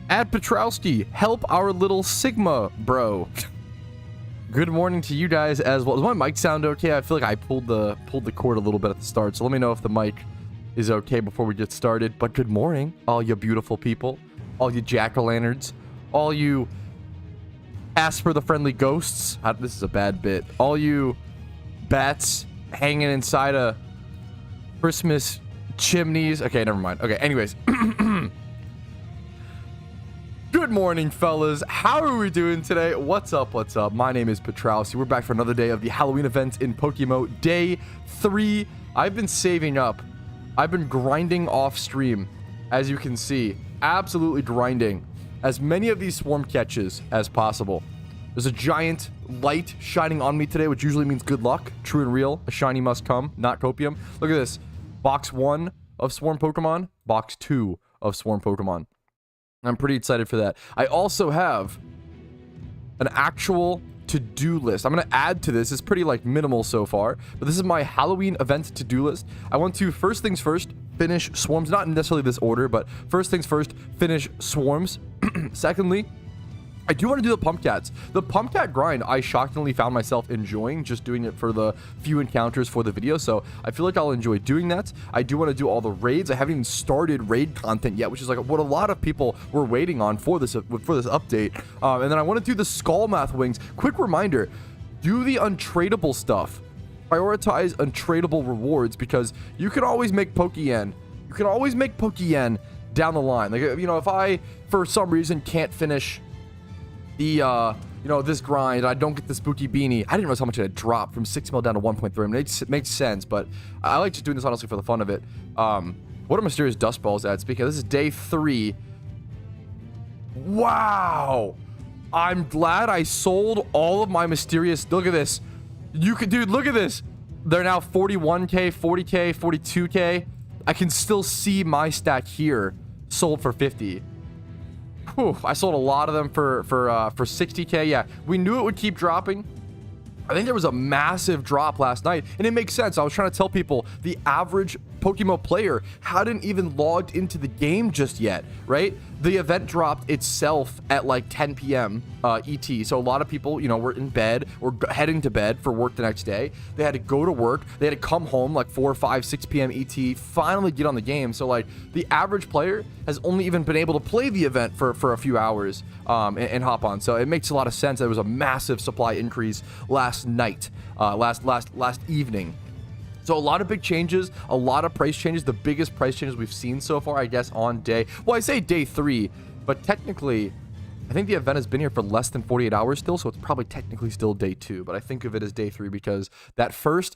At Patrouski, help our little Sigma bro. Good morning to you guys as well. Does my mic sound okay? I feel like I pulled the cord a little bit at the start, so let me know if the mic is okay before we get started. But good morning, all you beautiful people, all you jack-o'-lanterns, all you ask for the friendly ghosts. This is a bad bit. All you bats hanging inside a Christmas chimneys. Okay, never mind. Okay, anyways. Good morning, fellas. How are we doing today? What's up? What's up? My name is Patrouski. We're back for another day of the Halloween event in PokeMMO. Day 3. I've been saving up. I've been grinding off stream, as you can see. Absolutely grinding as many of these swarm catches as possible. There's a giant light shining on me today, which usually means good luck. True and real. A shiny must come, not copium. Look at this. Box 1 of swarm Pokemon. Box 2 of swarm Pokemon. I'm pretty excited for that. I also have an actual to-do list. I'm going to add to this. It's pretty like minimal so far, but this is my Halloween event to-do list. I want to, first things first, finish swarms. Not necessarily this order, but first things first, finish swarms. Secondly, I do want to do the Pumpcats. The Pumpcat grind, I shockingly found myself enjoying just doing it for the few encounters for the video, so I feel like I'll enjoy doing that. I do want to do all the raids. I haven't even started raid content yet, which is like what a lot of people were waiting on for this update. And then I want to do the Skull Math Wings. Quick reminder, do the untradeable stuff. Prioritize untradeable rewards because you can always make Pokeyen. You can always make Pokeyen down the line. Like, you know, if I, for some reason, can't finish the this grind, I don't get the spooky beanie. I didn't realize how much it had dropped from 6 mil down to 1.3. I mean, it makes sense, but I like just doing this honestly for the fun of it. What a mysterious dust balls at. Speaking of, this is day 3. Wow, I'm glad I sold all of my mysterious. Look at this. Dude, look at this. They're now 41k, 40k, 42k. I can still see my stack here sold for 50. Whew, I sold a lot of them for 60k. Yeah, we knew it would keep dropping. I think there was a massive drop last night, and it makes sense. I was trying to tell people the average PokeMMO player hadn't even logged into the game just yet, right? The event dropped itself at like 10 p.m. ET. So a lot of people, you know, were in bed or heading to bed for work the next day. They had to go to work. They had to come home like 4, 5, 6 p.m. ET, finally get on the game. So like the average player has only even been able to play the event for a few hours and hop on. So it makes a lot of sense. There was a massive supply increase last night, last evening. So a lot of big changes, a lot of price changes, the biggest price changes we've seen so far, I guess, on day, well, I say day 3, but technically, I think the event has been here for less than 48 hours still, so it's probably technically still day 2, but I think of it as day 3 because that first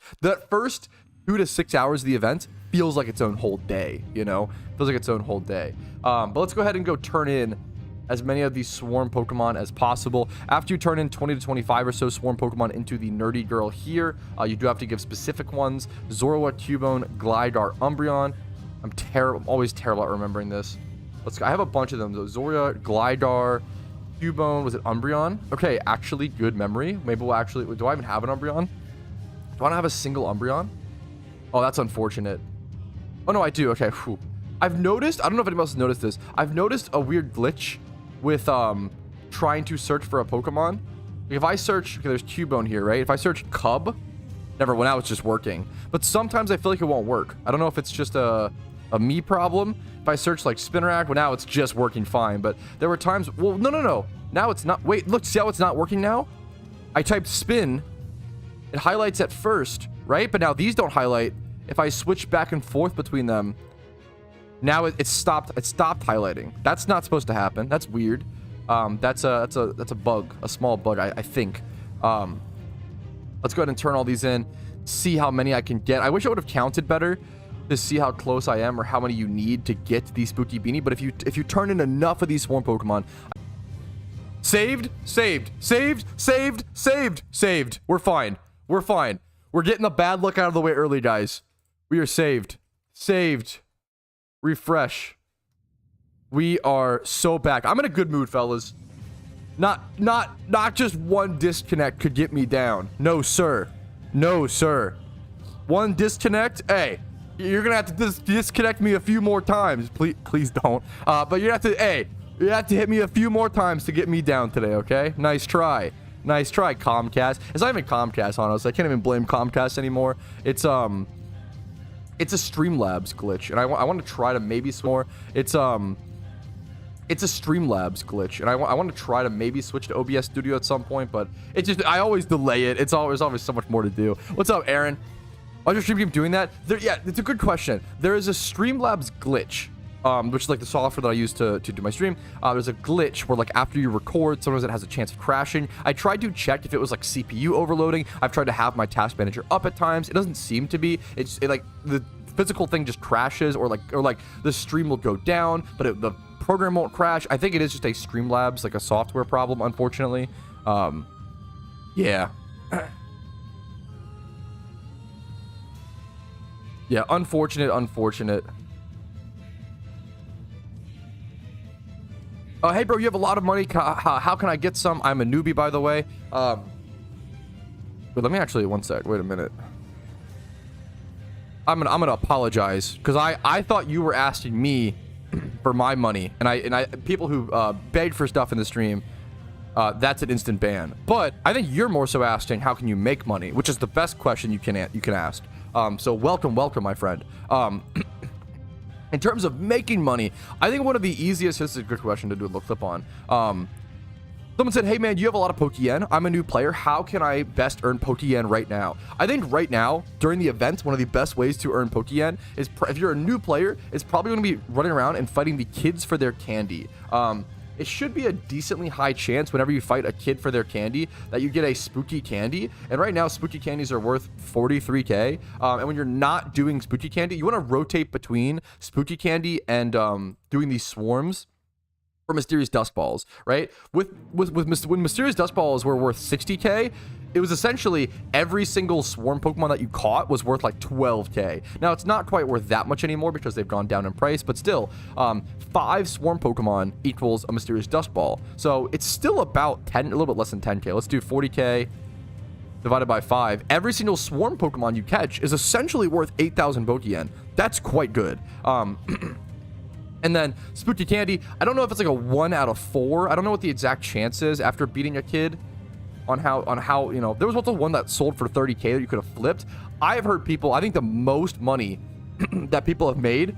2 to 6 hours of the event feels like its own whole day, you know? Feels like its own whole day. But let's go ahead and go turn in as many of these swarm Pokemon as possible. After you turn in 20 to 25 or so swarm Pokemon into the nerdy girl here, you do have to give specific ones. Zorua, Cubone, Gligar, Umbreon. I'm always terrible at remembering this. Let's go. I have a bunch of them though. Zorua, Gligar, Cubone, was it Umbreon? Okay, actually good memory. Maybe we'll actually, do I even have an Umbreon? Do I not have a single Umbreon? Oh, that's unfortunate. Oh no, I do. Okay, whew. I've noticed, I don't know if anyone else has noticed this, I've noticed a weird glitch with trying to search for a Pokemon. If I search, okay, there's Cubone here, right? If I search Cub, never went out, it's just working. But sometimes I feel like it won't work. I don't know if it's just a me problem. If I search like Spinarak, well, now it's just working fine. But there were times, well, no. Now it's not, wait, look, see how it's not working now? I typed spin, it highlights at first, right? But now these don't highlight. If I switch back and forth between them, now it stopped highlighting. That's not supposed to happen. That's weird. That's a bug, a small bug, I think. Let's go ahead and turn all these in, see how many I can get. I wish I would have counted better to see how close I am or how many you need to get the spooky beanie. But if you turn in enough of these swarm Pokemon, saved. We're fine. We're getting the bad luck out of the way early, guys. We are saved. Refresh. We are so back. I'm in a good mood, fellas. Not just one disconnect could get me down. No, sir. One disconnect. Hey, you're gonna have to disconnect me a few more times. Please don't. But you have to. Hey, You have to hit me a few more times to get me down today, okay? Nice try. Nice try, Comcast. It's not even Comcast, honestly. I can't even blame Comcast anymore. It's a Streamlabs glitch, and I want to try to maybe some more. It's a Streamlabs glitch, and I want to try to maybe switch to OBS Studio at some point, but it just, I always delay it. There's always so much more to do. What's up, Aaron? Why does your stream keep doing that? Yeah, it's a good question. There is a Streamlabs glitch, which is like the software that I use to do my stream. There's a glitch where like after you record, sometimes it has a chance of crashing. I tried to check if it was like CPU overloading. I've tried to have my task manager up at times. It doesn't seem to be. It like the physical thing just crashes, or like the stream will go down, but the program won't crash. I think it is just a Streamlabs, like a software problem, unfortunately. Yeah. Yeah, unfortunate. Hey, bro, you have a lot of money. How can I get some? I'm a newbie, by the way. But let me actually, one sec. Wait a minute. I'm gonna apologize, because I thought you were asking me for my money, and I people who begged for stuff in the stream, that's an instant ban. But I think you're more so asking how can you make money, which is the best question you can ask. So welcome, my friend. In terms of making money, I think one of the easiest, this is a good question to do a little clip on. Someone said, hey man, you have a lot of Pokeyen. I'm a new player. How can I best earn Pokeyen right now? I think right now, during the events, one of the best ways to earn Pokeyen is, if you're a new player, it's probably going to be running around and fighting the kids for their candy. It should be a decently high chance whenever you fight a kid for their candy that you get a spooky candy. And right now, spooky candies are worth 43k. And when you're not doing spooky candy, you want to rotate between spooky candy and doing these swarms for mysterious dust balls, right? When mysterious dust balls were worth 60k, it was essentially every single swarm Pokemon that you caught was worth like 12k. Now it's not quite worth that much anymore because they've gone down in price, but still, 5 swarm Pokemon equals a mysterious dust ball. So it's still about 10, a little bit less than 10k. Let's do 40k divided by 5. Every single swarm Pokemon you catch is essentially worth 8,000 Pokeyen. That's quite good. And then spooky candy, I don't know if it's like a 1 out of 4. I don't know what the exact chance is after beating a kid on how, you know, there was also one that sold for 30k that you could have flipped. I have heard people, I think the most money that people have made,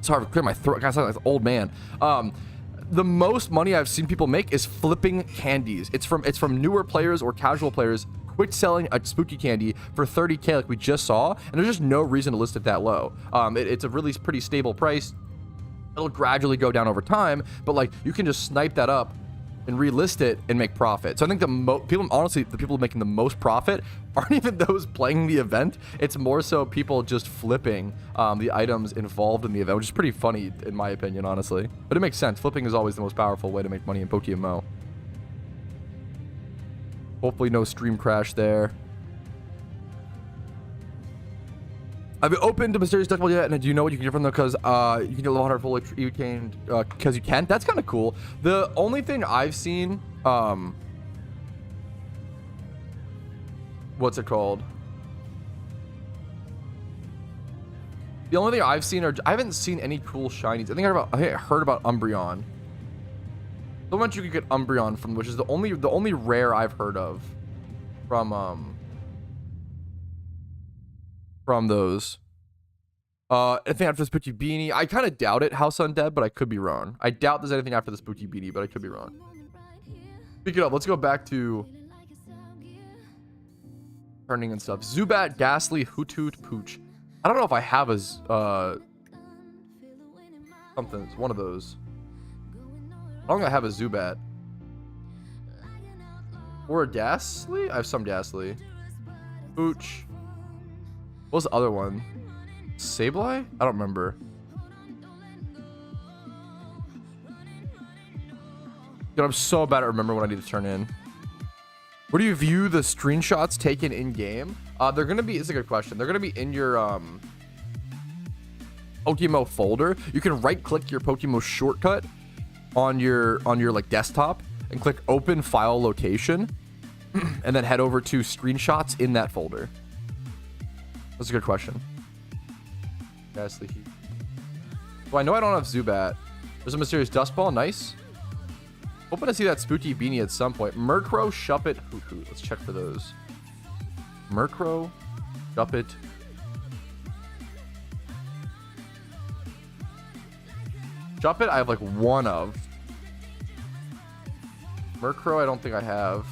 sorry to clear my throat, I sound like an old man. The most money I've seen people make is flipping candies. It's from newer players or casual players quick selling a spooky candy for 30k like we just saw, and there's just no reason to list it that low. It's a really pretty stable price. It'll gradually go down over time, but like you can just snipe that up and relist it and make profit. So I think the people making the most profit aren't even those playing the event. It's more so people just flipping the items involved in the event, which is pretty funny in my opinion, honestly. But it makes sense. Flipping is always the most powerful way to make money in PokeMMO. Hopefully no stream crash there. Have you opened to Mysterious Dust Ball yet? And do you know what you can get from them? Because you can get a level 100 full because you can. That's kind of cool. The only thing I've seen, what's it called? The only thing I've seen I haven't seen any cool shinies. I think I heard about Umbreon. So much you could get Umbreon from, which is the only rare I've heard of from those. Anything after the spooky beanie? I kind of doubt it, House Undead, but I could be wrong. I doubt there's anything after the spooky beanie, but I could be wrong. Speak it up. Let's go back to turning and stuff. Zubat, Ghastly, Hoot Hoot, Pooch. I don't know if I have a something. It's one of those. I don't think I have a Zubat. Or a Ghastly? I have some Ghastly. Pooch. What was the other one? Sableye? I don't remember. Dude, I'm so bad at remembering what I need to turn in. Where do you view the screenshots taken in game? They're gonna be, it's a good question. They're gonna be in your PokeMMO folder. You can right click your PokeMMO shortcut on your like desktop and click open file location and then head over to screenshots in that folder. That's a good question. Ghastly Heat. Well, I know I don't have Zubat. There's a mysterious dust ball. Nice. Hoping to see that spooky beanie at some point. Murkrow, Shuppet, Hoot Hoot. Let's check for those. Murkrow, Shuppet. Shuppet, I have like one of. Murkrow, I don't think I have.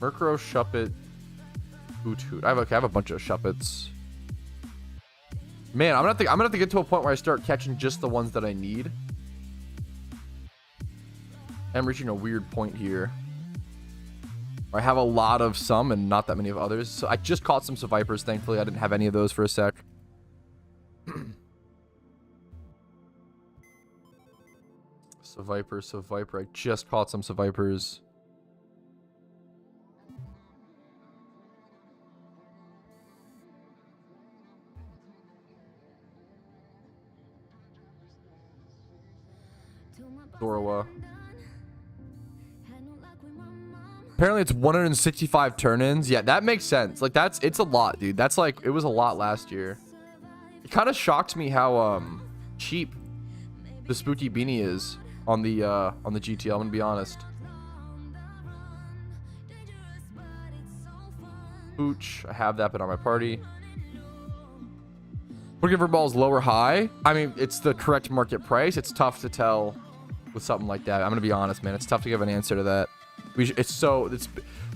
Murkrow, Shuppet, Hoot Hoot. I have a bunch of Shuppets. Man, I'm gonna have to get to a point where I start catching just the ones that I need. I'm reaching a weird point here. I have a lot of some and not that many of others. So I just caught some Vipers. Thankfully, I didn't have any of those for a sec. Viper. I just caught some Vipers. Dorowa. Apparently it's 165 turn-ins. Yeah, that makes sense. Like it's a lot, dude. That's like, it was a lot last year. It kind of shocked me how cheap the spooky beanie is on the GTL. I'm gonna be honest. Pooch, I have that, but on my party. Pokever Ball's low or high? I mean, it's the correct market price. It's tough to tell with something like that. I'm gonna be honest, man. It's tough to give an answer to that. It's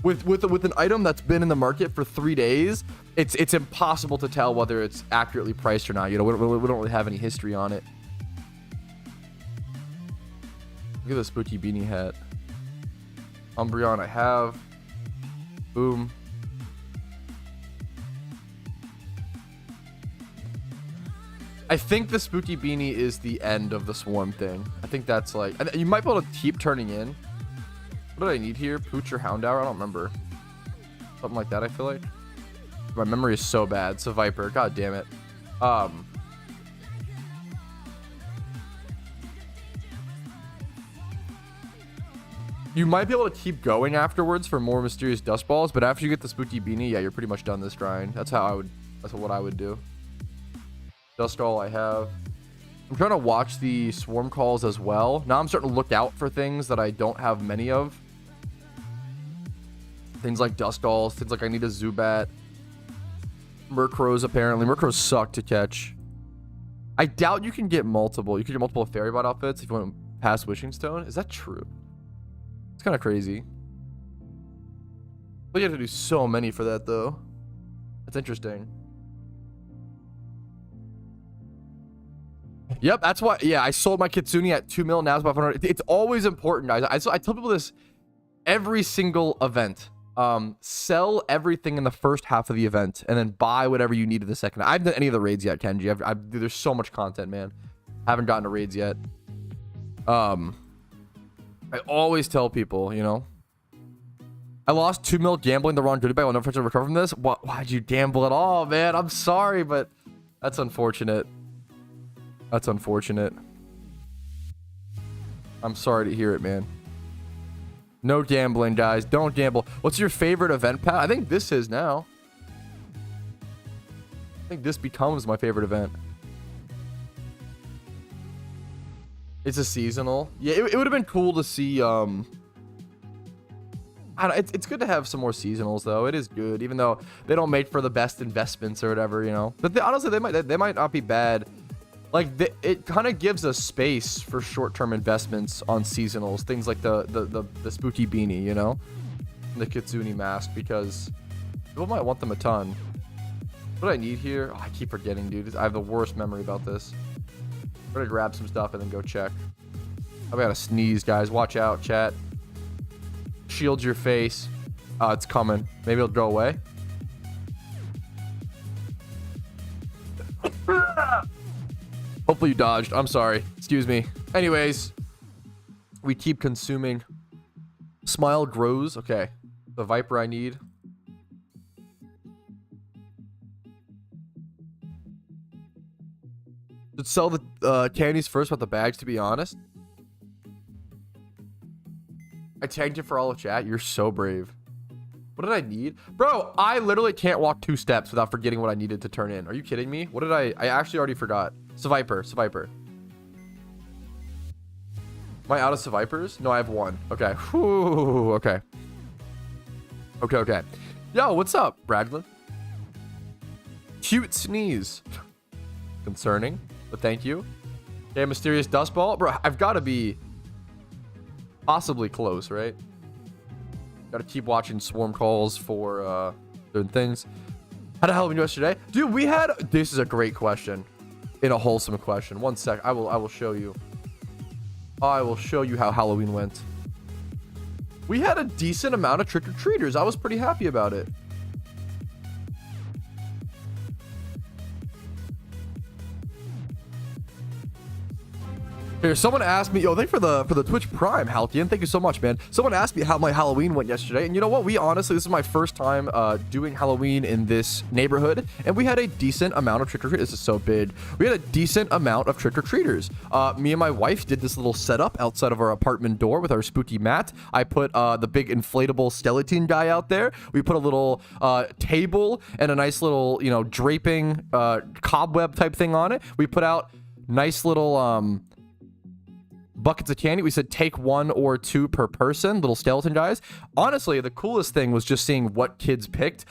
with an item that's been in the market for 3 days. It's impossible to tell whether it's accurately priced or not. You know, we don't really have any history on it. Look at the spooky beanie hat. Umbreon, I have. Boom. I think the spooky beanie is the end of the swarm thing. I think that's like, you might be able to keep turning in. What do I need here? Pooch or Houndour? I don't remember. Something like that, I feel like. My memory is so bad. So Viper, god damn it. You might be able to keep going afterwards for more mysterious dust balls, but after you get the spooky beanie, yeah, you're pretty much done this grind. That's what I would do. Dust Ball I have. I'm trying to watch the swarm calls as well. Now I'm starting to look out for things that I don't have many of. Things like Dust Balls, things like I need a Zubat. Murkrows, apparently. Murkrows suck to catch. I doubt you can get multiple. You can get multiple Fairy Bot outfits if you want past Wishing Stone. Is that true? It's kind of crazy. But you have to do so many for that, though. That's interesting. Yep, that's why. Yeah, I sold my Kitsune at 2 mil. Now it's about 500. It's always important, guys. I tell people this every single event. Sell everything in the first half of the event and then buy whatever you need in the second. I haven't done any of the raids yet, Kenji. There's so much content, man. Haven't gotten to raids yet. I always tell people, you know, I lost 2 mil gambling the wrong goodie bag. I'll never recover from this. Why'd you gamble at all, man? I'm sorry, but that's unfortunate. That's unfortunate. I'm sorry to hear it, man. No gambling, guys. Don't gamble. What's your favorite event pass? I think this is now. I think this becomes my favorite event. It's a seasonal. Yeah, it would have been cool to see. I don't, it's good to have some more seasonals, though. It is good, even though they don't make for the best investments or whatever, you know. But honestly, they might not be bad. Like it kind of gives us space for short-term investments on seasonals, things like the spooky beanie, you know, and the Kitsune mask, because people might want them a ton. What do I need here? Oh, I keep forgetting, dude. I have the worst memory about this. I'm gonna grab some stuff and then go check. I gotta sneeze, guys. Watch out, chat. Shield your face. It's coming. Maybe it'll go away. Hopefully you dodged. I'm sorry. Excuse me. Anyways, we keep consuming. Smile grows. Okay. The Viper I need. Should sell the candies first about the bags, to be honest. I tagged you for all of chat. You're so brave. What did I need? Bro, I literally can't walk 2 steps without forgetting what I needed to turn in. Are you kidding me? What did I actually already forgot. Survivor. Am I out of Survivors? No, I have one. Okay. Whew, okay. Okay. Yo, what's up, Bradley? Cute sneeze. Concerning, but thank you. Okay, mysterious dust ball. Bro, I've got to be possibly close, right? Got to keep watching swarm calls for doing things. How the hell went yesterday? Dude, we had... This is a great question. In a wholesome question. One sec. I will show you. I will show you how Halloween went. We had a decent amount of trick-or-treaters. I was pretty happy about it. Here, someone asked me, yo, thank you for the Twitch Prime, Halkian. Thank you so much, man. Someone asked me how my Halloween went yesterday, and you know what? We honestly, this is my first time doing Halloween in this neighborhood, and we had a decent amount of trick-or-treaters. This is so big. We had a decent amount of trick-or-treaters. Me and my wife did this little setup outside of our apartment door with our spooky mat. I put the big inflatable skeleton guy out there. We put a little table and a nice little, you know, draping cobweb type thing on it. We put out nice little buckets of candy. We said take 1 or 2 per person, little skeleton guys. Honestly, the coolest thing was just seeing what kids picked.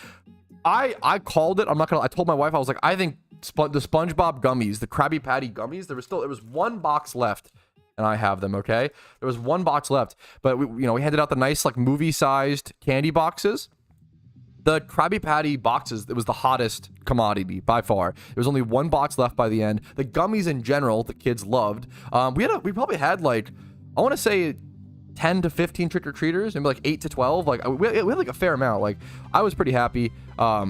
I called it. I'm not gonna... I told my wife, I was like, I think the SpongeBob gummies, the Krabby Patty gummies, there was 1 box left, and I have them. Okay, there was 1 box left, but we handed out the nice like movie-sized candy boxes. The Krabby Patty boxes, it was the hottest commodity by far. There was only 1 box left by the end. The gummies in general, the kids loved. We probably had like, I want to say 10 to 15 trick-or-treaters, maybe like 8 to 12. Like we had like a fair amount. Like I was pretty happy. Not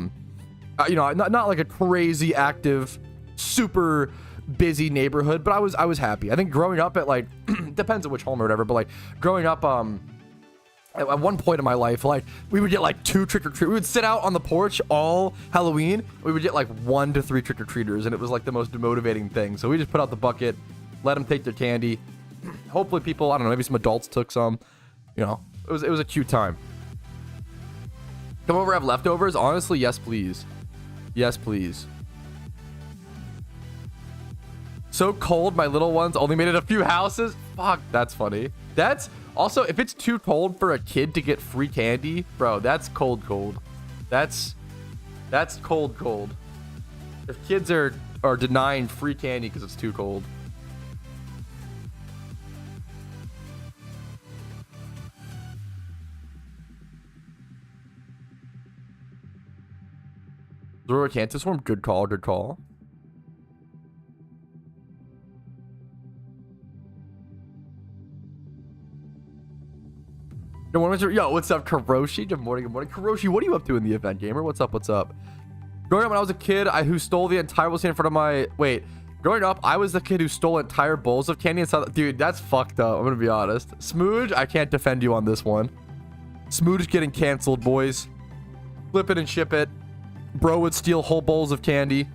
like a crazy active, super busy neighborhood, but I was happy. I think growing up at like, depends on which home or whatever, but like growing up, at one point in my life, like we would get like 2 trick-or-treaters. We would sit out on the porch all Halloween. We would get like 1 to 3 trick-or-treaters, and it was like the most demotivating thing. So we just put out the bucket, let them take their candy. Hopefully people, I don't know, maybe some adults took some. You know, it was a cute time. Come over, have leftovers? Honestly, yes, please. Yes, please. So cold, my little ones only made it a few houses. Fuck, that's funny. That's also, if it's too cold for a kid to get free candy, bro, that's cold. That's cold. If kids are denying free candy because it's too cold. Zoro Kanto Swarm, good call. Good morning, Mr. Yo, what's up, Karoshi? Good morning. Karoshi, what are you up to in the event, gamer? What's up? Growing up when I was a kid, who stole the entire bowl in front of my... Wait. Growing up, I was the kid who stole entire bowls of candy inside... Dude, that's fucked up. I'm gonna be honest. Smooge, I can't defend you on this one. Smooge is getting canceled, boys. Flip it and ship it. Bro would steal whole bowls of candy.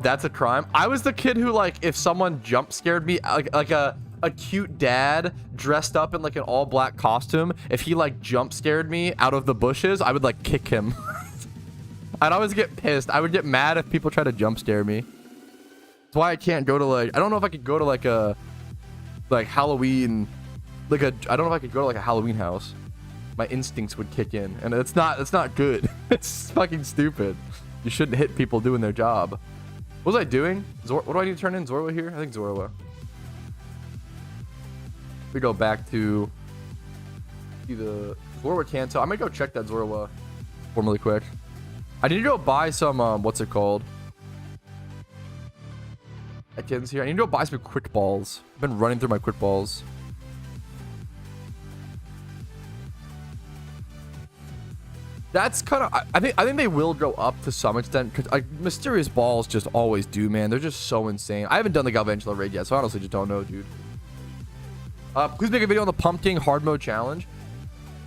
That's a crime. I was the kid who, like, if someone jump scared me, like a cute dad dressed up in like an all black costume, if he like jump scared me out of the bushes, I would like kick him. I'd always get pissed. I would get mad if people try to jump scare me. That's why I can't go to like, I don't know if I could go to like a Halloween, I don't know if I could go to like a Halloween house. My instincts would kick in, and it's not good. It's fucking stupid. You shouldn't hit people doing their job. What was I doing? What do I need to turn in? Zorua here? I think Zorua. We go back to the Zorua Kanto. I might go check that Zorua form really quick. I need to go buy some, what's it called? Ekans here. I need to go buy some quick balls. I've been running through my quick balls. That's kind of, I think they will go up to some extent, because like mysterious balls just always do, man. They're just so insane. I haven't done the Galvantula raid yet, so I honestly just don't know, dude. Please make a video on the Pumpkin hard mode challenge.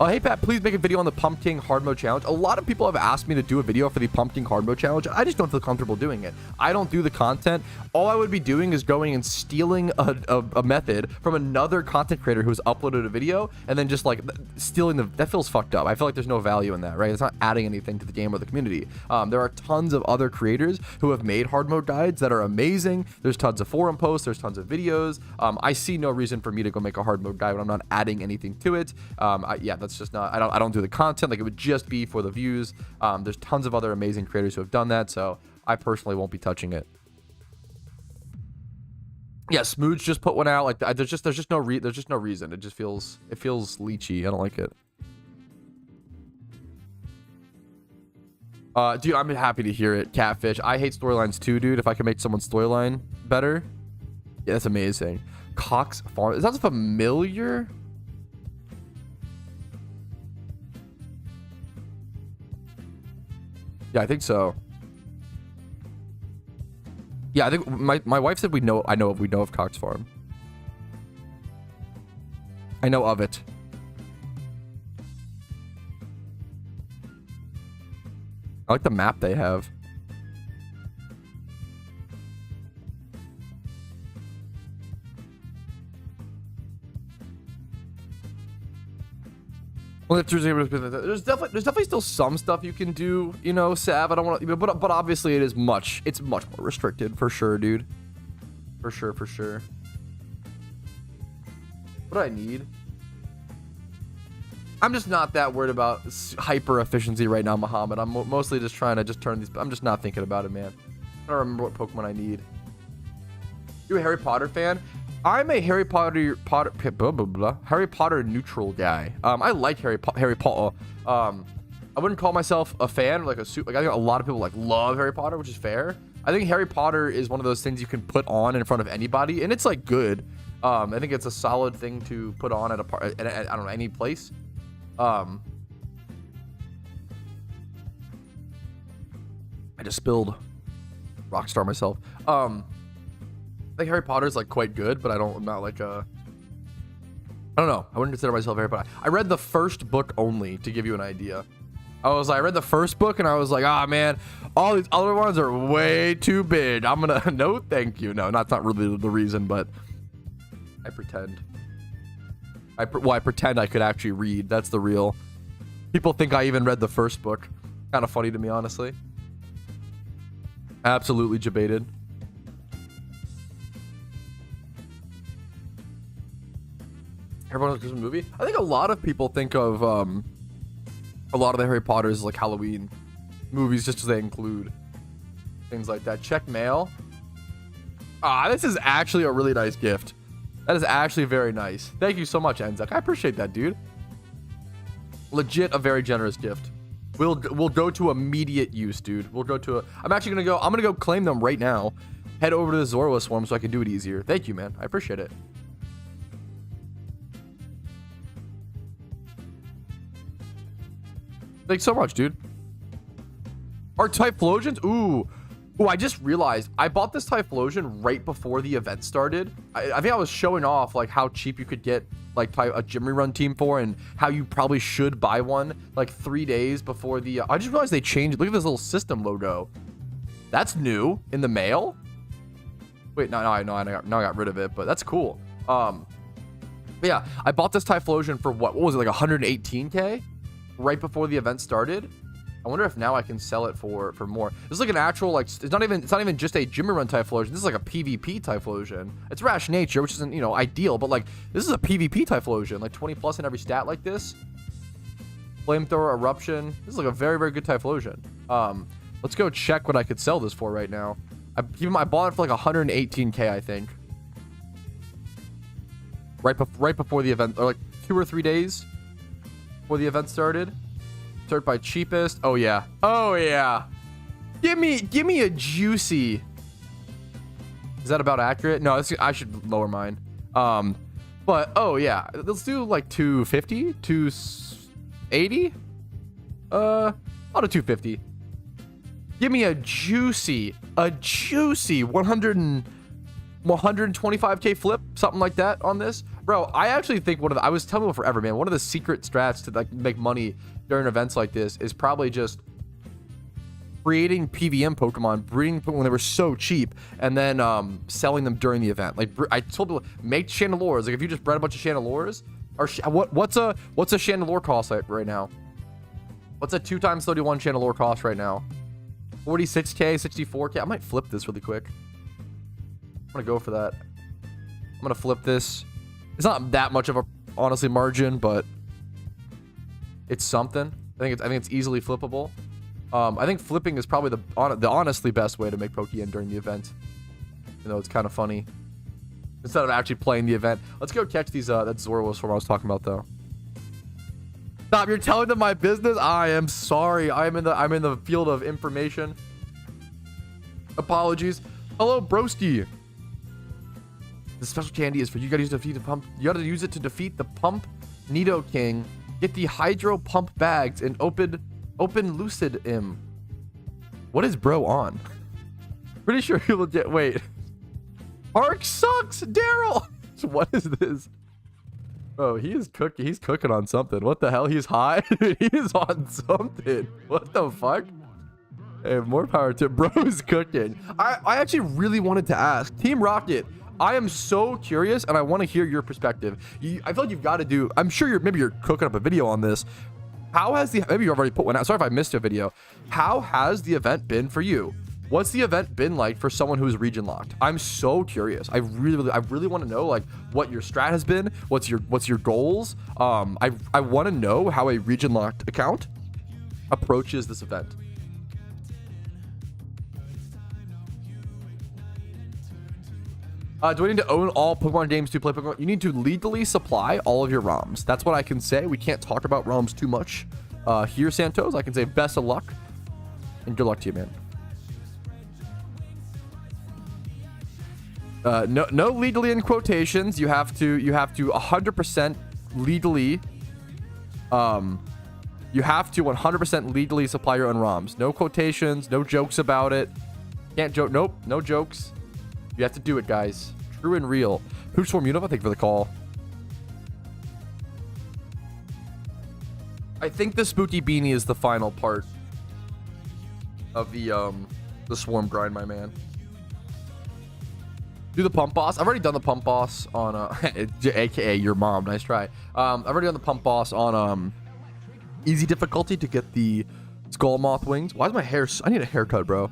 Oh, hey Pat, please make a video on the Pumpkin hard mode challenge. A lot of people have asked me to do a video for the Pumpkin hard mode challenge. I just don't feel comfortable doing it. I don't do the content. All I would be doing is going and stealing a method from another content creator who's uploaded a video and then just like stealing that feels fucked up. I feel like there's no value in that, right? It's not adding anything to the game or the community. There are tons of other creators who have made hard mode guides that are amazing. There's tons of forum posts. There's tons of videos. I see no reason for me to go make a hard mode guide when I'm not adding anything to it. Yeah, that's just not, I don't do the content. Like, it would just be for the views. There's tons of other amazing creators who have done that, so I personally won't be touching it. Yeah, Smooch just put one out. Like, there's just no reason. It feels leechy. I don't like it. Dude, I'm happy to hear it. Catfish. I hate storylines too, dude. If I can make someone's storyline better, yeah, that's amazing. Cox Farm. It sounds familiar. Yeah, I think so. Yeah, I think my wife said we know of Cox Farm. I know of it. I like the map they have. Well, there's definitely still some stuff you can do, you know, Sav. I don't want to, but obviously it's much more restricted for sure, dude. For sure. What do I need? I'm just not that worried about hyper efficiency right now, Muhammad. I'm mostly just trying to turn these. I'm just not thinking about it, man. I don't remember what Pokemon I need. You a Harry Potter fan? I'm a Harry Potter neutral guy. I like Harry Potter. I wouldn't call myself a fan, like I think a lot of people like love Harry Potter, which is fair. I think Harry Potter is one of those things you can put on in front of anybody, and it's like good. I think it's a solid thing to put on at I don't know, any place. I just spilled Rockstar myself. I think Harry Potter is like quite good, but I'm not like I don't know. I wouldn't consider myself Harry Potter. I read the first book only to give you an idea. I read the first book and I was like, ah, man, all these other ones are way too big. I'm gonna no, thank you. No, that's not really the reason, but I pretend. I pretend I could actually read. That's the real. People think I even read the first book. Kind of funny to me, honestly. Absolutely debated. Everyone's Christmas movie. I think a lot of people think of a lot of the Harry Potters as like Halloween movies, just as they include things like that. Check mail. Ah, this is actually a really nice gift. That is actually very nice. Thank you so much, Enzek. I appreciate that, dude. Legit a very generous gift. We'll go to immediate use, dude. We'll go to a. I'm gonna go claim them right now. Head over to the Zorua Swarm so I can do it easier. Thank you, man. I appreciate it. Thanks so much, dude. Our Typhlosions? Ooh, I just realized I bought this Typhlosion right before the event started. I think I was showing off like how cheap you could get like a gym rerun team for, and how you probably should buy one like 3 days before the. I just realized they changed. Look at this little system logo. That's new in the mail. Wait, no, I got rid of it, but that's cool. But yeah, I bought this Typhlosion for what was it, like 118K? Right before the event started. I wonder if now I can sell it for more. This is like an actual, like, it's not even just a gym run Typhlosion. This is like a PvP Typhlosion. It's Rash Nature, which isn't, you know, ideal, but like this is a PvP Typhlosion, like 20 plus in every stat like this. Flamethrower, Eruption. This is like a very, very good Typhlosion. Let's go check what I could sell this for right now. I bought it for like 118K, I think. Right before the event, or like 2 or 3 days before the event started. Start by cheapest. Oh yeah. Give me a juicy. Is that about accurate? No, I should lower mine. But oh yeah, let's do like 250, 280. I'll do 250. Give me a juicy 100 and 125k flip, something like that on this, bro. I actually think I was telling people forever, man, one of the secret strats to like make money during events like this is probably just creating PVM Pokemon, breeding when they were so cheap, and then selling them during the event. Like I told people, make Chandelures. Like if you just bred a bunch of Chandelures, or what's a Chandelure cost right now? What's a 2 times 31 Chandelure cost right now? 46k, 64k. I might flip this really quick. I'm gonna go for that. I'm gonna flip this. It's not that much of a honestly margin, but it's something. I think it's easily flippable. I think flipping is probably the honestly best way to make Pokeyen during the event. You know, it's kind of funny. Instead of actually playing the event. Let's go catch these that Zoroark from I was talking about though. Stop, you're telling them my business? I am sorry. I'm in the field of information. Apologies. Hello, broski. The special candy is for you. Gotta use to defeat the pump. You gotta use it to defeat the Pump Nido King. Get the Hydro Pump bags and open Lucid Im. What is bro on? Pretty sure he will get. Wait. Arc sucks, Daryl. What is this? Oh, he is cooking. He's cooking on something. What the hell? He's high. He's on something. What the fuck? Hey, more power to bro's cooking. I actually really wanted to ask Team Rocket. I am so curious, and I want to hear your perspective. I feel like you've got to do. I'm sure maybe you're cooking up a video on this. How has maybe you've already put one out. Sorry if I missed a video. How has the event been for you? What's the event been like for someone who's region locked? I'm so curious. I really want to know like what your strat has been. What's your goals? I want to know how a region locked account approaches this event. Do I need to own all Pokemon games to play Pokemon? You need to legally supply all of your ROMs. That's what I can say. We can't talk about ROMs too much here, Santos. I can say best of luck and good luck to you, man. No legally in quotations. You have to 100% legally. You have to 100% legally supply your own ROMs. No quotations. No jokes about it. Can't joke. Nope. No jokes. You have to do it, guys. True and real. Pooch Swarm Unip, I think, for the call. I think the Spooky Beanie is the final part of the Swarm grind, my man. Do the Pump Boss. I've already done the Pump Boss on aka your mom. Nice try. I've already done the Pump Boss on easy difficulty to get the Skull Moth wings. Why is my hair? I need a haircut, bro.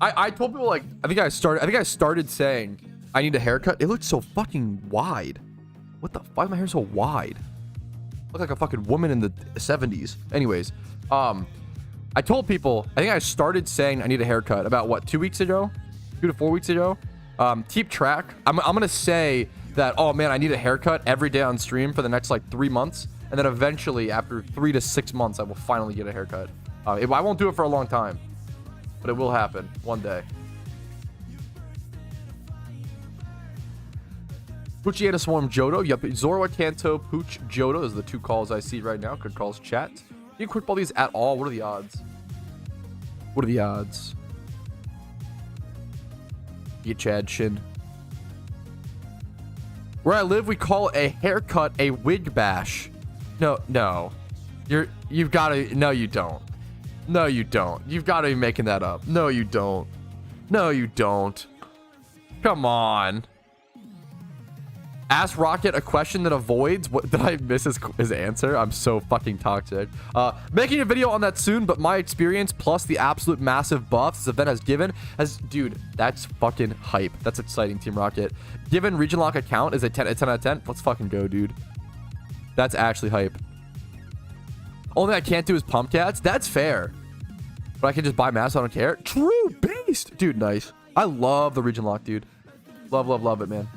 I told people like I think I started saying I need a haircut. It looked so fucking wide. What the fuck? Why is my hair so wide? I look like a fucking woman in the 70s. Anyways, I told people I think I started saying I need a haircut about what 2 weeks ago, 2 to 4 weeks ago. Keep track. I'm gonna say that, oh man, I need a haircut every day on stream for the next like 3 months, and then eventually after 3 to 6 months I will finally get a haircut. I won't do it for a long time, but it will happen one day. Poochiana Swarm Johto. Yep. Zoroark Kanto, Pooch Johto. Those are the 2 calls I see right now. Good calls, chat. Do you quick ball these at all? What are the odds? What are the odds? You Chad Shin. Where I live, we call a haircut a wig bash. No. You've got to. No, you don't. No, you don't. You've got to be making that up. No, you don't. No, you don't. Come on. Ask Rocket a question that avoids. What did I miss his answer? I'm so fucking toxic. Making a video on that soon, but my experience plus the absolute massive buffs this event has given dude, that's fucking hype. That's exciting, Team Rocket. Given region lock account is a 10 out of 10. Let's fucking go, dude. That's actually hype. Only I can't do is pump cats. That's fair. But I can just buy mass. I don't care. True beast, dude. Nice. I love the region lock, dude. Love it, man.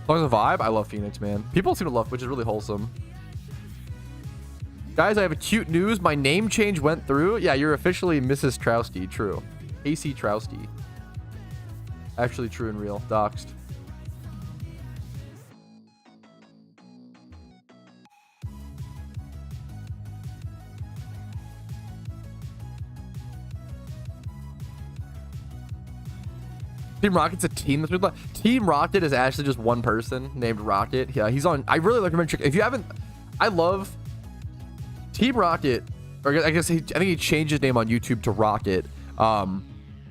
As long as the vibe, I love Phoenix, man. People seem to love, which is really wholesome. Guys, I have a cute news. My name change went through. Yeah, you're officially Mrs. Trowski. True. AC Trowski. Actually true and real. Doxed. Team Rocket's a team. Team Rocket is actually just one person named Rocket. Yeah, he's on. I really recommend check. If you haven't, I love Team Rocket. Or I guess I think he changed his name on YouTube to Rocket.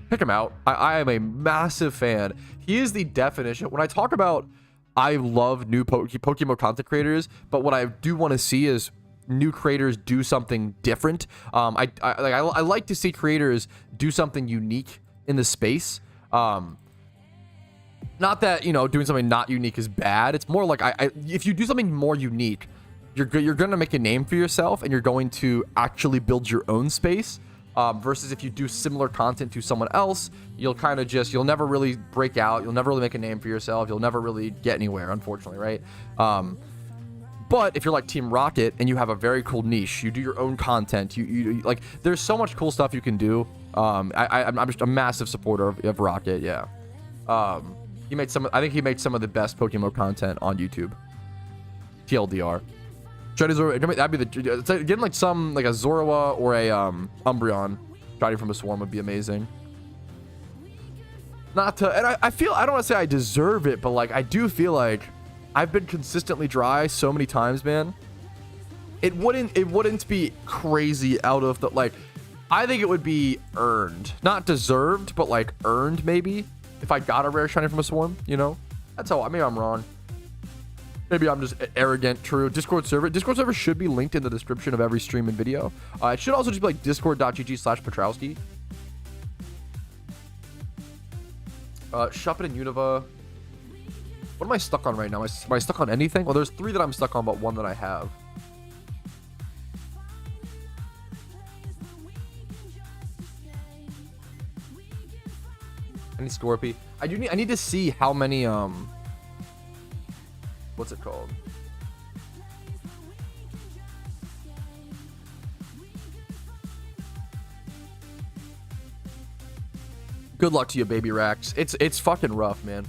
Pick him out. I am a massive fan. He is the definition. When I talk about, I love new PokeMMO content creators, but what I do want to see is new creators do something different. I like to see creators do something unique in the space. Not that, you know, doing something not unique is bad. It's more like if you do something more unique, you're going to make a name for yourself, and you're going to actually build your own space. Versus if you do similar content to someone else, you'll kind of just, you'll never really break out. You'll never really make a name for yourself. You'll never really get anywhere, unfortunately, right? But if you're like Team Rocket and you have a very cool niche, you do your own content, you like, there's so much cool stuff you can do. I'm just a massive supporter of Rocket. Yeah. He made I think he made some of the best PokeMMO content on YouTube. TLDR. That'd be getting like a Zorua or a Umbreon starting from a Swarm would be amazing. Not to, and I feel, I don't want to say I deserve it, but like I do feel like I've been consistently dry so many times, man. It wouldn't be crazy out of the, like, I think it would be earned, not deserved, but like earned maybe if I got a rare shiny from a Swarm, you know. That's how, maybe I'm wrong. Maybe I'm just arrogant. True. Discord server should be linked in the description of every stream and video. It should also just be like discord.gg/Patrouski. Shuppet and Unova. What am I stuck on right now? Am I stuck on anything? Well, there's 3 that I'm stuck on, but 1 that I have. Any Scorpy? I need to see how many what's it called? Good luck to you, baby Rax. It's fucking rough, man.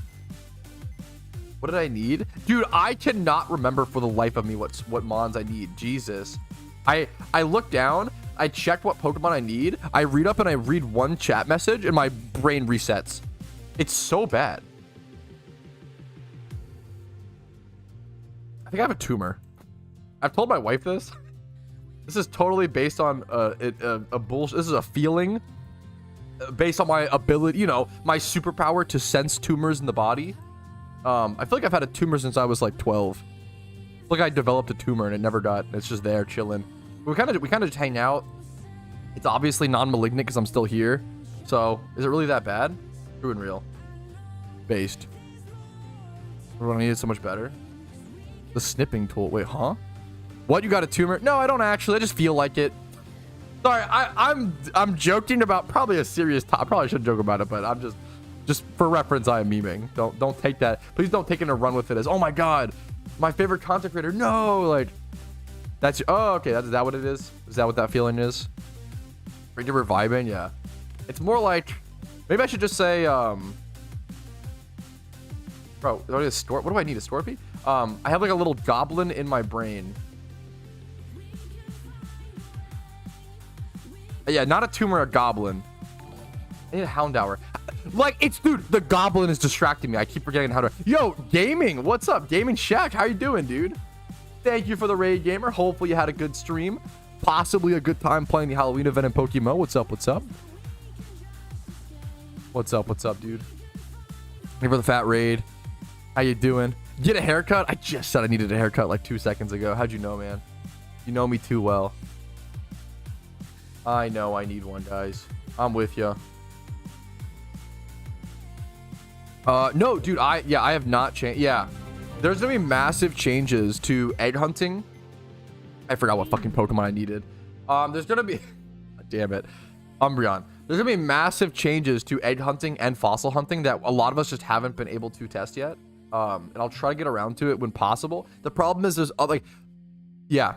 What did I need? Dude, I cannot remember for the life of me what mons I need. Jesus. I look down, I check what Pokemon I need, I read up and I read one chat message and my brain resets. It's so bad. I think I have a tumor. I've told my wife this. This is totally based on a bullshit. This is a feeling based on my ability, you know, my superpower to sense tumors in the body. I feel like I've had a tumor since I was like 12. Like I developed a tumor and it never got. It's just there chilling. We kind of just hang out. It's obviously non-malignant because I'm still here. So is it really that bad? True and real. Based. Everyone needed so much better. The snipping tool. Wait, huh? What? You got a tumor? No, I don't actually. I just feel like it. Sorry, I'm joking about probably a serious topic. I probably shouldn't joke about it, but I'm just for reference, I am memeing. Don't take that. Please don't take it and run with it as, oh my god, my favorite content creator. No, like that's, oh, okay. Is that what it is? Is that what that feeling is? Regular vibing? Yeah. It's more like, maybe I should just say, bro, do I need a Scorp? What do I need? A Scorpy? I have like a little goblin in my brain. Yeah, not a tumor, a goblin. I need a Houndour. Like, it's, dude, the goblin is distracting me. I keep forgetting how to. Yo, gaming, what's up? Gaming Shack, how you doing, dude? Thank you for the raid, gamer. Hopefully you had a good stream. Possibly a good time playing the Halloween event in PokeMMO. What's up? What's up? What's up? What's up, dude? Here for the fat raid. How you doing? Get a haircut? I just said I needed a haircut like 2 seconds ago. How'd you know, man? You know me too well. I know I need one, guys. I'm with you. No, dude, I have not changed. Yeah, there's gonna be massive changes to egg hunting. I forgot what fucking Pokemon I needed. There's gonna be, damn it, Umbreon. There's gonna be massive changes to egg hunting and fossil hunting that a lot of us just haven't been able to test yet. And I'll try to get around to it when possible. The problem is there's like, yeah,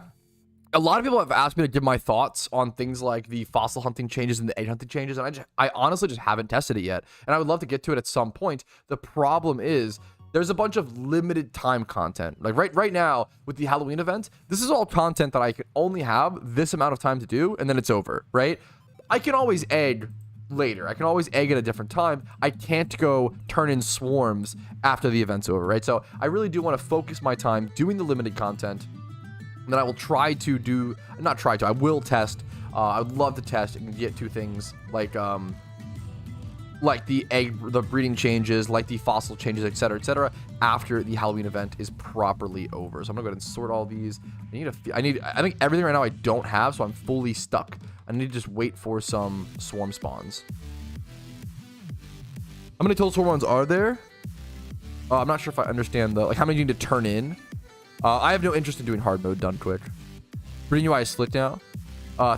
a lot of people have asked me to give my thoughts on things like the fossil hunting changes and the egg hunting changes, and I honestly just haven't tested it yet, and I would love to get to it at some point. The problem is there's a bunch of limited time content. Like right now with the Halloween event, this is all content that I can only have this amount of time to do, and then it's over, right? I can always egg later. I can always egg at a different time. I can't go turn in swarms after the event's over, right? So I really do want to focus my time doing the limited content. And then I will try to do, not try to, I will test. I would love to test and get two things like the breeding changes, like the fossil changes, etc., after the Halloween event is properly over. So I'm gonna go ahead and sort all these. I think everything right now I don't have, so I'm fully stuck. I need to just wait for some swarm spawns. How many total swarm ones are there? I'm not sure if I understand the, like, how many you need to turn in. I have no interest in doing hard mode. Done quick. Breeding UI is slick now.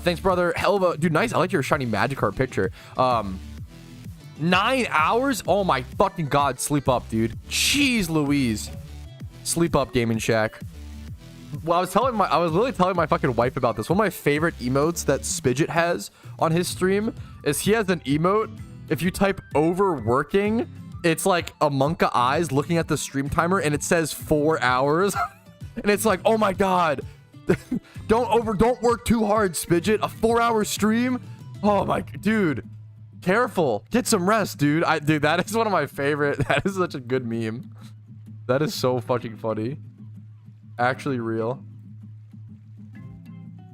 Thanks, brother. Hell of a dude. Nice. I like your shiny Magikarp picture. 9 hours? Oh my fucking god. Sleep up, dude. Jeez Louise. Sleep up, Gaming Shack. Well, I was literally telling my fucking wife about this. One of my favorite emotes that Spidget has on his stream is he has an emote. If you type overworking, it's like a monka eyes looking at the stream timer and it says 4 hours. And it's like, oh my god. Don't work too hard, Spidget. A 4-hour stream? Oh my dude. Careful. Get some rest, dude. Dude, that is one of my favorite. That is such a good meme. That is so fucking funny. Actually real.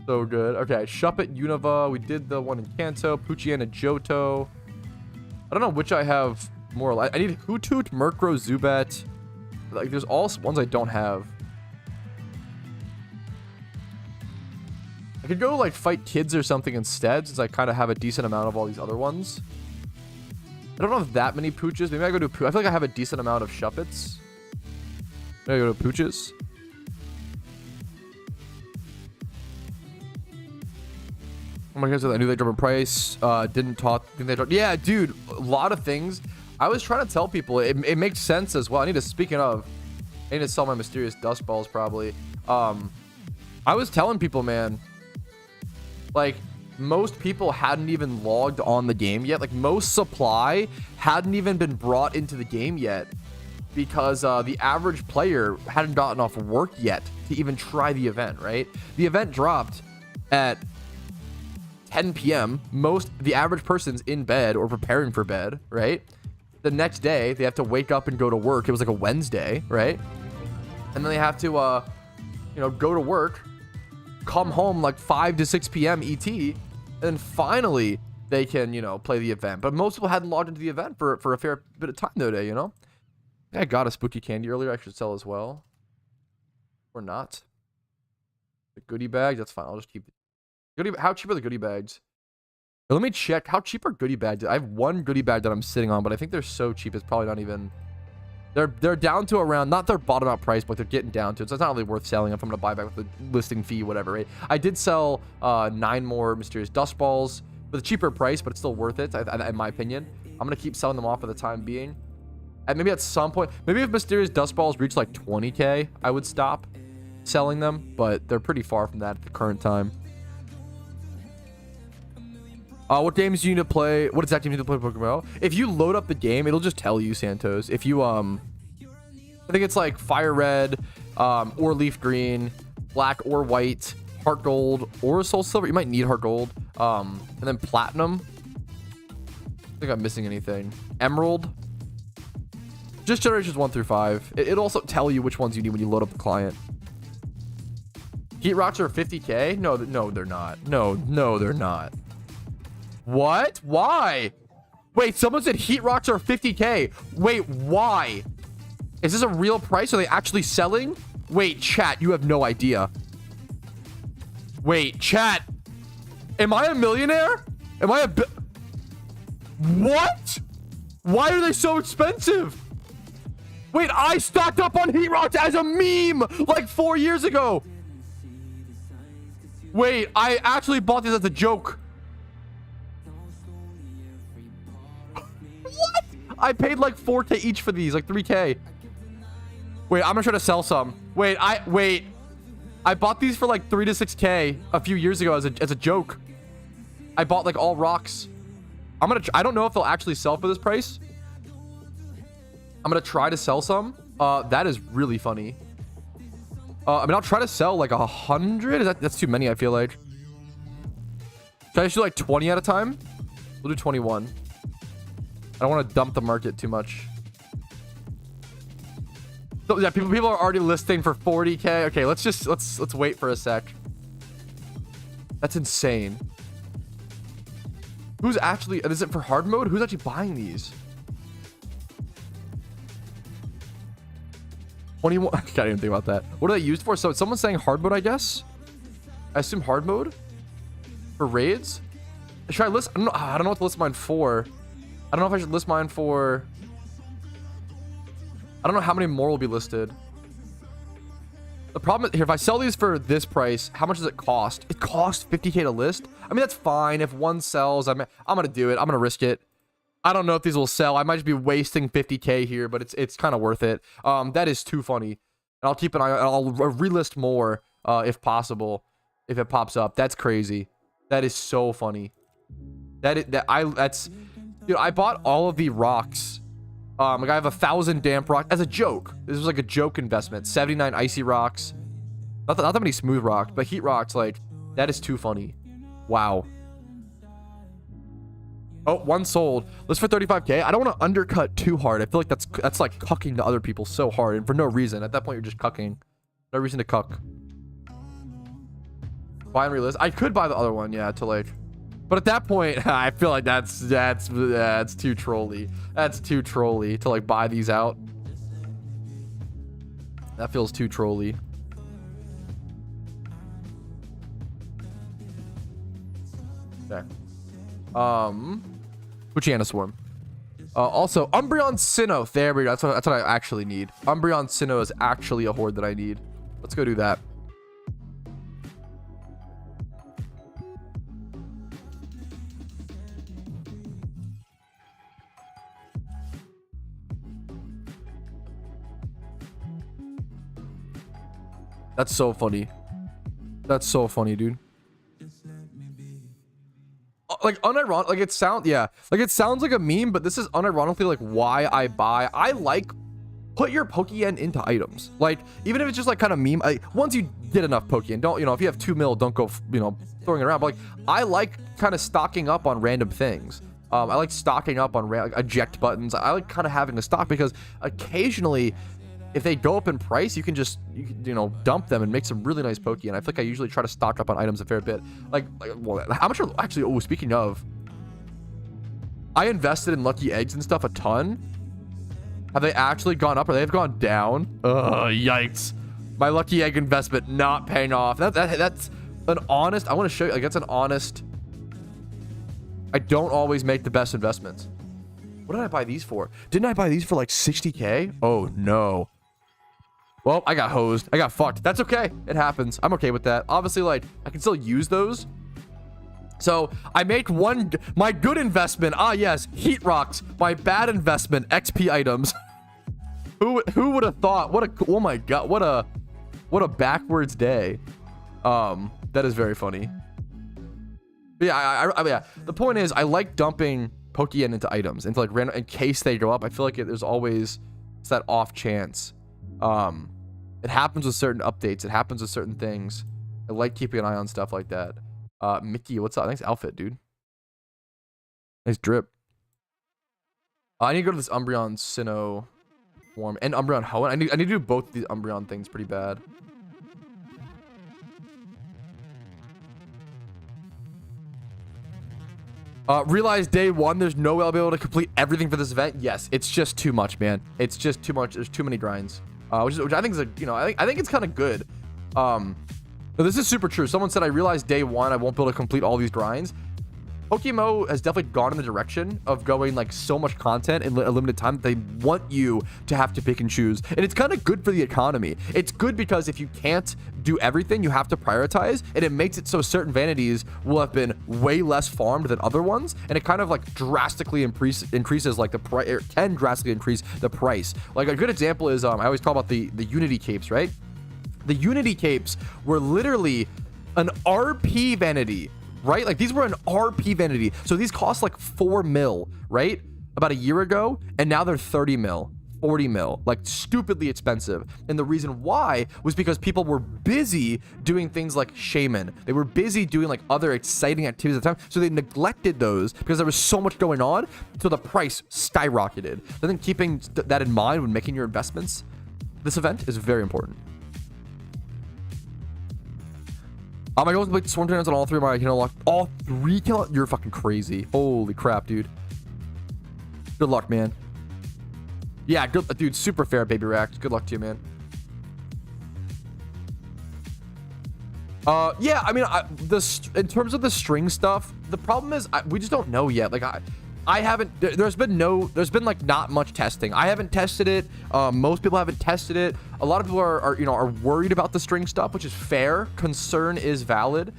So good. Okay, Shuppet, Unova. We did the one in Kanto. Pokeyen and Johto. I don't know which I have more. I need Hoothoot, Murkrow, Zubat. Like, there's all ones I don't have. I could go, like, fight kids or something instead, since I kind of have a decent amount of all these other ones. I don't have that many Pooches. Maybe I go to I feel like I have a decent amount of Shuppets. Maybe I go to Pooches. Oh my god, I knew they dropped in price. Didn't talk. They dropped. Yeah, dude, a lot of things. I was trying to tell people it makes sense as well. Speaking of, I need to sell my mysterious dust balls probably. I was telling people, man, like most people hadn't even logged on the game yet. Like most supply hadn't even been brought into the game yet because the average player hadn't gotten off work yet to even try the event, right? The event dropped at 10 p.m. The average person's in bed or preparing for bed, right? The next day they have to wake up and go to work. It was like a Wednesday, right? And then they have to go to work, come home like 5 to 6 p.m. ET, and then finally they can play the event. But most people hadn't logged into the event for a fair bit of time though today. I got a spooky candy earlier. I should sell as well, or not. The goodie bag, that's fine. I'll just keep it. How cheap are the goodie bags? Let me check. How cheap are goodie bags? I have one goodie bag that I'm sitting on, but I think they're so cheap it's probably not even. They're down to around, not their bottom out price, but they're getting down to it. So it's not really worth selling if I'm gonna buy back with the listing fee, whatever, right? I did sell 9 more mysterious dust balls with a cheaper price, but it's still worth it, in my opinion. I'm gonna keep selling them off for the time being. And maybe at some point, maybe if mysterious dust balls reach like 20k, I would stop selling them, but they're pretty far from that at the current time. What games do you need to play? What exact games do you need to play PokeMMO? If you load up the game, it'll just tell you, Santos. If you, I think it's like Fire Red, or Leaf Green, Black or White, Heart Gold, or Soul Silver. You might need Heart Gold. And then Platinum. I think I'm missing anything. Emerald. Just generations 1 through 5. It'll also tell you which ones you need when you load up the client. Heat Rocks are 50k? No, they're not. No, they're not. What? Why? Wait, someone said Heat Rocks are 50k. Wait, why? Is this a real price? Are they actually selling? Wait, chat, you have no idea. Wait, chat. Am I a millionaire? Am I a What? Why are they so expensive? Wait, I stocked up on Heat Rocks as a meme like 4 years ago. Wait, I actually bought this as a joke. What? I paid like 4k each for these, like 3k. Wait, I'm gonna try to sell some. Wait, I bought these for like 3 to 6k a few years ago as a joke. I bought like all rocks. I don't know if they'll actually sell for this price. I'm gonna try to sell some. That is really funny. I mean, I'll try to sell like 100. That's too many, I feel like. Should I just do like 20 at a time? We'll do 21. I don't want to dump the market too much. So yeah, people are already listing for 40k. Okay, let's wait for a sec. That's insane. Who's actually, is it for hard mode? Who's actually buying these? 21. I can't even think about that. What are they used for? So someone's saying hard mode, I guess. I assume hard mode for raids. Should I list? I don't know what to list mine for. I don't know if I should list mine for. I don't know how many more will be listed. The problem is here, if I sell these for this price, how much does it cost? It costs 50k to list. I mean, that's fine. If one sells, I'm gonna do it. I'm gonna risk it. I don't know if these will sell. I might just be wasting 50k here, but it's kind of worth it. That is too funny. And I'll keep an eye. I'll relist more if possible, if it pops up. That's crazy. That is so funny. That's dude. I bought all of the rocks. Like I have 1,000 damp rocks as a joke. This was like a joke investment. 79 icy rocks. Not that many smooth rocks, but heat rocks. Like that is too funny. Wow. Oh, one sold. List for 35k. I don't want to undercut too hard. I feel like that's like cucking to other people so hard and for no reason. At that point, you're just cucking. No reason to cuck. Buy and relist. I could buy the other one, yeah, to like. But at that point, I feel like that's too trolly. That's too trolly to like buy these out. That feels too trolly. Okay. Puchiana Swarm. Also, Umbreon Sinnoh. There we go. That's what I actually need. Umbreon Sinnoh is actually a horde that I need. Let's go do that. That's so funny. That's so funny, dude. Like unironic, like it sounds, yeah, like it sounds like a meme, but this is unironically like why I buy. I like put your Pokeyen into items. Like even if it's just like kind of meme. Once you get enough Pokeyen, don't, you know, if you have 2 mil, don't go, you know, throwing it around. But like I like kind of stocking up on random things. I like stocking up on like eject buttons. I like kind of having to stock because occasionally, if they go up in price, you can just, you know, dump them and make some really nice Pokeyen. I feel like I usually try to stock up on items a fair bit. Like well, how much are actually? Oh, speaking of, I invested in lucky eggs and stuff a ton. Have they actually gone up or they've gone down? Yikes! My lucky egg investment not paying off. That's an honest. I want to show you. Like that's an honest. I don't always make the best investments. What did I buy these for? Didn't I buy these for like 60k? Oh no. Well, I got hosed. I got fucked. That's okay. It happens. I'm okay with that. Obviously, like, I can still use those. So, I make my good investment. Ah, yes. Heat rocks. My bad investment. XP items. Who would have thought? Oh my god. What a backwards day. That is very funny. But yeah, yeah. The point is, I like dumping Pokeyen into items. Into like random, in case they go up. I feel like there's always that off chance. It happens with certain updates. It happens with certain things. I like keeping an eye on stuff like that. Mickey, what's up? Nice outfit, dude. Nice drip. I need to go to this Umbreon Sinnoh form and Umbreon Hoenn. I need to do both these Umbreon things pretty bad. Realize day one, there's no way I'll be able to complete everything for this event. Yes, it's just too much, man. It's just too much. There's too many grinds. Which I think is a, you know, I think it's kind of good. But this is super true. Someone said I realized day one I won't be able to complete all these grinds. PokeMMO has definitely gone in the direction of going like so much content in a limited time that they want you to have to pick and choose. And it's kind of good for the economy. It's good because if you can't do everything, you have to prioritize, and it makes it so certain vanities will have been way less farmed than other ones, and it kind of like drastically increases like the price. It can drastically increase the price. Like a good example is I always talk about the Unity capes, right? The Unity capes were literally an RP vanity, right? Like these were an RP vanity. So these cost like 4 mil, right? About a year ago, and now they're 30 mil. 40 mil, like stupidly expensive. And the reason why was because people were busy doing things like Shaman. They were busy doing like other exciting activities at the time. So they neglected those because there was so much going on. So the price skyrocketed. I think keeping that in mind when making your investments, this event is very important. My goal is to make swarm turns on all 3 of my, you know, lock all 3 kill. You're fucking crazy. Holy crap, dude. Good luck, man. Yeah, good, dude. Super fair, baby Rack. Good luck to you, man. Yeah, I mean, in terms of the string stuff, the problem is we just don't know yet. Like, I haven't. There's been like not much testing. I haven't tested it. Most people haven't tested it. A lot of people are worried about the string stuff, which is fair. Concern is valid.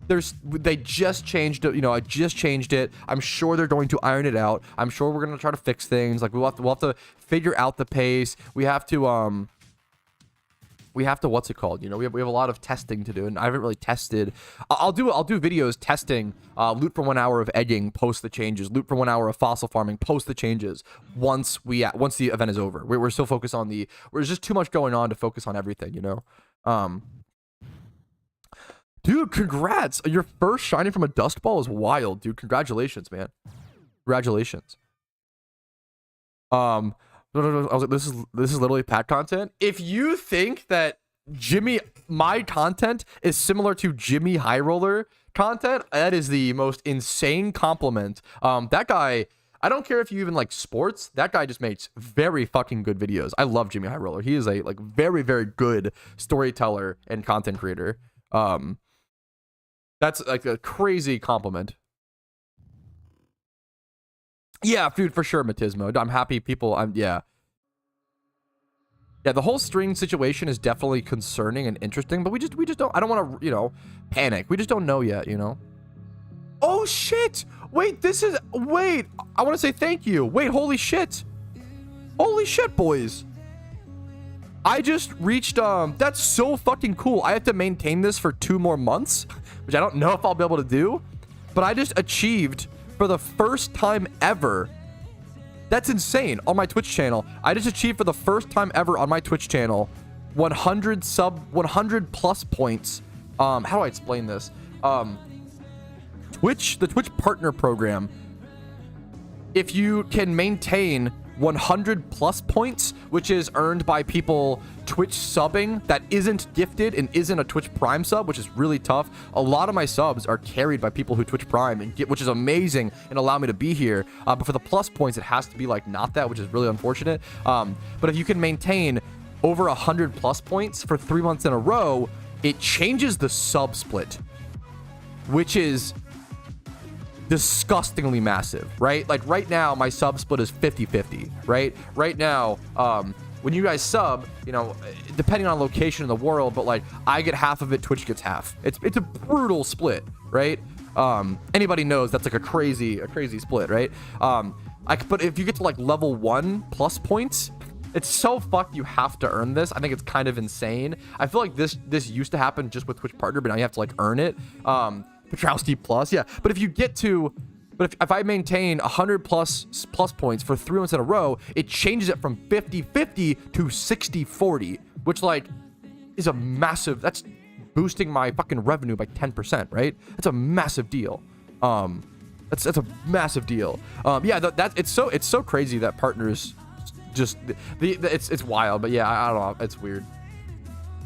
They just changed it, I just changed it. I'm sure they're going to iron it out. I'm sure we're going to try to fix things. Like we'll have to figure out the pace. We have to what's it called? We have a lot of testing to do, and I haven't really tested. I'll do videos testing loot for 1 hour of egging, post the changes, loot for 1 hour of fossil farming, post the changes once the event is over. We're still focused on there's just too much going on to focus on everything, Dude, congrats. Your first shiny from a dust ball is wild, dude. Congratulations, man. Congratulations. I was like, this is literally Pat content. If you think that my content is similar to Jimmy High Roller content, that is the most insane compliment. That guy, I don't care if you even like sports, that guy just makes very fucking good videos. I love Jimmy High Roller. He is a like very, very good storyteller and content creator. That's like a crazy compliment. Yeah, dude, for sure, Matismo. I'm happy people. Yeah, the whole string situation is definitely concerning and interesting, but we just don't. I don't want to, panic. We just don't know yet, Oh shit! Wait, wait. I want to say thank you. Wait, holy shit! Holy shit, boys! I just reached. That's so fucking cool. I have to maintain this for 2 more months, which I don't know if I'll be able to do, but I just achieved for the first time ever. That's insane. On my Twitch channel, I just achieved for the first time ever on my Twitch channel 100 plus points. How do I explain this? The Twitch partner program. If you can maintain 100 plus points, which is earned by people Twitch subbing that isn't gifted and isn't a Twitch Prime sub, which is really tough. A lot of my subs are carried by people who Twitch Prime and get, which is amazing and allow me to be here. But for the plus points, it has to be like not that, which is really unfortunate. But if you can maintain over 100 plus points for 3 months in a row, it changes the sub split, which is disgustingly massive, right? Like right now my sub split is 50-50, right now when you guys sub, depending on location in the world, but like I get half of it, Twitch gets half. It's a brutal split, right? Anybody knows that's like a crazy split, right? But if you get to like level 1 plus points, it's so fucked. You have to earn this. I think it's kind of insane. I feel like this used to happen just with Twitch partner, but now you have to like earn it. Patrouski plus, yeah. But if I maintain 100 plus points for 3 months in a row, it changes it from 50-50 to 60-40, which like is a massive. That's boosting my fucking revenue by 10%, right? That's a massive deal. That's a massive deal. Yeah, it's so crazy that partners just it's wild, but yeah, I don't know. It's weird.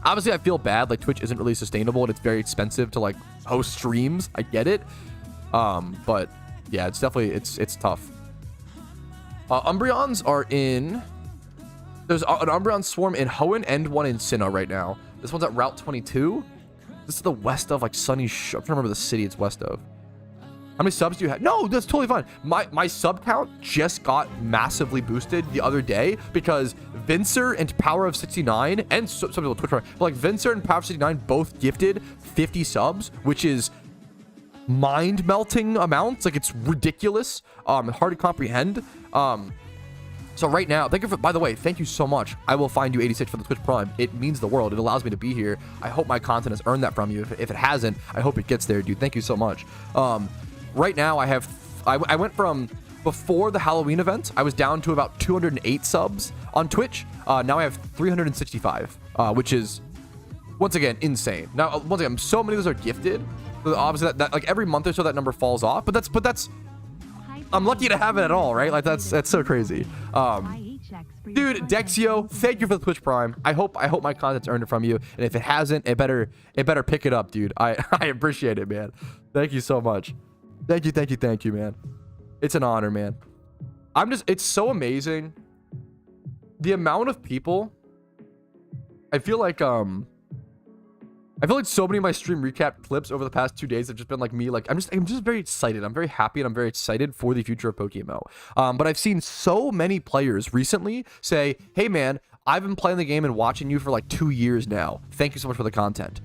Obviously, I feel bad. Like Twitch isn't really sustainable and it's very expensive to like host streams. I get it. But yeah, it's definitely it's tough. Umbreons are in. There's an Umbreon swarm in Hoenn and one in Sinnoh right now. This one's at Route 22. This is the west of like Sunny. I'm trying to remember the city it's west of. How many subs do you have? No, that's totally fine. My sub count just got massively boosted the other day because Vincer and Power of 69 and some people Twitch, but like Vincer and Power of 69 both gifted 50 subs, which is mind-melting amounts. Like it's ridiculous. Hard to comprehend. So right now, by the way, thank you so much. I will find you 86 for the Twitch Prime. It means the world. It allows me to be here. I hope my content has earned that from you. If it hasn't, I hope it gets there, dude. Thank you so much. Right now I went from before the Halloween event, I was down to about 208 subs on Twitch. Now I have 365, which is, once again, insane. Now, once again, so many of those are gifted. So obviously, that like every month or so, that number falls off. But that's, I'm lucky to have it at all, right? Like that's so crazy. Dude, Dexio, thank you for the Twitch Prime. I hope my content's earned it from you. And if it hasn't, it better pick it up, dude. I appreciate it, man. Thank you so much. Thank you, man. It's an honor, man. It's so amazing. The amount of people, I feel like so many of my stream recap clips over the past 2 days have just been like me, like I'm just very excited. I'm very happy and I'm very excited for the future of PokeMMO. But I've seen so many players recently say, hey man, I've been playing the game and watching you for like 2 years now. Thank you so much for the content.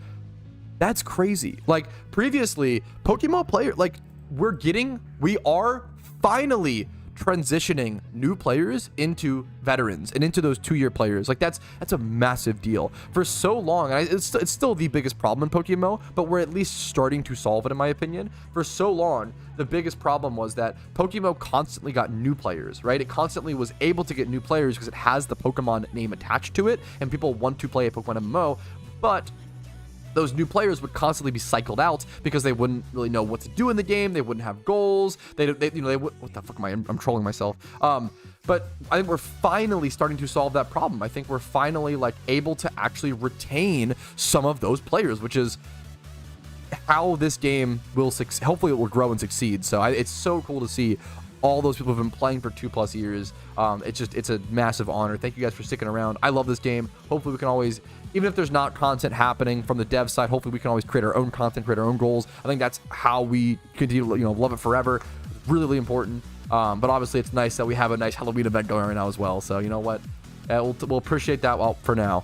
That's crazy. Like previously, PokeMMO player, like we are finally transitioning new players into veterans and into those 2-year players. Like that's a massive deal. For so long, and it's still the biggest problem in PokeMMO, but we're at least starting to solve it, in my opinion. For so long, the biggest problem was that PokeMMO constantly got new players, right? It constantly was able to get new players because it has the Pokemon name attached to it, and people want to play a Pokemon MMO, but those new players would constantly be cycled out because they wouldn't really know what to do in the game. They wouldn't have goals. They would, what the fuck am I? I'm trolling myself. But I think we're finally starting to solve that problem. I think we're finally like able to actually retain some of those players, which is how this game will succeed. Hopefully it will grow and succeed. So it's so cool to see all those people who've been playing for 2+ years. It's a massive honor. Thank you guys for sticking around. I love this game. Hopefully we can always, even if there's not content happening from the dev side, hopefully we can always create our own content, create our own goals. I think that's how we continue to, love it forever. It's really, really important. But obviously it's nice that we have a nice Halloween event going right now as well. So you know what? We'll appreciate that for now.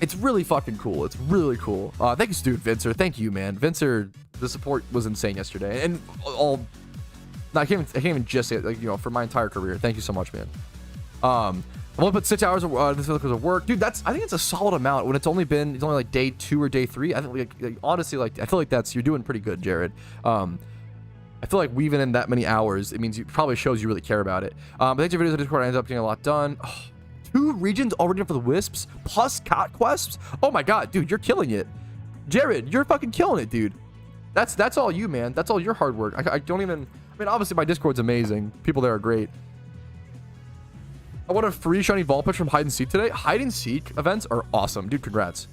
It's really fucking cool. It's really cool. Thank you, dude, Vincer. Thank you, man. Vincer, the support was insane yesterday. And I can't even just say it, like, for my entire career. Thank you so much, man. I'm gonna put 6 hours of work, dude. I think it's a solid amount when it's only like day 2 or day 3. I think honestly, like I feel like you're doing pretty good, Jared. I feel like weaving in that many hours, it means it probably shows you really care about it. But thanks to videos on Discord, I ended up getting a lot done. Oh, 2 regions already for the Wisps plus cat quests. Oh my god, dude, you're killing it. Jared, you're fucking killing it, dude. That's all you, man. That's all your hard work. I don't even, I mean, obviously my Discord's amazing. People there are great. I want a free shiny Vulpix from hide and seek today. Hide and seek events are awesome, dude. Congrats.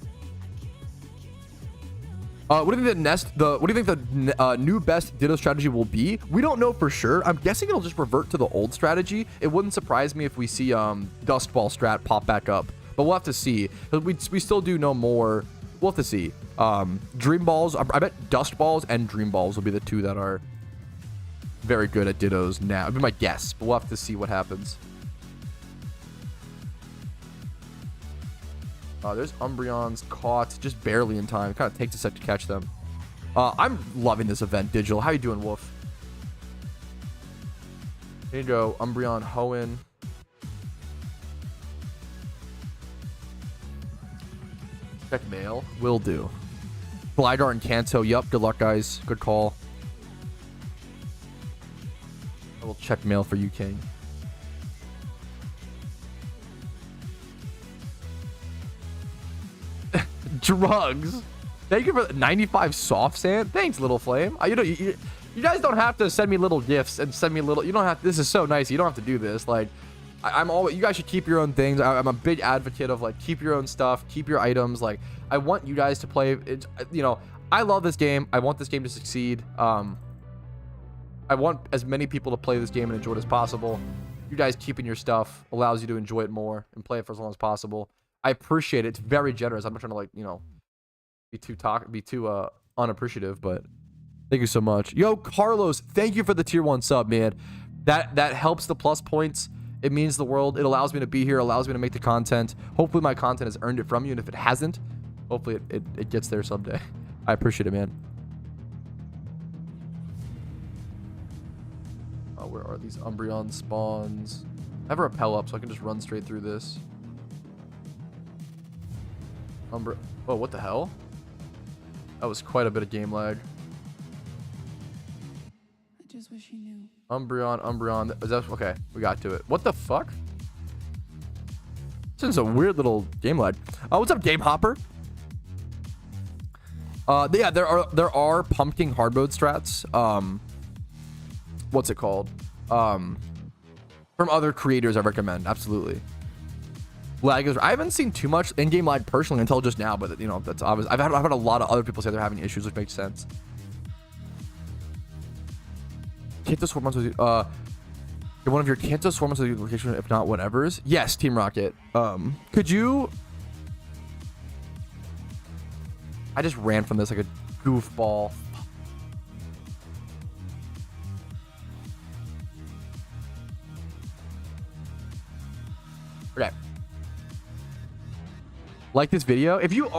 What do you think the new best Ditto strategy will be? We don't know for sure. I'm guessing it'll just revert to the old strategy. It wouldn't surprise me if we see Dust Ball strat pop back up, but we'll have to see. We still do know more. We'll have to see. Dream Balls. I bet Dust Balls and Dream Balls will be the 2 that are very good at Dittos now. It'd be my guess, but we'll have to see what happens. There's Umbreons caught just barely in time. It kind of takes a sec to catch them. I'm loving this event, Digital. How you doing, Wolf? Here you go, Umbreon, Hoenn. Check mail. Will do. Gligar and Kanto. Yup. Good luck, guys. Good call. I will check mail for you, King. Drugs. Thank you for 95 soft sand. Thanks, Little Flame. You guys don't have to send me little gifts and send me little. You don't have. This is so nice. You don't have to do this. Like, I'm always. You guys should keep your own things. I'm a big advocate of like keep your own stuff, keep your items. Like, I want you guys to play. It, I love this game. I want this game to succeed. I want as many people to play this game and enjoy it as possible. You guys keeping your stuff allows you to enjoy it more and play it for as long as possible. I appreciate it. It's very generous. I'm not trying to like, be too unappreciative, but thank you so much. Yo, Carlos, thank you for the tier 1 sub, man. That helps the plus points. It means the world. It allows me to be here, allows me to make the content. Hopefully my content has earned it from you, and if it hasn't, hopefully it gets there someday. I appreciate it, man. Where are these Umbreon spawns? I have a rappel up, so I can just run straight through this. Oh, what the hell? That was quite a bit of game lag. Umbreon. Is that okay? We got to it. What the fuck? This is a weird little game lag. What's up, Game Hopper? Yeah, there are pumpkin hard mode strats. What's it called? From other creators, I recommend. Absolutely. Lag is. I haven't seen too much in-game lag personally until just now, but you know that's obvious. I've had a lot of other people say they're having issues, which makes sense. Kanto Swarmons with one of your Kanto Swarmons with location, if not whatever's. Yes, Team Rocket. Could you? I just ran from this like a goofball. Okay. Like this video. If you're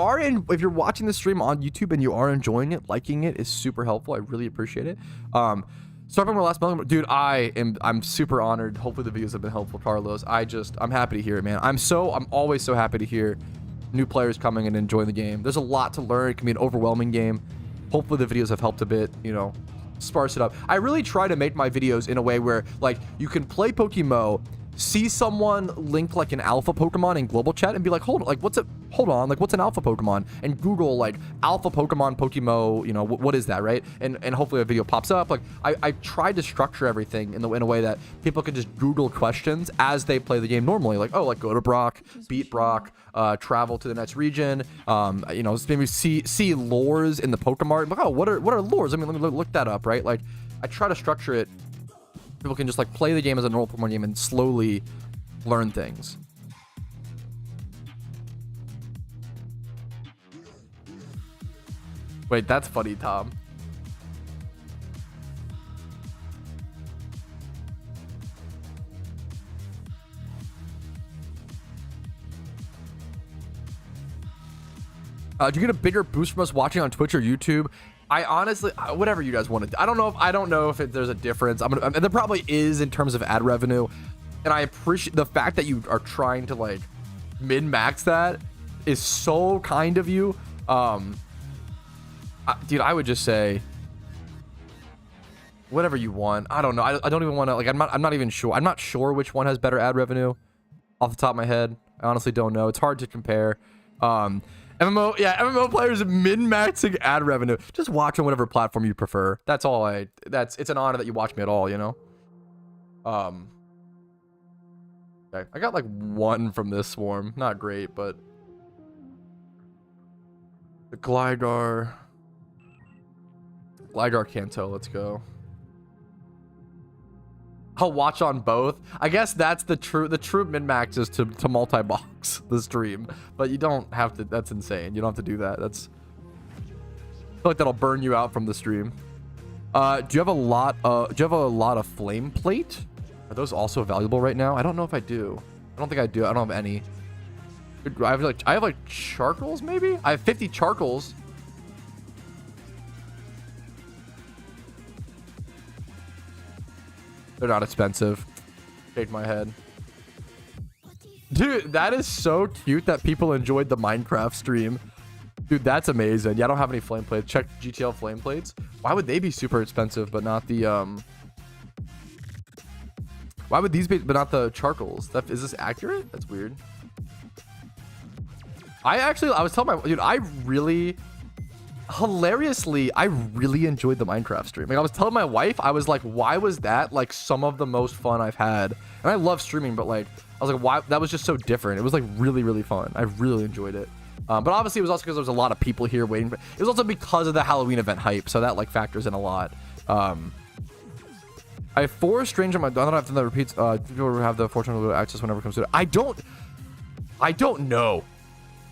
watching the stream on YouTube and you are enjoying it, liking it is super helpful. I really appreciate it. Start from my last moment. Dude, I'm super honored. Hopefully the videos have been helpful, Carlos. I'm happy to hear it, man. I'm always so happy to hear new players coming and enjoying the game. There's a lot to learn. It can be an overwhelming game. Hopefully the videos have helped a bit, you know, sparse it up. I really try to make my videos in a way where like you can play PokeMMO, see someone link like an alpha Pokemon in global chat and be like, hold on, like what's an alpha Pokemon, and Google like alpha Pokemon PokeMMO, you know, what is that, right? And hopefully a video pops up. Like I tried to structure everything in a way that people can just Google questions as they play the game normally, like, oh, like go to Brock, beat Brock, travel to the next region, you know, maybe see lores in the Pokemon, like, oh, what are lores? I mean, let me look that up, right? Like I try to structure it. People can just like play the game as a normal Pokemon game and slowly learn things. Wait, that's funny, Tom. Did you get a bigger boost from us watching on Twitch or YouTube? I honestly, whatever you guys want to do. I don't know if there's a difference. There probably is in terms of ad revenue, and I appreciate the fact that you are trying to like min-max that is so kind of you. Dude, I would just say whatever you want. I don't know. I don't even want to like. I'm not even sure. I'm not sure which one has better ad revenue off the top of my head. I honestly don't know. It's hard to compare. MMO, yeah, MMO players min-maxing ad revenue. Just watch on whatever platform you prefer. That's all. It's an honor that you watch me at all, you know. Okay, I got like 1 from this swarm. Not great, but the Gligar Kanto. Let's go. I'll watch on both. I guess that's the true min-max is to multi-box the stream, but you don't have to. That's insane. You don't have to do that. I feel like that'll burn you out from the stream. Do you have a lot of flame plate? Are those also valuable right now? I don't know if I do. I don't think I do. I don't have any. I have like charcoals maybe. I have 50 charcoals. They're not expensive. Shake my head. Dude, that is so cute that people enjoyed the Minecraft stream. Dude, that's amazing. Yeah, I don't have any flame plates. Check GTL flame plates. Why would they be super expensive, but not the why would these be, but not the charcoals? Is this accurate? That's weird. I was telling my dude, hilariously, I really enjoyed the Minecraft stream. Like I was telling my wife, I was like, why was that like some of the most fun I've had? And I love streaming, but like I was like, why? That was just so different. It was like really, really fun. I really enjoyed it. But obviously it was also because there was a lot of people here waiting. It was also because of the Halloween event hype, so that like factors in a lot. I have 4 strange on my. I don't have to repeats. People have the fortune access whenever it comes to it. I don't know.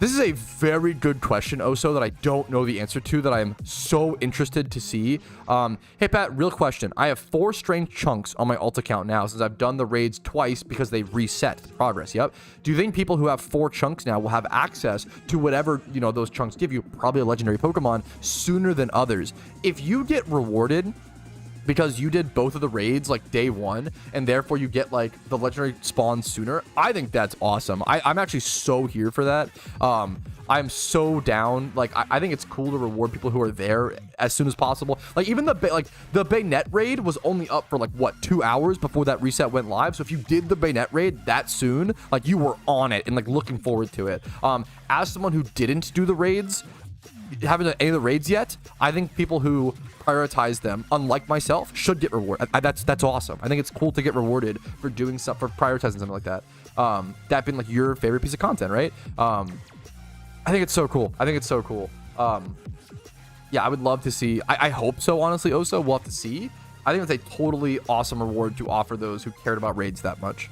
This is a very good question, Oso, that I don't know the answer to, that I'm so interested to see. Hey, Pat, real question. I have 4 strange chunks on my alt account now since I've done the raids twice because they reset the progress. Yep. Do you think people who have 4 chunks now will have access to whatever, you know, those chunks give you, probably a legendary Pokemon, sooner than others? If you get rewarded because you did both of the raids like day 1 and therefore you get like the legendary spawn sooner, I think that's awesome. I'm actually so here for that. I'm so down. Like, I think it's cool to reward people who are there as soon as possible. Like, even the Baynet raid was only up for like what, 2 hours before that reset went live. So if you did the Baynet raid that soon, like, you were on it and like looking forward to it. As someone who didn't do the raids, haven't done any of the raids yet, I think people who prioritize them, unlike myself, should get rewarded. That's awesome. I think it's cool to get rewarded for doing stuff, for prioritizing something like that. That being like your favorite piece of content, right? I think it's so cool. I think it's so cool. Yeah, I would love to see. I hope so, honestly. Oso, we'll have to see. I think it's a totally awesome reward to offer those who cared about raids that much.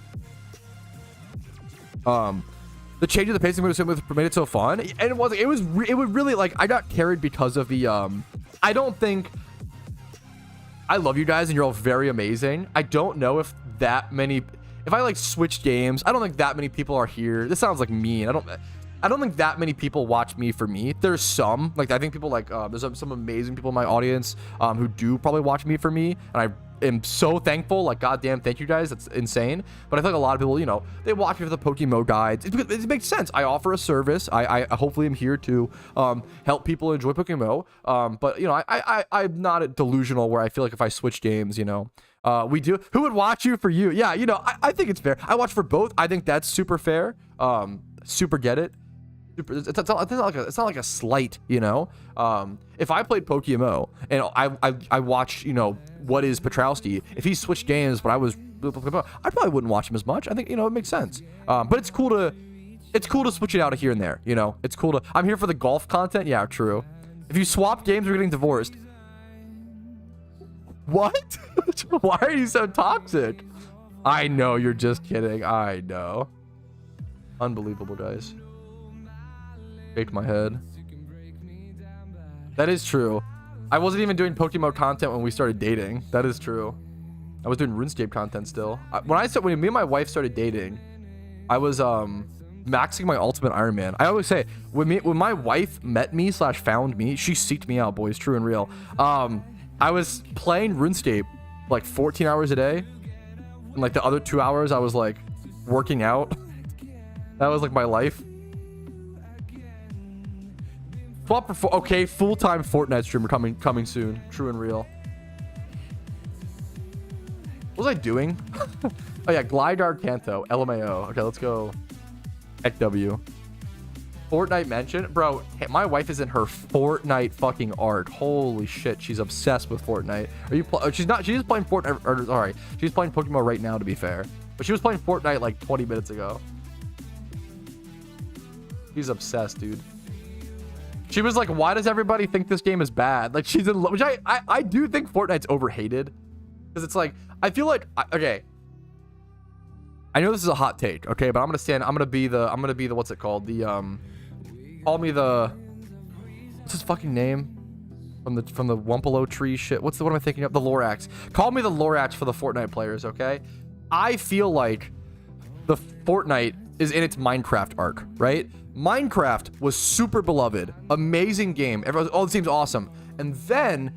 The change of the pacing made it so fun, and it was really, like, I got carried because of the I don't think, I love you guys and you're all very amazing. I don't know if that many, if I like switched games, I don't think that many people are here. This sounds like mean. I don't think that many people watch me for me. There's some, like, I think people like, there's some amazing people in my audience who do probably watch me for me, and I am so thankful. Like, goddamn, thank you guys. That's insane. But I feel like a lot of people, you know, they watch me for the PokeMMO Guides. It makes sense. I offer a service. I hopefully am here to help people enjoy PokeMMO. But, you know, I'm not delusional where I feel like if I switch games, you know, we do. Who would watch you for you? Yeah, you know, I think it's fair. I watch for both. I think that's super fair. Super get it. It's not like a slight, you know. If I played PokeMMO and I watched, you know, what is Patrouski, if he switched games but I probably wouldn't watch him as much. I think, you know, it makes sense. But it's cool to switch it out here and there, you know. It's cool to, I'm here for the golf content. Yeah, true. If you swap games, we're getting divorced. What? Why are you so toxic? I know, you're just kidding. I know. Unbelievable, guys. Shake my head. That is true. I wasn't even doing PokeMMO content when we started dating. That is true. I was doing RuneScape content still. When me and my wife started dating, I was maxing my ultimate Iron Man. I always say, when my wife met me / found me, she seeked me out, boys, true and real. I was playing RuneScape like 14 hours a day, and like the other 2 hours I was like working out. That was like my life. Swap for okay, full-time Fortnite streamer coming soon. True and real. What was I doing? Oh yeah, Glidar Kanto, LMAO. Okay, let's go. XW. Fortnite mention, bro. My wife is in her Fortnite fucking art. Holy shit, she's obsessed with Fortnite. Are you? She's not. She's just playing Fortnite. Or, sorry, she's playing PokeMMO right now. To be fair, but she was playing Fortnite like 20 minutes ago. She's obsessed, dude. She was like, why does everybody think this game is bad? Like, she's in love, which I do think Fortnite's overhated. Because it's like, I feel like, okay. I know this is a hot take, okay, but I'm gonna be the, what's it called? The, call me the, what's his fucking name? From the Wumpalo tree shit. What am I thinking of? The Lorax. Call me the Lorax for the Fortnite players, okay? I feel like the Fortnite is in its Minecraft arc, right? Minecraft was super beloved, amazing game. Everyone, oh, this seems awesome. And then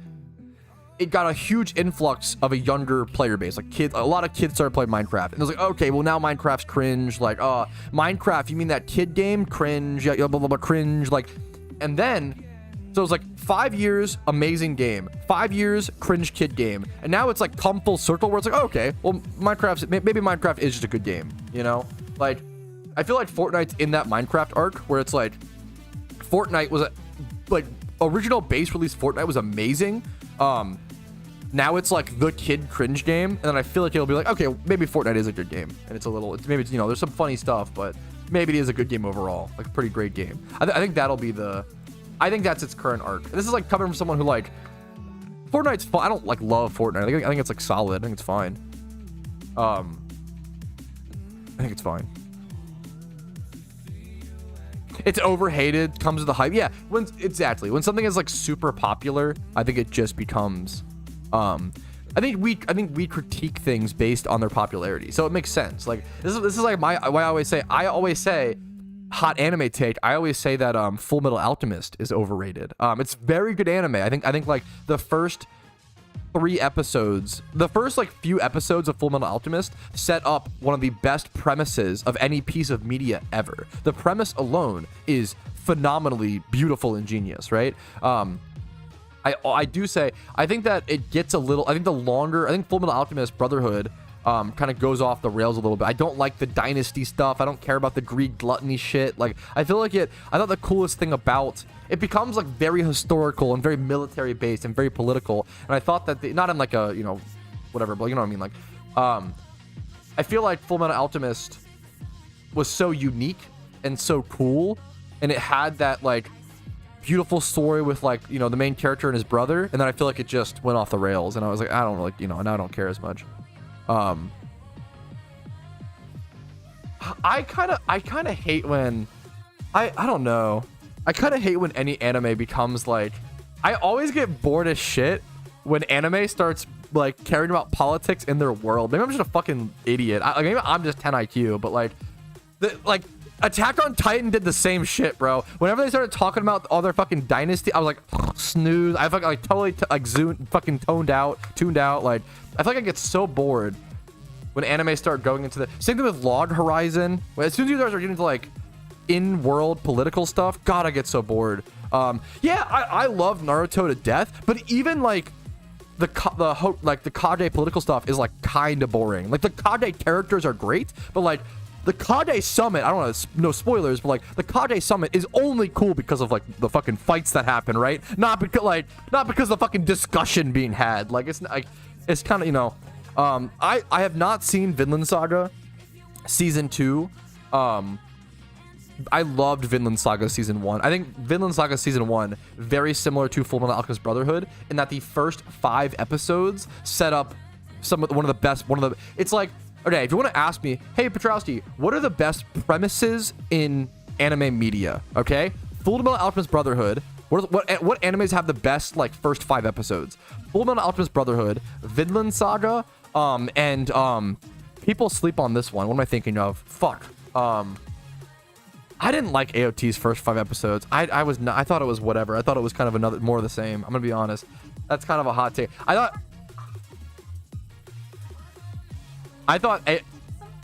it got a huge influx of a younger player base. Like kids, a lot of kids started playing Minecraft. And it was like, okay, well now Minecraft's cringe. Like, Minecraft, you mean that kid game? Cringe, yeah, blah, blah, blah, cringe. Like, and then, so it was like 5 years, amazing game. 5 years, cringe kid game. And now it's like come full circle where it's like, oh, okay, well, maybe Minecraft is just a good game, you know? Like, I feel like Fortnite's in that Minecraft arc where it's like Fortnite was like original base release Fortnite was amazing. Now it's like the kid cringe game, and then I feel like it'll be like, okay, maybe Fortnite is a good game, and maybe it's, you know, there's some funny stuff, but maybe it is a good game overall, like a pretty great game. I think that'll be I think that's its current arc. And this is like coming from someone who like Fortnite's fun. I don't like love Fortnite. I think it's like solid. I think it's fine. I think it's fine. It's overhated, comes with the hype. Yeah, exactly. When something is like super popular, I think it just becomes I think we critique things based on their popularity. So it makes sense. Like this is like why I always say hot anime take. I always say that Full Metal Alchemist is overrated. It's very good anime. I think like the first 3 episodes, the first like few episodes of Fullmetal Alchemist set up one of the best premises of any piece of media ever. The premise alone is phenomenally beautiful and genius, right? I do say, I think that it gets a little, I think Fullmetal Alchemist Brotherhood kind of goes off the rails a little bit. I don't like the dynasty stuff. I don't care about the Greek gluttony shit. Like, I feel like I thought the coolest thing about it becomes like very historical and very military based and very political. And I thought that not in like a, you know, whatever, but you know what I mean? Like, I feel like Fullmetal Alchemist was so unique and so cool. And it had that like beautiful story with like, you know, the main character and his brother. And then I feel like it just went off the rails. And I was like, I don't like, you know, and I don't care as much. I kind of hate when I don't know. I kind of hate when any anime becomes like, I always get bored as shit when anime starts like caring about politics in their world. Maybe I'm just a fucking idiot. Maybe I'm just 10 IQ, but like Attack on Titan did the same shit, bro. Whenever they started talking about all their fucking dynasty, I was like, snooze. I fucking like totally fucking tuned out. Like, I feel like I get so bored when anime start going into the same thing with Log Horizon. As soon as you guys are getting into like in-world political stuff, God, I get so bored. Yeah, I love Naruto to death, but even like the Kage political stuff is like kind of boring. Like the Kage characters are great, but like the Kage Summit, I don't know, no spoilers, but like the Kage Summit is only cool because of like the fucking fights that happen, right? Not because of the fucking discussion being had. Like it's like it's kind of, you know, I have not seen Vinland Saga season 2. I loved Vinland Saga season 1. I think Vinland Saga season 1 very similar to Fullmetal Alchemist Brotherhood in that the first 5 episodes set up it's like, okay, if you want to ask me, hey Patrouski, what are the best premises in anime media? Okay, Fullmetal Alchemist Brotherhood. What animes have the best like first 5 episodes? Fullmetal Alchemist Brotherhood, Vinland Saga, and people sleep on this one. What am I thinking of? Fuck. I didn't like AOT's first 5 episodes. I thought it was whatever. I thought it was kind of more of the same. I'm gonna be honest. That's kind of a hot take. I thought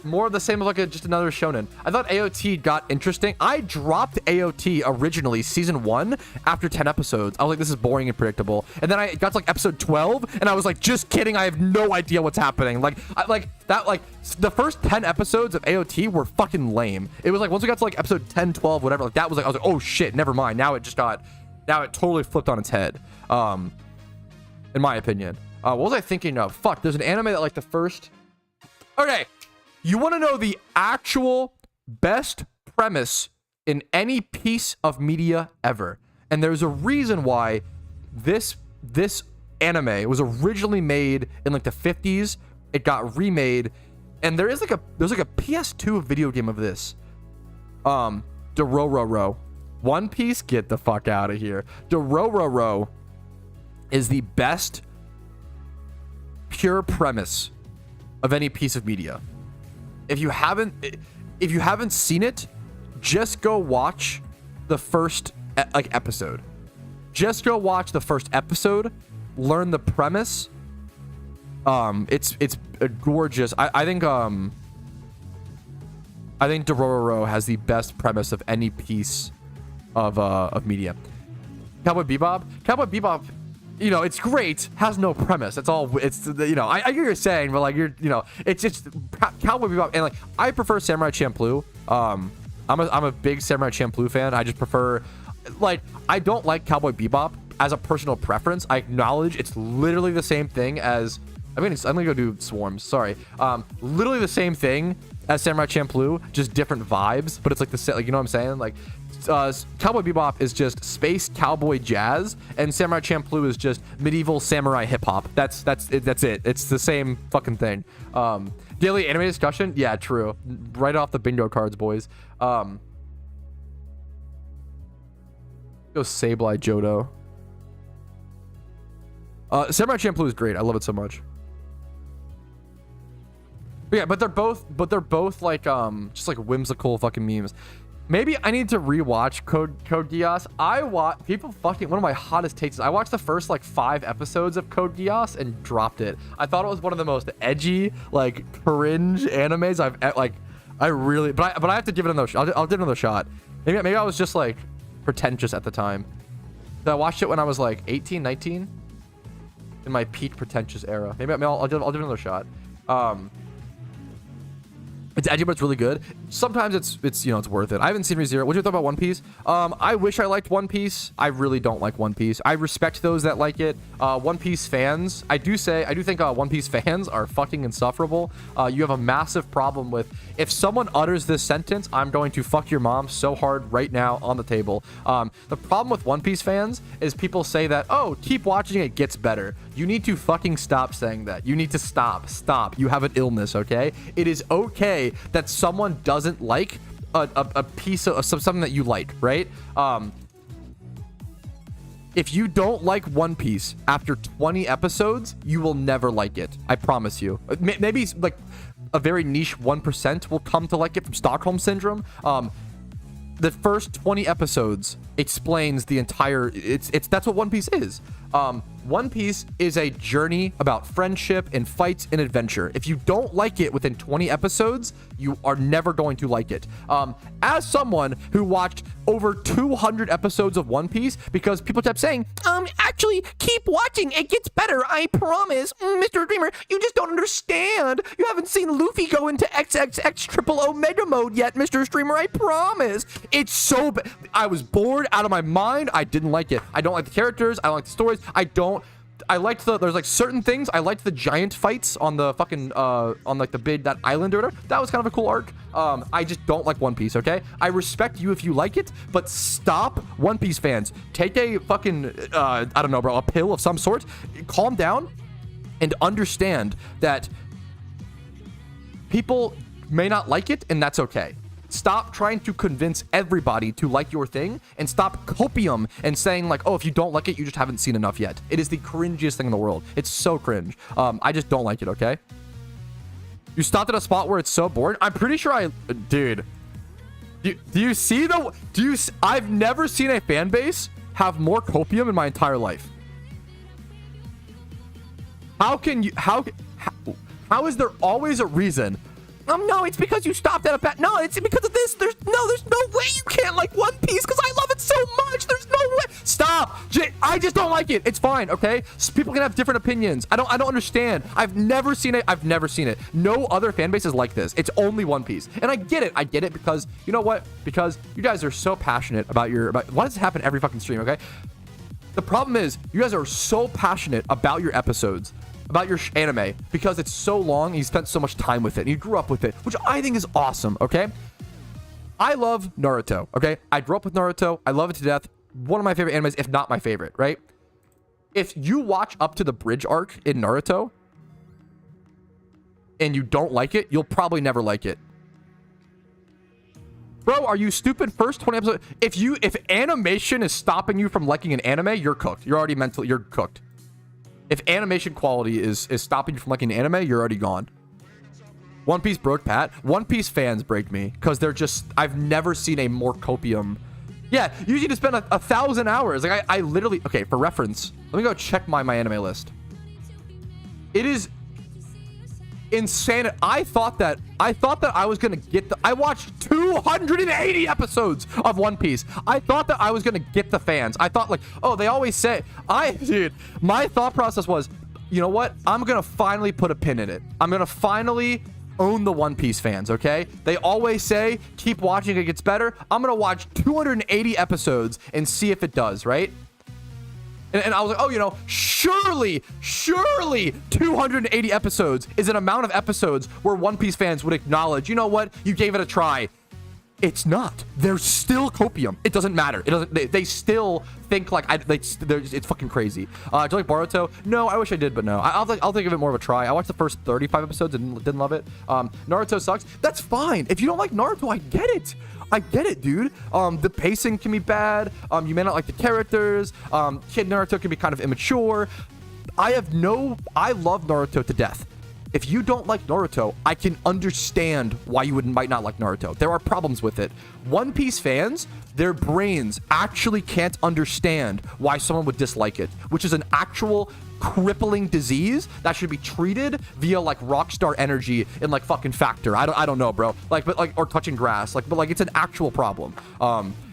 more of the same of like just another shonen. I thought AOT got interesting. I dropped AOT originally season 1 after 10 episodes. I was like, this is boring and predictable. And then I got to like episode 12 and I was like, just kidding. I have no idea what's happening. Like the first 10 episodes of AOT were fucking lame. It was like once we got to like episode 10, 12, whatever, like that was like, I was like, oh shit, never mind. Now it totally flipped on its head. In my opinion. What was I thinking of? Fuck, there's an anime that like the first... Okay, you want to know the actual best premise in any piece of media ever. And there's a reason why this anime was originally made in like the 50s. It got remade. And there's like a PS2 video game of this. Dororo. One Piece, get the fuck out of here. Dororo is the best pure premise of any piece of media. If you haven't seen it, just go watch the first episode. Just go watch the first episode, learn the premise. It's gorgeous. I think Dororo has the best premise of any piece of media. Cowboy Bebop, you know, it's great, has no premise. It's you know, I hear you're saying, but like it's just Cowboy Bebop, and like I prefer Samurai Champloo. I'm a big Samurai Champloo fan. I just prefer, like, I don't like Cowboy Bebop as a personal preference. I acknowledge it's literally the same thing as, I'm gonna go do Swarms. Sorry, literally the same thing as Samurai Champloo, just different vibes. But it's like you know what I'm saying? Like, Cowboy Bebop is just space cowboy jazz, and Samurai Champloo is just medieval samurai hip hop. That's it. It's the same fucking thing. Daily anime discussion, yeah, true. Right off the bingo cards, boys. Go Sableye Johto. Samurai Champloo is great. I love it so much. Yeah, but they're both like just like whimsical fucking memes. Maybe I need to rewatch Code Geass. One of my hottest takes. I watched the first like 5 episodes of Code Geass and dropped it. I thought it was one of the most edgy, like cringe animes but I have to give it another shot. I'll give it another shot. Maybe I was just like pretentious at the time. I watched it when I was like 18, 19 in my peak pretentious era. Maybe I'll give it another shot. It's edgy, but it's really good. Sometimes it's you know, it's worth it. I haven't seen ReZero. What do you think about One Piece? I wish I liked One Piece. I really don't like One Piece. I respect those that like it. One Piece fans, I do think One Piece fans are fucking insufferable. You have a massive problem with, if someone utters this sentence, I'm going to fuck your mom so hard right now on the table. The problem with One Piece fans is people say that, oh, keep watching, it gets better. You need to fucking stop saying that. You need to stop. You have an illness, okay? It is okay that someone doesn't like a piece of something that you like, right? If you don't like One Piece after 20 episodes, you will never like it. I promise you. Maybe like a very niche 1% will come to like it from Stockholm Syndrome. The first 20 episodes explains the entire, that's what One Piece is. One Piece is a journey about friendship and fights and adventure. If you don't like it within 20 episodes, you are never going to like it. As someone who watched over 200 episodes of One Piece because people kept saying, actually, keep watching, it gets better, I promise. Mr. Dreamer, you just don't understand. You haven't seen Luffy go into XXX triple Omega mode yet, Mr. Streamer, I promise. It's so bad. I was bored out of my mind. I didn't like it. I don't like the characters. I don't like the stories. I liked there's like certain things. I liked the giant fights on the fucking, on like the big, that island or whatever. That was kind of a cool arc. I just don't like One Piece, okay? I respect you if you like it, but stop, One Piece fans. Take a fucking, I don't know, bro, a pill of some sort. Calm down and understand that people may not like it, and that's okay. Stop trying to convince everybody to like your thing, and stop copium and saying like, oh, if you don't like it, you just haven't seen enough yet. It is the cringiest thing in the world. It's so cringe. I just don't like it, okay? You stopped at a spot where it's so boring. I'm pretty sure dude. Do you see I've never seen a fan base have more copium in my entire life. How is there always a reason? No, it's because you stopped at a no, it's because of this. There's no way you can't like One Piece because I love it so much. There's no way. Stop. I just don't like it. It's fine, okay? People can have different opinions. I don't understand. I've never seen it. No other fan base is like this. It's only One Piece. And I get it because, you know what? Because you guys are so passionate about why does it happen every fucking stream, okay? The problem is you guys are so passionate about your episodes, about your anime, because it's so long and you spent so much time with it and you grew up with it, which I think is awesome, okay? I love Naruto, okay? I grew up with Naruto. I love it to death. One of my favorite animes, if not my favorite, right? If you watch up to the bridge arc in Naruto and you don't like it, you'll probably never like it. Bro, are you stupid? First 20 episodes. If animation is stopping you from liking an anime, you're cooked. You're cooked. If animation quality is stopping you from liking an anime, you're already gone. One Piece broke Pat. One Piece fans break me because they're just, I've never seen a more copium. Yeah, you need to spend 1,000 hours. Like I literally, okay, for reference, let me go check my anime list. It is insane. I thought that I was gonna get I watched 280 episodes of One Piece. I thought that I was gonna get the fans. I thought like, oh, they always say, dude, my thought process was, you know what? I'm gonna finally put a pin in it. I'm gonna finally own the One Piece fans, okay? They always say, keep watching, it gets better. I'm gonna watch 280 episodes and see if it does, right? And I was like, oh, you know, surely 280 episodes is an amount of episodes where One Piece fans would acknowledge, you know what, you gave it a try. It's not. There's still copium. It doesn't matter. It doesn't. They still think like it's fucking crazy. Do you like Boruto? No, I wish I did, but no. I'll think of it more of a try. I watched the first 35 episodes and didn't love it. Naruto sucks. That's fine. If you don't like Naruto, I get it. I get it, dude. The pacing can be bad. You may not like the characters. Kid Naruto can be kind of immature. I love Naruto to death. If you don't like Naruto, I can understand why you might not like Naruto. There are problems with it. One Piece fans, their brains actually can't understand why someone would dislike it, which is an actual crippling disease that should be treated via like Rockstar Energy and like fucking Factor. I don't know, bro. Like, but like, or touching grass. Like, but like, it's an actual problem.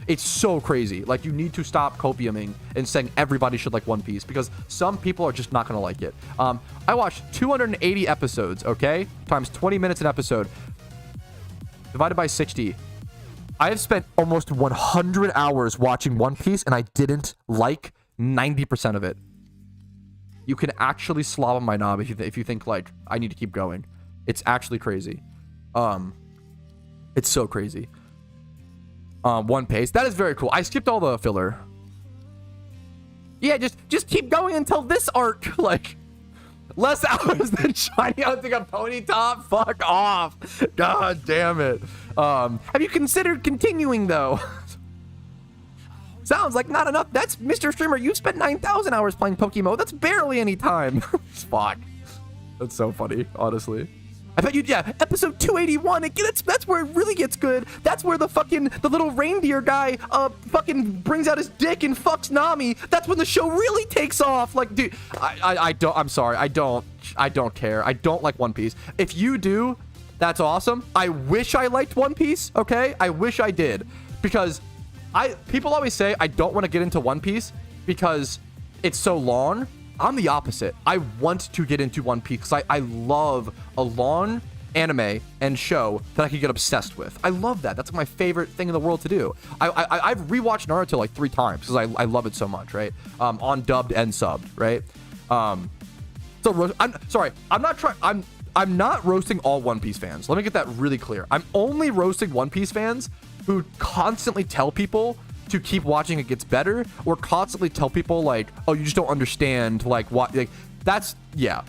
It's so crazy. Like, you need to stop copiuming and saying everybody should like One Piece, because some people are just not gonna like it. I watched 280 episodes, okay? Times 20 minutes an episode. Divided by 60. I have spent almost 100 hours watching One Piece, and I didn't like 90% of it. You can actually slob on my knob if you think, like, I need to keep going. It's actually crazy. It's so crazy. One Piece. That is very cool. I skipped all the filler. Yeah, just keep going until this arc. Like, less hours than shiny hunting a pony top. Fuck off. God damn it. Have you considered continuing, though? Sounds like not enough. That's Mr. Streamer. You spent 9,000 hours playing PokeMMO. That's barely any time. Fuck. That's so funny, honestly. I bet you, yeah, episode 281. That's where it really gets good. That's where the little reindeer guy fucking brings out his dick and fucks Nami. That's when the show really takes off. Like, dude, I'm sorry. I don't care. I don't like One Piece. If you do, that's awesome. I wish I liked One Piece, okay? I wish I did. Because people always say I don't want to get into One Piece because it's so long. I'm the opposite. I want to get into One Piece because I love a long anime and show that I could get obsessed with. I love that. That's my favorite thing in the world to do. I've rewatched Naruto like 3 times because I love it so much, right? On dubbed and subbed, right? So I'm sorry. I'm not roasting all One Piece fans. Let me get that really clear. I'm only roasting One Piece fans who constantly tell people to keep watching, it gets better, or constantly tell people like, oh, you just don't understand, like, what, like, that's, yeah.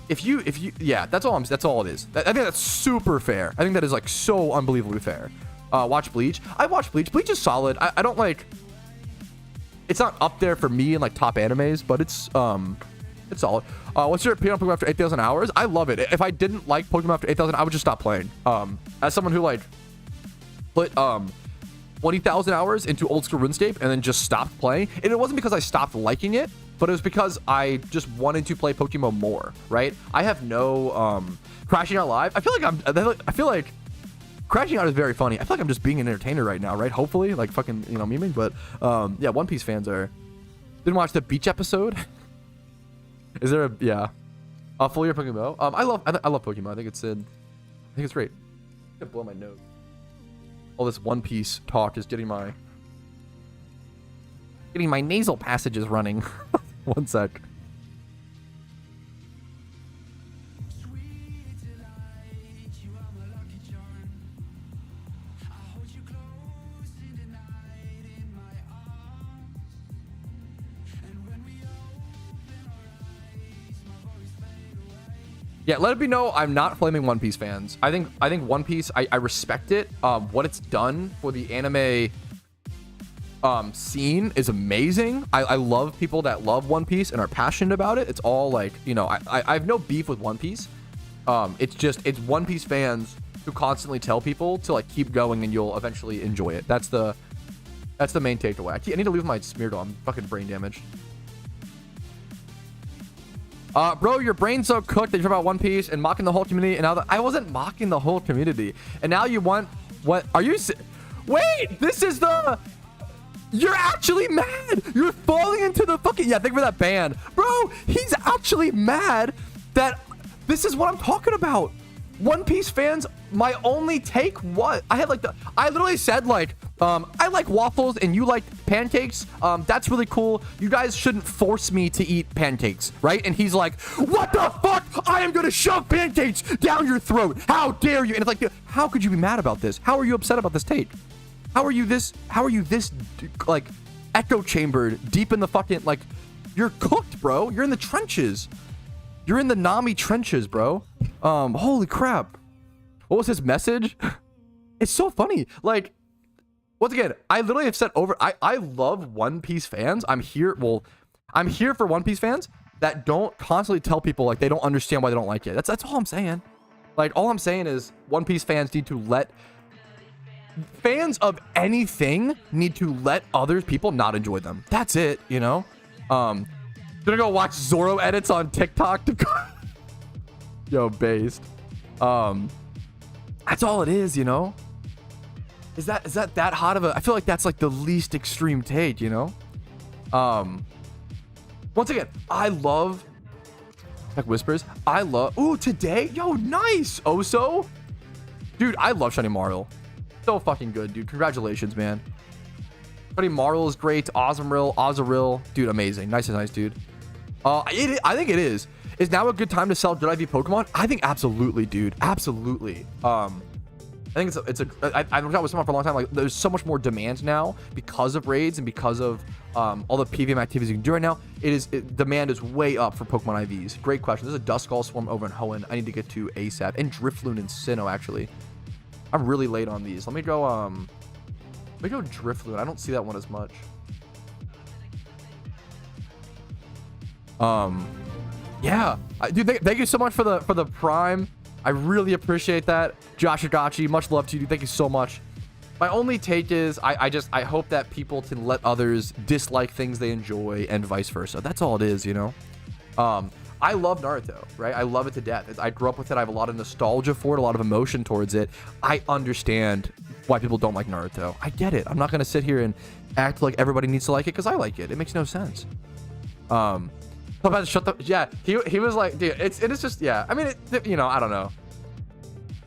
If you yeah, that's all it is. I think that's super fair. I think that is like so unbelievably fair. Watch Bleach. I watched Bleach. Bleach is solid. I don't like, it's not up there for me in like top animes, but it's solid. What's your opinion on Pokemon after 8,000 hours? I love it. If I didn't like Pokemon after 8,000, I would just stop playing. As someone who like put 20,000 hours into old school RuneScape and then just stopped playing, and it wasn't because I stopped liking it, but it was because I just wanted to play Pokemon more, right? I have no Crashing Out Live. I feel like Crashing Out is very funny. I feel like I'm just being an entertainer right now, right? Hopefully, like fucking, you know, memeing. But yeah, One Piece fans are. Didn't watch the beach episode. Is there a full year Pokemon? I love Pokemon. I think it's great. I'm gonna blow my nose. All this One Piece talk is getting my nasal passages running. One sec. Yeah, let it be known I'm not flaming One Piece fans. I think One Piece, I respect it. What it's done for the anime scene is amazing. I love people that love One Piece and are passionate about it. It's all like, you know, I have no beef with One Piece. It's One Piece fans who constantly tell people to like keep going and you'll eventually enjoy it. That's the main takeaway. I need to leave my Smeargle. I'm fucking brain damaged. Bro, your brain's so cooked that you're about One Piece and mocking the whole community. And now I wasn't mocking the whole community. And now you want what? Are you? Wait, this is the. You're actually mad. You're falling into the fucking. Yeah, think for that ban, bro. He's actually mad that this is what I'm talking about. One Piece fans, my only take, what? I literally said like, I like waffles and you like pancakes. That's really cool. You guys shouldn't force me to eat pancakes, right? And he's like, what the fuck? I am gonna shove pancakes down your throat. How dare you? And it's like, how could you be mad about this? How are you upset about this take? How are you this like echo chambered deep in the fucking, like, you're cooked, bro. You're in the trenches. You're in the Nami trenches, bro. Holy crap. What was his message? It's so funny. Like, once again, I literally have said over, I love One Piece fans. I'm here for One Piece fans. that don't constantly tell people like they don't understand why they don't like it. That's all I'm saying. Like, all I'm saying is One Piece fans need to let fans of anything need to let other people not enjoy them. That's it, you know. Gonna go watch Zoro edits on TikTok to yo, based. That's all it is, you know. Is that hot of a? I feel like that's like the least extreme take, you know. Once again, I love like whispers. I love. Ooh, today, yo, nice. Oso, dude, I love Shiny Marl. So fucking good, dude. Congratulations, man. Shiny Marl is great. Azurill, dude, amazing. Nice, dude. I think it is. Is now a good time to sell Jedi V Pokemon? I think absolutely, dude. Absolutely. I think I've worked out with someone for a long time. Like, there's so much more demand now because of raids and because of all the PVM activities you can do right now. Demand is way up for Pokemon IVs. Great question. There's a Duskull Swarm over in Hoenn I need to get to ASAP, and Drifloon and Sinnoh actually. I'm really late on these. Let me go Drifloon. I don't see that one as much. Yeah, dude, thank you so much for the Prime. I really appreciate that. Josh Agachi, much love to you, dude. Thank you so much. My only take is I hope that people can let others dislike things they enjoy and vice versa. That's all it is, you know. I love Naruto, right? I love it to death. I grew up with it. I have a lot of nostalgia for it, a lot of emotion towards it. I understand why people don't like Naruto. I get it. I'm not gonna sit here and act like everybody needs to like it because I like it. It makes no sense. I'm about to shut the. Yeah, he was like, dude, it is just, yeah. I mean, you know, I don't know.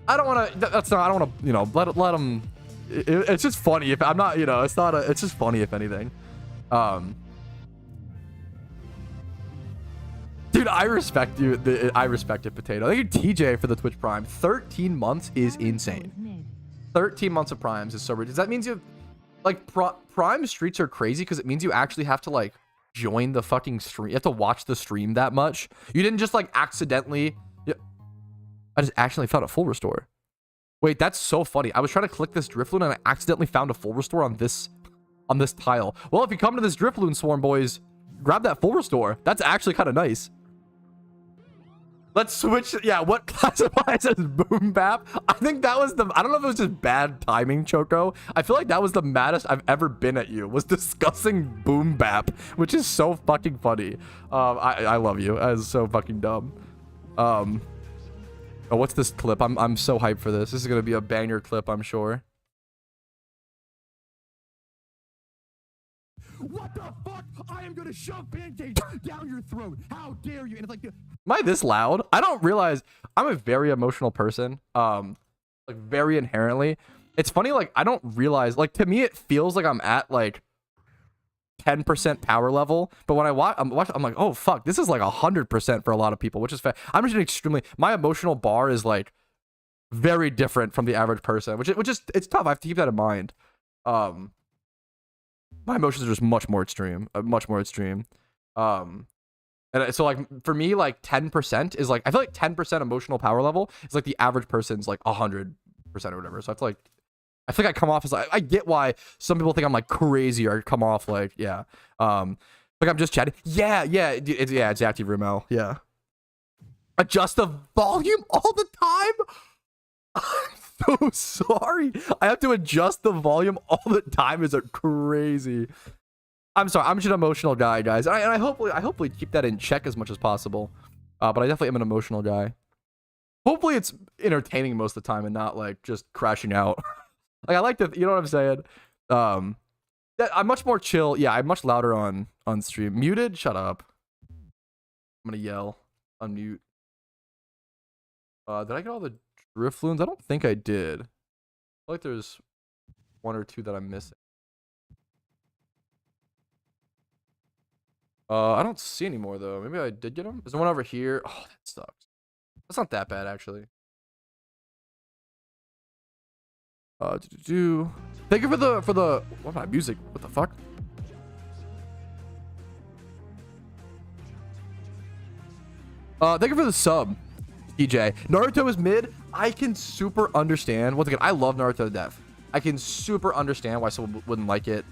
I don't want to. That's not. I don't want to. You know, let him. It's just funny if I'm not. You know, it's not. It's just funny if anything. Dude, I respect you. I respect it, Potato. Thank you, TJ, for the Twitch Prime. 13 months is insane. 13 months of Primes is so ridiculous. That means you have, like, Prime streaks are crazy because it means you actually have to, like, join the fucking stream. You have to watch the stream that much. You didn't just, like, accidentally. Yeah, I just accidentally found a full restore. Wait, that's so funny. I was trying to click this Drifloon and I accidentally found a full restore on this tile. Well, if you come to this Drifloon swarm, boys, grab that full restore. That's actually kind of nice. Let's switch. Yeah, what classifies as boom bap? I think that was I don't know if it was just bad timing, Choco. I feel like that was the maddest I've ever been at you, was discussing boom bap, which is so fucking funny. I love you. That is so fucking dumb. Oh, what's this clip? I'm so hyped for this. This is gonna be a banger clip, I'm sure. What the fuck? I am gonna shove pancakes down your throat. How dare you? And it's like, am I this loud? I don't realize I'm a very emotional person. Like, very inherently. It's funny, like, I don't realize, like, to me it feels like I'm at like 10% power level, but when I'm like, oh fuck, this is like 100% for a lot of people, which is I'm just extremely, my emotional bar is like very different from the average person, which is it's tough. I have to keep that in mind. My emotions are just much more extreme. And so, like, for me, like 10% is like, I feel like 10% emotional power level is like the average person's like 100% or whatever. So I think I come off as like, I get why some people think I'm like crazy or come off like, yeah. Like I'm just chatting. Yeah, it's active Rumel. Yeah. Adjust the volume all the time. I'm so sorry. I have to adjust the volume all the time. Is it crazy? I'm sorry. I'm just an emotional guy, guys. And I hopefully keep that in check as much as possible. But I definitely am an emotional guy. Hopefully it's entertaining most of the time and not like just crashing out. Like, I like to, you know what I'm saying? I'm much more chill. Yeah, I'm much louder on stream. Muted? Shut up. I'm gonna yell. Unmute. Did I get all the Drifloons? I don't think I did. I feel like there's one or two that I'm missing. I don't see any more though. Maybe I did get them. Is there one over here? Oh, that sucks. That's not that bad actually. Thank you for the what my music? What the fuck? Thank you for the sub, DJ. Naruto is mid. I can super understand. Once again, I love Naruto to death. I can super understand why someone wouldn't like it.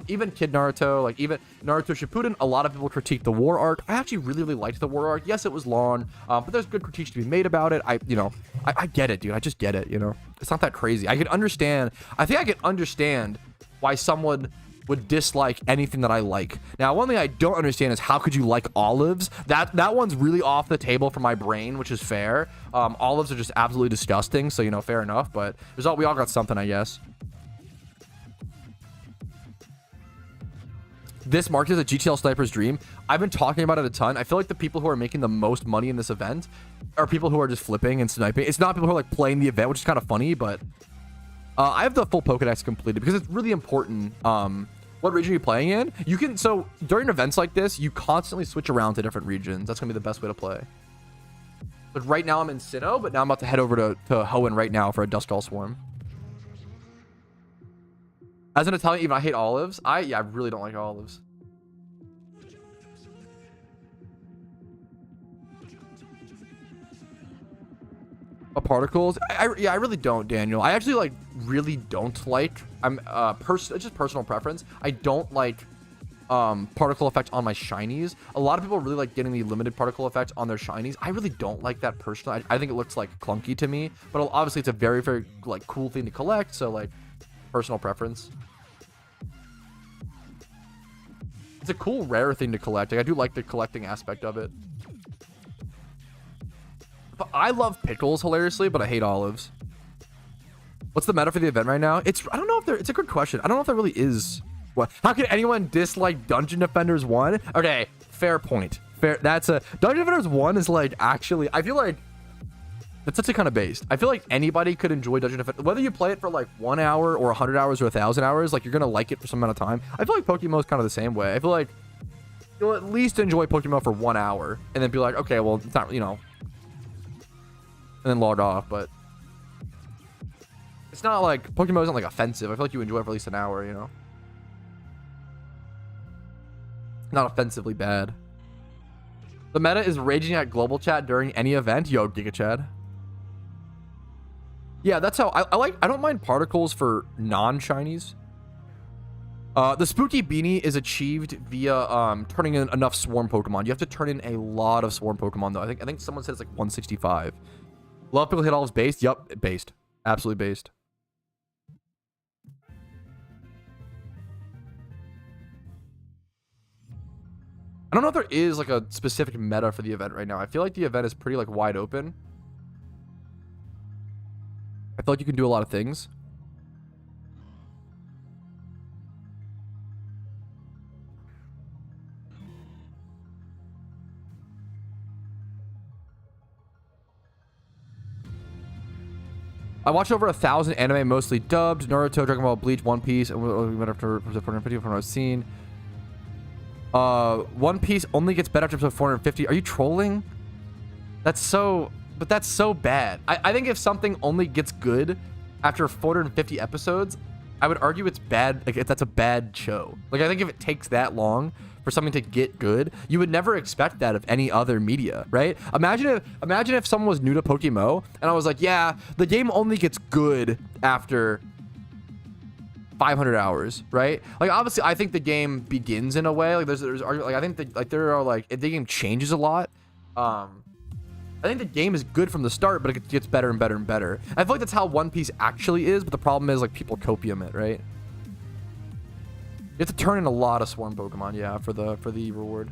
Even Kid Naruto, like even Naruto Shippuden, a lot of people critique the war arc. I actually really liked the war arc. Yes, it was long, but there's good critiques to be made about it. I get it, dude. I just get it, you know? It's not that crazy. I can understand. I think I can understand why someone would dislike anything that I like. Now, one thing I don't understand is how could you like olives? That one's really off the table for my brain, which is fair. Olives are just absolutely disgusting, so, you know, fair enough, but we all got something, I guess. This marked as a GTL sniper's dream. I've been talking about it a ton. I feel like the people who are making the most money in this event are people who are just flipping and sniping. It's not people who are like playing the event, which is kind of funny, but I have the full Pokedex completed because it's really important. What region are you playing in? You can, so during events like this, you constantly switch around to different regions. That's gonna be the best way to play. But right now I'm in Sinnoh, but now I'm about to head over to Hoenn right now for a Duskull Swarm. As an Italian, even I hate olives. I really don't like olives. Particles, I really don't, Daniel. I actually like really don't like. It's just personal preference. I don't like particle effect on my shinies. A lot of people really like getting the limited particle effect on their shinies. I really don't like that personally. I think it looks like clunky to me, but obviously it's a very, very like cool thing to collect. So like personal preference. It's a cool rare thing to collect. Like, I do like the collecting aspect of it. But I love pickles hilariously, but I hate olives. What's the meta for the event right now? I don't know if it's a good question. I don't know if there really is. What? How can anyone dislike Dungeon Defenders 1? Okay, fair point. Fair. Dungeon Defenders 1 is like actually. I feel like that's such a kind of based. I feel like anybody could enjoy Dungeon Defenders, whether you play it for like 1 hour or 100 hours or 1,000 hours. Like you're gonna like it for some amount of time. I feel like PokeMMO is kind of the same way. I feel like you'll at least enjoy PokeMMO for 1 hour and then be like, okay, well, it's not, you know. And then log off, but it's not like PokeMMO isn't like offensive. I feel like you enjoy it for at least an hour, you know. Not offensively bad. The meta is raging at global chat during any event. Yo, Giga Chad. Yeah, that's how I don't mind particles for non-shinies. The spooky beanie is achieved via turning in enough swarm Pokemon. You have to turn in a lot of swarm Pokemon though. I think someone said it's like 165. Love pickle hit olives based. Yup, based. Absolutely based. I don't know if there is like a specific meta for the event right now. I feel like the event is pretty like wide open. I feel like you can do a lot of things. I watched over 1,000 anime, mostly dubbed. Naruto, Dragon Ball, Bleach, One Piece, and we went after 450 from what I've seen. One Piece only gets better after episode 450. Are you trolling? That's so bad. I think if something only gets good after 450 episodes, I would argue it's bad. Like that's a bad show. Like I think if it takes that long for something to get good, you would never expect that of any other media, right? Imagine if someone was new to PokeMMO and I was like, yeah, the game only gets good after 500 hours, right? Like obviously I think the game begins in a way, like there's like I think that like there are like the game changes a lot. I think the game is good from the start, but it gets better and better and better. I feel like that's how One Piece actually is, but the problem is like people copium it, right? You have to turn in a lot of swarm Pokemon, yeah, for the reward.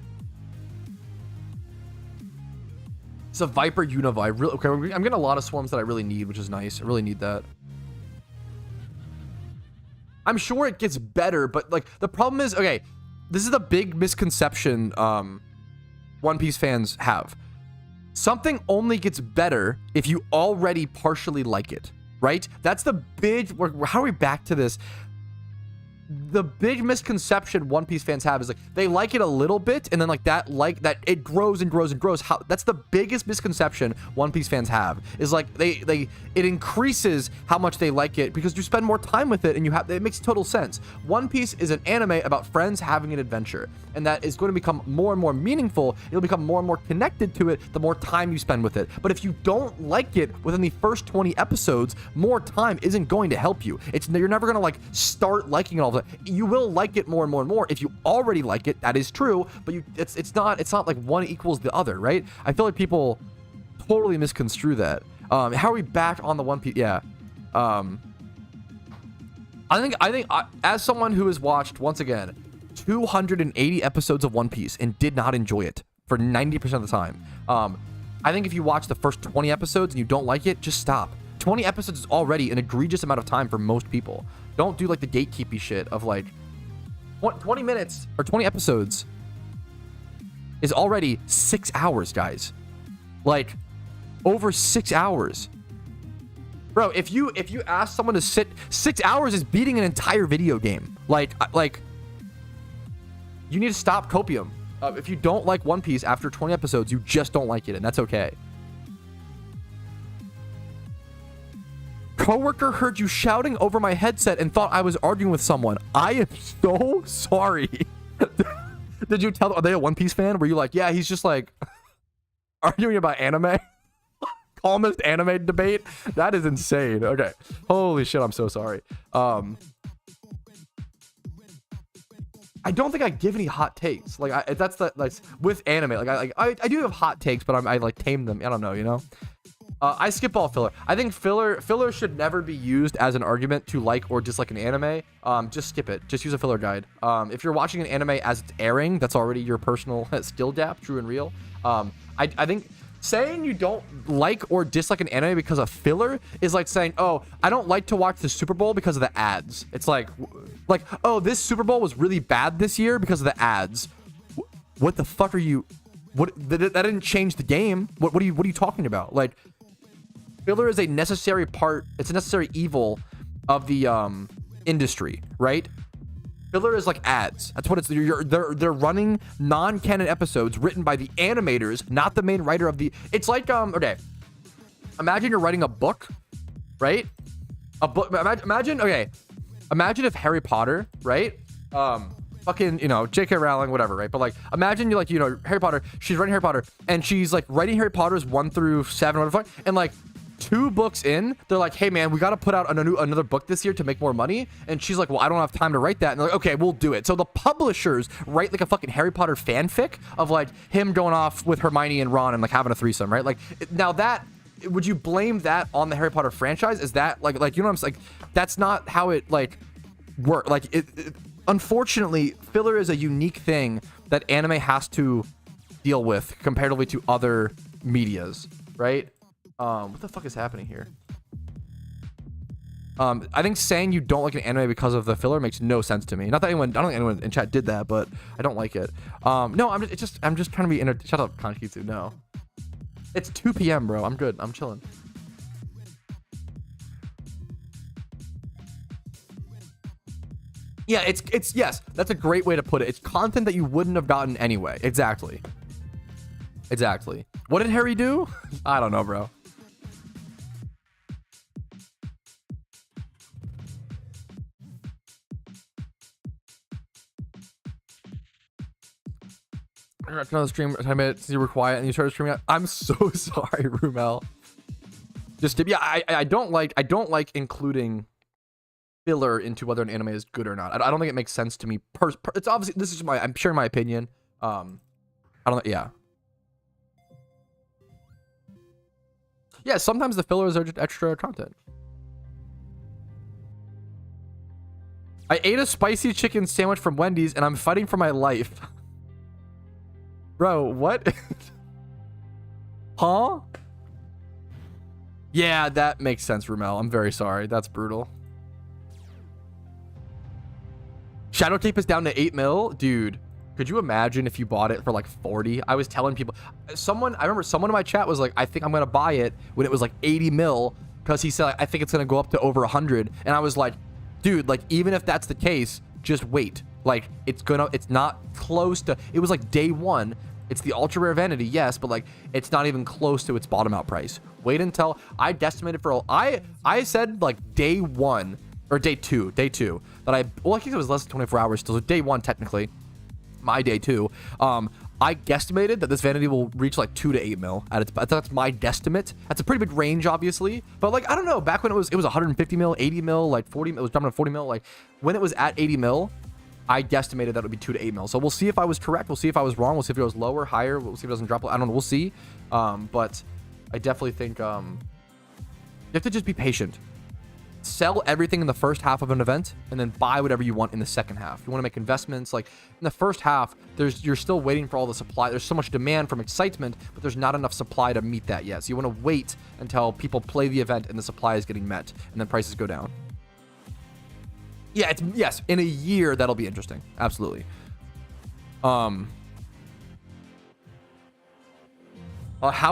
It's a Viper Univi. Okay, I'm getting a lot of swarms that I really need, which is nice. I really need that. I'm sure it gets better, but like the problem is, okay, this is the big misconception One Piece fans have. Something only gets better if you already partially like it, right? That's the big, how are we back to this? the big misconception One Piece fans have is like they like it a little bit, and then like that it grows and grows and grows. That's the biggest misconception One Piece fans have, is like it increases how much they like it because you spend more time with it, and it makes total sense. One Piece is an anime about friends having an adventure, and that is going to become more and more meaningful. It'll become more and more connected to it the more time you spend with it. But if you don't like it within the first 20 episodes, more time isn't going to help you. You're never going to like start liking it all of it. You will like it more and more and more if you already like it. That is true, but it's not like one equals the other, right? I feel like people totally misconstrue that. How are we back on the One Piece? Yeah. I think as someone who has watched, once again, 280 episodes of One Piece and did not enjoy it for 90% of the time, I think if you watch the first 20 episodes and you don't like it, just stop. 20 episodes is already an egregious amount of time for most people. Don't do like the gatekeepy shit of like 20 minutes or 20 episodes is already 6 hours, guys. Like over 6 hours. Bro, if you ask someone to sit 6 hours is beating an entire video game. Like you need to stop copium. If you don't like One Piece after 20 episodes, you just don't like it, and that's okay. Coworker heard you shouting over my headset and thought I was arguing with someone. I am so sorry. Did you tell? Are they a One Piece fan? Were you like, yeah, he's just like arguing about anime? Calmest anime debate? That is insane. Okay. Holy shit, I'm so sorry. I don't think I give any hot takes. Like that's the like with anime. Like I do have hot takes, but I like tame them. I don't know, you know. I skip all filler. I think filler should never be used as an argument to like or dislike an anime. Just skip it. Just use a filler guide. If you're watching an anime as it's airing, that's already your personal skill gap, true and real. I think saying you don't like or dislike an anime because of filler is like saying, oh, I don't like to watch the Super Bowl because of the ads. It's like, oh, this Super Bowl was really bad this year because of the ads. What the fuck are you? What that didn't change the game. What are you talking about? Like, filler is a necessary part. It's a necessary evil of the industry, right? Filler is like ads. That's what it's. They're running non-canon episodes written by the animators, not the main writer of the. It's like okay. Imagine you're writing a book, right? A book. Imagine okay. Imagine if Harry Potter, right? Fucking, you know, J.K. Rowling, whatever, right? But like, imagine you like, you know, Harry Potter. She's writing Harry Potter, and she's like writing Harry Potter's 1 through 7, whatever, and like 2 books in, they're like, hey man, we got to put out another book this year to make more money. And she's like, well, I don't have time to write that. And they're like, okay, we'll do it. So the publishers write like a fucking Harry Potter fanfic of like him going off with Hermione and Ron and like having a threesome, right? Like, now that, would you blame that on the Harry Potter franchise? Is that like you know what I'm saying? Like, that's not how it like work. Like unfortunately, filler is a unique thing that anime has to deal with comparatively to other medias, right? What the fuck is happening here? I think saying you don't like an anime because of the filler makes no sense to me. Not that I don't think anyone in chat did that, but I don't like it. No, I'm just trying to be shut up, Kanshikitsu. No. It's 2 p.m., bro. I'm good. I'm chilling. Yeah, it's yes, that's a great way to put it. It's content that you wouldn't have gotten anyway. Exactly. What did Harry do? I don't know, bro. Another stream 10 minutes, you were quiet and you started streaming. I'm so sorry, Rumel. Just yeah, I don't like including filler into whether an anime is good or not. I don't think it makes sense to me. It's obviously, this is I'm sharing my opinion. I don't. Yeah. Yeah, sometimes the fillers are just extra content. I ate a spicy chicken sandwich from Wendy's and I'm fighting for my life. Bro, what? Huh? Yeah, that makes sense, Rumel. I'm very sorry. That's brutal. Shadow Tape is down to 8 mil. Dude, could you imagine if you bought it for like 40? I was telling people. I remember someone in my chat was like, I think I'm going to buy it when it was like 80 mil because he said, I think it's going to go up to over 100. And I was like, dude, like, even if that's the case, just wait. Like, it's not close to, it was like day one. It's the ultra rare vanity, yes, but like, it's not even close to its bottom out price. Wait until I guesstimated for, I said like day one, or day two, that well, I think it was less than 24 hours still, so day one, technically, my day two. I guesstimated that this vanity will reach like 2 to 8 mil at its, that's my guesstimate. That's a pretty big range, obviously, but like, I don't know, back when it was 150 mil, 80 mil, like 40, it was jumping to 40 mil, like when it was at 80 mil, I guesstimated that it would be 2 to 8 mil. So we'll see if I was correct. We'll see if I was wrong. We'll see if it goes lower, higher. We'll see if it doesn't drop. I don't know. We'll see. But I definitely think you have to just be patient. Sell everything in the first half of an event and then buy whatever you want in the second half. You want to make investments. Like in the first half, you're still waiting for all the supply. There's so much demand from excitement, but there's not enough supply to meet that yet. So you want to wait until people play the event and the supply is getting met, and then prices go down. Yeah, yes, in a year that'll be interesting. Absolutely. How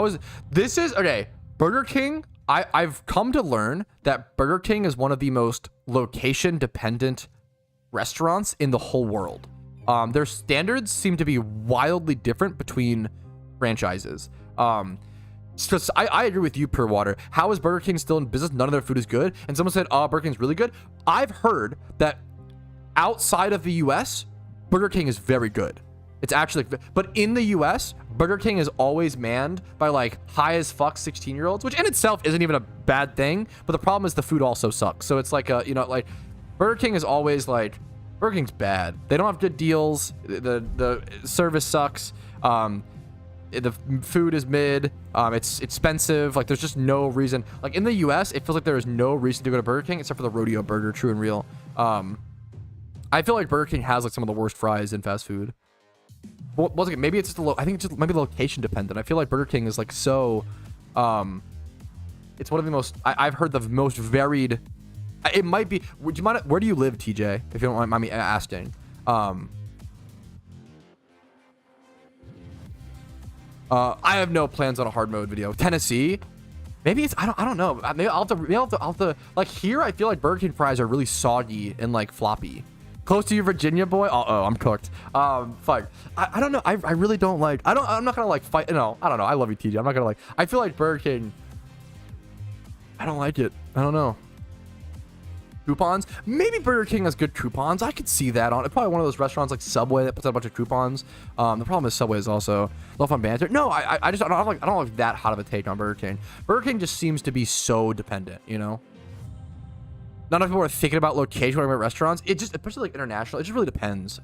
is this is okay, Burger King. I've come to learn that Burger King is one of the most location dependent restaurants in the whole world. Their standards seem to be wildly different between franchises. So I agree with you, Pure Water. How is Burger King still in business? None of their food is good. And someone said, Burger King's really good. I've heard that outside of the US, Burger King is very good. It's actually, but in the US, Burger King is always manned by like high as fuck 16-year-olds, which in itself isn't even a bad thing. But the problem is the food also sucks. So it's like like Burger King is always like, Burger King's bad. They don't have good deals. The service sucks. The food is mid. It's expensive. Like there's just no reason. Like in the US, it feels like there is no reason to go to Burger King except for the rodeo burger, true and real. I feel like Burger King has like some of the worst fries in fast food. Well, once again, maybe it's just I think it's just maybe location dependent. I feel like Burger King is like so, it's one of the most, I've heard the most varied. It might be. Would you mind? Where do you live, TJ? If you don't mind me asking. I have no plans on a hard mode video. Tennessee, maybe it's. I don't know. Maybe I'll have to. Like here, I feel like Burger King fries are really soggy and like floppy. Close to you, Virginia boy. Oh, I'm cooked. Fuck. I don't know. I really don't like. I'm not gonna like fight. No, I don't know. I love you, TJ. I'm not gonna like. I feel like Burger King. I don't like it. I don't know. Coupons. Maybe Burger King has good coupons. I could see that on. It's probably one of those restaurants like Subway that puts out a bunch of coupons. The problem is Subway is also low fun banter. No, I just I don't like that hot of a take on Burger King. Burger King just seems to be so dependent, you know. Not enough people are thinking about location when about restaurants. It just, especially like international, it just really depends.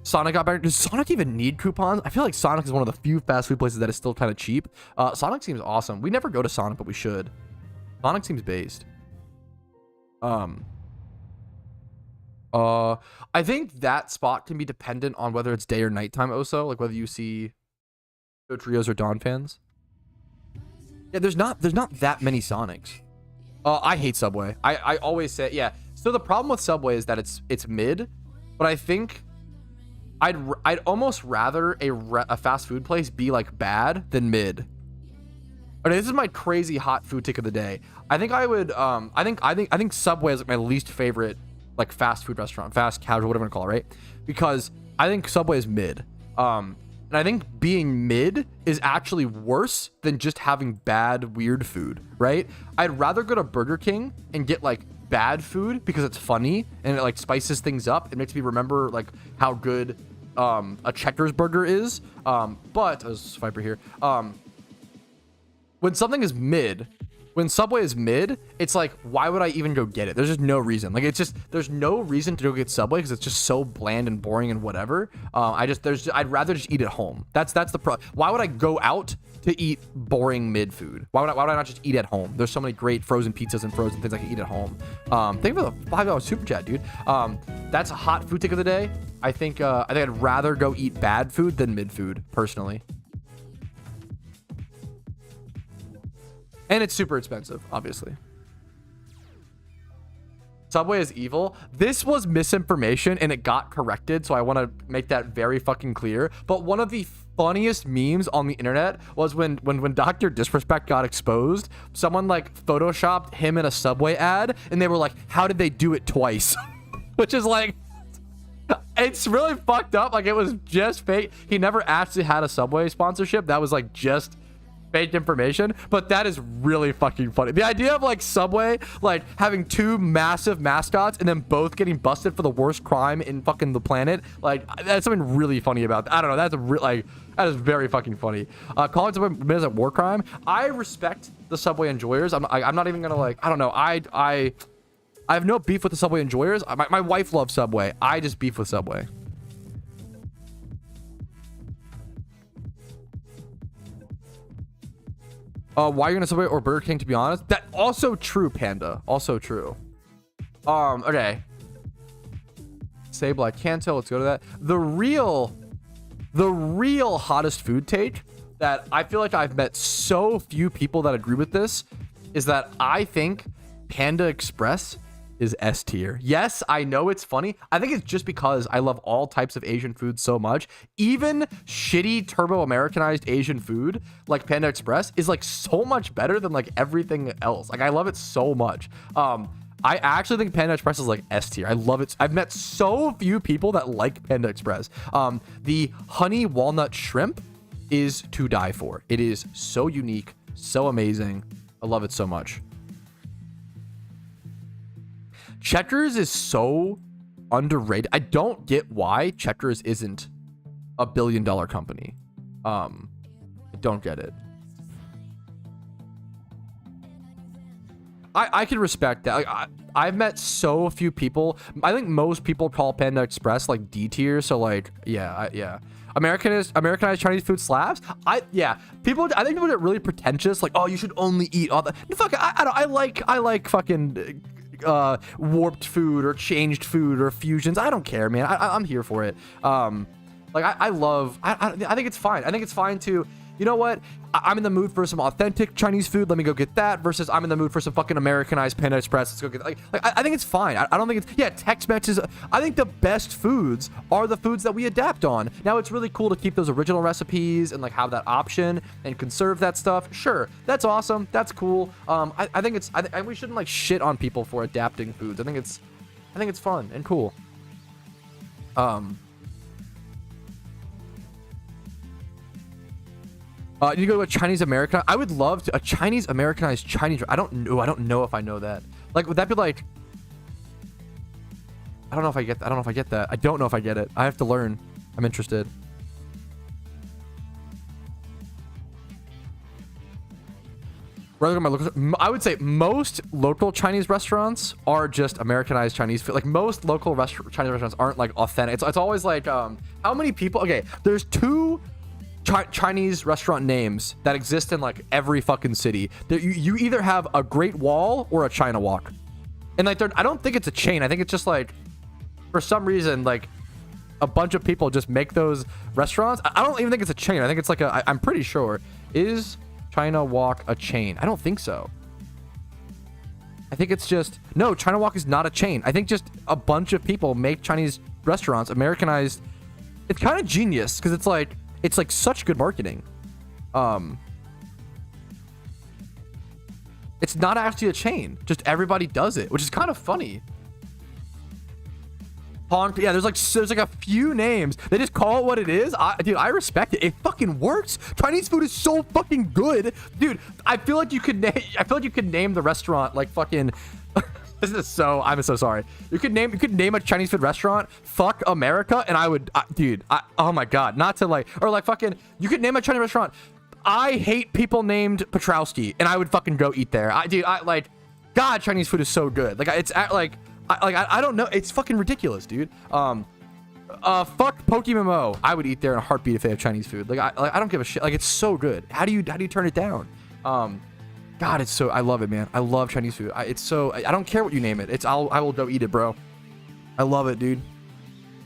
Sonic got better. Does Sonic even need coupons? I feel like Sonic is one of the few fast food places that is still kind of cheap. Sonic seems awesome. We never go to Sonic, but we should. Sonic seems based. I think that spot can be dependent on whether it's day or nighttime also, like whether you see Go Trios or Dawn fans. Yeah, there's not that many Sonics. I hate Subway. I always say, yeah. So the problem with Subway is that it's mid, but I think I'd almost rather a fast food place be like bad than mid. Okay, this is my crazy hot food take of the day. I think I would I think Subway is like my least favorite like fast food restaurant, fast casual, whatever you want to call it, right? Because I think Subway is mid. And I think being mid is actually worse than just having bad, weird food, right? I'd rather go to Burger King and get like bad food because it's funny and it like spices things up. It makes me remember like how good a Checkers burger is. But there's Viper here. When something is mid, when Subway is mid, it's like, why would I even go get it? There's just no reason. Like, it's just, there's no reason to go get Subway because it's just so bland and boring and whatever. I'd rather just eat at home. That's the problem. Why would I go out to eat boring mid food? Why would I not just eat at home? There's so many great frozen pizzas and frozen things I can eat at home. Thank you for the $5 super chat, dude. That's a hot food take of the day. I think I'd rather go eat bad food than mid food, personally. And it's super expensive, obviously. Subway is evil. This was misinformation and it got corrected, so I want to make that very fucking clear. But one of the funniest memes on the internet was when Dr. Disrespect got exposed, someone like photoshopped him in a Subway ad and they were like, how did they do it twice? Which is like, it's really fucked up. Like, it was just fake. He never actually had a Subway sponsorship. That was like just fake information, but that is really fucking funny. The idea of like Subway like having two massive mascots and then both getting busted for the worst crime in fucking the planet, like that's something really funny about that. I don't know, that's like that is very fucking funny. Calling Subway a war crime. I respect the Subway enjoyers. I'm not even gonna like, I don't know, I have no beef with the Subway enjoyers. My wife loves Subway. I just beef with Subway. Why are you gonna Subway or Burger King, to be honest? That also true, Panda. Also true. Okay. Sable, I can't tell. Let's go to that. The real hottest food take that I feel like I've met so few people that agree with this is that I think Panda Express is S tier. Yes, I know it's funny. I think it's just because I love all types of Asian food so much. Even shitty turbo Americanized Asian food like Panda Express is like so much better than like everything else. Like I love it so much. I actually think Panda Express is like S tier. I love it. I've met so few people that like Panda Express. The honey walnut shrimp is to die for. It is so unique, so amazing. I love it so much. Checkers is so underrated. I don't get why Checkers isn't a billion-dollar company. I don't get it. I can respect that. Like, I've met so few people. I think most people call Panda Express like D tier. So like, yeah. Americanized Chinese food slaps. I think people get really pretentious. Like, oh, you should only eat all that. Fuck, I like fucking warped food or changed food or fusions. I don't care, man. I'm here for it. Like I think it's fine. I think it's fine to, you know what, I'm in the mood for some authentic Chinese food, let me go get that, versus I'm in the mood for some fucking Americanized Panda Express, let's go get like I think it's fine. I don't think it's, yeah, Tex-Mex is, I think the best foods are the foods that we adapt on. Now it's really cool to keep those original recipes and like have that option and conserve that stuff. Sure, that's awesome, that's cool. I think it's, we shouldn't like shit on people for adapting foods. I think it's fun and cool. You go to a Chinese American. I would love to a Chinese Americanized Chinese. I don't know if I know that. Like, would that be like? I don't know if I get that. I don't know if I get it. I have to learn. I'm interested. I would say most local Chinese restaurants are just Americanized Chinese food. Like most local Chinese restaurants aren't like authentic. It's always like how many people? Okay, there's two Chinese restaurant names that exist in like every fucking city. You either have a Great Wall or a China Walk, and like I don't think it's a chain. I think it's just like for some reason like a bunch of people just make those restaurants. I don't even think it's a chain. I think it's like I'm pretty sure. Is China Walk a chain? I don't think so. I think it's just, no, China Walk is not a chain. I think just a bunch of people make Chinese restaurants Americanized. It's kind of genius because it's like such good marketing. It's not actually a chain, just everybody does it, which is kind of funny. Yeah, there's like a few names. They just call it what it is. Dude, I respect it. It fucking works. Chinese food is so fucking good, dude. I feel like you could name the restaurant like fucking. This is so. I'm so sorry. You could name a Chinese food restaurant. Fuck America, and I would, dude. Oh my god, not to like, or like fucking. You could name a Chinese restaurant. I hate people named Patrouski, and I would fucking go eat there. Dude, like, God, Chinese food is so good. Like, it's like. I don't know. It's fucking ridiculous, dude. Fuck PokeMMO. I would eat there in a heartbeat if they have Chinese food. Like I don't give a shit. Like, it's so good. How do you turn it down? God, it's so. I love it, man. I love Chinese food. It's so. I don't care what you name it. I will go eat it, bro. I love it, dude.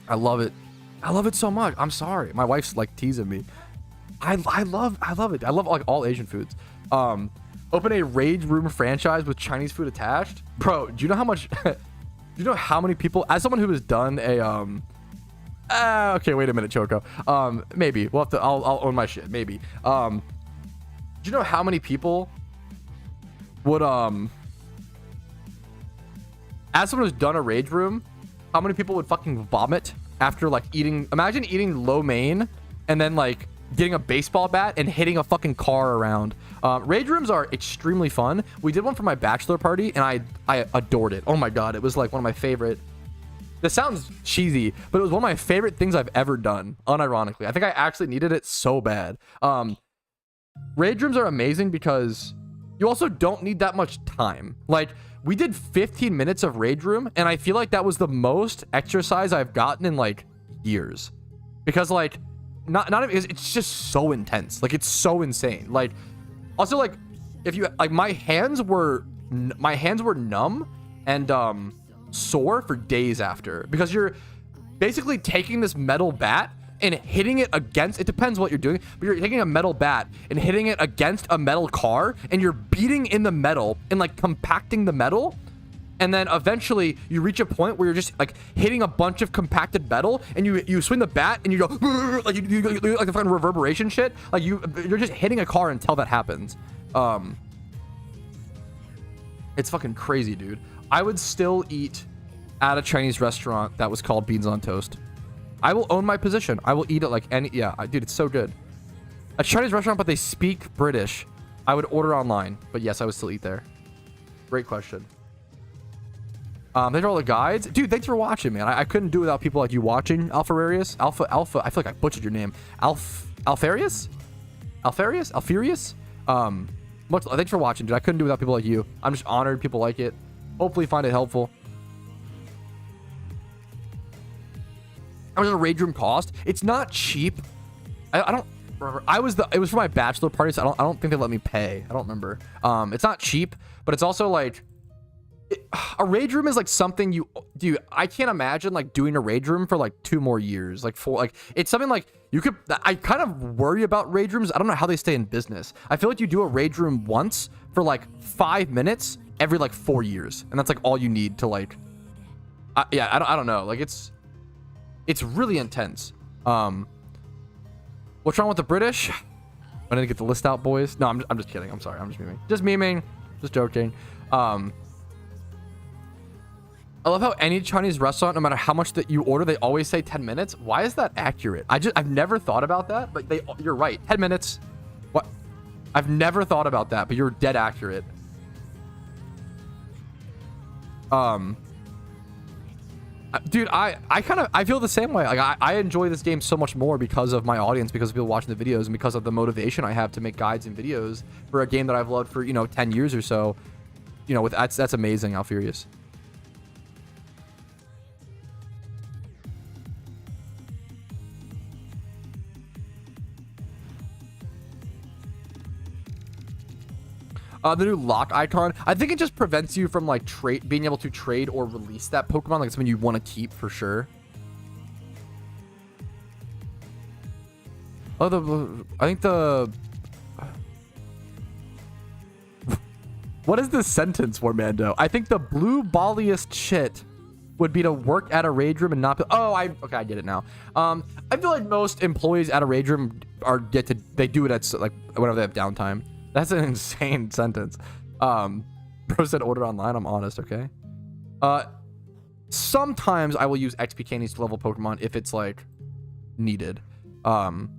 I love it. I love it so much. I'm sorry. My wife's like teasing me. I love it. I love like all Asian foods. Open a Rage Room franchise with Chinese food attached, bro. Do you know how much? you know how many people, as someone who has done a okay, wait a minute, Choco. Maybe we'll have to. I'll own my shit. Maybe. Do you know how many people would as someone who's done a rage room, how many people would fucking vomit after like eating? Imagine eating lo mein and then like getting a baseball bat and hitting a fucking car around. Rage rooms are extremely fun. We did one for my bachelor party and I adored it. Oh my god, it was like one of my favorite. This sounds cheesy, but it was one of my favorite things I've ever done, unironically. I think I actually needed it so bad. Rage rooms are amazing because you also don't need that much time. Like, we did 15 minutes of rage room, and I feel like that was the most exercise I've gotten in, like, years. Because, like, not it's just so intense. Like, it's so insane. Like, also, like, if you, like, my hands were numb and, sore for days after, because you're basically taking this metal bat and hitting it against, it depends what you're doing, but you're taking a metal bat and hitting it against a metal car, and you're beating in the metal and like compacting the metal, and then eventually you reach a point where you're just like hitting a bunch of compacted metal, and you swing the bat and you go like you like the fucking reverberation shit, like you're just hitting a car until that happens. It's fucking crazy, dude. I would still eat at a Chinese restaurant that was called Beans on Toast. I will own my position. I will eat it like any... Yeah, dude, it's so good. A Chinese restaurant, but they speak British. I would order online, but yes, I would still eat there. Great question. Thanks for all the guides. Dude, thanks for watching, man. I couldn't do it without people like you watching. Alpharius? Alpha. I feel like I butchered your name. Alpharius? Alpharius? Thanks for watching, dude. I couldn't do it without people like you. I'm just honored people like it. Hopefully find it helpful. How much does a rage room cost? It's not cheap. I don't remember. It was for my bachelor party, so I don't think they let me pay. I don't remember. It's not cheap, but it's also like a rage room is like something you do. I can't imagine like doing a rage room for like 2 more years. Like it's something like you could. I kind of worry about rage rooms. I don't know how they stay in business. I feel like you do a rage room once for like 5 minutes every like 4 years, and that's like all you need to like. Yeah, I don't know. Like it's really intense. What's wrong with the British? I need to get the list out, boys. No, I'm just kidding. I'm sorry. I'm just memeing. Just memeing. Just joking. I love how any Chinese restaurant, no matter how much that you order, they always say 10 minutes. Why is that accurate? I've never thought about that, but you're right. 10 minutes. What? I've never thought about that, but you're dead accurate. Dude, I feel the same way. Like I enjoy this game so much more because of my audience, because of people watching the videos, and because of the motivation I have to make guides and videos for a game that I've loved for 10 years or so. That's amazing. How furious. The new lock icon, I think it just prevents you from like being able to trade or release that Pokemon. Like it's something you want to keep for sure. I think what is this sentence, Warmando? I think the blue balliest shit would be to work at a rage room and not. Okay, I get it now. I feel like most employees at a rage room they do it at like whenever they have downtime. That's an insane sentence. Bro said order online. I'm honest, okay? Sometimes I will use XP candies to level Pokemon if it's like needed. Living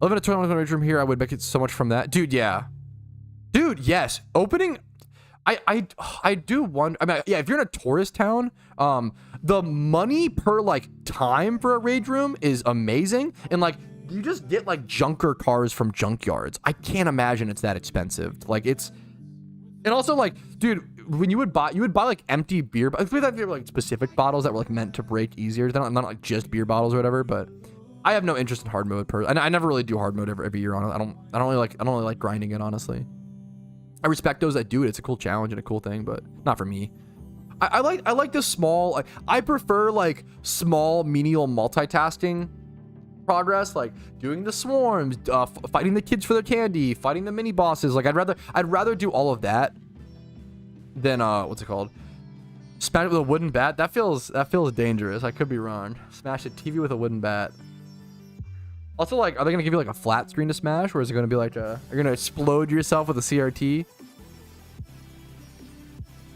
a tournament rage room here, I would make it so much from that. Dude, yeah. Dude, yes. Opening I do wonder. I mean, yeah, if you're in a tourist town, the money per like time for a rage room is amazing, and like you just get like junker cars from junkyards. I can't imagine it's that expensive. Like it's, and also like, dude, when you would buy like empty beer, but I think like specific bottles that were like meant to break easier. They're not like just beer bottles or whatever. But I have no interest in hard mode. I never really do hard mode every year on it. I don't really like grinding it, honestly. I respect those that do it. It's a cool challenge and a cool thing, but not for me. I like the small. I prefer like small menial multitasking progress, like doing the swarms, fighting the kids for their candy, fighting the mini bosses. Like I'd rather do all of that than what's it called? Smash it with a wooden bat? That feels dangerous. I could be wrong. Smash a TV with a wooden bat. Also, like, are they gonna give you like a flat screen to smash, or is it gonna be like a? You're gonna explode yourself with a CRT?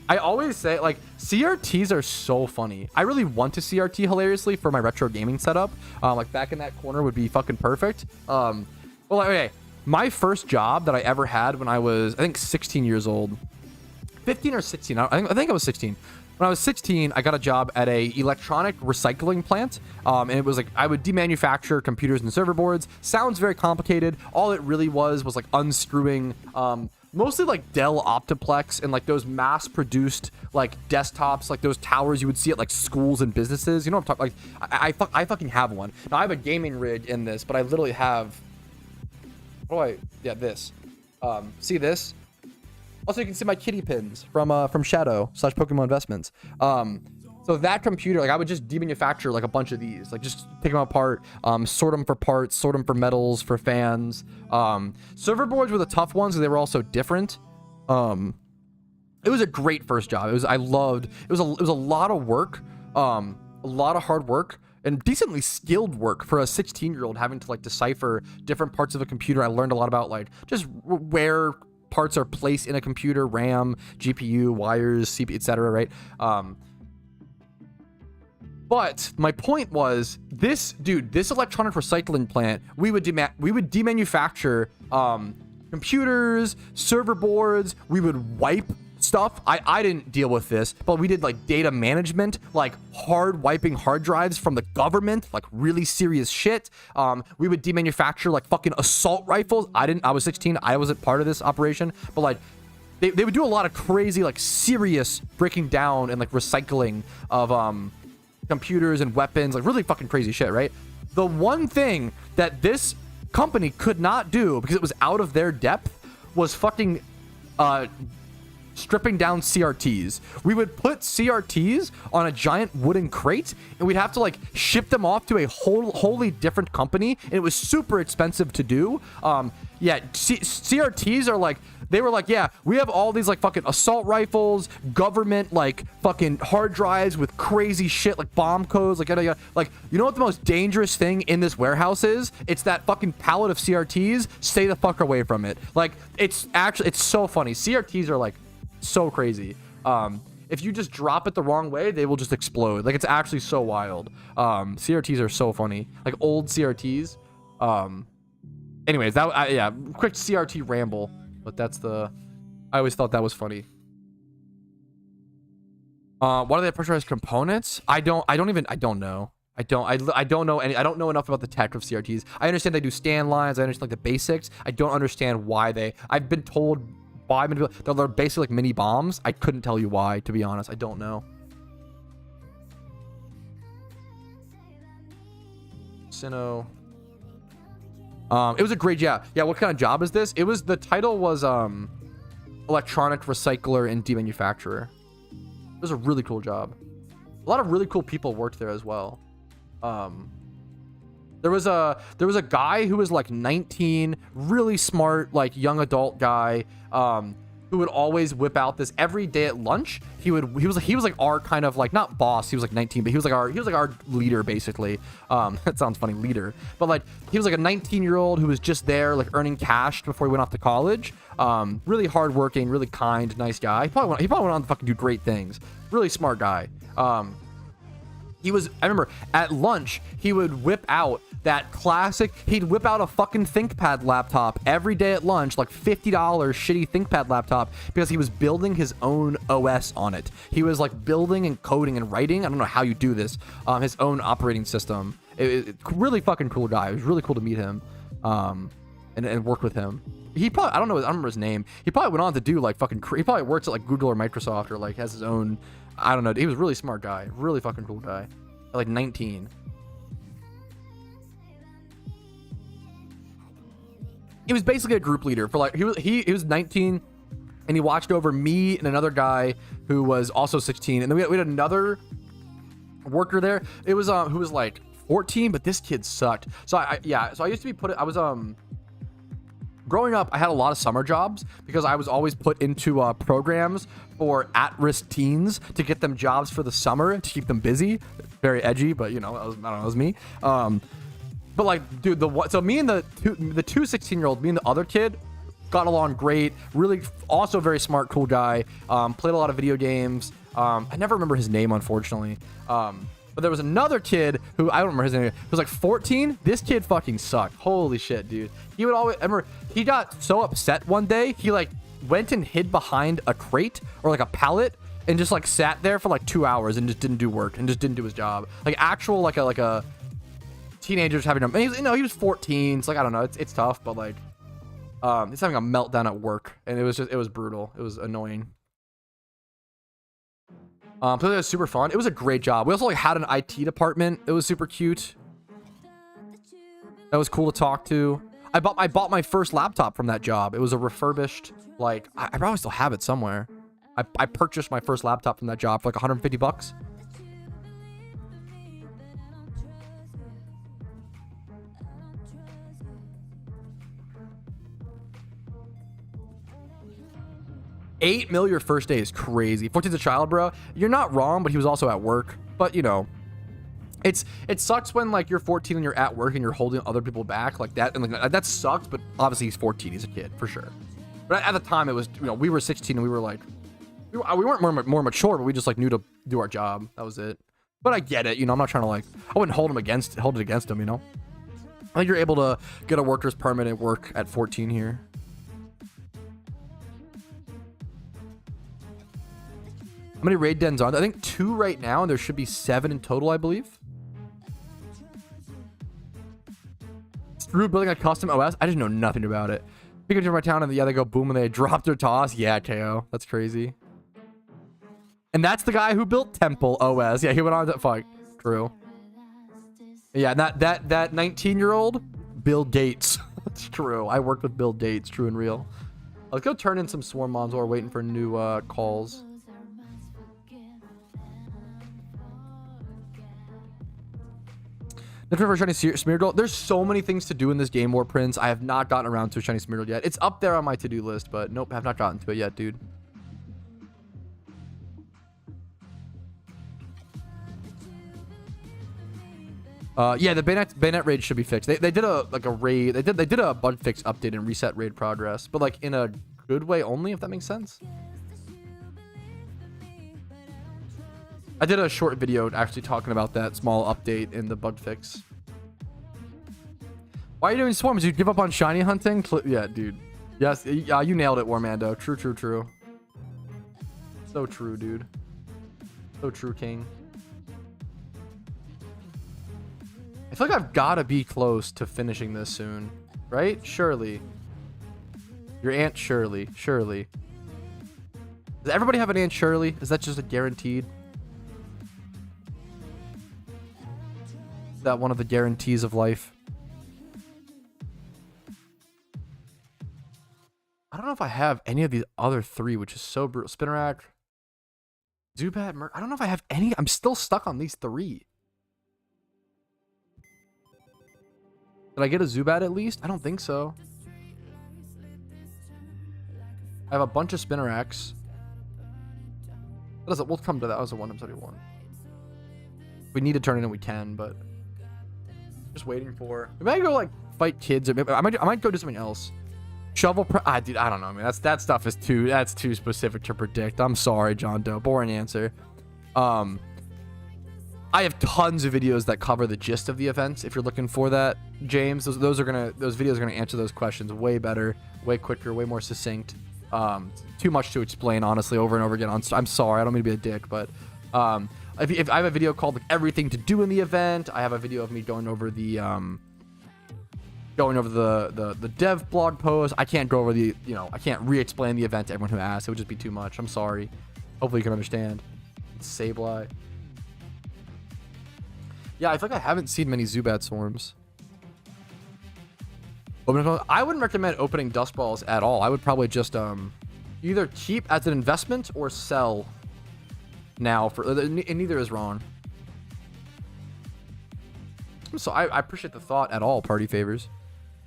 I always say, like, CRTs are so funny. I really want a CRT hilariously for my retro gaming setup. Like, back in that corner would be fucking perfect. Well, okay. My first job that I ever had when I was, I think, 16 years old. 15 or 16. I think I was 16. When I was 16, I got a job at a electronic recycling plant. And it was like, I would demanufacture computers and server boards. Sounds very complicated. All it really was like unscrewing, mostly like Dell Optiplex and like those mass-produced like desktops, like those towers you would see at like schools and businesses. You know what I'm talking? Like, I fucking have one. Now I have a gaming rig in this, but I literally have. This. See this? Also, you can see my kitty pins from Shadow / Pokemon Investments. So that computer, like, I would just demanufacture like a bunch of these, like just pick them apart, sort them for parts, sort them for metals, for fans. Server boards were the tough ones because they were also different. It was a great first job. It was a lot of work, a lot of hard work, and decently skilled work for a 16-year-old having to like decipher different parts of a computer. I learned a lot about like just where parts are placed in a computer, RAM, GPU, wires, CPU, etc. Right? But my point was, this electronic recycling plant, we would demanufacture computers, server boards. We would wipe stuff. I didn't deal with this, but we did like data management, like hard wiping hard drives from the government, like really serious shit. We would demanufacture like fucking assault rifles. I was 16. I wasn't part of this operation, but like they would do a lot of crazy, like serious breaking down and like recycling of computers and weapons, like really fucking crazy shit, right? The one thing that this company could not do because it was out of their depth was fucking stripping down CRTs. We would put CRTs on a giant wooden crate and we'd have to like ship them off to a wholly different company, and it was super expensive to do. CRTs are like, they were like, yeah, we have all these like fucking assault rifles, government like fucking hard drives with crazy shit like bomb codes, like yada yada. Like, you know what the most dangerous thing in this warehouse is? It's that fucking pallet of CRTs. Stay the fuck away from it. Like, it's so funny. CRTs are like so crazy. If you just drop it the wrong way, they will just explode. Like, it's actually so wild. CRTs are so funny. Like old CRTs. Anyways, quick CRT ramble. But I always thought that was funny. What are they pressurized components? I don't know. I don't know enough about the tech of CRTs. I understand they do stand lines. I understand like the basics. I don't understand why I've been told by many people they're basically like mini bombs. I couldn't tell you why, to be honest. I don't know. Sinnoh. It was a great job. Yeah, what kind of job is this? The title was electronic recycler and demanufacturer. It was a really cool job. A lot of really cool people worked there as well. There was a guy who was like 19, really smart, like young adult guy, who would always whip out this every day at lunch. He was like our kind of like, not boss, he was like 19, but he was like our leader basically. That sounds funny, leader, but like he was like a 19-year-old who was just there like earning cash before he went off to college. Really hardworking, really kind, nice guy. He probably went on to fucking do great things. Really smart guy. I remember at lunch, he would whip out that classic, he'd whip out a fucking ThinkPad laptop every day at lunch, like $50 shitty ThinkPad laptop, because he was building his own OS on it. He was like building and coding and writing, I don't know how you do this, his own operating system. Really fucking cool guy. It was really cool to meet him, and work with him. He probably, I don't remember his name. He probably went on to do like fucking, he probably works at like Google or Microsoft, or like has his own, I don't know. He was a really smart guy, really fucking cool guy. At like 19. He was basically a group leader for like, he was 19, and he watched over me and another guy who was also 16, and then we had another worker there. It was who was like 14, but this kid sucked. So I used to be growing up, I had a lot of summer jobs because I was always put into programs for at-risk teens to get them jobs for the summer to keep them busy. Very edgy, but you know, I don't know, it was me. But like, dude, so me and the two 16-year-olds, me and the other kid got along great. Really, also very smart, cool guy. Played a lot of video games. I never remember his name, unfortunately. But there was another kid who I don't remember his name. He was like 14. This kid fucking sucked. Holy shit, dude. He would always, I remember he got so upset one day. He like went and hid behind a crate or like a pallet and just like sat there for like 2 hours and just didn't do work and just didn't do his job. Like actual like a teenagers having a, you know, he was 14. So like, I don't know. It's tough, but like, he's having a meltdown at work and it was brutal. It was annoying. It was super fun. It was a great job. We also like had an IT department. It was super cute. That was cool to talk to. I bought my first laptop from that job. It was a refurbished, like, I probably still have it somewhere. I purchased my first laptop from that job for like 150 bucks. $8 million your first day is crazy. 14's a child, bro. You're not wrong, but he was also at work. But you know, it sucks when like you're 14 and you're at work and you're holding other people back like that, and like that sucks. But obviously he's 14, he's a kid for sure. But at the time it was, you know, we were 16 and we were like, we weren't more mature, but we just like knew to do our job. That was it. But I get it, you know. I'm not trying to like, I wouldn't hold it against him, you know. I think you're able to get a worker's permit at work at 14 here. How many raid dens are there? I think 2 right now, and there should be 7 in total, I believe. Through building a custom OS? I didn't know nothing about it. Pikachu in my town, and yeah, they go boom and they drop their toss. Yeah, KO. That's crazy. And that's the guy who built Temple OS. Yeah, he went on to fuck. True. Yeah, that 19-year-old, Bill Gates. That's true. I worked with Bill Gates. True and real. Let's go turn in some swarm mobs while we're waiting for new calls. For shiny Smeargle. There's so many things to do in this game, War Prince. I have not gotten around to a shiny Smeargle yet. It's up there on my to-do list, but nope, have not gotten to it yet, dude. Yeah, the Bayonet raid should be fixed. They did a raid. They did a bug fix update and reset raid progress, but like in a good way only, if that makes sense. I did a short video actually talking about that small update in the bug fix. Why are you doing swarms? You give up on shiny hunting? Yeah, dude. Yes, you nailed it, Warmando. True, true, true. So true, dude. So true, King. I feel like I've got to be close to finishing this soon, right? Surely. Your Aunt Shirley. Surely. Does everybody have an Aunt Shirley? Is that just a guaranteed? That one of the guarantees of life. I don't know if I have any of these other 3, which is so brutal. Spinnerack, Zubat, I don't know if I have any. I'm still stuck on these 3. Did I get a Zubat at least? I don't think so. I have a bunch of Spinneracks. We'll come to that. That was a 171. We need to turn it in, we can, but just waiting for. We might go like fight kids, or maybe I might go do something else. Shovel, dude, I don't know, man. That stuff is too specific to predict. I'm sorry, John Doe. Boring answer. I have tons of videos that cover the gist of the events. If you're looking for that, James, those videos are gonna answer those questions way better, way quicker, way more succinct. Too much to explain, honestly, over and over again. I'm sorry, I don't mean to be a dick, but if I have a video called like everything to do in the event, I have a video of me going over the dev blog post. I can't go over the, you know, I can't re-explain the event to everyone who asks. It would just be too much. I'm sorry. Hopefully you can understand. Sableye. Yeah, I feel like I haven't seen many Zubat swarms. I wouldn't recommend opening dust balls at all. I would probably just either keep as an investment or sell now. And neither is wrong. So I appreciate the thought at all, party favors.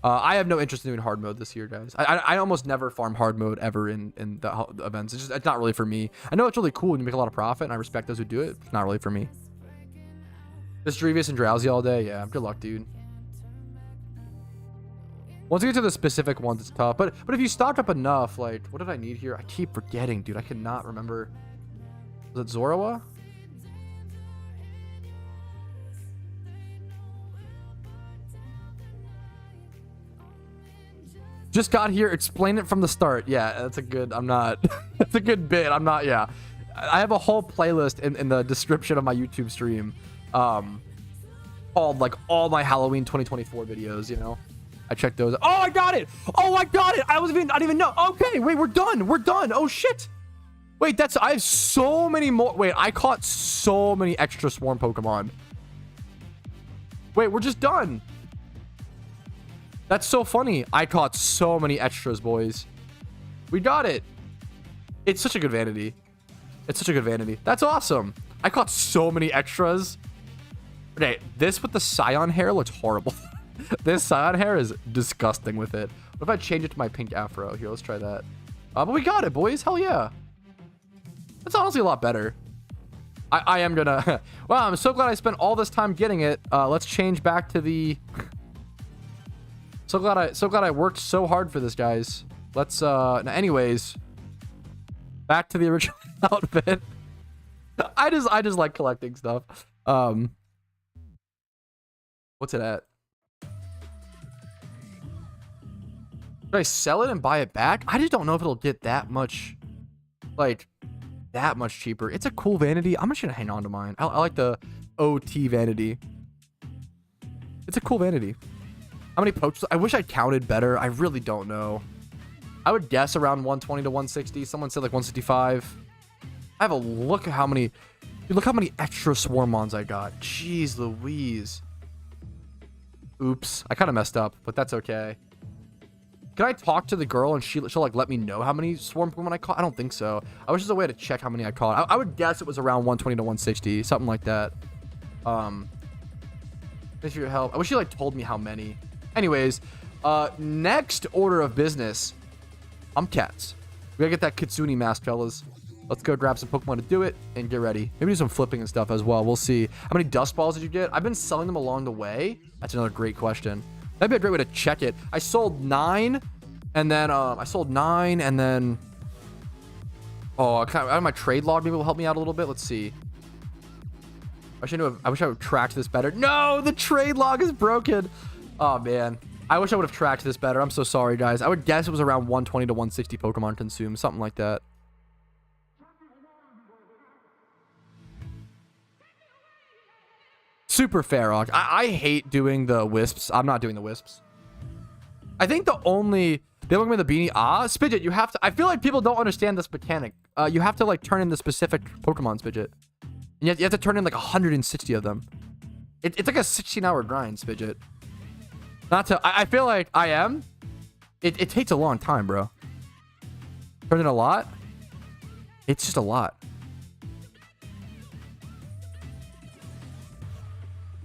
I have no interest in doing hard mode this year, guys. I almost never farm hard mode ever in the events. It's not really for me. I know it's really cool and you make a lot of profit, and I respect those who do it. It's not really for me. Mischievous and drowsy all day. Yeah, good luck, dude. Once you get to the specific ones, it's tough. But if you stocked up enough, like, what did I need here? I keep forgetting, dude. I cannot remember. Was it Zoroa? Just got here. Explain it from the start. Yeah, that's a good. I'm not. That's a good bit. I'm not. Yeah, I have a whole playlist in the description of my YouTube stream, called like all my Halloween 2024 videos. You know, I checked those. Oh, I got it. Oh, I got it. I didn't even know. Okay, wait, we're done. We're done. Oh shit. Wait, I have so many more. Wait, I caught so many extra swarm Pokemon. Wait, we're just done. That's so funny. I caught so many extras, boys. We got it. It's such a good vanity. It's such a good vanity. That's awesome. I caught so many extras. Okay, this with the Scion hair looks horrible. This Scion hair is disgusting with it. What if I change it to my pink afro? Here, let's try that. But we got it, boys. Hell yeah. That's honestly a lot better. I am gonna... Wow, I'm so glad I spent all this time getting it. Let's change back to the... So glad I worked so hard for this, guys. Let's anyways, back to the original outfit. I just like collecting stuff. What's it at? Should I sell it and buy it back? I just don't know if it'll get that much, like, that much cheaper. It's a cool vanity. I'm just gonna hang on to mine. I like the OT vanity. It's a cool vanity. How many pokes? I wish I counted better. I really don't know. I would guess around 120 to 160. Someone said like 165. I have a look at how many. Dude, look how many extra Swarmons I got. Jeez Louise. Oops. I kind of messed up, but that's okay. Can I talk to the girl and she'll like let me know how many Swarm Pokemon I caught? I don't think so. I wish there's a way to check how many I caught. I would guess it was around 120 to 160, something like that. Thanks for your help. I wish you like told me how many. Anyways, next order of business. Pumpkins. We gotta get that Kitsune mask, fellas. Let's go grab some Pokemon to do it and get ready. Maybe do some flipping and stuff as well. We'll see. How many dust balls did you get? I've been selling them along the way. That's another great question. That'd be a great way to check it. I sold 9, and then oh, I have my trade log. Maybe will help me out a little bit. Let's see. I wish I would track this better. No, the trade log is broken. Oh man, I wish I would have tracked this better. I'm so sorry, guys. I would guess it was around 120 to 160 Pokemon consumed, something like that. Super fair, Rock. I hate doing the wisps. I'm not doing the wisps. I think the only... They look at me the beanie. Spidget, you have to... I feel like people don't understand this mechanic. You have to, like, turn in the specific Pokemon, Spidget. And you have to turn in, like, 160 of them. It's like a 16-hour grind, Spidget. Not to... I feel like I am. It takes a long time, bro. Turn in a lot? It's just a lot.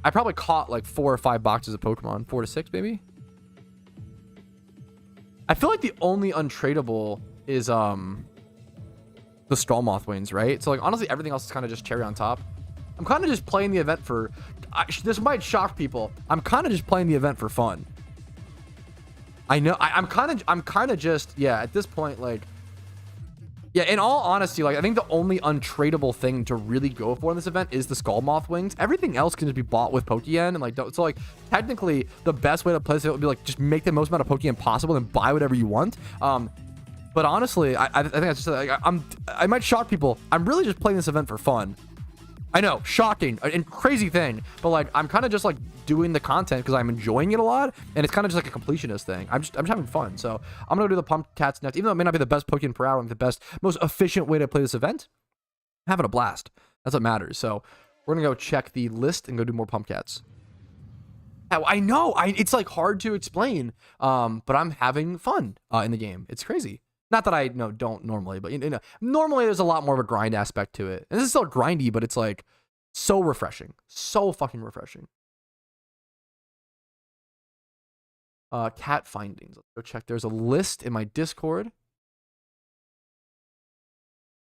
I probably caught like 4 or 5 boxes of Pokemon. 4 to 6, maybe? I feel like the only untradeable is the Stallmoth wings, right? So like honestly, everything else is kind of just cherry on top. I'm kind of just playing the event for... this might shock people. I'm kind of just playing the event for fun. I know. I'm kind of just... Yeah, at this point, like... Yeah, in all honesty, like I think the only untradeable thing to really go for in this event is the Skullmoth wings. Everything else can just be bought with Pokeyen, and like so like technically the best way to play this would be like just make the most amount of Pokeyen possible and buy whatever you want. But honestly, I think that's just like I might shock people. I'm really just playing this event for fun. I know, shocking and crazy thing, but like I'm kind of just like doing the content because I'm enjoying it a lot, and it's kind of just like a completionist thing. I'm just having fun. So I'm gonna do the Pump Cats next, even though it may not be the best Pokemon per hour and the best, most efficient way to play this event. I'm having a blast. That's what matters. So we're gonna go check the list and go do more Pump Cats. I know, it's like hard to explain, but I'm having fun in the game. It's crazy. Not that I don't normally, but you know, normally there's a lot more of a grind aspect to it. And this is still grindy, but it's like so refreshing. So fucking refreshing. Cat findings. Let's go check. There's a list in my Discord.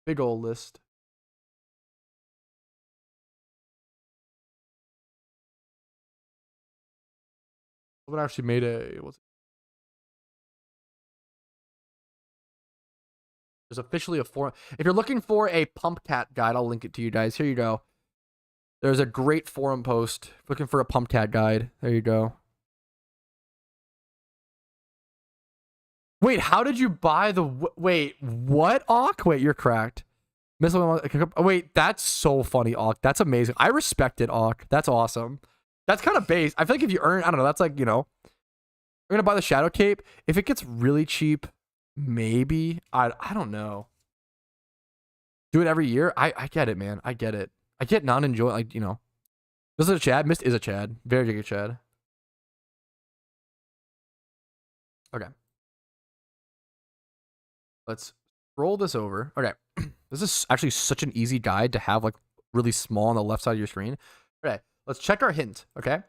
Big old list. Someone actually made a... There's officially a forum. If you're looking for a pump cat guide, I'll link it to you guys. Here you go. There's a great forum post. Looking for a pump cat guide. There you go. Wait, how did you buy the... Wait, what, Auk? Wait, you're cracked. Wait, that's so funny, Auk. That's amazing. I respect it, Auk. That's awesome. That's kind of base. I feel like if you earn... I don't know. That's like, you know... We're going to buy the Shadow Cape. If it gets really cheap... Maybe I don't know. Do it every year. I get it, man. I get it. I get not enjoying, like, you know. This is a Chad. Mist is a Chad. Very good Chad. Okay. Let's roll this over. Okay. This is actually such an easy guide to have, like, really small on the left side of your screen. Okay. Let's check our hint. Okay.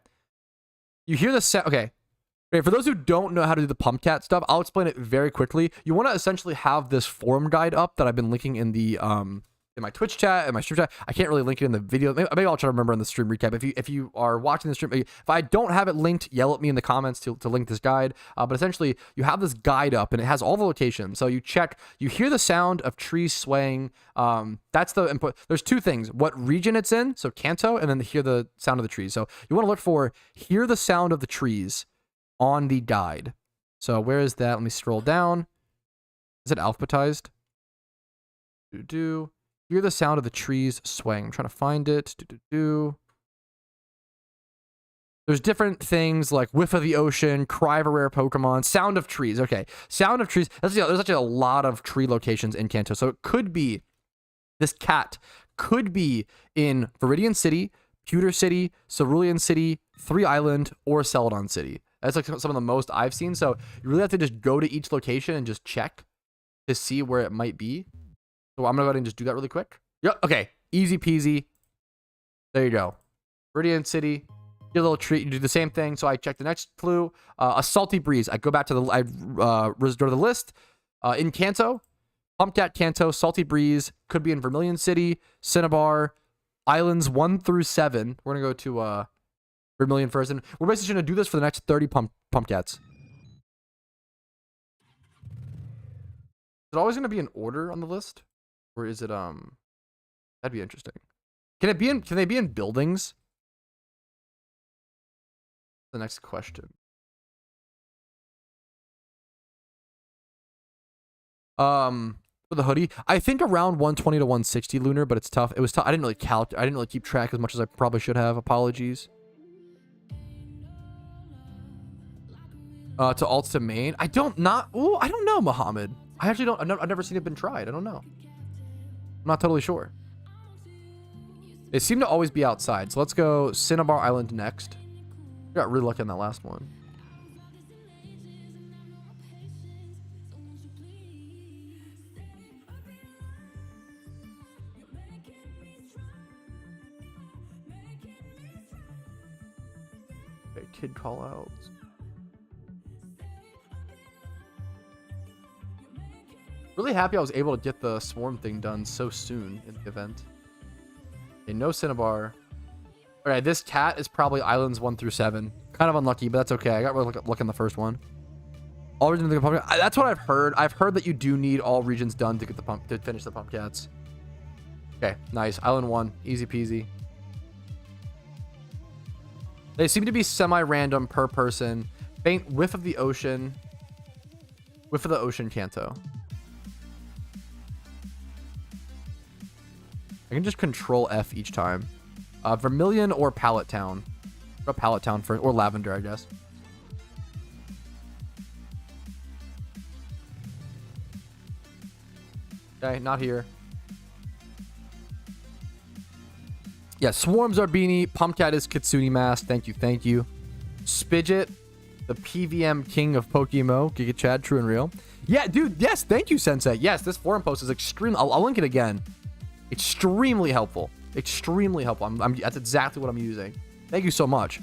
You hear the sound. Okay. Okay, for those who don't know how to do the pump cat stuff, I'll explain it very quickly. You want to essentially have this forum guide up that I've been linking in the in my Twitch chat and my stream chat. I can't really link it in the video. Maybe I'll try to remember in the stream recap. If you are watching the stream, if I don't have it linked, yell at me in the comments to link this guide. But essentially, you have this guide up and it has all the locations. So you check, you hear the sound of trees swaying. That's the input. There's two things: what region it's in, so Kanto, and then hear the sound of the trees. So you want to look for hear the sound of the trees on the guide. So where is that? Let me scroll down. Is it alphabetized? Hear the sound of the trees swaying. I'm trying to find it. There's different things like whiff of the ocean, cry of a rare Pokemon, sound of trees. Okay, sound of trees. There's actually a lot of tree locations in Kanto. So it could be, this cat could be in Viridian City, Pewter City, Cerulean City, 3 Island, or Celadon City. That's like some of the most I've seen. So you really have to just go to each location and just check to see where it might be. So I'm going to go ahead and just do that really quick. Yep. Okay. Easy peasy. There you go. Viridian City. Get a little treat. You do the same thing. So I check the next clue. A salty breeze. I go back to the... I go to the list. In Kanto. Pumpcat Kanto. Salty breeze. Could be in Vermilion City. Cinnabar. Islands 1 through 7. We're going to go to... Vermilion first, and we're basically going to do this for the next 30 pumpcats. Is it always going to be in order on the list, or is it that'd be interesting. Can they be in buildings? The next question. For the hoodie, I think around 120 to 160 lunar, but it's tough. It was tough. I didn't really keep track as much as I probably should have. Apologies. To alts to main. I don't know, Muhammad. I actually don't. I've never seen it been tried. I don't know. I'm not totally sure. They seem to always be outside. So let's go Cinnabar Island next. Got really lucky on that last one. Okay, kid callouts. Really happy I was able to get the swarm thing done so soon in the event. Okay, no Cinnabar. Alright, this cat is probably Islands 1 through 7. Kind of unlucky, but that's okay. I got really lucky on the first one. All regions of the pump. That's what I've heard. I've heard that you do need all regions done to get the to finish the pumpcats. Okay, nice. Island 1, easy peasy. They seem to be semi-random per person. Faint whiff of the ocean. Whiff of the ocean Kanto. I can just control F each time. Vermilion or Pallet Town. Or Pallet Town first, or Lavender, I guess. Okay, not here. Yeah, Swarms are Beanie. Pumpcat is Kitsune Mask. Thank you, thank you. Spidget, the PVM king of PokeMMO. Giga Chad, true and real. Yeah, dude, yes, thank you, Sensei. Yes, this forum post is extreme. I'll link it again. Extremely helpful. Extremely helpful. That's exactly what I'm using. Thank you so much.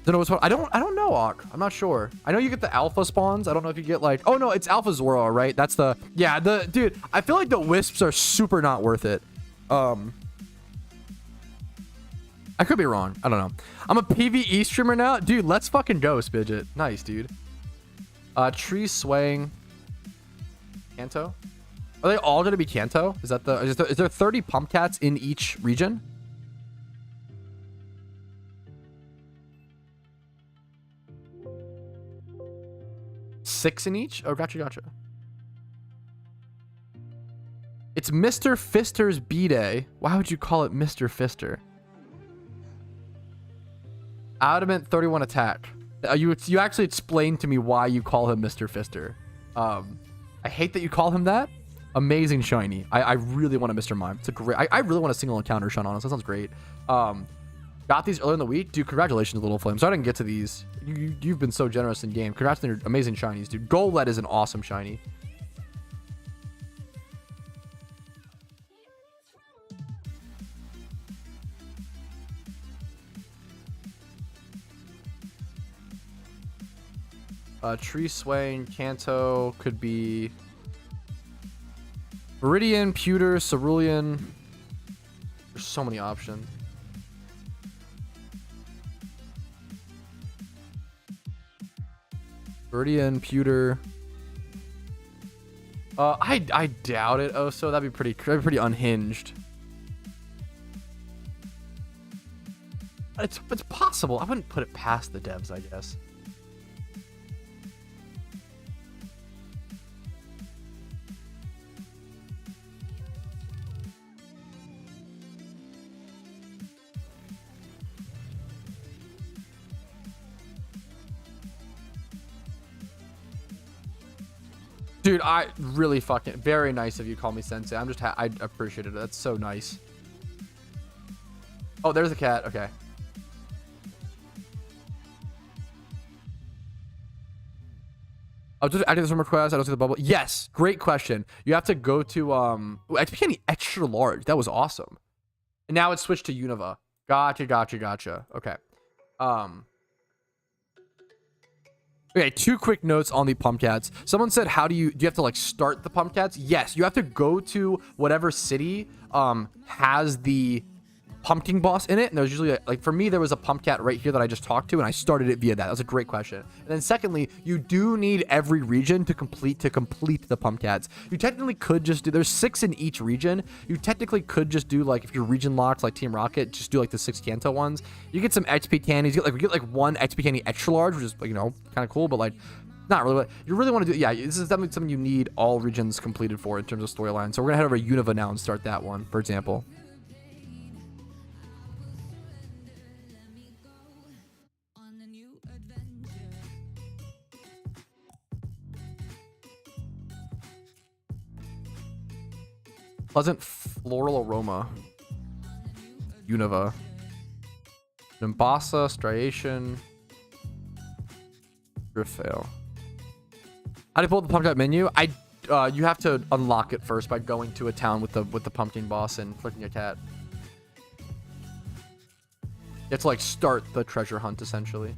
Don't know what's what. I don't know, Ak. I'm not sure. I know you get the alpha spawns. I don't know if you get like, oh no, it's Alpha Zora, right? That's the, yeah, the, dude, I feel like the wisps are super not worth it. I could be wrong. I don't know. I'm a PvE streamer now. Dude, let's fucking go, Spidget. Nice, dude. Tree swaying. Kanto? Are they all gonna be Kanto? Is that the, is there 30 pump cats in each region? Six in each? Oh, gotcha. It's Mr. Fister's B-Day. Why would you call it Mr. Fister? Adamant 31 attack. You actually explained to me why you call him Mr. Fister. I hate that you call him that. Amazing shiny. I really want a Mr. Mime. It's a great. I really want a single encounter shun on us. That sounds great. Got these earlier in the week, dude. Congratulations, Little Flame. So I didn't get to these. You've been so generous in game. Congrats on your amazing shinies, dude. Golett is an awesome shiny. Tree swaying Kanto could be Viridian, Pewter, Cerulean. There's so many options. Viridian, Pewter. I doubt it. Oh, so that'd be pretty unhinged. It's possible. I wouldn't put it past the devs, I guess. Dude, I really fucking very nice of you. Call me sensei. I'm just I appreciate it. That's so nice. Oh, there's a cat. Okay. I'll just add this from request. I don't see the bubble. Yes, great question. You have to go to XP Candy extra large. That was awesome. And now it's switched to Unova. Gotcha. Okay. Okay, 2 quick notes on the pump cats. Someone said, do you have to like start the pump cats? Yes, you have to go to whatever city has the pumpkin boss in it. And there's usually like for me, there was a pump cat right here that I just talked to, and I started it via that. That was a great question. And then secondly, you do need every region to complete the pump cats. You technically could just do, there's 6 in each region. You technically could just do like, if you're region locked like Team Rocket, just do like the 6 Kanto ones. You get some XP candies. We get like 1 XP candy extra large, which is, you know, kind of cool, but like not really what you really want to do. Yeah, this is definitely something you need all regions completed for in terms of storyline. So we're gonna head over to Unova now and start that one, for example. Pleasant floral aroma. Unova. Nimbasa, striation. Driftfail. How do you pull up the pumpkin menu? You have to unlock it first by going to a town with the pumpkin boss and clicking a cat. You have to like start the treasure hunt essentially.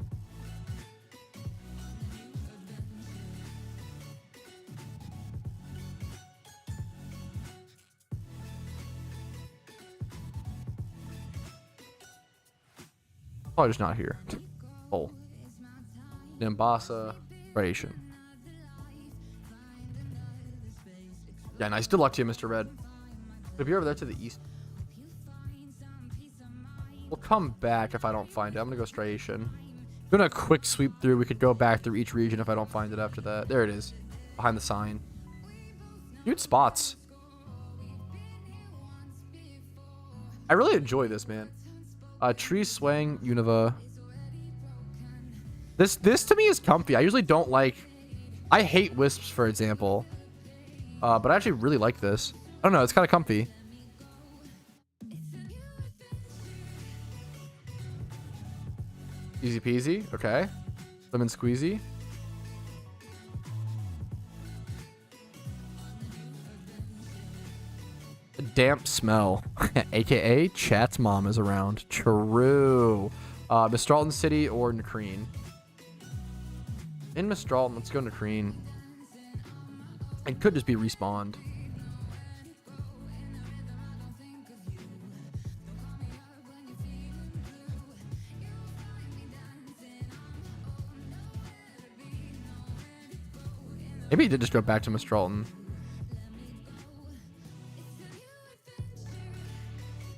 Probably just not here. Oh. Nimbasa. Variation. Yeah, nice. Good luck to you, Mr. Red. If you're over there to the east. We'll come back if I don't find it. I'm gonna go striation. Doing a quick sweep through. We could go back through each region if I don't find it after that. There it is. Behind the sign. Good spots. I really enjoy this, man. Tree swaying Unova. This to me is comfy. I usually don't like. I hate wisps, for example. But I actually really like this. I don't know. It's kind of comfy. Easy peasy. Okay. Lemon squeezy. A damp smell. AKA chat's mom is around. True. Mistralton City or Nakreen. In Mistralton, let's go Nakreen. It could just be respawned. Maybe he did just go back to Mistralton.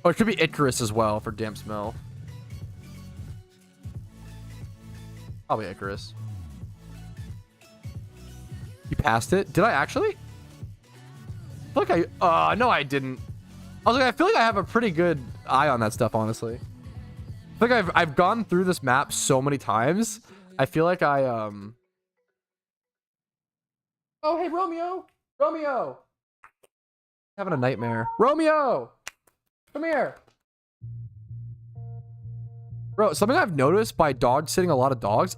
Oh, it could be Icarus as well for damp smell. Probably Icarus. You passed it? Did I actually? I feel like no, I didn't. I was like, I feel like I have a pretty good eye on that stuff, honestly. I feel like I've gone through this map so many times. I feel like I Oh, hey, Romeo! Romeo! Having a nightmare. Romeo! Come here! Bro, something I've noticed by dog sitting a lot of dogs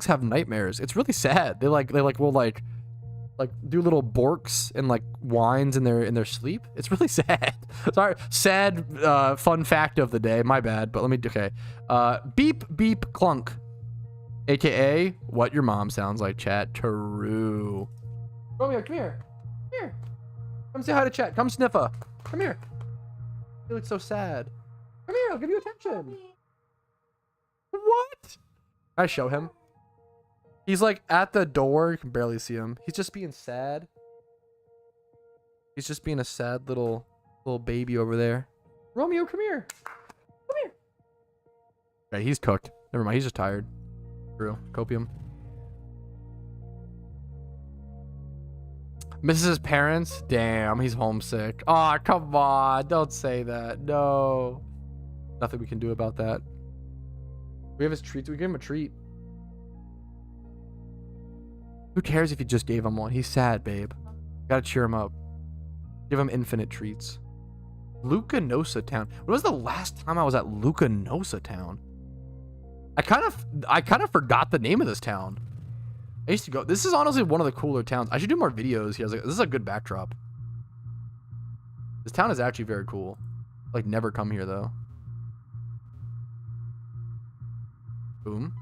have nightmares. It's really sad. They will do little borks and like whines in their sleep. It's really sad. Sorry, sad fun fact of the day. My bad, but let me okay. Beep beep clunk. AKA what your mom sounds like, chat. True. Romeo, come here. Come here. Come say hi to chat. Come sniffa. Come here. You look so sad. Come here, I'll give you attention. What? Can I show him? He's like at the door. You can barely see him. He's just being sad. He's just being a sad little baby over there. Romeo, come here. Come here. Okay, he's cooked. Never mind, he's just tired. True. Copium. Misses his parents? Damn, he's homesick. Aw, oh, come on. Don't say that. No. Nothing we can do about that. We have his treats. We gave him a treat. Who cares if you just gave him one? He's sad, babe. Gotta cheer him up. Give him infinite treats. Lucanosa Town. When was the last time I was at Lucanosa Town? I kind of forgot the name of this town. I used to go. This is honestly one of the cooler towns. I should do more videos here. I was like, this is a good backdrop. This town is actually very cool. Like, never come here though. Boom.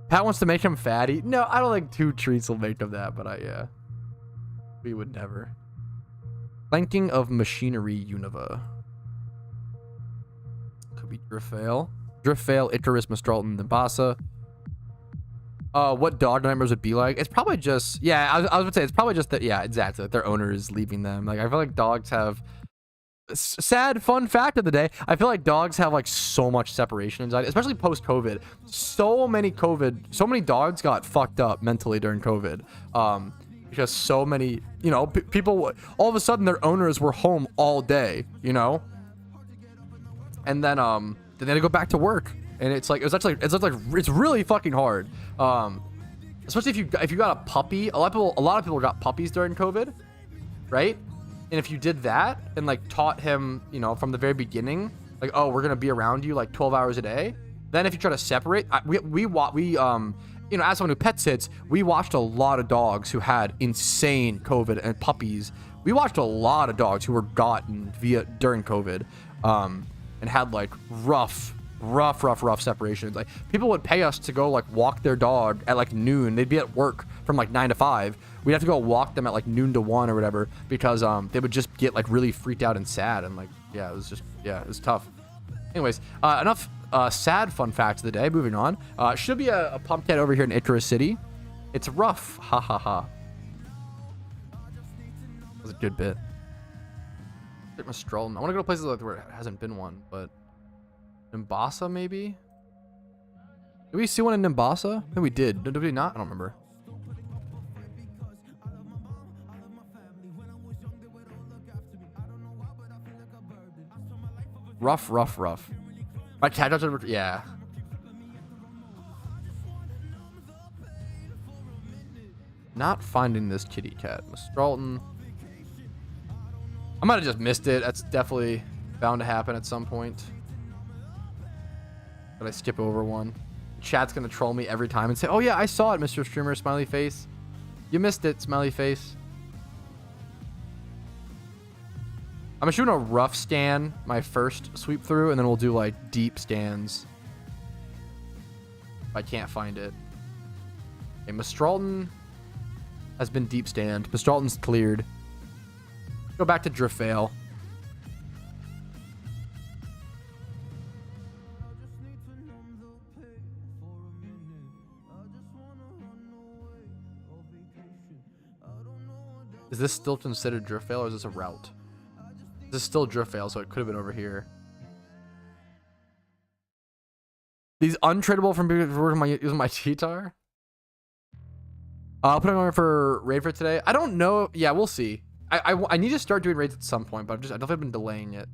Pat wants to make him fatty. No, I don't think 2 treats will make him that, but yeah. We would never. Planking of Machinery Univa. Could be Driftveil. Driftveil, Icarus, Mistralton, Nimbasa. What dog nightmares would be like? It's probably just, yeah, I was going to say, it's probably just that, yeah, exactly. Like their owner is leaving them. Like, I feel like dogs have, sad fun fact of the day, I feel like dogs have like so much separation anxiety, especially post-COVID. So many dogs got fucked up mentally during COVID. Because so many, you know, people, all of a sudden their owners were home all day, you know? And then they had to go back to work. And it's really fucking hard. Especially if you got a puppy. A lot of people got puppies during COVID, right? And if you did that and like taught him, you know, from the very beginning, like, oh, we're gonna be around you like 12 hours a day. Then if you try to separate, you know, as someone who pet sits, we watched a lot of dogs who had insane COVID and puppies. We watched a lot of dogs who were gotten during COVID, and had like rough separations. Like, people would pay us to go like walk their dog at like noon. They'd be at work from like 9 to 5. We'd have to go walk them at like noon to 1 or whatever, because they would just get like really freaked out and sad, and like, yeah, it was tough. Anyways, enough sad fun facts of the day. Moving on. Should be a pumpkin over here in Icarus City. It's rough. Ha ha ha. That was a good bit. Mistralton. I want to go to places like where it hasn't been one, but Nimbasa, maybe? Did we see one in Nimbasa? No, we did. Did we not? I don't remember. Rough. My cat doesn't. Yeah. Not finding this kitty cat. Mistralton. I might have just missed it. That's definitely bound to happen at some point. But I skip over one. Chat's gonna troll me every time and say, oh yeah, I saw it, Mr. Streamer, smiley face. You missed it, smiley face. I'm just doing a rough scan, my first sweep through, and then we'll do like deep scans. If I can't find it. Okay, Mistralton has been deep scanned. Mistralton's cleared. Go back to Driftveil. Is this still considered Driftveil or is this a route? This is still Driftveil, so it could have been over here. These untradeable from using my Cheetar? I'll put it on for raid for today. I don't know. Yeah, we'll see. I need to start doing raids at some point, but I don't think I've been delaying it.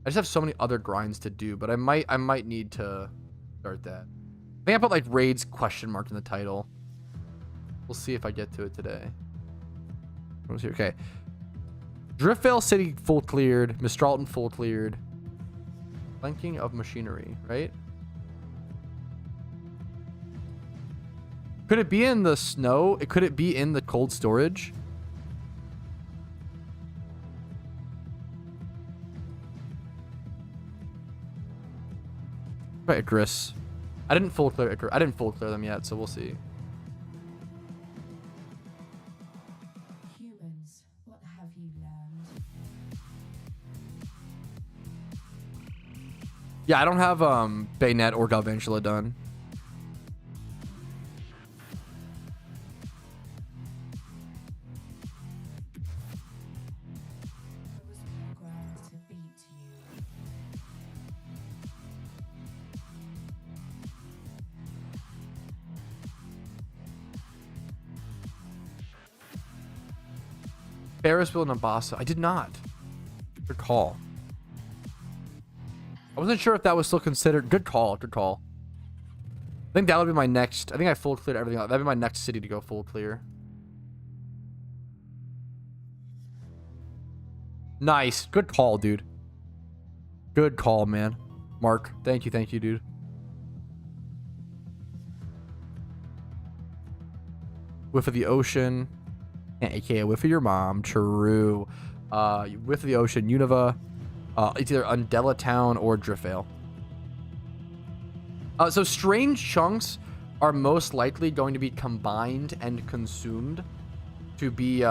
I just have so many other grinds to do, but I might need to start that. I think I put like raids question mark in the title. We'll see if I get to it today. Okay. Driftveil City full cleared. Mistralton full cleared. Flanking of machinery, right? Could it be in the snow? Could it be in the cold storage? Right, Icarus. I didn't full clear Icarus. I didn't full clear them yet, so we'll see. Yeah, I don't have Baynet or Galvantula done. Ferris wheel Nabasa. I did not recall. I wasn't sure if that was still considered. Good call. Good call. I think that would be my next. I think I full cleared everything else. That'd be my next city to go full clear. Nice. Good call, dude. Good call, man. Mark. Thank you, dude. Whiff of the ocean. AKA whiff of your mom. True. Whiff of the ocean. Unova. It's either Undella Town or Driftveil. So strange chunks are most likely going to be combined and consumed to be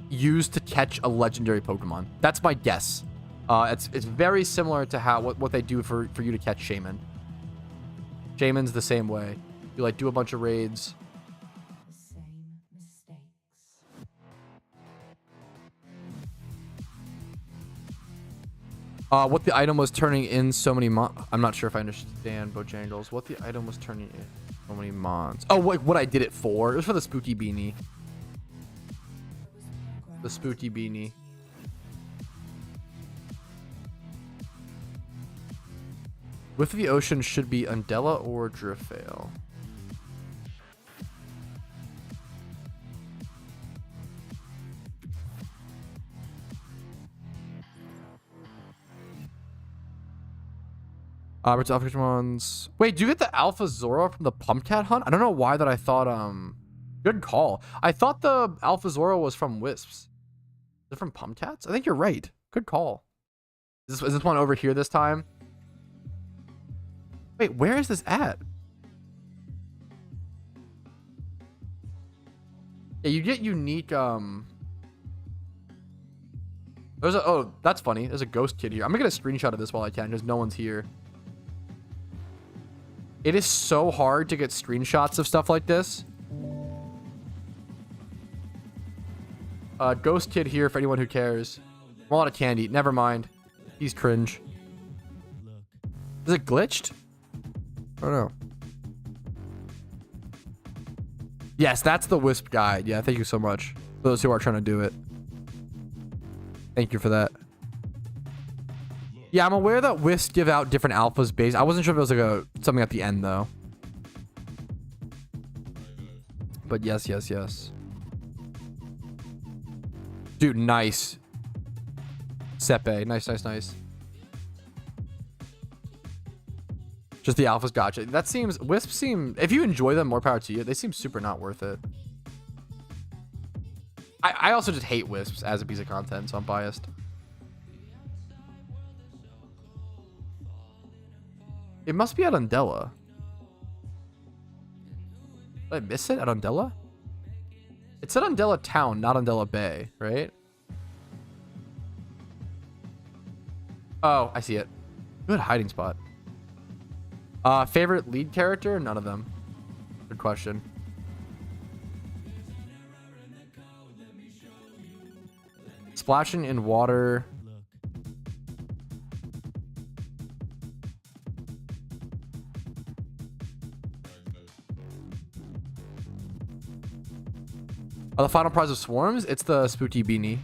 used to catch a legendary Pokemon. That's my guess. It's very similar to how what they do for you to catch Shaman. Shaman's the same way. You like do a bunch of raids. What the item was turning in so many I'm not sure if I understand Bojangles. What the item was turning in so many mons. Oh, what I did it for? It was for the spooky beanie. The spooky beanie. With the ocean should be Undella or Driftveil. Robert's Alpha Pokemon's. Wait, do you get the Alpha Zoro from the Pumpcat hunt? I don't know why that I thought, good call. I thought the Alpha Zoro was from Wisps. Is it from Pumpcats? I think you're right. Good call. Is this one over here this time? Wait, where is this at? Yeah, you get unique, There's a, oh, that's funny. There's a ghost kid here. I'm gonna get a screenshot of this while I can, because no one's here. It is so hard to get screenshots of stuff like this. Ghost kid here for anyone who cares. A lot of candy. Never mind. He's cringe. Is it glitched? I don't know. Yes, that's the Wisp guide. Yeah, thank you so much. For those who are trying to do it. Thank you for that. Yeah, I'm aware that Wisps give out different alphas based. I wasn't sure if it was like something at the end though. But yes. Dude, nice. Sepe. Nice. Just the alphas, gotcha. That seems... Wisps seem... If you enjoy them, more power to you. They seem super not worth it. I also just hate wisps as a piece of content, so I'm biased. It must be at Undella. Did I miss it at Undella? It's at Undella Town, not Undella Bay, right? Oh, I see it. Good hiding spot. Favorite lead character? None of them. Good question. Splashing in water. The final prize of Swarms, it's the Spooky Beanie.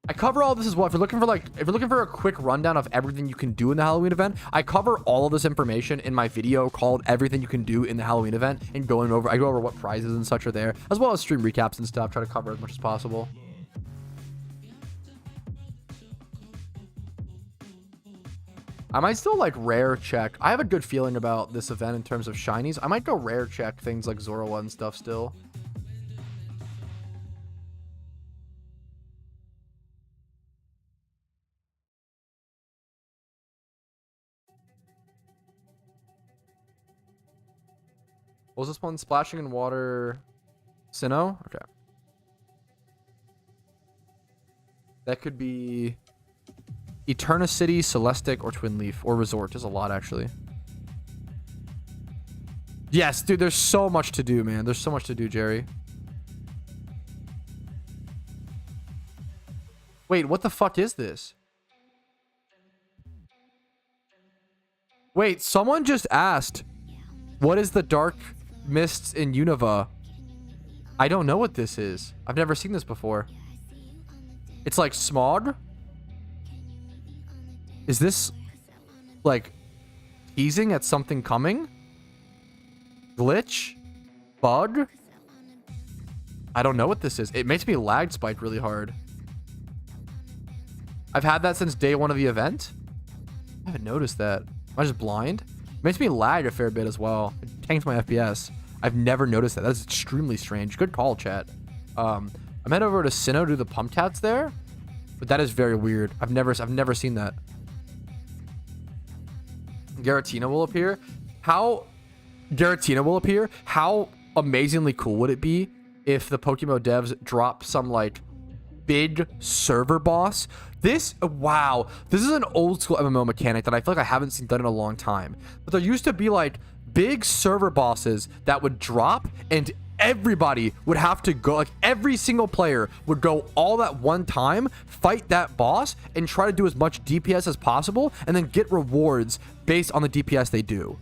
I cover all this as well. If you're looking for a quick rundown of everything you can do in the Halloween event, I cover all of this information in my video called Everything You Can Do in the Halloween Event, and I go over what prizes and such are there, as well as stream recaps and stuff. Try to cover as much as possible. I might still like rare check. I have a good feeling about this event in terms of shinies. I might go rare check things like Zorua and stuff still. What was this one? Splashing in water. Sinnoh? Okay. That could be Eterna City, Celestic, or Twin Leaf, or Resort. There's a lot, actually. Yes, dude, there's so much to do, man. There's so much to do, Jerry. Wait, what the fuck is this? Wait, someone just asked, what is the dark mists in Unova? I don't know what this is. I've never seen this before. It's like smog? Is this like teasing at something coming? Glitch? Bug? I don't know what this is. It makes me lag spike really hard. I've had that since day one of the event. I haven't noticed that. Am I just blind? It makes me lag a fair bit as well. It tanks my FPS. I've never noticed that. That's extremely strange. Good call, chat. I'm head over to Sinnoh to do the pump tats there, but that is very weird. I've never seen that. Giratina will appear. How amazingly cool would it be if the PokeMMO devs drop some like big server boss? Wow, this is an old school MMO mechanic that I feel like I haven't seen done in a long time. But there used to be like big server bosses that would drop and everybody would have to go, like every single player would go all at one time, fight that boss and try to do as much DPS as possible and then get rewards based on the DPS they do.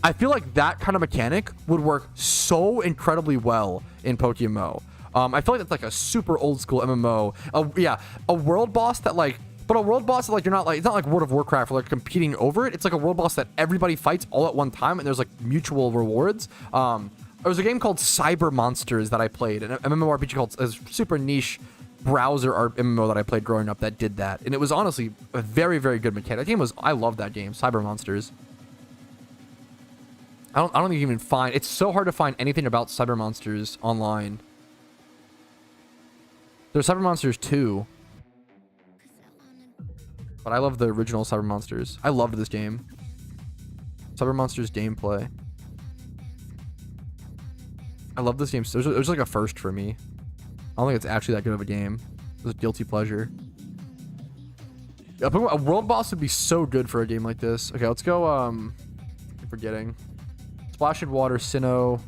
I feel like that kind of mechanic would work so incredibly well in PokeMMO. I feel like that's like a super old school MMO. Yeah, a world boss that like, but a world boss that like you're not like, it's not like World of Warcraft where they're competing over it. It's like a world boss that everybody fights all at one time and there's like mutual rewards. There was a game called Cyber Monsters that I played, an MMORPG called a super niche browser MMO that I played growing up that did that. And it was honestly a very, very good mechanic. That game was, I love that game, Cyber Monsters. I don't even find, it's so hard to find anything about Cyber Monsters online. There's Cyber Monsters 2. But I love the original Cyber Monsters. I loved this game. Cyber Monsters gameplay. I love this game. It was like a first for me. I don't think it's actually that good of a game. It was a guilty pleasure. A world boss would be so good for a game like this. Okay, let's go. I'm forgetting. Splash in water, Sinnoh.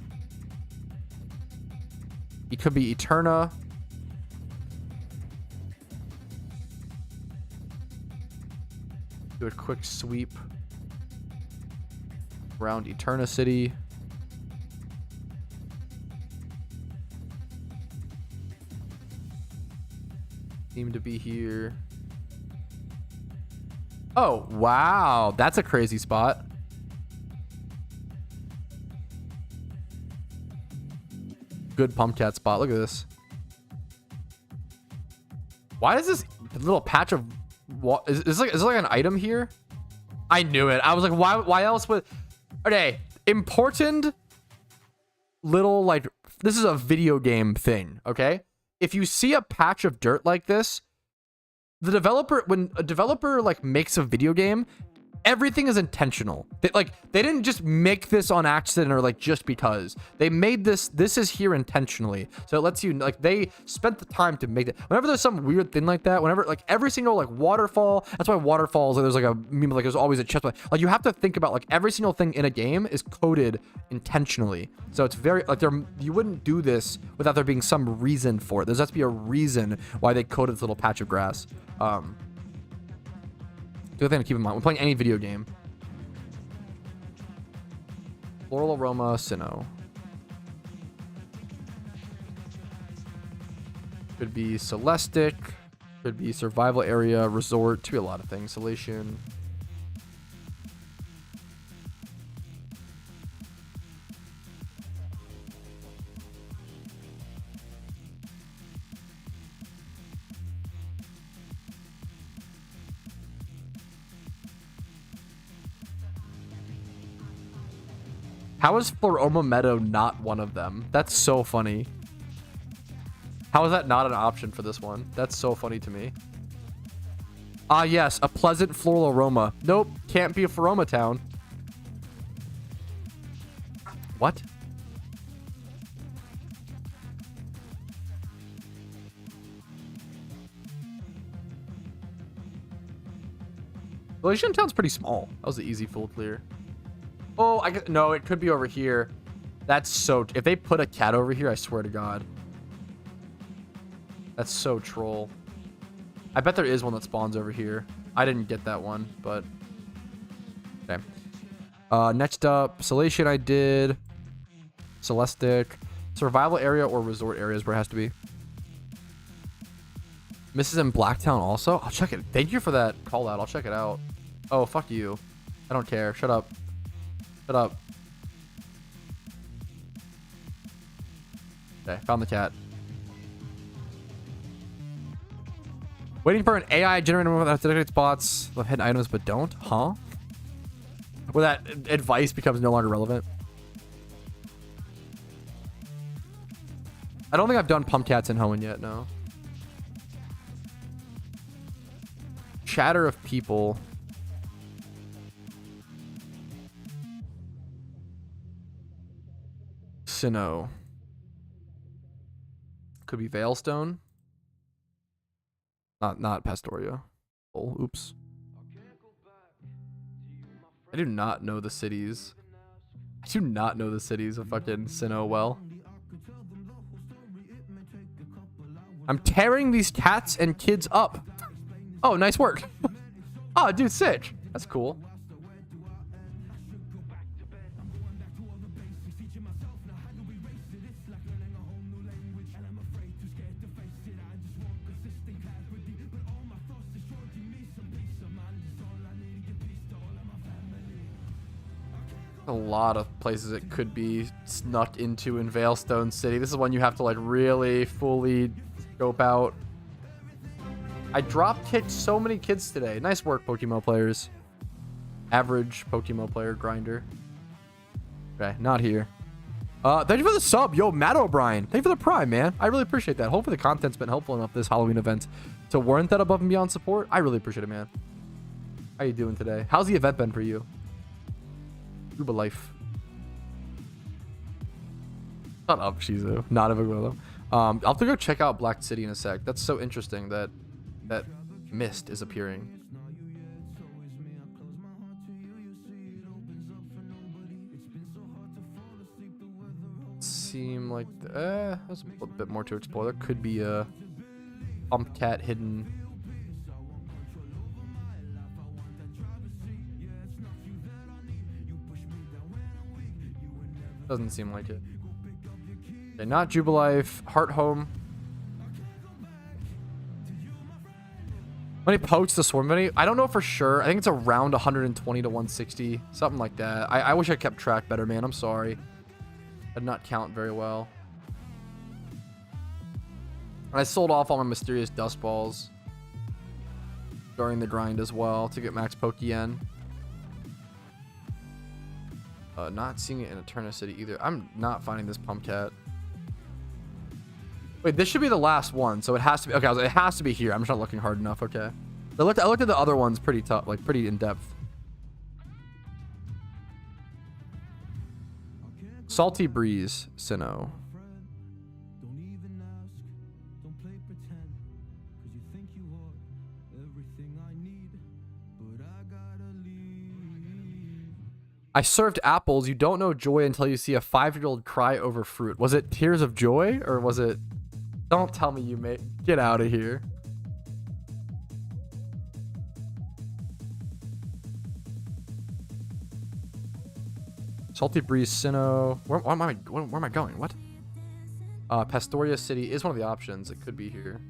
It could be Eterna. Do a quick sweep around Eterna City. Seem to be here. Oh, wow. That's a crazy spot. Good pump cat spot. Look at this. Why is this little patch of what is this like? Is it like an item here? I knew it. I was like, why else would? Okay, important little like this is a video game thing. Okay, if you see a patch of dirt like this, the developer, when a developer like makes a video game, everything is intentional. They didn't just make this on accident or like just because. They made this is here intentionally. So it lets you, like, they spent the time to make it. Whenever there's some weird thing like that, whenever like every single like waterfall, that's why waterfalls, like, there's like a meme, like there's always a chest. Like you have to think about like every single thing in a game is coded intentionally. So it's very like you wouldn't do this without there being some reason for it. There has to be a reason why they coded this little patch of grass. The other thing to keep in mind when playing any video game. Floral Aroma, Sinnoh. Could be Celestic. Could be Survival Area, Resort. To be a lot of things. Salation. How is Floroma Meadow not one of them? That's so funny. How is that not an option for this one? That's so funny to me. Ah, yes, a pleasant floral aroma. Nope, can't be a Floroma town. What? Galatian Town's pretty small. That was an easy full clear. Oh, I guess, no, it could be over here. That's so... If they put a cat over here, I swear to God. That's so troll. I bet there is one that spawns over here. I didn't get that one, but... Okay. Next up, Salation I did. Celestic. Survival area or resort areas where it has to be. Mrs. in Blacktown also? I'll check it. Thank you for that call out. I'll check it out. Oh, fuck you. I don't care. Shut up. Shut up. Okay, found the cat. Waiting for an AI generated moment that dedicated spots with hidden items but don't? Huh? Where that advice becomes no longer relevant. I don't think I've done Pumpcats in Hoenn yet, no. Chatter of people. Sinnoh. Could be Veilstone. Not Pastoria. Oh, oops. I do not know the cities. I do not know the cities of fucking Sinnoh well. I'm tearing these cats and kids up. Oh, nice work. Oh, dude, sick. That's cool. A lot of places it could be snuck into in Veilstone City. This is one you have to like really fully scope out. I drop kicked so many kids today. Nice work, PokeMMO players. Average PokeMMO player grinder. Okay, not here. Thank you for the sub. Yo, Matt O'Brien. Thank you for the prime, man. I really appreciate that. Hopefully the content's been helpful enough this Halloween event to warrant that above and beyond support. I really appreciate it, man. How you doing today? How's the event been for you? Uber life. Shut up, Shizu. Not a big deal. I'll have to go check out Black City in a sec. That's so interesting that mist is appearing. Seem like there's a bit more to explore. There could be a Pumpcat hidden. Doesn't seem like it. Okay, not Jubilife. Heart Home. How many pokes to Swarm Many? I don't know for sure. I think it's around 120 to 160. Something like that. I wish I kept track better, man. I'm sorry. I did not count very well. And I sold off all my mysterious dust balls during the grind as well to get max Pokeyen. Not seeing it in Eterna City either. I'm not finding this Pumpcat. Wait, this should be the last one, so it has to be. Okay, it has to be here. I'm just not looking hard enough. Okay. I looked at the other ones pretty tough, like pretty in depth. Salty Breeze, Sinnoh. I served apples. You don't know joy until you see a 5-year-old cry over fruit. Was it tears of joy or was it... Don't tell me you made... Get out of here. Salty Breeze, Sinnoh. Where am I going? What? Pastoria City is one of the options. It could be here.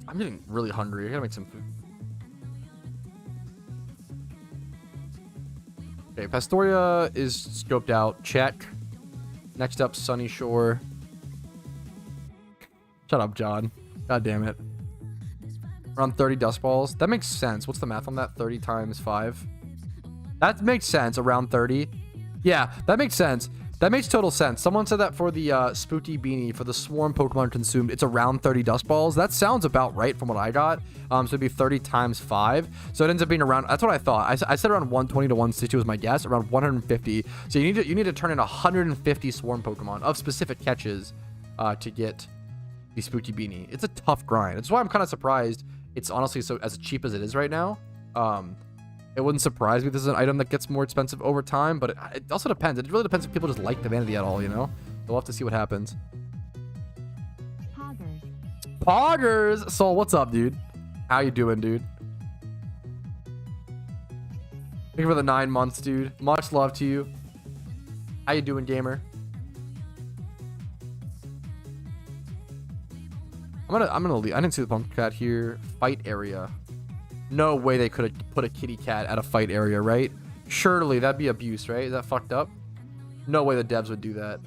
I'm getting really hungry. I gotta make some food. Okay, Pastoria is scoped out. Check. Next up, Sunny Shore. Shut up, John. God damn it. Around 30 dust balls. That makes sense. What's the math on that? 30 times 5. That makes sense. Around 30. Yeah, that makes sense. That makes total sense. Someone said that for the Spooky Beanie, for the swarm Pokemon consumed, it's around 30 dust balls. That sounds about right from what I got. So it'd be 30 times 5. So it ends up being around, that's what I thought. I said around 120 to 160 was my guess, around 150. So you need to turn in 150 swarm Pokemon of specific catches to get the Spooky Beanie. It's a tough grind. That's why I'm kind of surprised it's honestly so as cheap as it is right now. It wouldn't surprise me if this is an item that gets more expensive over time, but it also depends. It really depends if people just like the vanity at all, you know? We'll have to see what happens. Poggers! Soul, what's up, dude? How you doing, dude? Thank you for the 9 months, dude. Much love to you. How you doing, gamer? I'm gonna leave. I didn't see the pumpkin cat here. Fight area. No way they could have put a kitty cat at a fight area, right? Surely that'd be abuse, right? Is that fucked up? No way the devs would do that.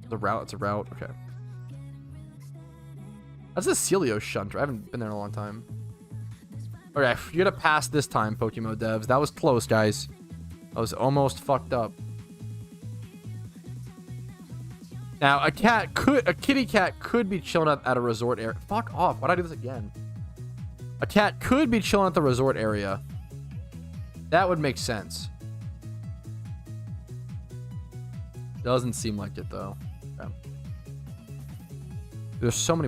The route, it's a route. Okay. That's a Celio shunt. I haven't been there in a long time. Okay, you gotta pass this time, PokeMMO devs. That was close, guys. I was almost fucked up. Now, a kitty cat could be chilling at a resort area. Fuck off. Why'd I do this again? A cat could be chilling at the resort area. That would make sense. Doesn't seem like it, though. Okay. There's so many...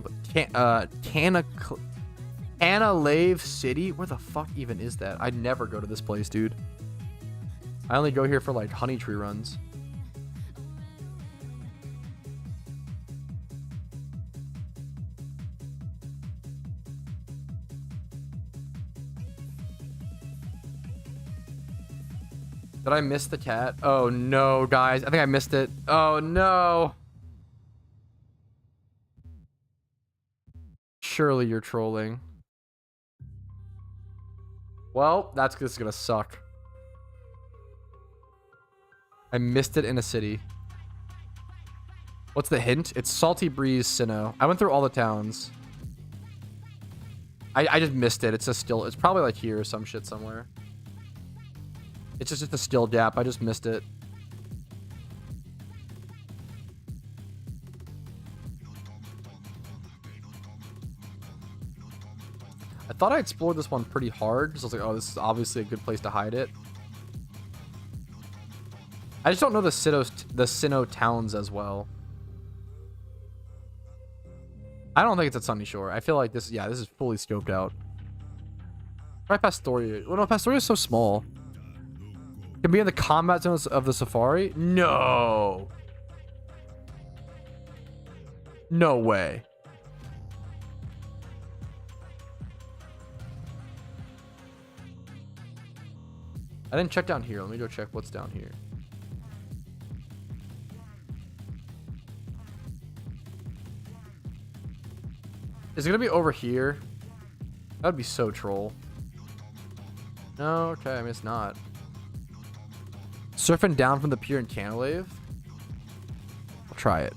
Canalave City? Where the fuck even is that? I'd never go to this place, dude. I only go here for, like, honey tree runs. Did I miss the cat? Oh no, guys. I think I missed it. Oh no. Surely you're trolling. Well, this is gonna suck. I missed it in a city. What's the hint? It's Salty Breeze, Sinnoh. I went through all the towns. I just missed it. It's probably like here or some shit somewhere. It's just a still gap. I just missed it. I thought I explored this one pretty hard. So I was like, oh, this is obviously a good place to hide it. I just don't know the Sinnoh towns as well. I don't think it's at Sunny Shore. I feel like this is fully scoped out. Try Pastoria. Well, no, Pastoria is so small. Can be in the combat zones of the safari? No. No way. I didn't check down here. Let me go check what's down here. Is it gonna be over here? That would be so troll. No, okay, I mean it's not. Surfing down from the pier in Canalave? I'll try it.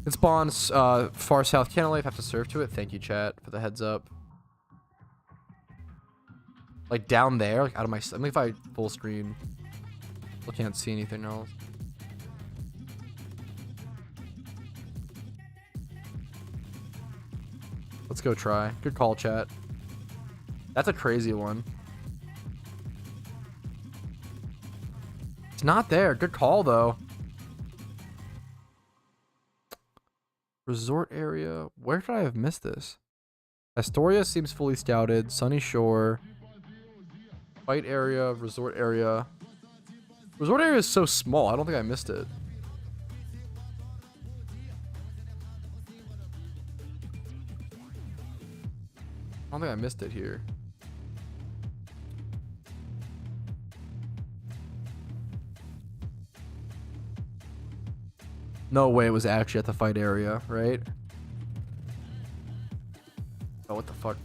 It spawns far south Canalave. Have to serve to it. Thank you, chat, for the heads up. Like down there, like out of my. I mean, if I full screen, I can't see anything else. Let's go try. Good call, chat. That's a crazy one. It's not there. Good call, though. Resort area. Where could I have missed this? Astoria seems fully scouted. Sunny Shore. Fight area. Resort area. Resort area is so small. I don't think I missed it. I don't think I missed it here. No way it was actually at the fight area, right? Oh, what the fuck?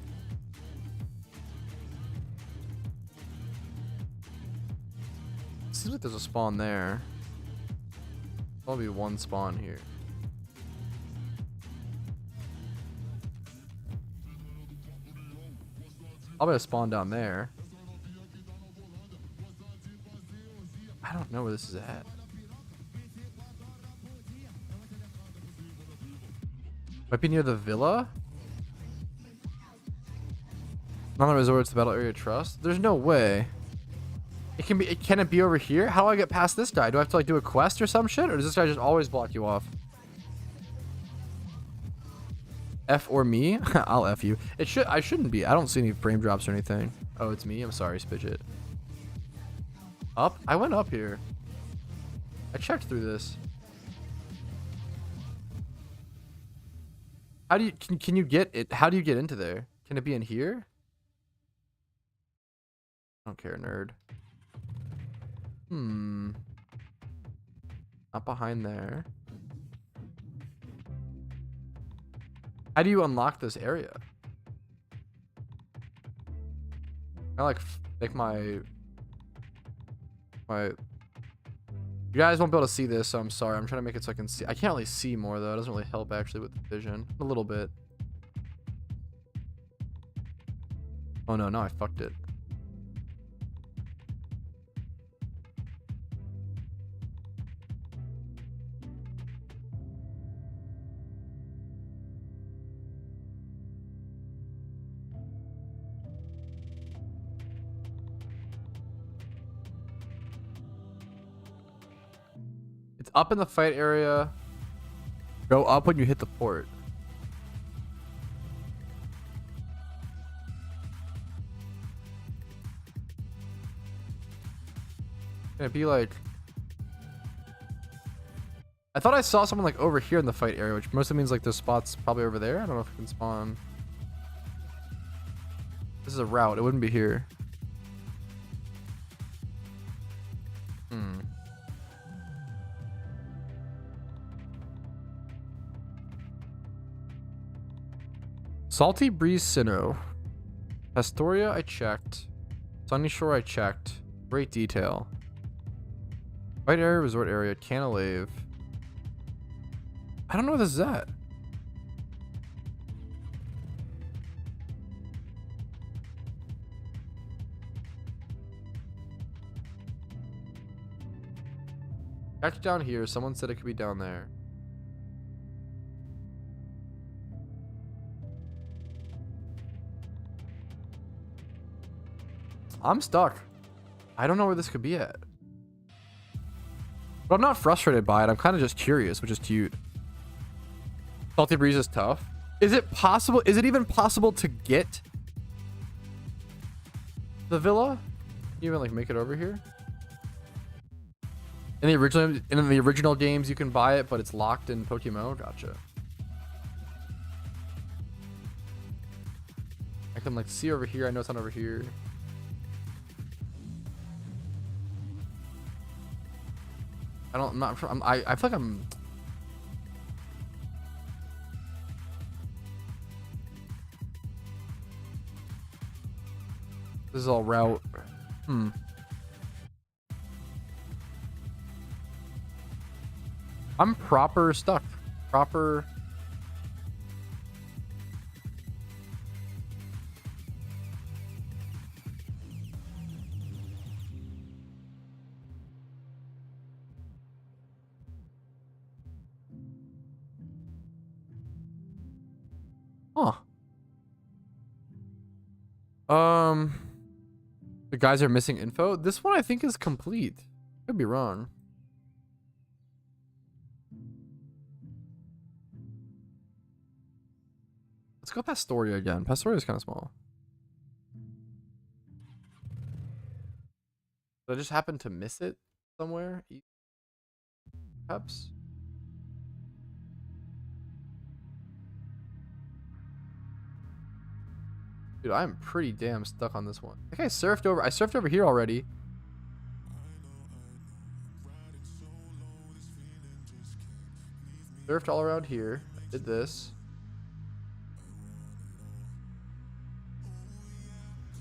Seems like there's a spawn there. There'll be one spawn here. I'll bet a spawn down there. I don't know where this is at. Might be near the villa. None of the resorts, the battle area trust. There's no way. It can be. Can it be over here? How do I get past this guy? Do I have to like do a quest or some shit, or does this guy just always block you off? F or me? I'll F you. It should. I shouldn't be. I don't see any frame drops or anything. Oh, it's me. I'm sorry, Spidget. Up? I went up here. I checked through this. How do you can you get it? How do you get into there? Can it be in here? I don't care, nerd. Not behind there. How do you unlock this area? I like make my you guys won't be able to see this, so I'm sorry. I'm trying to make it so I can see. I can't really see more though. It doesn't really help actually with the vision. A little bit. Oh no, I fucked it. Up in the fight area. Go up when you hit the port. Can it be like... I thought I saw someone like over here in the fight area, which mostly means like there's spots probably over there. I don't know if it can spawn. This is a route. It wouldn't be here. Salty Breeze Sinnoh. Astoria I checked. Sunny Shore I checked. Great detail. Fight area, resort area, Canalave. I don't know where this is at. Checked down here. Someone said it could be down there. I'm stuck. I don't know where this could be at. But I'm not frustrated by it. I'm kind of just curious, which is cute. Salty Breeze is tough. Is it possible? Is it even possible to get the villa? Can you even like make it over here? In the original games, you can buy it, but it's locked in PokeMMO. Gotcha. I can like see over here. I know it's not over here. I'm not sure. I feel like I'm. This is all route. I'm proper stuck. proper. Huh. The guys are missing info. This one I think is complete. Could be wrong. Let's go Pastoria again. Pastoria is kind of small. Did I just happen to miss it somewhere? Perhaps. Dude, I'm pretty damn stuck on this one. I think I surfed over here already. Surfed all around here. I did this.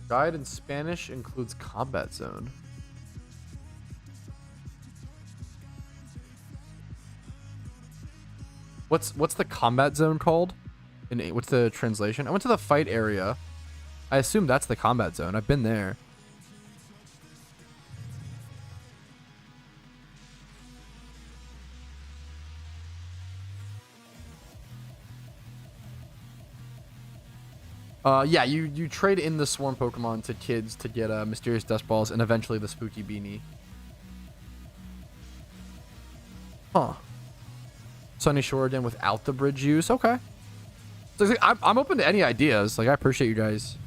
Guide in Spanish includes combat zone. What's the combat zone called? What's the translation? I went to the fight area. I assume that's the combat zone. I've been there. Yeah, you trade in the swarm Pokemon to kids to get mysterious dust balls and eventually the spooky beanie. Huh. Sunny Shore again without the bridge use. Okay. So I'm open to any ideas. Like, I appreciate you guys.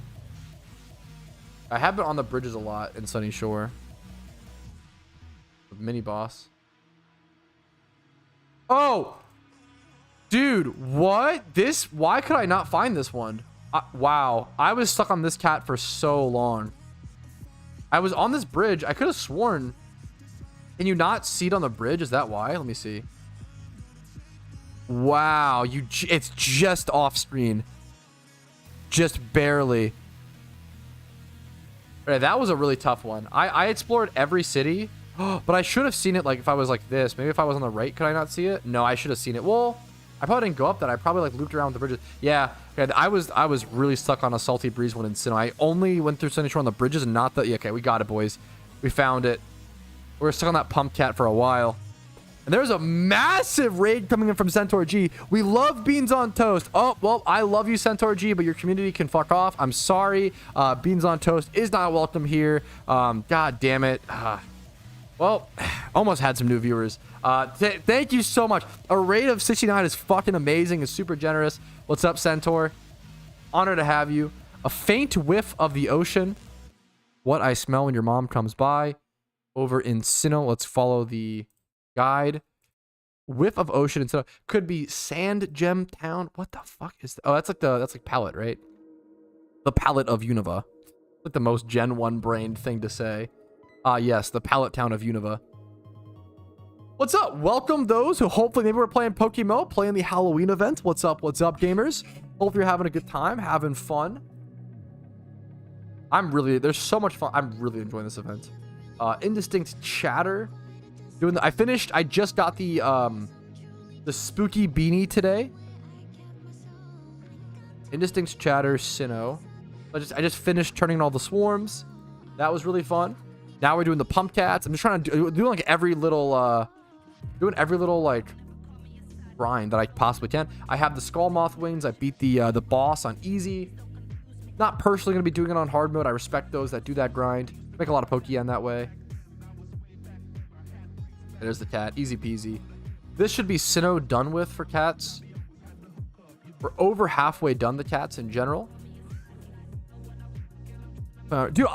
I have been on the bridges a lot in Sunny Shore. Mini boss. Oh! Dude, what? Why could I not find this one? Wow. I was stuck on this cat for so long. I was on this bridge. I could have sworn. Can you not see it on the bridge? Is that why? Let me see. Wow. It's just off screen. Just barely. Right, that was a really tough one. I explored every city, but I should have seen it like if I was like this. Maybe if I was on the right, could I not see it? No, I should have seen it. Well, I probably didn't go up that. I probably like looped around the bridges. Yeah, okay, I was really stuck on a Salty Breeze one in Sinnoh. I only went through Sunny Shore on the bridges and not the... Yeah, okay, we got it, boys. We found it. We were stuck on that pump cat for a while. And there's a massive raid coming in from Centaur G. We love Beans on Toast. Oh, well, I love you, Centaur G, but your community can fuck off. I'm sorry. Beans on Toast is not welcome here. God damn it. Well, almost had some new viewers. Thank you so much. A raid of 69 is fucking amazing. It's super generous. What's up, Centaur? Honor to have you. A faint whiff of the ocean. What I smell when your mom comes by. Over in Sinnoh, let's follow the guide. Whiff of ocean instead of... Could be Sand Gem Town. What the fuck is that? Oh, that's like palette, right? The palette of Unova. Like the most Gen 1 brained thing to say. Yes, the palette town of Unova. What's up? Welcome those who hopefully maybe we're playing PokeMMO, playing the Halloween event. What's up, gamers? Hope you're having a good time, having fun. There's so much fun. I'm really enjoying this event. Indistinct Chatter. I just got the spooky beanie today. Indistinct Chatter, Sinnoh. I just finished turning all the swarms. That was really fun. Now we're doing the pump cats. I'm just trying to do like every little like grind that I possibly can. I have the Skull Moth wings. I beat the boss on easy. Not personally gonna be doing it on hard mode. I respect those that do that grind. Make a lot of Pokeyen that way. There's the cat. Easy peasy. This should be Sinnoh done with for cats. We're over halfway done the cats in general. Dude,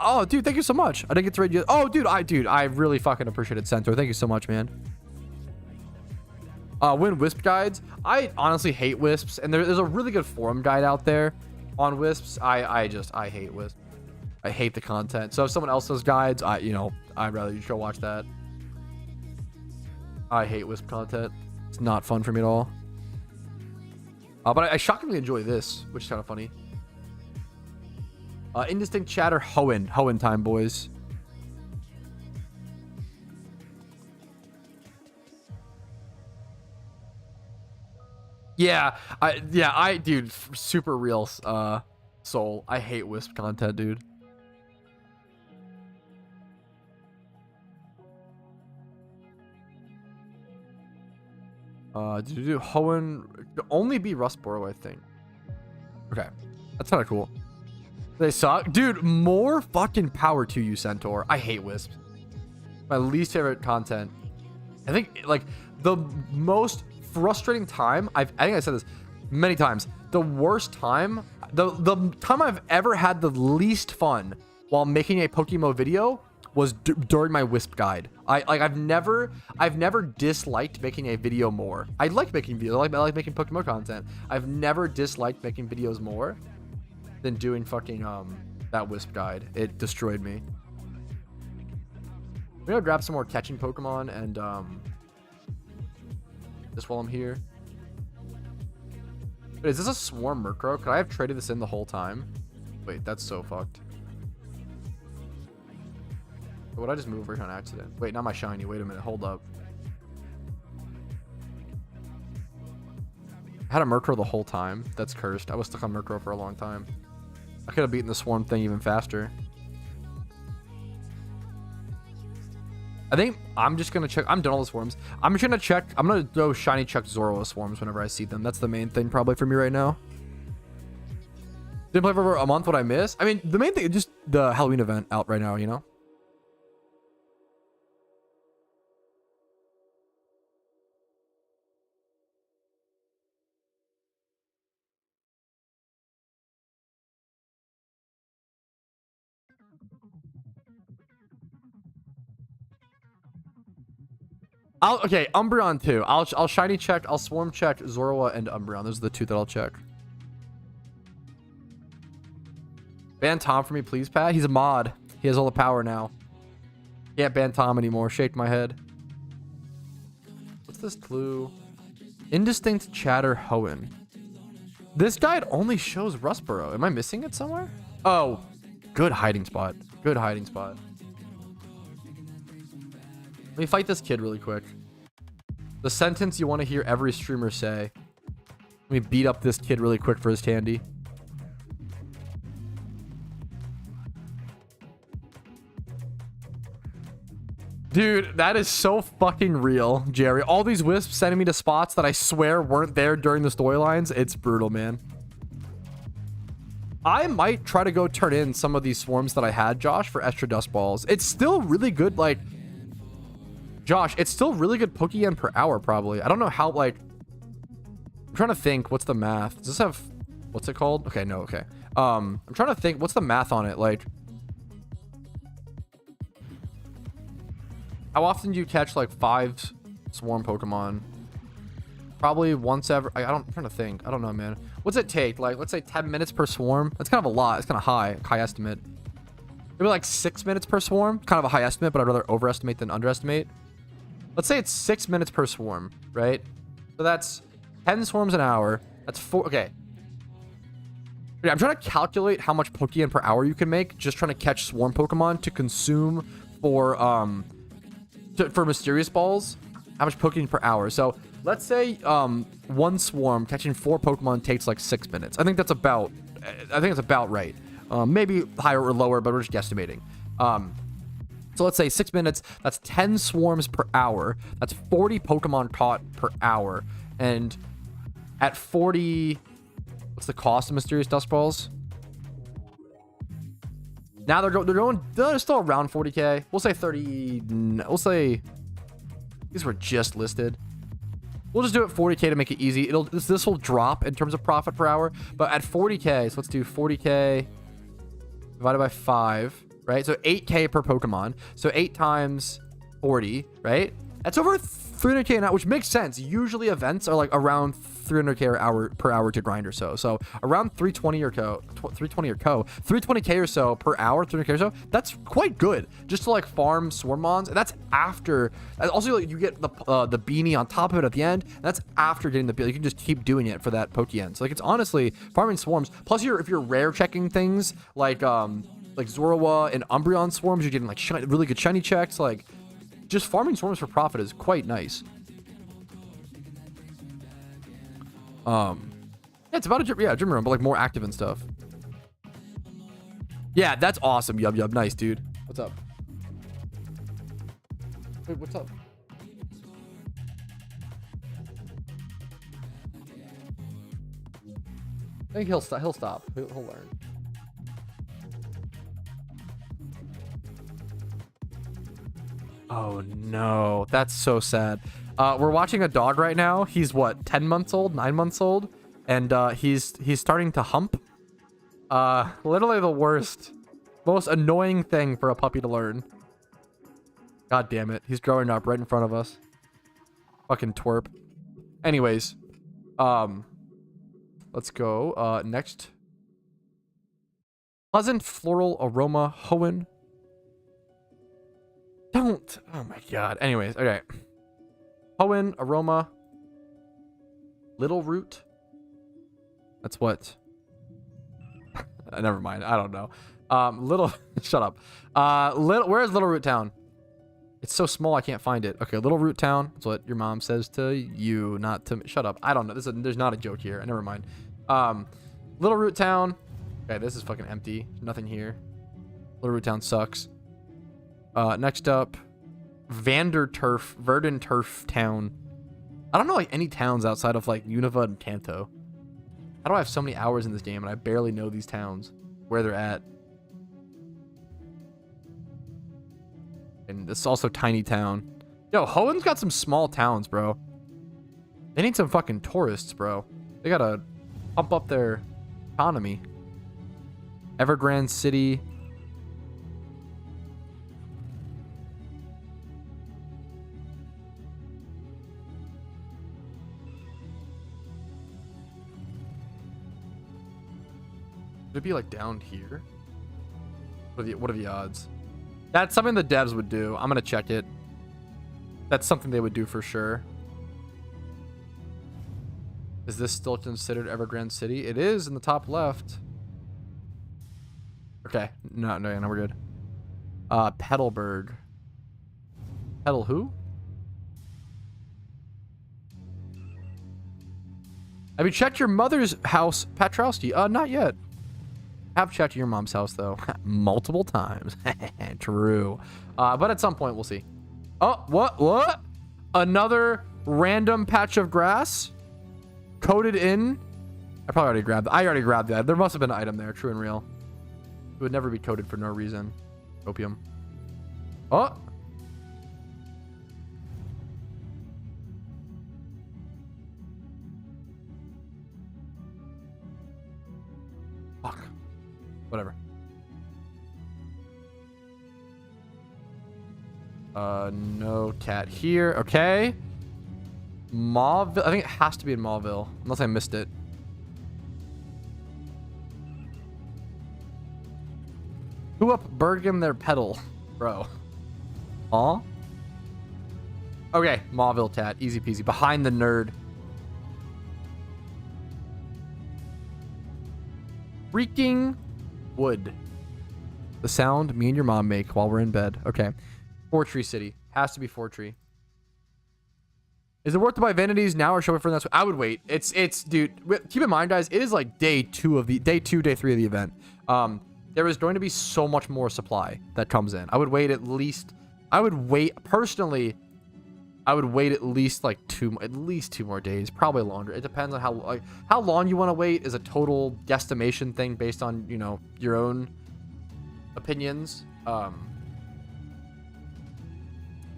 thank you so much. I didn't get to read you. Oh, dude, I really fucking appreciate it, Centaur. Thank you so much, man. Win Wisp guides. I honestly hate Wisps, and there's a really good forum guide out there on Wisps. I hate Wisps. I hate the content. So if someone else does guides, I'd rather you go watch that. I hate Wisp content. It's not fun for me at all. But I shockingly enjoy this, which is kind of funny. Indistinct Chatter, Hoenn time, boys. Yeah, dude, super real, Soul. I hate Wisp content, dude. Did you do Hoenn? Only be Rustboro, I think. Okay, that's kind of cool. They suck, dude. More fucking power to you, Centaur. I hate Wisps. My least favorite content. I think like the most frustrating time I think I said this many times. The worst time, the time I've ever had the least fun while making a PokeMMO video was during my Wisp guide. I've never disliked making a video more. I like making videos. I like making PokeMMO content. I've never disliked making videos more than doing fucking that Wisp guide. It destroyed me. I'm gonna grab some more catching Pokemon and just while I'm here. Wait, is this a Swarm Murkrow? Could I have traded this in the whole time? Wait, that's so fucked. Would I just move over here on accident? Wait, not my shiny. Wait a minute. Hold up. I had a Murkrow the whole time. That's cursed. I was stuck on Murkrow for a long time. I could have beaten the Swarm thing even faster. I think I'm just gonna check. I'm done all the Swarms. I'm just gonna check. I'm gonna go shiny check Zoroa Swarms whenever I see them. That's the main thing probably for me right now. Didn't play for over a month. What I miss? I mean, the main thing is just the Halloween event out right now. You know. Okay, Umbreon too. I'll shiny check. I'll swarm check Zoroa and Umbreon. Those are the two that I'll check. Ban Tom for me, please, Pat. He's a mod. He has all the power now. Can't ban Tom anymore. Shake my head. What's this clue? Indistinct chatter Hoenn. This guide only shows Rustboro. Am I missing it somewhere? Oh, good hiding spot. Good hiding spot. Let me fight this kid really quick. The sentence you want to hear every streamer say. Let me beat up this kid really quick for his candy. Dude, that is so fucking real, Jerry. All these Wisps sending me to spots that I swear weren't there during the storylines. It's brutal, man. I might try to go turn in some of these Swarms that I had, Josh, for extra Dust Balls. It's still really good, like... Josh, it's still really good Pokeyen per hour, probably. I don't know how, like... I'm trying to think. What's the math? Does this have... What's it called? Okay, no, okay. I'm trying to think. What's the math on it? Like... How often do you catch, like, 5 Swarm Pokemon? Probably once ever... I'm trying to think. I don't know, man. What's it take? Like, let's say 10 minutes per Swarm? That's kind of a lot. It's kind of high estimate. Maybe, like, 6 minutes per Swarm? Kind of a high estimate, but I'd rather overestimate than underestimate. Let's say it's 6 minutes per Swarm, right? So that's 10 Swarms an hour. That's 4... Okay. Yeah, I'm trying to calculate how much Pokeyen per hour you can make. Just trying to catch Swarm Pokemon to consume for, for Mysterious Balls. How much Pokeyen per hour. So, let's say, one Swarm catching 4 Pokemon takes, like, 6 minutes. I think that's about... I think it's about right. Maybe higher or lower, but we're just guesstimating. So let's say 6 minutes, that's 10 Swarms per hour. That's 40 Pokemon caught per hour. And at 40... What's the cost of Mysterious Dust Balls? Now they're still around 40k. We'll say 30... We'll say... These were just listed. We'll just do it 40k to make it easy. This will drop in terms of profit per hour. But at 40k, so let's do 40k divided by 5... Right, so 8k per Pokemon. So 8 times 40, right? That's over 300k an hour, which makes sense. Usually events are like around 300k per hour to grind or so. So around 320 or 320k or so per hour, 300k or so. That's quite good just to like farm Swarmons. And that's after. Also, like, you get the beanie on top of it at the end. And that's after getting the. You can just keep doing it for that Pokeyen. So like it's honestly farming Swarms. Plus, if you're rare checking things like Zoroa and Umbreon Swarms, you're getting like really good shiny checks. Like, just farming Swarms for profit is quite nice. Yeah, it's about a gym room, but like more active and stuff. Yeah, that's awesome. Yub yub. Nice, dude. What's up? Wait, what's up? I think he'll stop. He'll learn. Oh no, that's so sad. We're watching a dog right now. He's what, 10 months old, 9 months old, and he's starting to hump. Literally the worst, most annoying thing for a puppy to learn. God damn it, he's growing up right in front of us. Fucking twerp. Anyways, let's go. Next. Pleasant floral aroma, Hoenn. Don't. Oh my god. Anyways, okay. Hoenn, aroma. Little root. That's what. Never mind. I don't know. Little. Shut up. Where's Little Root Town? It's so small I can't find it. Okay, Little Root Town. That's what your mom says to you, not to me. Shut up. I don't know. There's not a joke here. Never mind. Little Root Town. Okay, this is fucking empty. Nothing here. Little Root Town sucks. Next up, Verdanturf Town. I don't know like any towns outside of like Unova and Kanto. How do I have so many hours in this game and I barely know these towns, where they're at? And this is also Tiny Town. Yo, Hoenn's got some small towns, bro. They need some fucking tourists, bro. They gotta pump up their economy. Evergrande City. Would it be like down here? What are the odds? That's something the devs would do. I'm gonna check it. That's something they would do for sure. Is this still considered Evergrande City? It is in the top left. Okay, no, we're good. Petalburg. Petal who? Have you checked your mother's house, Patrouski? Not yet. Have checked your mom's house though, multiple times. True. But at some point we'll see. Oh, what? Another random patch of grass, coated in. I already grabbed that. There must have been an item there. True and real. It would never be coated for no reason. Opium. Oh. Fuck. Whatever. No cat here. Okay. Mauville. I think it has to be in Mauville, unless I missed it. Who up Bergam their pedal, bro? Aw. Okay, Mauville cat. Easy peasy. Behind the nerd. Freaking wood. The sound me and your mom make while we're in bed. Okay. Fortree City. Has to be Fortree. Is it worth to buy vanities now or show it for the next? I would wait. It's dude. Keep in mind, guys. It is like day 3 of the event. There is going to be so much more supply that comes in. I would wait at least. I would wait personally. I would wait at least like 2 more days, probably longer. It depends on how long you want to wait. Is a total guesstimation thing based on your own opinions.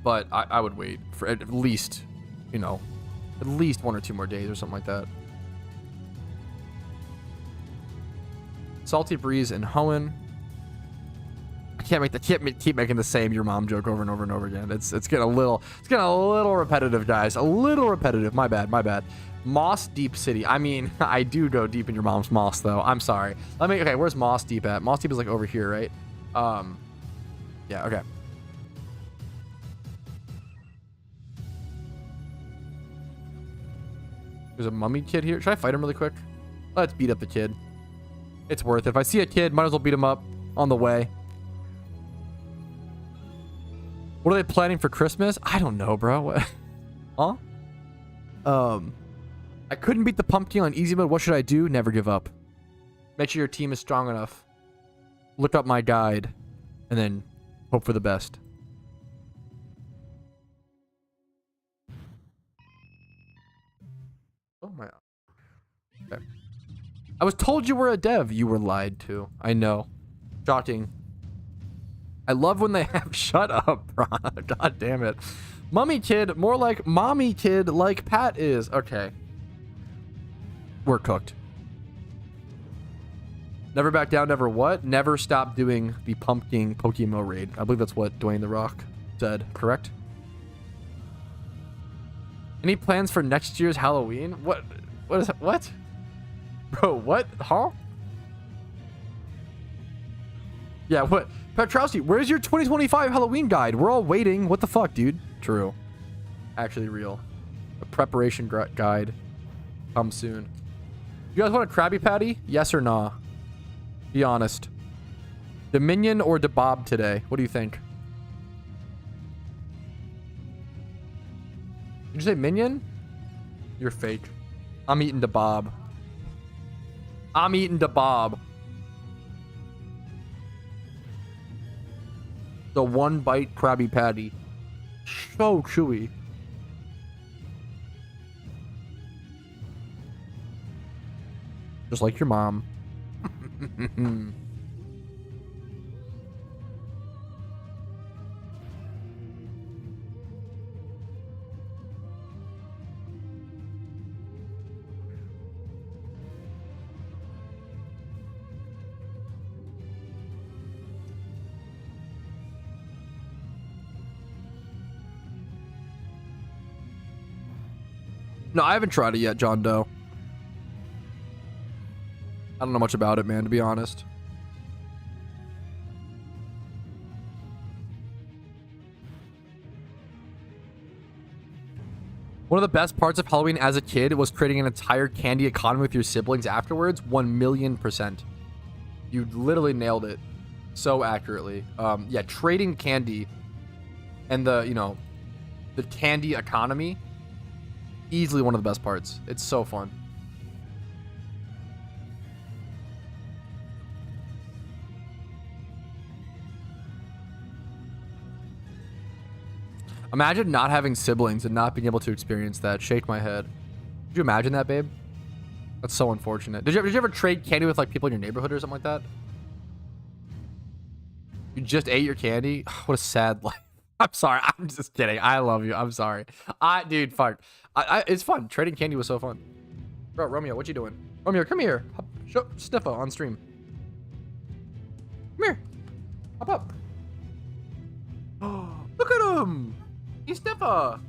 But I would wait for at least. At least 1 or 2 more days or something like that. Salty Breeze and Hoenn. I can't keep making the same your mom joke over and over and over again. It's getting a little repetitive, guys. A little repetitive. My bad. Moss Deep City. I mean, I do go deep in your mom's moss though. I'm sorry. Okay, where's Moss Deep at? Moss Deep is like over here, right? Yeah, okay. There's a mummy kid here. Should I fight him really quick? Let's beat up the kid. It's worth it. If I see a kid, might as well beat him up on the way. What are they planning for Christmas? I don't know, bro. What? Huh? I couldn't beat the pumpkin on easy mode. What should I do? Never give up. Make sure your team is strong enough. Look up my guide. And then hope for the best. Oh my. Okay. I was told you were a dev. You were lied to. I know. Shocking. I love when they have... Shut up, bro. God damn it. Mummy kid. More like mommy kid like Pat is. Okay. We're cooked. Never back down, never what? Never stop doing the pumpkin PokeMMO raid. I believe that's what Dwayne The Rock said, correct? Any plans for next year's Halloween? What is that? What? Bro, what? Huh? Yeah, what? Patrouski, where's your 2025 Halloween guide? We're all waiting. What the fuck, dude? True. Actually real. A preparation guide. Come soon. You guys want a Krabby Patty? Yes or nah? Be honest. Dominion or DeBob today? What do you think? Did you say Minion? You're fake. I'm eating DeBob. I'm eating DeBob. The one bite Krabby Patty. So chewy. Just like your mom. No, I haven't tried it yet, John Doe. I don't know much about it, man, to be honest. One of the best parts of Halloween as a kid was creating an entire candy economy with your siblings afterwards. 1,000,000%. You literally nailed it so accurately. Yeah, trading candy and the, you know, the candy economy, easily one of the best parts. It's so fun. Imagine not having siblings and not being able to experience that. Shake my head. Could you imagine that, babe? That's so unfortunate. Did you ever trade candy with like people in your neighborhood or something like that? You just ate your candy? What a sad life. I'm sorry. I'm just kidding. I love you. I'm sorry. Dude, fuck. It's fun. Trading candy was so fun. Bro, Romeo, what you doing? Romeo, come here. Show Sniffa on stream. Come here. Hop up. Oh, look at him. He's Sniffa.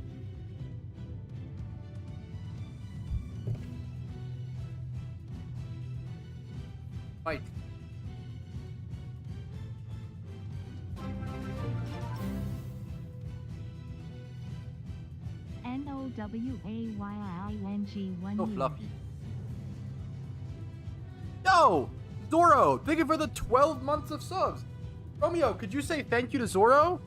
Fight. NOWAYING1. So fluffy. Yo, Zoro, thank you for the 12 months of subs. Romeo, could you say thank you to Zoro?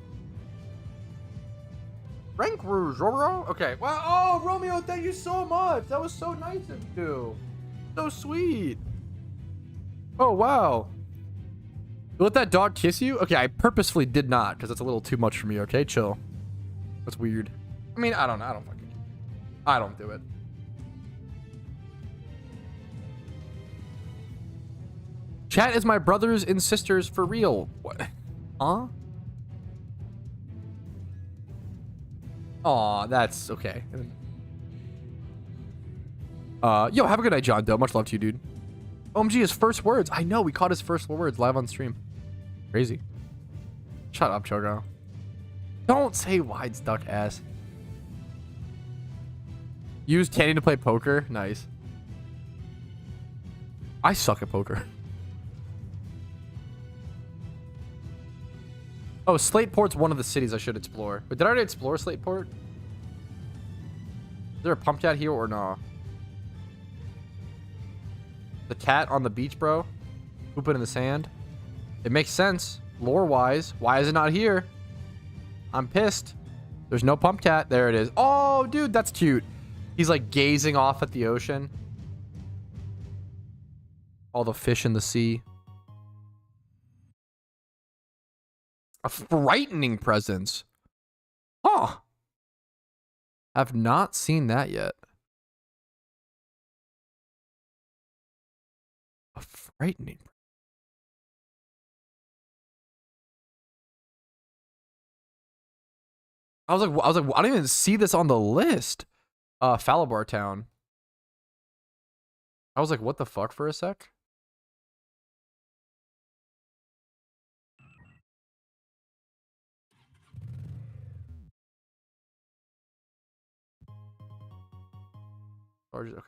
Rank Zoro? Okay. Wow. Oh, Romeo, thank you so much. That was so nice of you. So sweet. Oh, wow. You let that dog kiss you? Okay, I purposefully did not because that's a little too much for me. Okay, chill. That's weird. I mean, I don't fucking... I don't do it. Chat is my brothers and sisters for real. What? Huh? Aw, that's okay. Yo, have a good night, John Doe. Much love to you, dude. OMG, his first words. I know, we caught his first words live on stream. Crazy. Shut up, Chogo. Don't say wide stuck ass. Use candy to play poker? Nice. I suck at poker. Oh, Slateport's one of the cities I should explore. But did I already explore Slateport? Is there a pump cat here or nah? The cat on the beach, bro. Pooping in the sand. It makes sense. Lore-wise. Why is it not here? I'm pissed. There's no pump cat. There it is. Oh, dude, that's cute. He's like gazing off at the ocean. All the fish in the sea. A frightening presence. Huh. I've not seen that yet. A frightening. I was like, I don't even see this on the list. Falabar Town. I was like, what the fuck for a sec? Okay.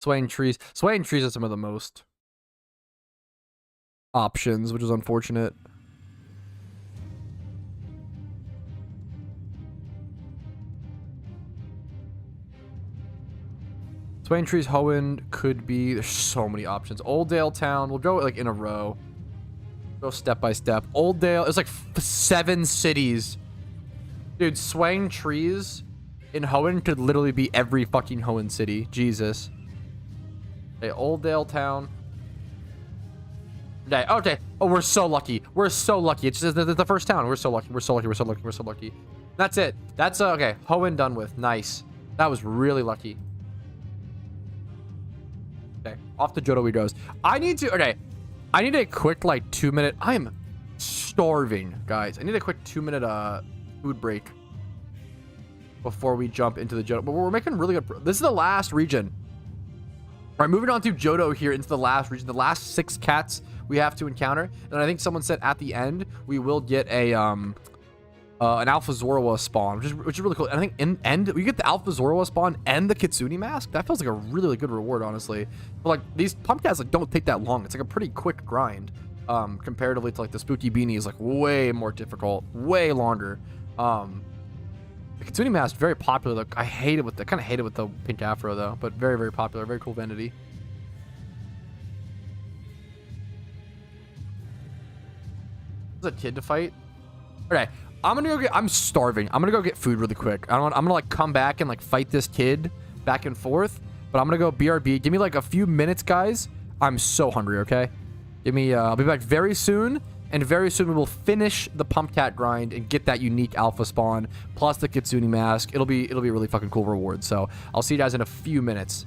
Swaying trees. Swaying trees are some of the most options, which is unfortunate. Swaying trees, Hoenn could be. There's so many options. Oldale Town. We'll go like in a row. Go step by step. Oldale. It's like 7 cities. Dude, swaying trees in Hoenn could literally be every fucking Hoenn city. Jesus. Okay, Oldale Town. Okay, okay. Oh, we're so lucky. We're so lucky. It's just the first town. We're so lucky. We're so lucky. We're so lucky. We're so lucky. That's it. That's okay. Hoenn done with. Nice. That was really lucky. Okay, off to Johto we goes. I need a quick like 2-minute. I'm starving, guys. I need a quick 2-minute food break before we jump into the Johto. But we're making really good. This is the last region. All right, moving on to Johto here into the last region. The last 6 cats we have to encounter, and I think someone said at the end we will get a an Alpha Zorua spawn, which is really cool. And I think in end we get the Alpha Zorua spawn and the Kitsune mask. That feels like a really good reward, honestly. But like these pump cats like don't take that long. It's like a pretty quick grind, comparatively to like the Spooky Beanie is like way more difficult, way longer. The Kitsune mask very popular. Like, I kind of hate it with the pink afro though, but very popular, very cool vanity. There's a kid to fight. Okay. I'm starving. I'm gonna go get food really quick. I'm gonna like come back and like fight this kid back and forth. But I'm gonna go BRB. Give me like a few minutes, guys. I'm so hungry, okay? Give me, I'll be back very soon. And very soon we will finish the Pump Cat grind and get that unique alpha spawn plus the Kitsune mask. It'll be a really fucking cool reward. So I'll see you guys in a few minutes.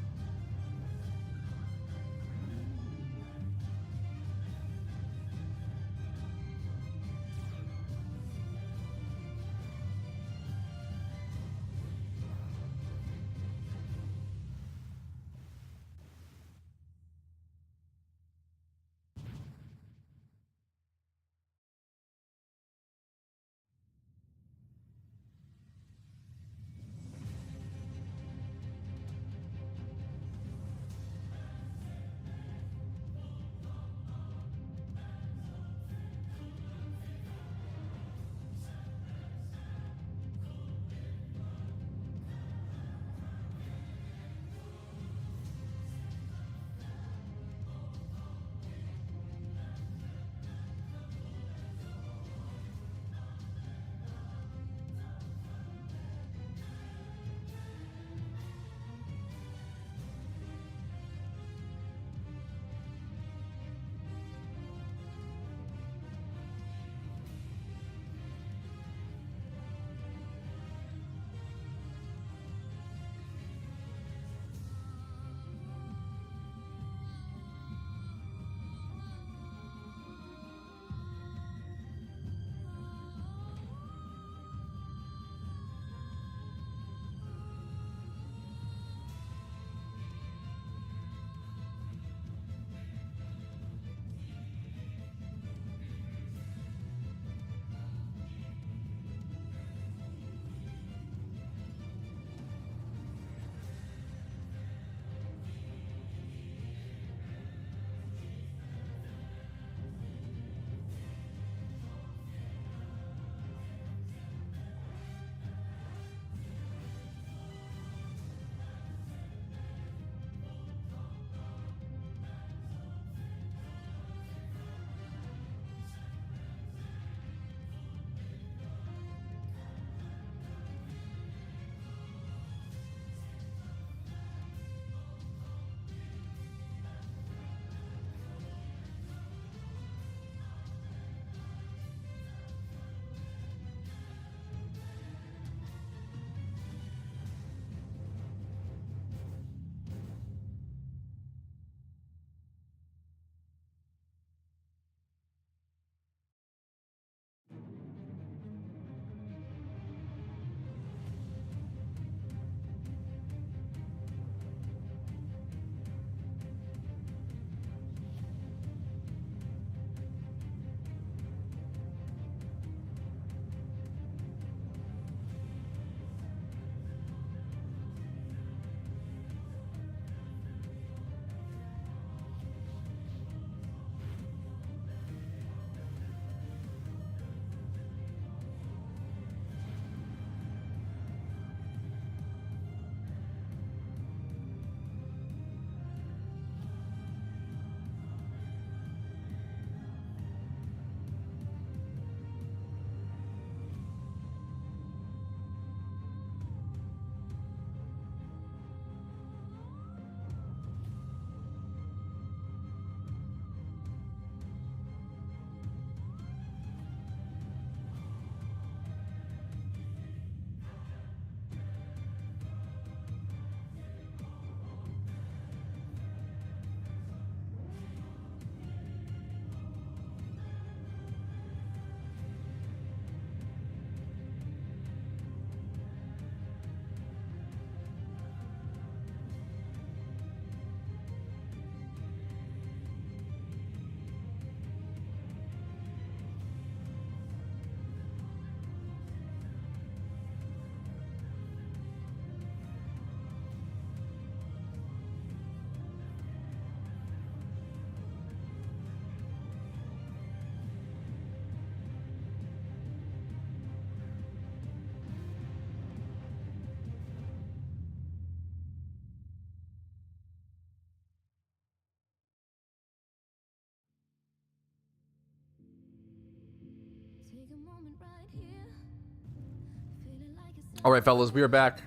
All right, fellas, we are back.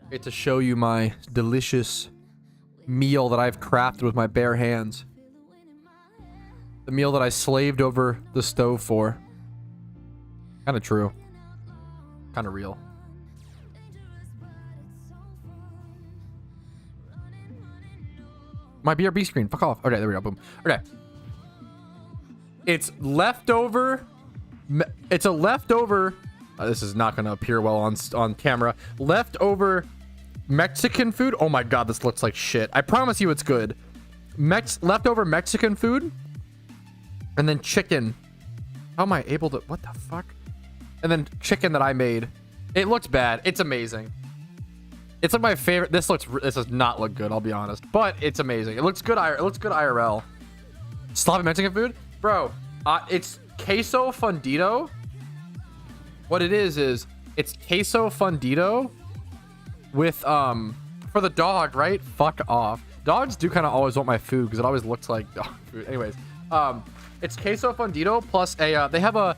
I get to show you my delicious meal that I've crafted with my bare hands. The meal that I slaved over the stove for. Kind of true. Kind of real. My BRB screen. Fuck off. Okay, there we go. Boom. Okay. It's leftover. It's a leftover. This is not going to appear well on camera. Leftover Mexican food. Oh my god, this looks like shit. I promise you it's good. Leftover Mexican food. And then chicken. How am I able to... What the fuck? And then chicken that I made. It looks bad. It's amazing. It's like my favorite. This does not look good, I'll be honest. But it's amazing. It looks good. It looks good IRL. Sloppy Mexican food? Bro, it's queso fundido. What it is it's queso fundido with for the dog, right? Fuck off. Dogs do kind of always want my food because it always looks like dog food. Anyways, it's queso fundido plus a they have a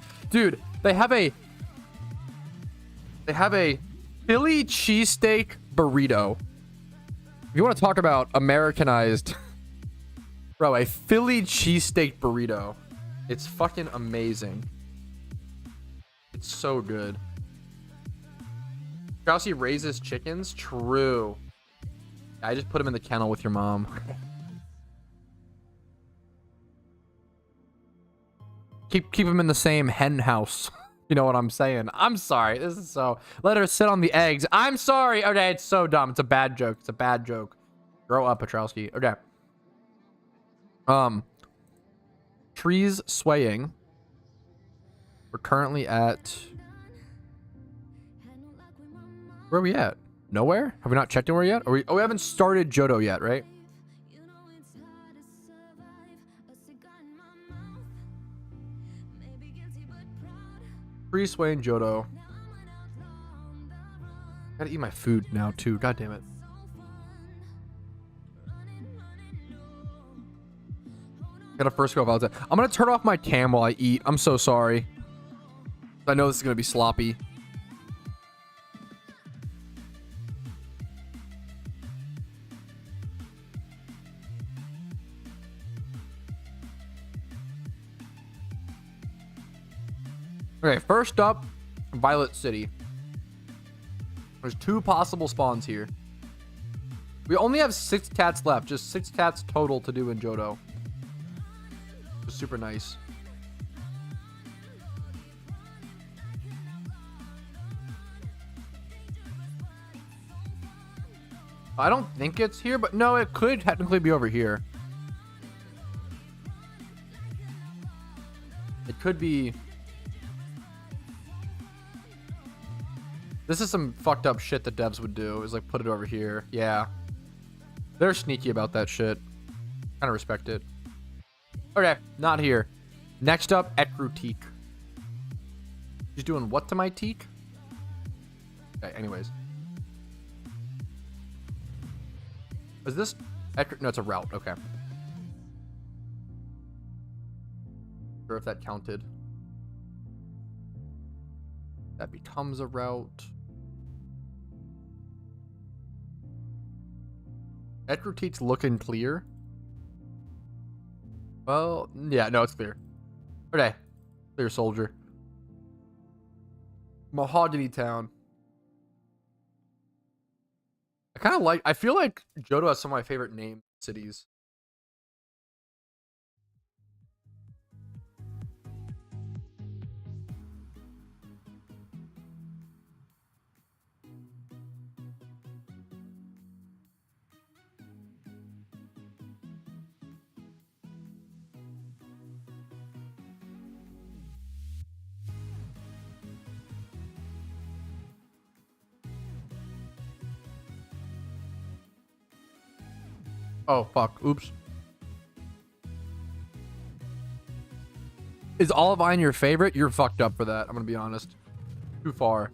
Philly cheesesteak burrito. If you want to talk about Americanized, bro, a Philly cheesesteak burrito. It's fucking amazing. It's so good. Patrouski raises chickens? True. I just put him in the kennel with your mom. Keep him in the same hen house. You know what I'm saying? I'm sorry. This is so... Let her sit on the eggs. I'm sorry. Okay, it's so dumb. It's a bad joke. It's a bad joke. Grow up, Patrouski. Okay. Trees swaying. We're currently at... Where are we at? Nowhere? Have we not checked anywhere yet? We haven't started Johto yet, right? Free swaying Johto. Gotta eat my food now too. God damn it. Gotta first go about that. I'm gonna turn off my cam while I eat. I'm so sorry. I know this is gonna be sloppy. Okay, first up, Violet City. There's 2 possible spawns here. We only have 6 cats left. Just 6 cats total to do in Johto. It's super nice. I don't think it's here, but no, it could technically be over here. It could be... This is some fucked up shit that devs would do, is like put it over here. Yeah. They're sneaky about that shit. Kind of respect it. Okay, not here. Next up, Ekruteak. He's doing what to my teak? Okay, anyways. Is this... No, it's a route. Okay. Sure if that counted. That becomes a route. Ekruteak's looking clear. Well, yeah, no, it's clear. Okay. Clear, soldier. Mahogany Town. I feel like Johto has some of my favorite name cities. Oh, fuck. Oops. Is Olivine your favorite? You're fucked up for that. I'm gonna be honest. Too far.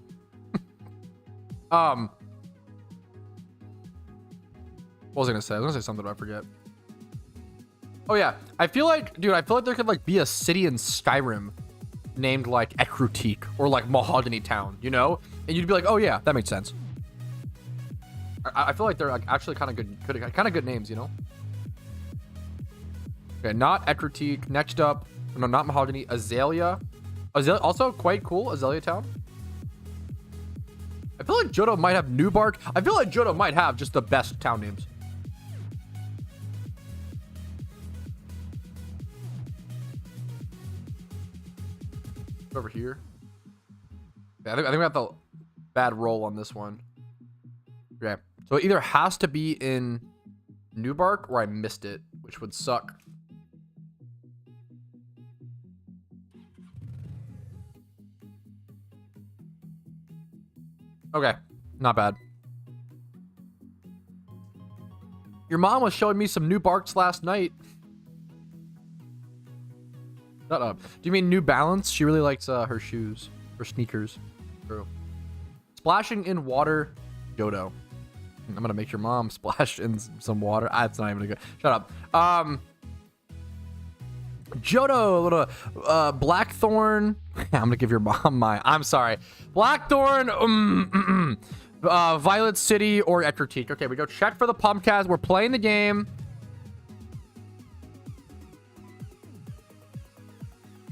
What was I gonna say? I was gonna say something, but I forget. Oh yeah. I feel like, dude, there could like be a city in Skyrim named like Ekrutik or like Mahogany Town, you know? And you'd be like, oh yeah, that makes sense. I feel like they're like actually kind of good names, you know? Okay, not Ekrutik. Next up, no, not Mahogany. Azalea. Azalea, also quite cool. Azalea Town. I feel like Johto might have Newbark. I feel like Johto might have just the best town names. Over here. Yeah, I think we have the bad roll on this one. Okay, so it either has to be in Newbark or I missed it, which would suck. Okay, not bad. Your mom was showing me some new barks last night. Shut up. Do you mean New Balance? She really likes her shoes. Her sneakers. True. Splashing in water. Johto. I'm gonna make your mom splash in some water. That's not even a good. Shut up. Johto, little Blackthorn. I'm gonna give your mom my. I'm sorry. Blackthorn. Violet City or Ekrutik. Okay, we go check for the Pumpcast. We're playing the game.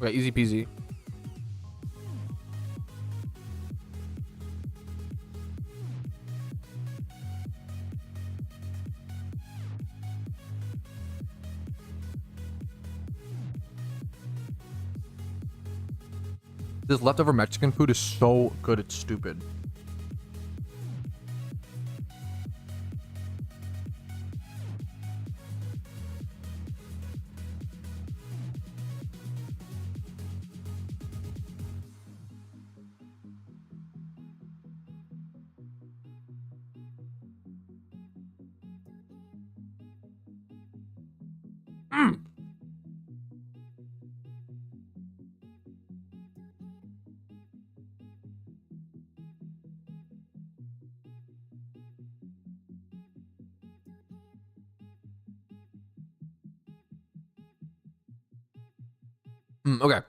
Okay, easy peasy. This leftover Mexican food is so good, it's stupid. Okay.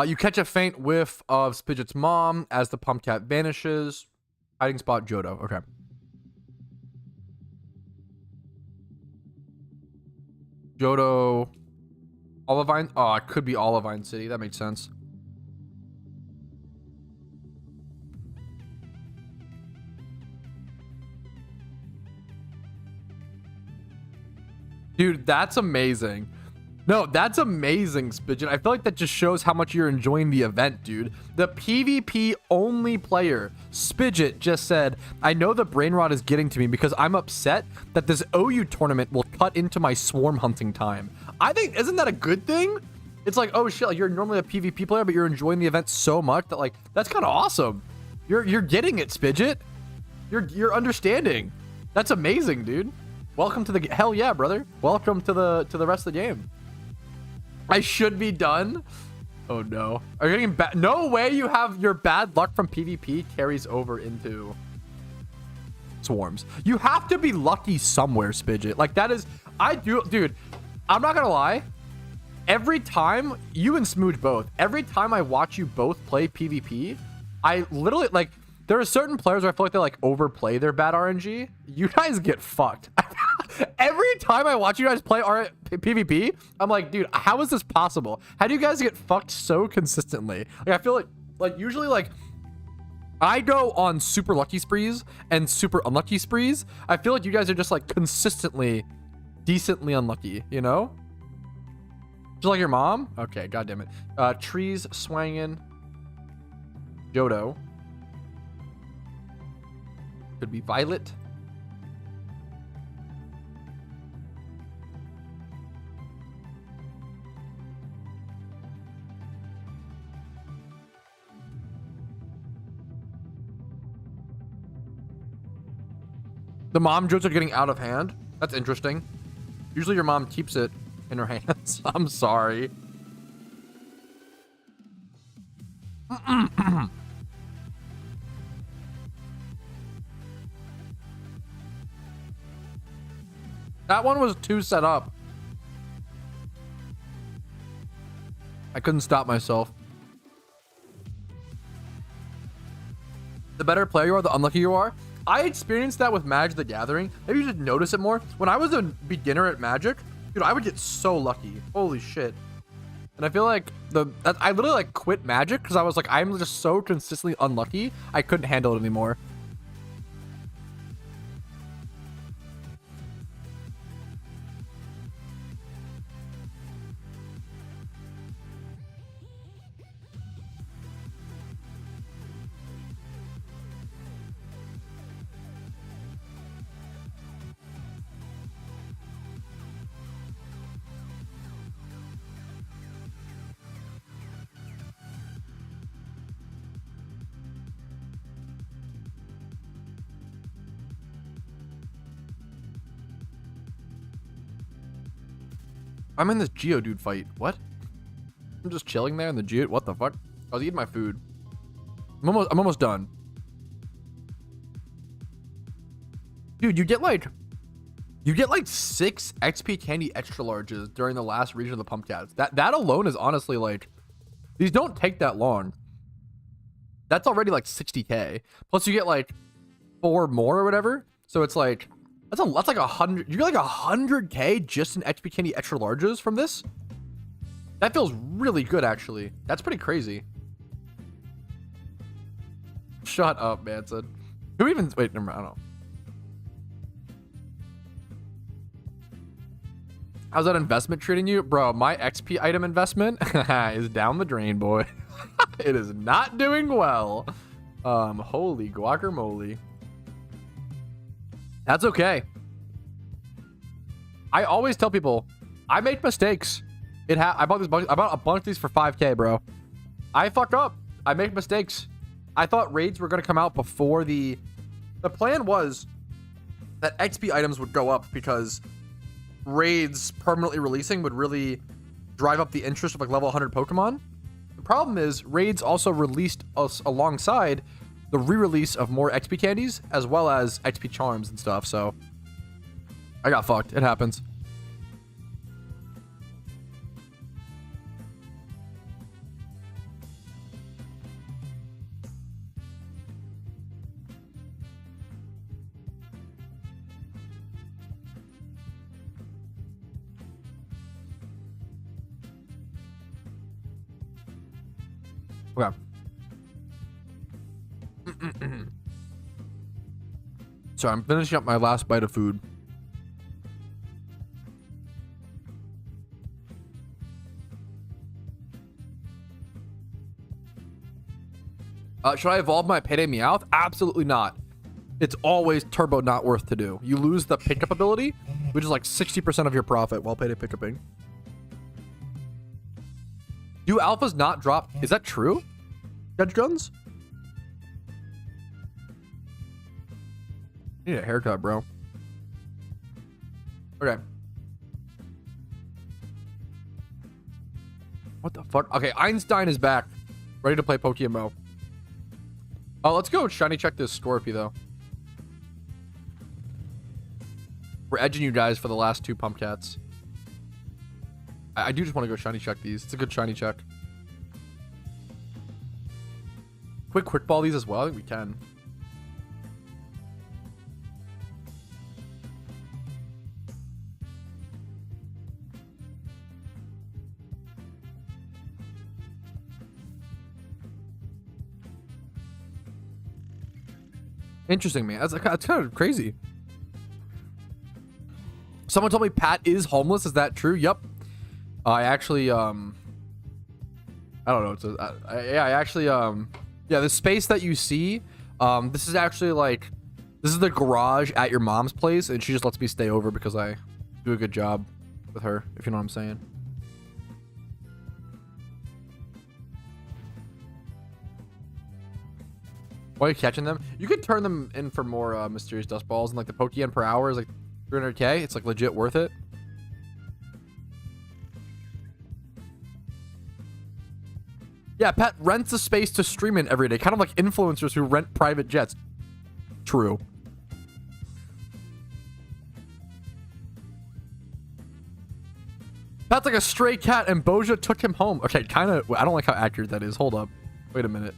You catch a faint whiff of Spidget's mom as the Pumpcat vanishes. Hiding spot Johto. Okay. Johto. Olivine. Oh, it could be Olivine City. That makes sense. Dude, that's amazing. No, that's amazing, Spidget. I feel like that just shows how much you're enjoying the event, dude. The PvP only player, Spidget, just said, I know the brain rot is getting to me because I'm upset that this OU tournament will cut into my swarm hunting time. I think, isn't that a good thing? It's like, oh shit, like you're normally a PvP player, but you're enjoying the event so much that like, that's kind of awesome. You're getting it, Spidget. You're understanding. That's amazing, dude. Welcome to the, hell yeah, brother. Welcome to the rest of the game. I should be done. Oh no. Are you getting bad? No way you have your bad luck from PvP carries over into swarms. You have to be lucky somewhere, Spidget. Like that is, I do, dude, I'm not gonna lie. Every time, you and Smooch both, every time I watch you both play PvP, I literally, like, there are certain players where I feel like they like overplay their bad RNG. You guys get fucked. Every time I watch you guys play PvP, I'm like, dude, how is this possible? How do you guys get fucked so consistently? Like, I feel like usually like I go on super lucky sprees and super unlucky sprees. I feel like you guys are just like consistently decently unlucky, you know? Just like your mom? Okay, god damn it. Trees swanging. Johto. Could be Violet. The mom jokes are getting out of hand. That's interesting. Usually your mom keeps it in her hands. I'm sorry. That one was too set up. I couldn't stop myself. the better player you are, the unlucky you are. I experienced that with Magic the Gathering. Maybe you just notice it more. When I was a beginner at Magic, dude, I would get so lucky. Holy shit. And I feel like I literally like quit Magic because I was like, I'm just so consistently unlucky. I couldn't handle it anymore. I'm in this Geodude fight. What? I'm just chilling there in the Geodude. What the fuck? I was eating my food. I'm almost done. Dude, you get like 6 XP candy extra larges during the last region of the Pumpkins. That alone is honestly like, these don't take that long. That's already like 60k. Plus you get like 4 more or whatever. So it's like, that's like 100. You get like 100k just in XP candy extra larges from this. That feels really good, actually. That's pretty crazy. Shut up, Manson. Who even? Wait, never mind. I don't know. How's that investment treating you, bro? My XP item investment is down the drain, boy. It is not doing well. Holy guacamole. That's okay. I always tell people I make mistakes. I bought a bunch of these for 5k, bro. I fuck up. I make mistakes. I thought raids were gonna come out before the plan was that XP items would go up because raids permanently releasing would really drive up the interest of like level 100 Pokemon. The problem is raids also released us alongside the re-release of more XP candies as well as XP charms and stuff. So I got fucked. It happens. Okay. So I'm finishing up my last bite of food. Should I evolve my Payday Meowth? Absolutely not. It's always turbo not worth to do. You lose the pickup ability, which is like 60% of your profit while Payday pickuping. Do alphas not drop? Is that true? Judge Guns? I need a haircut, bro. Okay. What the fuck? Okay, Einstein is back. Ready to play PokeMMO. Oh, let's go shiny check this Scorpy, though. We're edging you guys for the last 2 Pumpcats. I do just want to go shiny check these. It's a good shiny check. Quick ball these as well. I think we can. Interesting, man. That's kind of crazy. Someone told me Pat is homeless. Is that true? Yep. I actually, I don't know. I actually, yeah, the space that you see, this is actually like, this is the garage at your mom's place, and she just lets me stay over because I do a good job with her, if you know what I'm saying. Why are you catching them? You could turn them in for more mysterious dust balls, and like the Pokeyen per hour is like 300k. It's like legit worth it. Yeah, Pat rents a space to stream in every day. Kind of like influencers who rent private jets. True. Pat's like a stray cat and Boja took him home. Okay, kind of. I don't like how accurate that is. Hold up. Wait a minute.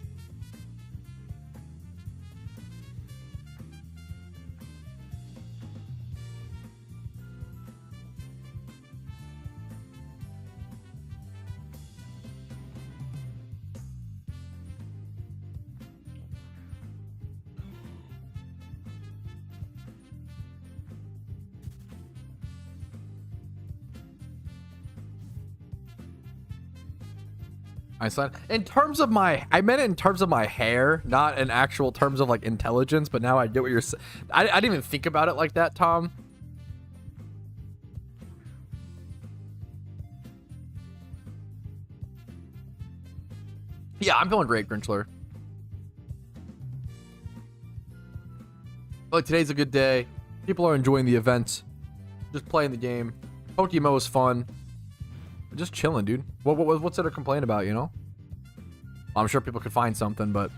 Einstein. In terms of my, I meant it in terms of my hair, not in actual terms of like intelligence. But now I get what you're saying. I didn't even think about it like that, Tom. Yeah, I'm feeling great, Grinchler. Like today's a good day. People are enjoying the event. Just playing the game. PokeMMO is fun. Just chilling, dude. What's there to complain about, you know? I'm sure people could find something, but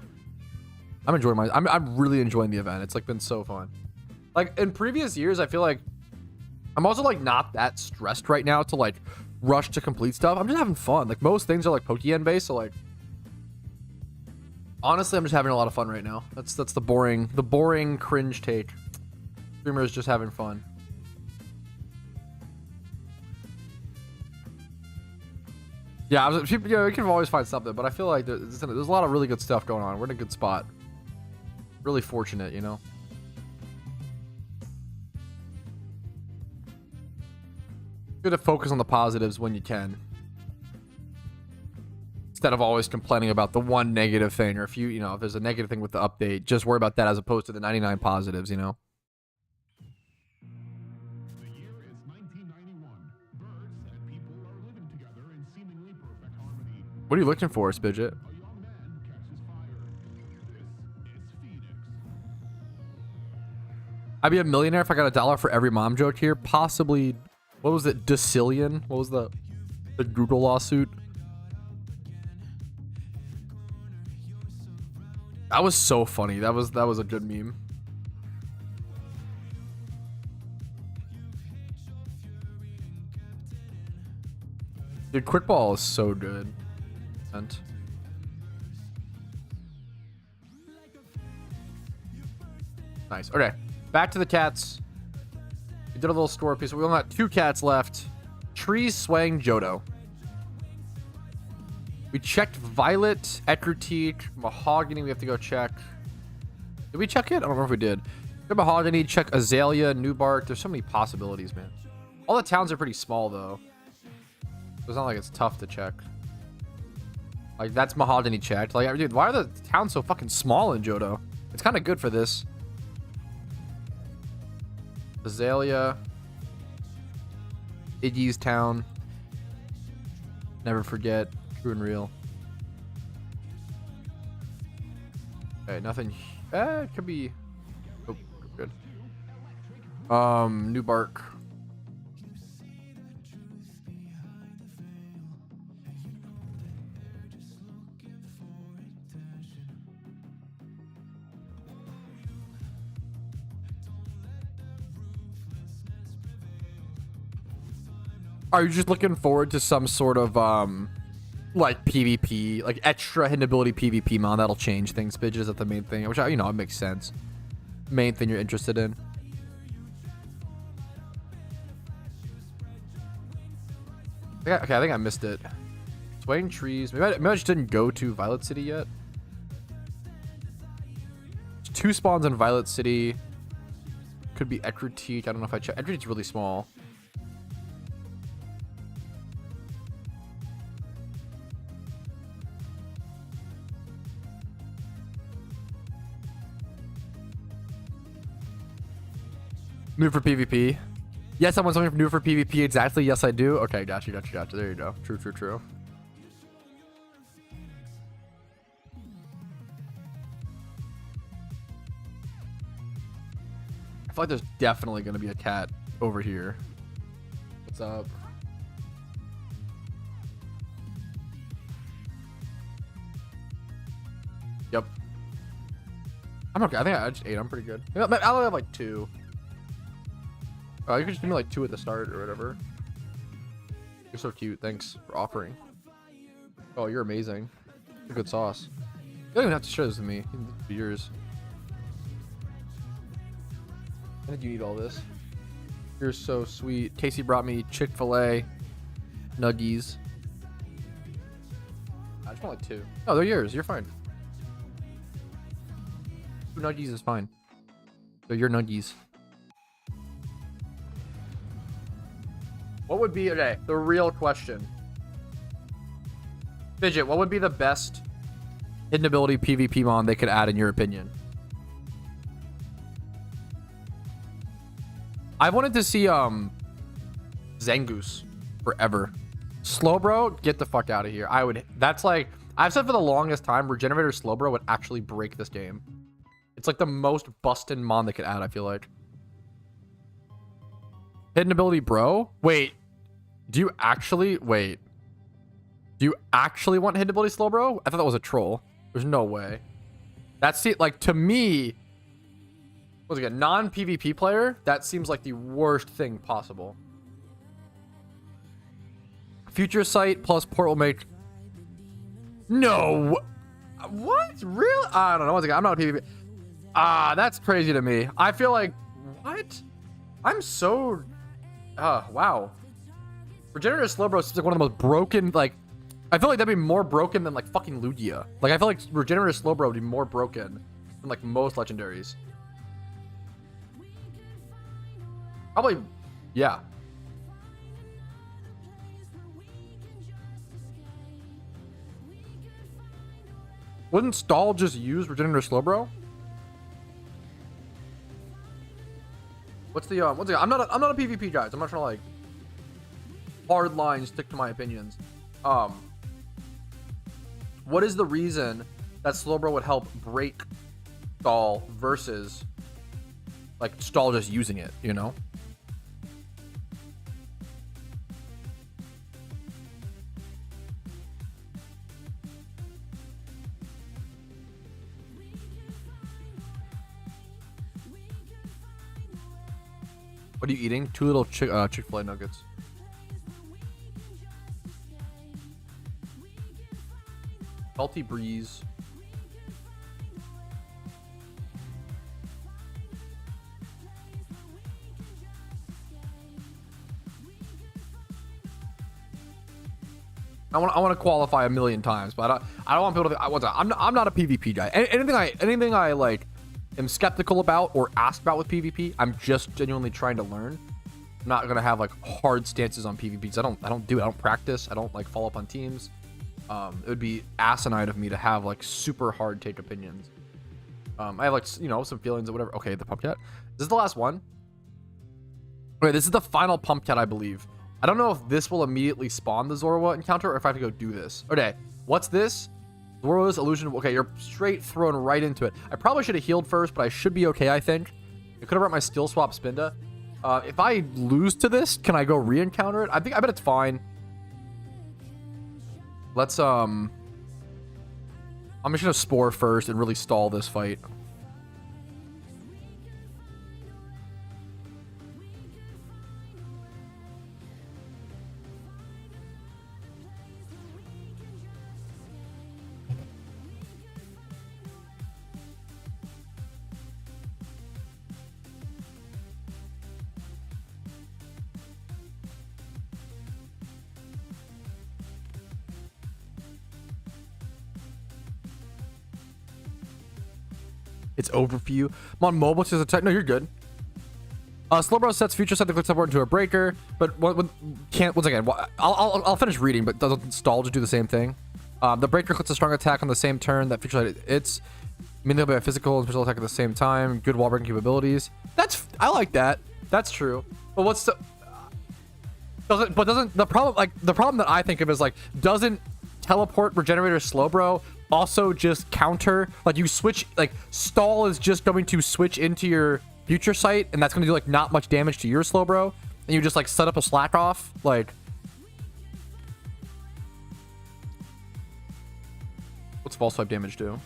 I'm enjoying I'm really enjoying the event. It's like been so fun. Like in previous years, I feel like I'm also like not that stressed right now to like rush to complete stuff. I'm just having fun. Like most things are like Pokeyen based, so like honestly, I'm just having a lot of fun right now. That's the boring cringe take. Streamer is just having fun. Yeah, people, you know, we can always find something, but I feel like there's a lot of really good stuff going on. We're in a good spot. Really fortunate, you know. Good to focus on the positives when you can, instead of always complaining about the one negative thing, or if there's a negative thing with the update, just worry about that as opposed to the 99 positives, you know. What are you looking for, Spidget? I'd be a millionaire if I got $1 for every mom joke here. Possibly, what was it? Decillion? What was the Google lawsuit? That was so funny. That was a good meme. Dude, Quick Ball is so good. Nice. Okay, back to the cats. We did a little score piece. We only got 2 cats left. Trees swaying Johto. We checked Violet, Ecruteak, Mahogany. We have to go check. Did we check it? I don't remember if we did. Check Mahogany, check Azalea, Newbark. There's so many possibilities, man. All the towns are pretty small, though. It's not like it's tough to check. Like, that's Mahogany checked. Like, dude, why are the towns so fucking small in Johto? It's kind of good for this. Azalea. Iggy's town. Never forget. True and real. Okay, nothing. It could be. Oh, good. Newbark. Are you just looking forward to some sort of like PvP, like extra hidden ability PvP mod that'll change things? Bitch, is that the main thing? Which, you know, it makes sense. Main thing you're interested in. Okay, I think I missed it. Swaying trees. Maybe I just didn't go to Violet City yet. There's 2 spawns in Violet City. Could be Ecruteak. I don't know if I checked. Ecruteak's really small. New for PvP. Yes, someone's looking for new for PvP. Exactly. Yes, I do. Okay, gotcha. There you go. True. I feel like there's definitely going to be a cat over here. What's up? Yep. I'm okay. I think I just ate. I'm pretty good. I'll have like 2. Oh, you could just give me like 2 at the start or whatever. You're so cute. Thanks for offering. Oh, you're amazing. You're a good sauce. You don't even have to share this with me. It's yours. I think you eat all this. You're so sweet. Casey brought me Chick-fil-A nuggies. I just want like 2. No, they're yours. You're fine. 2 nuggies is fine. They're your nuggies. What would be, okay, the real question? Fidget, what would be the best hidden ability PvP mon they could add in your opinion? I wanted to see Zangoose forever. Slowbro, get the fuck out of here. That's like, I've said for the longest time, Regenerator Slowbro would actually break this game. It's like the most busted mon they could add, I feel like. Hidden ability bro? Wait. Do you actually want hidden ability Slowbro? I thought that was a troll. There's no way. That's it. Like, to me, what's it, a non-PvP player? That seems like the worst thing possible. Future Sight plus port will make... No. What? Really? I don't know. Once again, I'm not a PvP. That's crazy to me. I feel like... What? I'm so... wow. Regenerator Slowbro seems like one of the most broken, like... I feel like that'd be more broken than, like, fucking Lugia. Like, I feel like Regenerator Slowbro would be more broken than, like, most legendaries. Probably... Yeah. Wouldn't Stall just use Regenerator Slowbro? What's the once again, I'm not a PvP guy, so I'm not trying to like hard line stick to my opinions. What is the reason that Slowbro would help break Stall versus like Stall just using it, you know? What are you eating? 2 little Chick-fil-A nuggets. Salty breeze. I want to qualify a million times, but I don't want people to. I'm not a PvP guy. Anything I like am skeptical about or asked about with PvP, I'm just genuinely trying to learn. I'm not gonna have like hard stances on PvP because I don't practice. I don't like follow up on teams. It would be asinine of me to have like super hard take opinions. I have like, you know, some feelings or whatever. Okay, the Pumpcat. This is the last one. Okay, this is the final Pumpcat, I believe. I don't know if this will immediately spawn the Zorua encounter or if I have to go do this. Okay, what's this? Zorua's illusion. Okay, you're straight thrown right into it. I probably should have healed first, but I should be okay, I think. I could have brought my Steel Swap Spinda. If I lose to this, can I go re-encounter it? I bet it's fine. Let's I'm just gonna Spore first and really stall this fight. It's over for you. I'm on mobile. Just attack. No, you're good. Slowbro sets future set the click support into a breaker, but can't. Once again, I'll finish reading, but doesn't Stall just do the same thing? The breaker clicks a strong attack on the same turn that future set it's mainly by a physical and special attack at the same time. Good wall breaking capabilities. I like that. That's true. But what's the doesn't the problem that I think of is like, doesn't teleport Regenerator Slowbro also just counter, like you switch, like Stall is just going to switch into your future sight and that's going to do like not much damage to your Slowbro and you just like set up a slack off. Like, what's false swipe damage do?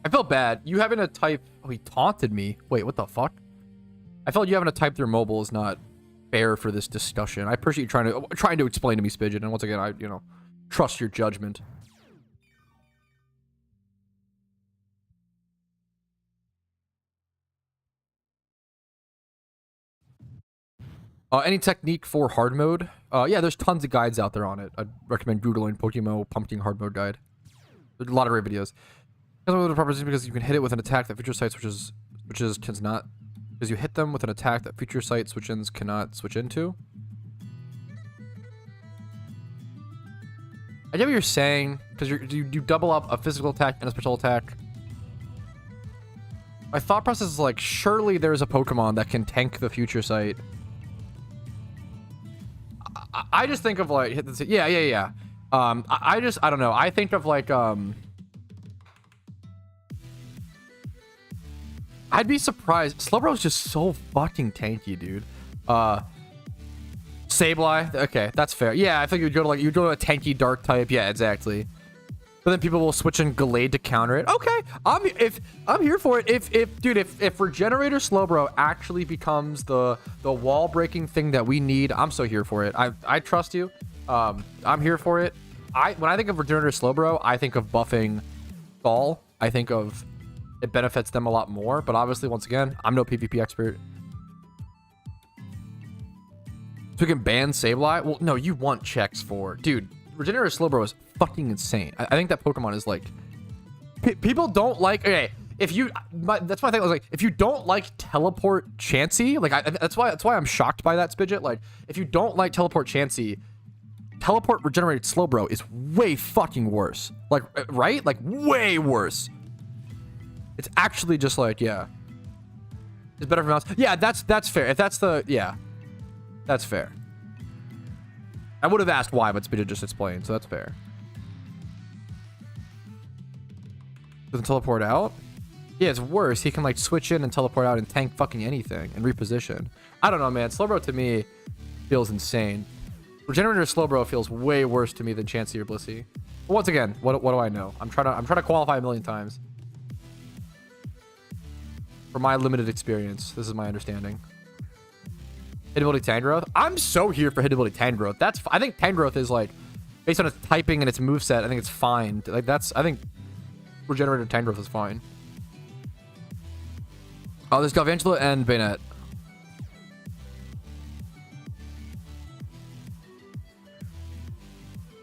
I felt bad. You having to type... Oh, he taunted me. Wait, what the fuck? I felt you having to type through mobile is not fair for this discussion. I appreciate you trying to explain to me, Spidget. And once again, I, you know, trust your judgment. Any technique for hard mode? Yeah, there's tons of guides out there on it. I'd recommend Googling PokeMMO Pumpkin hard mode guide. There's a lot of great videos. Because you can hit it with an attack that future sights, which is Switches cannot, because you hit them with an attack that future sight switch-ins cannot switch into. I get what you're saying, because you double up a physical attack and a special attack. My thought process is like, surely there's a Pokemon that can tank the future sight. I just think of like, yeah. I don't know. I think of like, I'd be surprised. Slowbro is just so fucking tanky, dude. Sableye. Okay, that's fair. Yeah, I think you'd go to a tanky dark type. Yeah, exactly. But then people will switch in Gallade to counter it. Okay, I'm here for it. If Regenerator Slowbro actually becomes the wall breaking thing that we need, I'm so here for it. I trust you. I'm here for it. When I think of Regenerator Slowbro, I think of buffing Ball. I think of it benefits them a lot more. But obviously, once again, I'm no PvP expert. So we can ban Sableye? Well, no, you want checks for... Dude, Regenerator Slowbro is fucking insane. I think that Pokemon is like... people don't like... Okay, if you... that's my thing. I was like, if you don't like Teleport Chansey... Like, that's why I'm shocked by that, Spidget. Like, if you don't like Teleport Chansey... Teleport Regenerated Slowbro is way fucking worse. Like, right? Like, way worse. It's actually just like, yeah. It's better for mouse. Yeah, that's fair. If that's the... Yeah. That's fair. I would have asked why, but Spidget just explained, so that's fair. Doesn't teleport out? Yeah, it's worse. He can like switch in and teleport out and tank fucking anything and reposition. I don't know, man. Slowbro to me feels insane. Regenerator Slowbro feels way worse to me than Chansey or Blissey. But once again, what do I know? I'm trying to qualify a million times. For my limited experience, this is my understanding. Hitability Tangrowth. I'm so here for Hitability Tangrowth. I think Tangrowth is like, based on its typing and its moveset, I think it's fine. Like I think Regenerator Tangrowth is fine. Oh, there's Galvantula and Bayonet.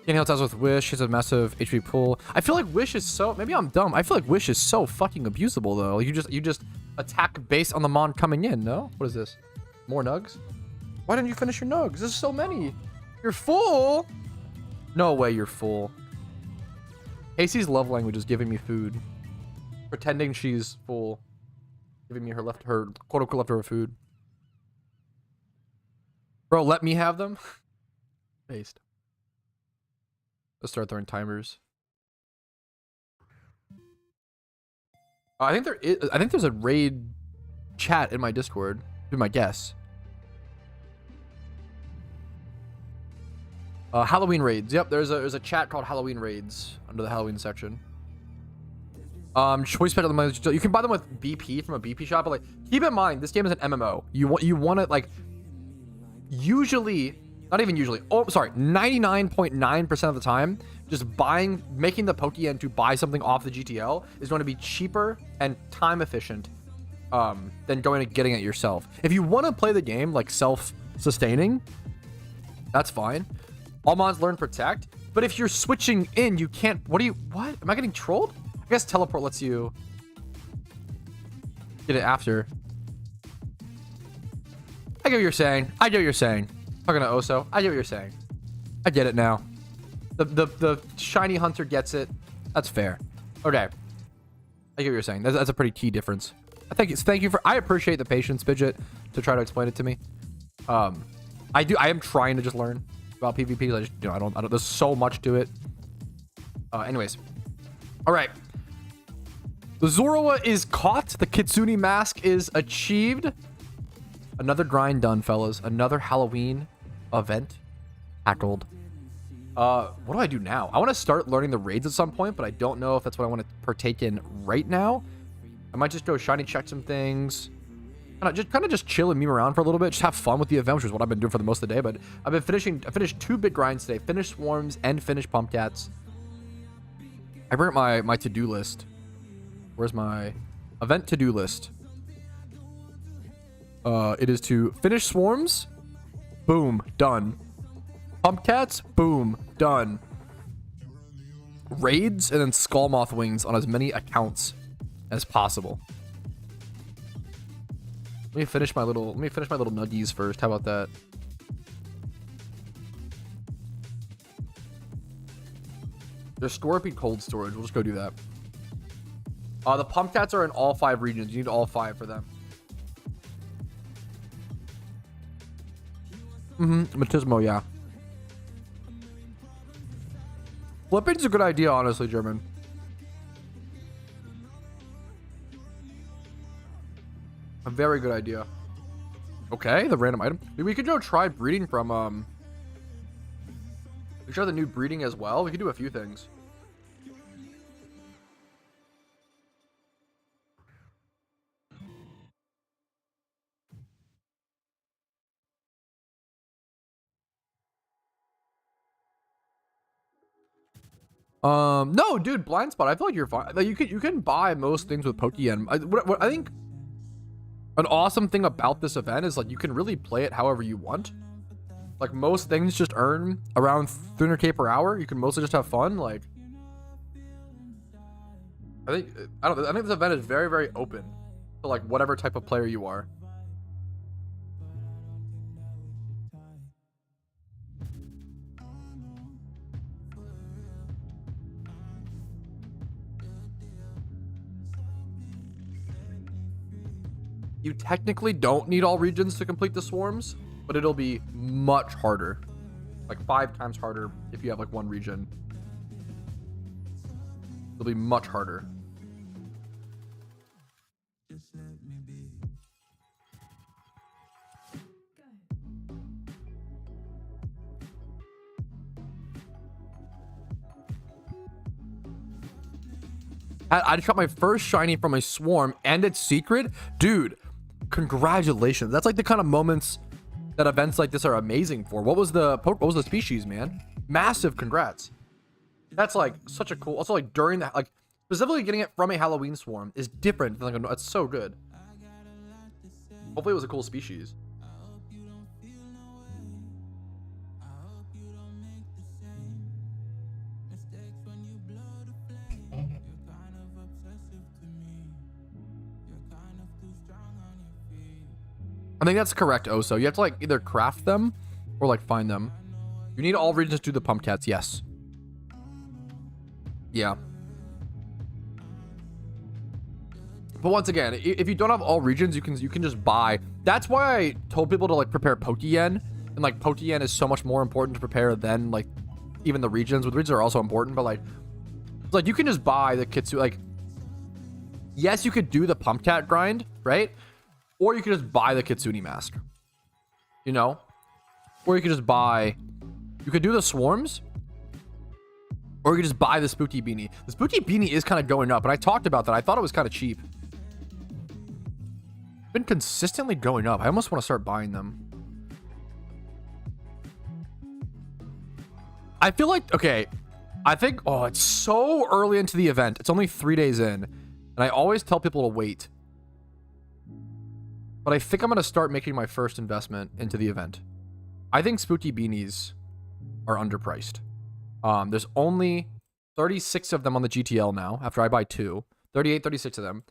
Can't heal with Wish. It's a massive HP pool. I feel like Wish is so... Maybe I'm dumb. I feel like Wish is so fucking abusable, though. You just attack based on the mon coming in, no? What is this? More nugs? Why didn't you finish your nugs? There's so many. You're full. No way you're full. Casey's love language is giving me food. Pretending she's full. Giving me her quote-unquote leftover food. Bro, let me have them. Based. Let's start throwing timers. I think there's a raid chat in my Discord. Be my guess. Halloween raids. Yep, there's a chat called Halloween raids under the Halloween section. Choice pet of the month. You can buy them with BP from a BP shop, but like keep in mind this game is an MMO. You want it like usually, not even usually. Oh, sorry, 99.9% of the time, just making the Pokeyen to buy something off the GTL is going to be cheaper and time efficient than going and getting it yourself. If you want to play the game like self-sustaining, that's fine. All mons learn Protect, but if you're switching in, you can't. What? Am I getting trolled? I guess Teleport lets you get it after. I get what you're saying. Talking to Oso, I get what you're saying. I get it now. The shiny hunter gets it. That's fair. Okay. I get what you're saying. That's a pretty key difference. I appreciate the patience, Bidget, to try to explain it to me. I am trying to just learn about PvP. I don't. There's so much to it. Anyways. All right. The Zorua is caught. The Kitsune mask is achieved. Another grind done, fellas. Another Halloween event tackled. What do I do now? I want to start learning the raids at some point, but I don't know if that's what I want to partake in right now. I might just go shiny check some things. Kind of just chill and meme around for a little bit. Just have fun with the event, which is what I've been doing for the most of the day. But I finished 2 big grinds today. Finished Swarms and finished Pumpcats. I bring up my to-do list. Where's my event to-do list? It is to finish Swarms. Boom. Done. Pumpcats. Boom. Done. Raids and then Skullmoth wings on as many accounts as possible. Let me finish my little nuggies first. How about that? There's Scorpion cold storage. We'll just go do that. The Pumpcats are in all 5 regions. You need all 5 for them. Matismo, yeah. Flipping's a good idea, honestly, German. A very good idea. Okay, the random item. Maybe we could go try breeding from, we could try the new breeding as well. We could do a few things. No, dude, blind spot. I feel like you're fine. Like you can buy most things with Pokeyen. What I think an awesome thing about this event is like you can really play it however you want. Like most things just earn around 300k per hour. You can mostly just have fun. Like I think this event is very, very open to like whatever type of player you are. You technically don't need all regions to complete the swarms, but it'll be much harder. Like 5 times harder if you have like 1 region. It'll be much harder. I just got my first shiny from a swarm and it's secret. Dude, congratulations. That's like the kind of moments that events like this are amazing for. What was the species, man? Massive congrats. That's like such a cool, also like during that, like specifically getting it from a Halloween swarm is different than like, it's so good. Hopefully it was a cool species. I think that's correct, Oso. You have to like either craft them or like find them. You need all regions to do the Pumpcats, yes. Yeah. But once again, if you don't have all regions, you can just buy. That's why I told people to like prepare Pokeyen, and like Pokeyen is so much more important to prepare than like even the regions. The regions are also important, but like it's like you can just buy the Kitsu. Like, yes, you could do the Pumpcat grind, right? Or you could just buy the Kitsune mask, you know? Or you could just buy, you could do the swarms, or you could just buy the spooky beanie. The spooky beanie is kind of going up, and I talked about that. I thought it was kind of cheap. Been consistently going up. I almost want to start buying them. I feel like, okay, I think, oh, it's so early into the event. It's only 3 days in, and I always tell people to wait. But I think I'm going to start making my first investment into the event. I think spooky beanies are underpriced. There's only 36 of them on the GTL now, after I buy 2. 38, 36 of them.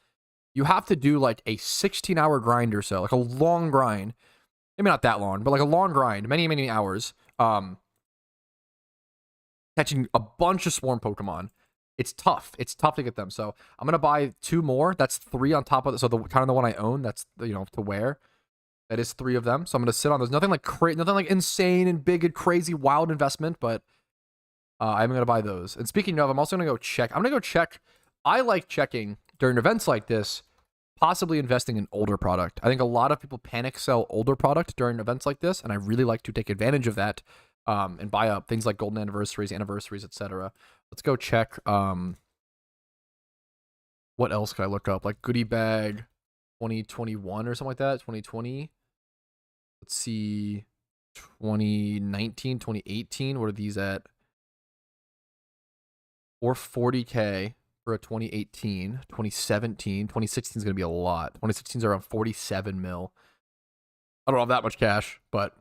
You have to do like a 16-hour grind or so, like a long grind. Maybe not that long, but like a long grind, many, many hours. Catching a bunch of swarm Pokemon. It's tough. It's tough to get them. So I'm gonna buy 2 more. That's 3 on top of it. So the kind of the one I own. That's, you know, to wear. That is 3 of them. So I'm gonna sit on those. Nothing like insane and big and crazy wild investment, but I'm gonna buy those. And speaking of, I'm also gonna go check. I'm gonna go check. I like checking during events like this, possibly investing in older product. I think a lot of people panic sell older product during events like this, and I really like to take advantage of that and buy up things like golden anniversaries, etc. Let's go check. What else could I look up? Like goodie bag 2021 or something like that. 2020. Let's see. 2019, 2018. What are these at? 440k for a 2018. 2017. 2016 is going to be a lot. 2016 is around 47 mil. I don't have that much cash, but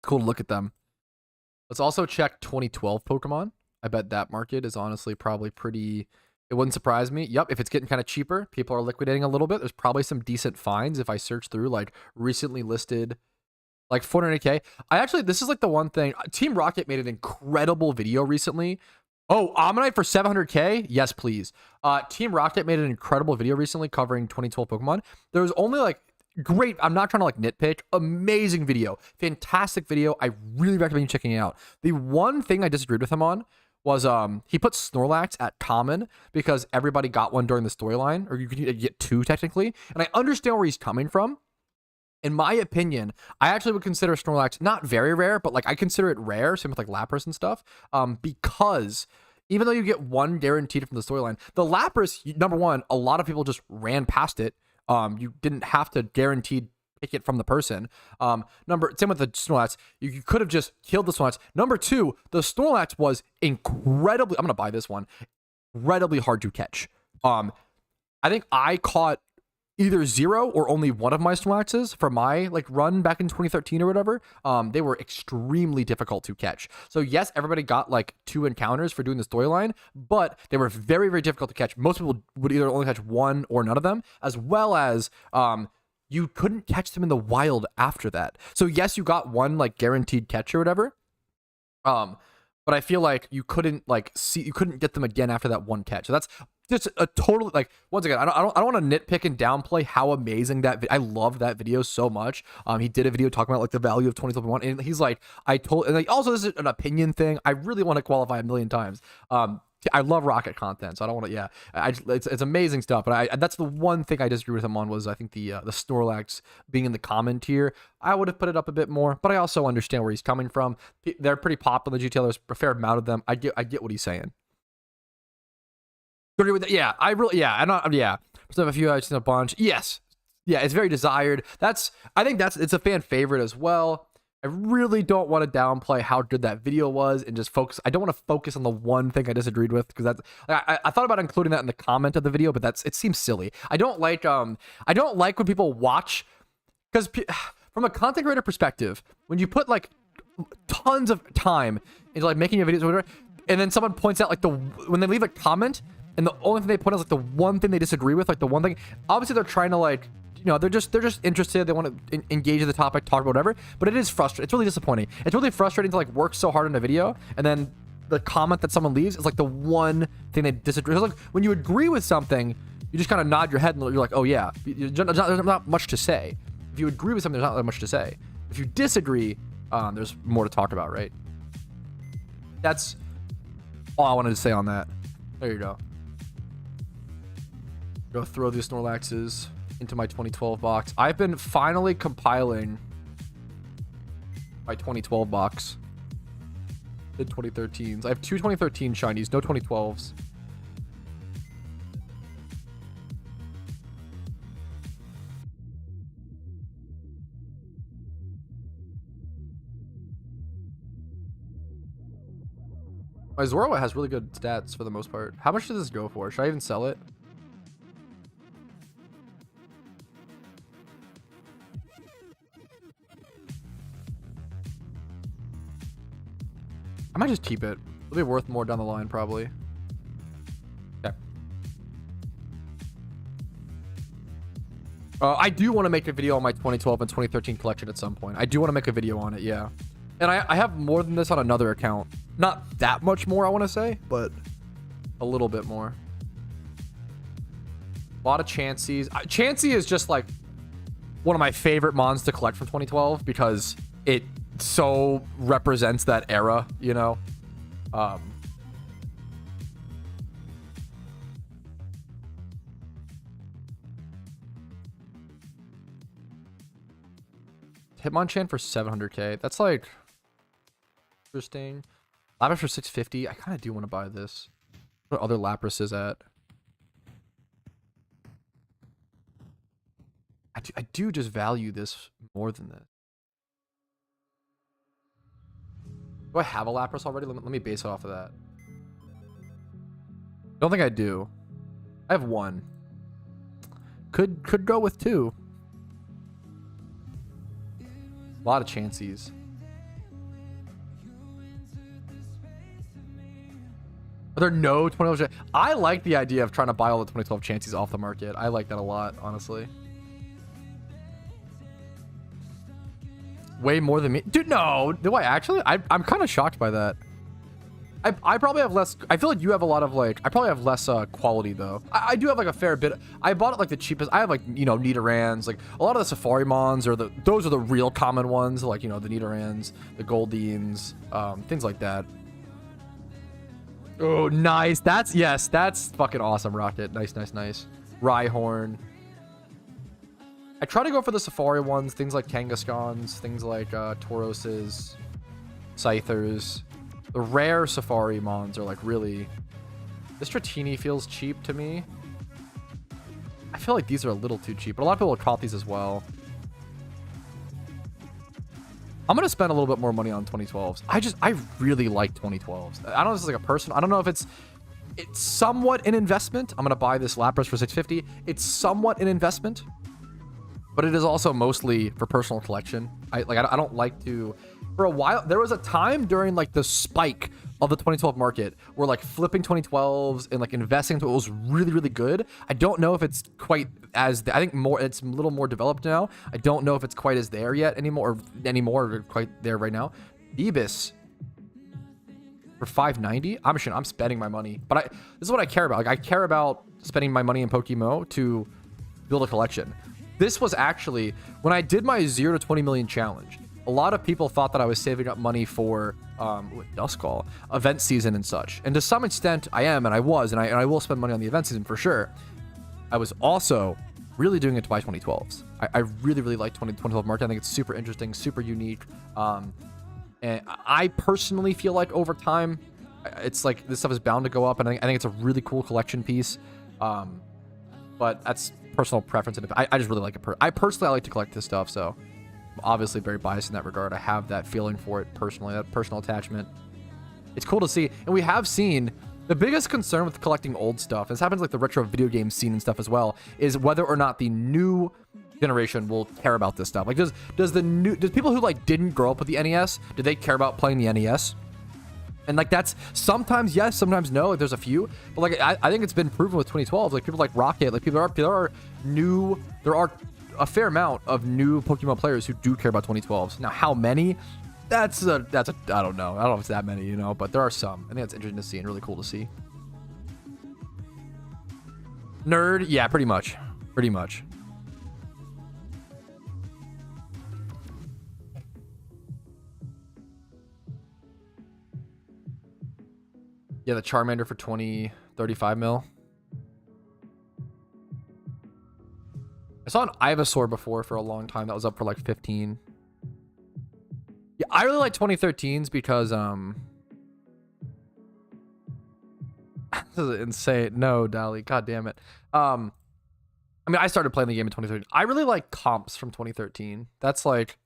cool to look at them. Let's also check 2012 Pokemon. I bet that market is honestly probably pretty It wouldn't surprise me. Yep, if it's getting kind of cheaper, people are liquidating a little bit. There's probably some decent finds if I search through like recently listed like 400k. This is like the one thing. Team Rocket made an incredible video recently. Oh, Omnite for 700k? Yes, please. Team Rocket made an incredible video recently covering 2012 Pokemon. There was only like great. I'm not trying to like nitpick. Amazing video. Fantastic video. I really recommend you checking it out. The one thing I disagreed with him on was he put Snorlax at common because everybody got one during the storyline, or you could get two technically. And I understand where he's coming from. In my opinion, I actually would consider Snorlax not very rare, but like I consider it rare, same with like Lapras and stuff, because even though you get one guaranteed from the storyline, the Lapras, number one, a lot of people just ran past it. You didn't have to guaranteed pick it from the person. Same with the Snorlax, you could have just killed the Snorlax. Number two, the Snorlax was incredibly, I'm gonna buy this one, incredibly hard to catch. I think I caught either zero or only one of my Snorlaxes for my like run back in 2013 or whatever. They were extremely difficult to catch. So yes, everybody got like 2 encounters for doing the storyline, but they were very, very difficult to catch. Most people would either only catch one or none of them, as well as you couldn't catch them in the wild after that. So yes, you got one like guaranteed catch or whatever. But I feel like you couldn't get them again after that one catch. So that's just a total, like, once again, I don't want to nitpick and downplay how amazing I loved that video so much. He did a video talking about like the value of 2021, and he's like, and like, also this is an opinion thing. I really want to qualify a million times. I love Rocket content, so I don't want to. It's amazing stuff. But that's the one thing I disagree with him on was I think the Snorlax being in the common tier. I would have put it up a bit more, but I also understand where he's coming from. They're pretty popular in the GTL. There's a fair amount of them. I get what he's saying. Agree with that? Yeah, I really, yeah, I'm not, yeah. So a few, I've seen a bunch. Yes, yeah, it's very desired. I think it's a fan favorite as well. I really don't want to downplay how good that video was and just focus. I don't want to focus on the one thing I disagreed with because I thought about including that in the comment of the video, but it seems silly. I don't like when people watch, because from a content creator perspective, when you put like tons of time into like making your videos or whatever, and then someone points out like when they leave a comment and the only thing they put is like the one thing they disagree with, like the one thing, obviously they're trying to like, you know, they're just interested. They want to engage in the topic, talk about whatever. But it is frustrating. It's really disappointing. It's really frustrating to like work so hard on a video and then the comment that someone leaves is like the one thing they disagree. It's like when you agree with something, you just kind of nod your head and you're like, oh yeah. There's not much to say. If you agree with something, there's not that much to say. If you disagree, there's more to talk about, right? That's all I wanted to say on that. There you go. Go throw these Snorlaxes into my 2012 box. I've been finally compiling my 2012 box. The 2013s. I have 2 2013 shinies, no 2012s. My Zorua has really good stats for the most part. How much does this go for? Should I even sell it? I might just keep it. It'll be worth more down the line, probably. Okay. I do want to make a video on my 2012 and 2013 collection at some point. I do want to make a video on it, yeah. And I have more than this on another account. Not that much more, I want to say, but a little bit more. A lot of Chanseys. Chansey is just like one of my favorite mons to collect from 2012 because it so represents that era, you know. Hitmonchan for 700k. That's like interesting. Lapras for 650. I kind of do want to buy this. What other Lapras is at? I do just value this more than this. Do I have a Lapras already? Let me base it off of that. Don't think I do. I have 1. Could go with 2. A lot of Chanseys. Are there no 2012? I like the idea of trying to buy all the 2012 chances off the market. I like that a lot, honestly. Way more than me. Dude, no. Do I actually? I'm kind of shocked by that. I probably have less. I feel like you have a lot of like. I probably have less quality though. I do have like a fair bit. I bought it like the cheapest. I have like, you know, Nidorans. Like a lot of the Safari Mons are those are the real common ones. Like, you know, the Nidorans, the Goldines, things like that. Oh, nice. That's fucking awesome, Rocket. Nice, nice, nice. Rhyhorn. I try to go for the Safari ones, things like Kangaskhan's, things like Tauroses, Scythers. The rare Safari Mons are like really... This Dratini feels cheap to me. I feel like these are a little too cheap, but a lot of people have caught these as well. I'm going to spend a little bit more money on 2012s. I really like 2012s. I don't know if it's like a person. I don't know if it's somewhat an investment. I'm going to buy this Lapras for 650. It's somewhat an investment, but it is also mostly for personal collection. I don't like to... For a while, there was a time during like the spike of the 2012 market where like flipping 2012s and like investing into it was really, really good. I don't know if it's quite as... I think it's a little more developed now. I don't know if it's quite as there yet anymore or quite there right now. Ibis for 590. I'm spending my money, but this is what I care about. Like, I care about spending my money in PokeMMO to build a collection. This was actually when I did my 0 to 20 million challenge. A lot of people thought that I was saving up money for Duskull event season and such, and to some extent I am, and I was, and I will spend money on the event season for sure. I was also really doing it to buy 2012s. I really, really like 2012 market. I think it's super interesting, super unique, and I personally feel like over time it's like this stuff is bound to go up, and I think it's a really cool collection piece, but that's personal preference, and I just really like it. I personally like to collect this stuff, so I'm obviously very biased in that regard. I have that feeling for it personally, that personal attachment. It's cool to see, and we have seen the biggest concern with collecting old stuff, this happens like the retro video game scene and stuff as well, is whether or not the new generation will care about this stuff. Like, does people who like didn't grow up with the NES, do they care about playing the NES? And like, that's sometimes yes, sometimes no. Like, there's a few, but like I think it's been proven with 2012. Like, people like Rocket, like there are a fair amount of new Pokemon players who do care about 2012s. Now, how many? That's a I don't know. I don't know if it's that many, you know, but there are some. I think that's interesting to see and really cool to see. Nerd, yeah, pretty much. Pretty much. Yeah, the Charmander for 35 mil. I saw an Ivysaur before for a long time. That was up for like 15. Yeah, I really like 2013s because this is insane. No, Dali, god damn it. I mean, I started playing the game in 2013. I really like comps from 2013. That's like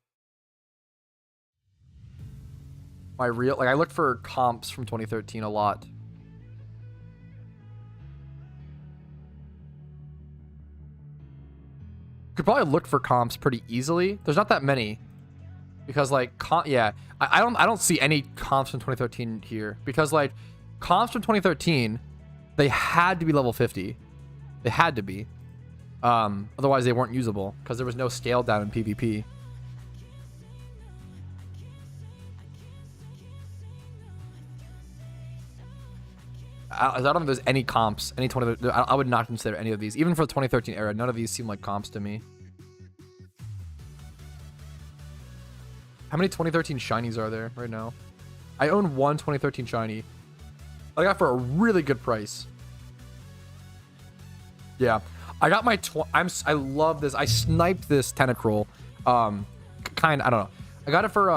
my real, like, I look for comps from 2013 a lot. Could probably look for comps pretty easily. There's not that many because like yeah, I don't see any comps from 2013 here because like comps from 2013, they had to be level 50. They had to be, otherwise they weren't usable because there was no scale down in PvP. I don't know if there's any comps, any 20. I would not consider any of these, even for the 2013 era. None of these seem like comps to me. How many 2013 shinies are there right now? I own one 2013 shiny. I got for a really good price. Yeah, I got my. I love this. I sniped this Tentacruel. I don't know. I got it for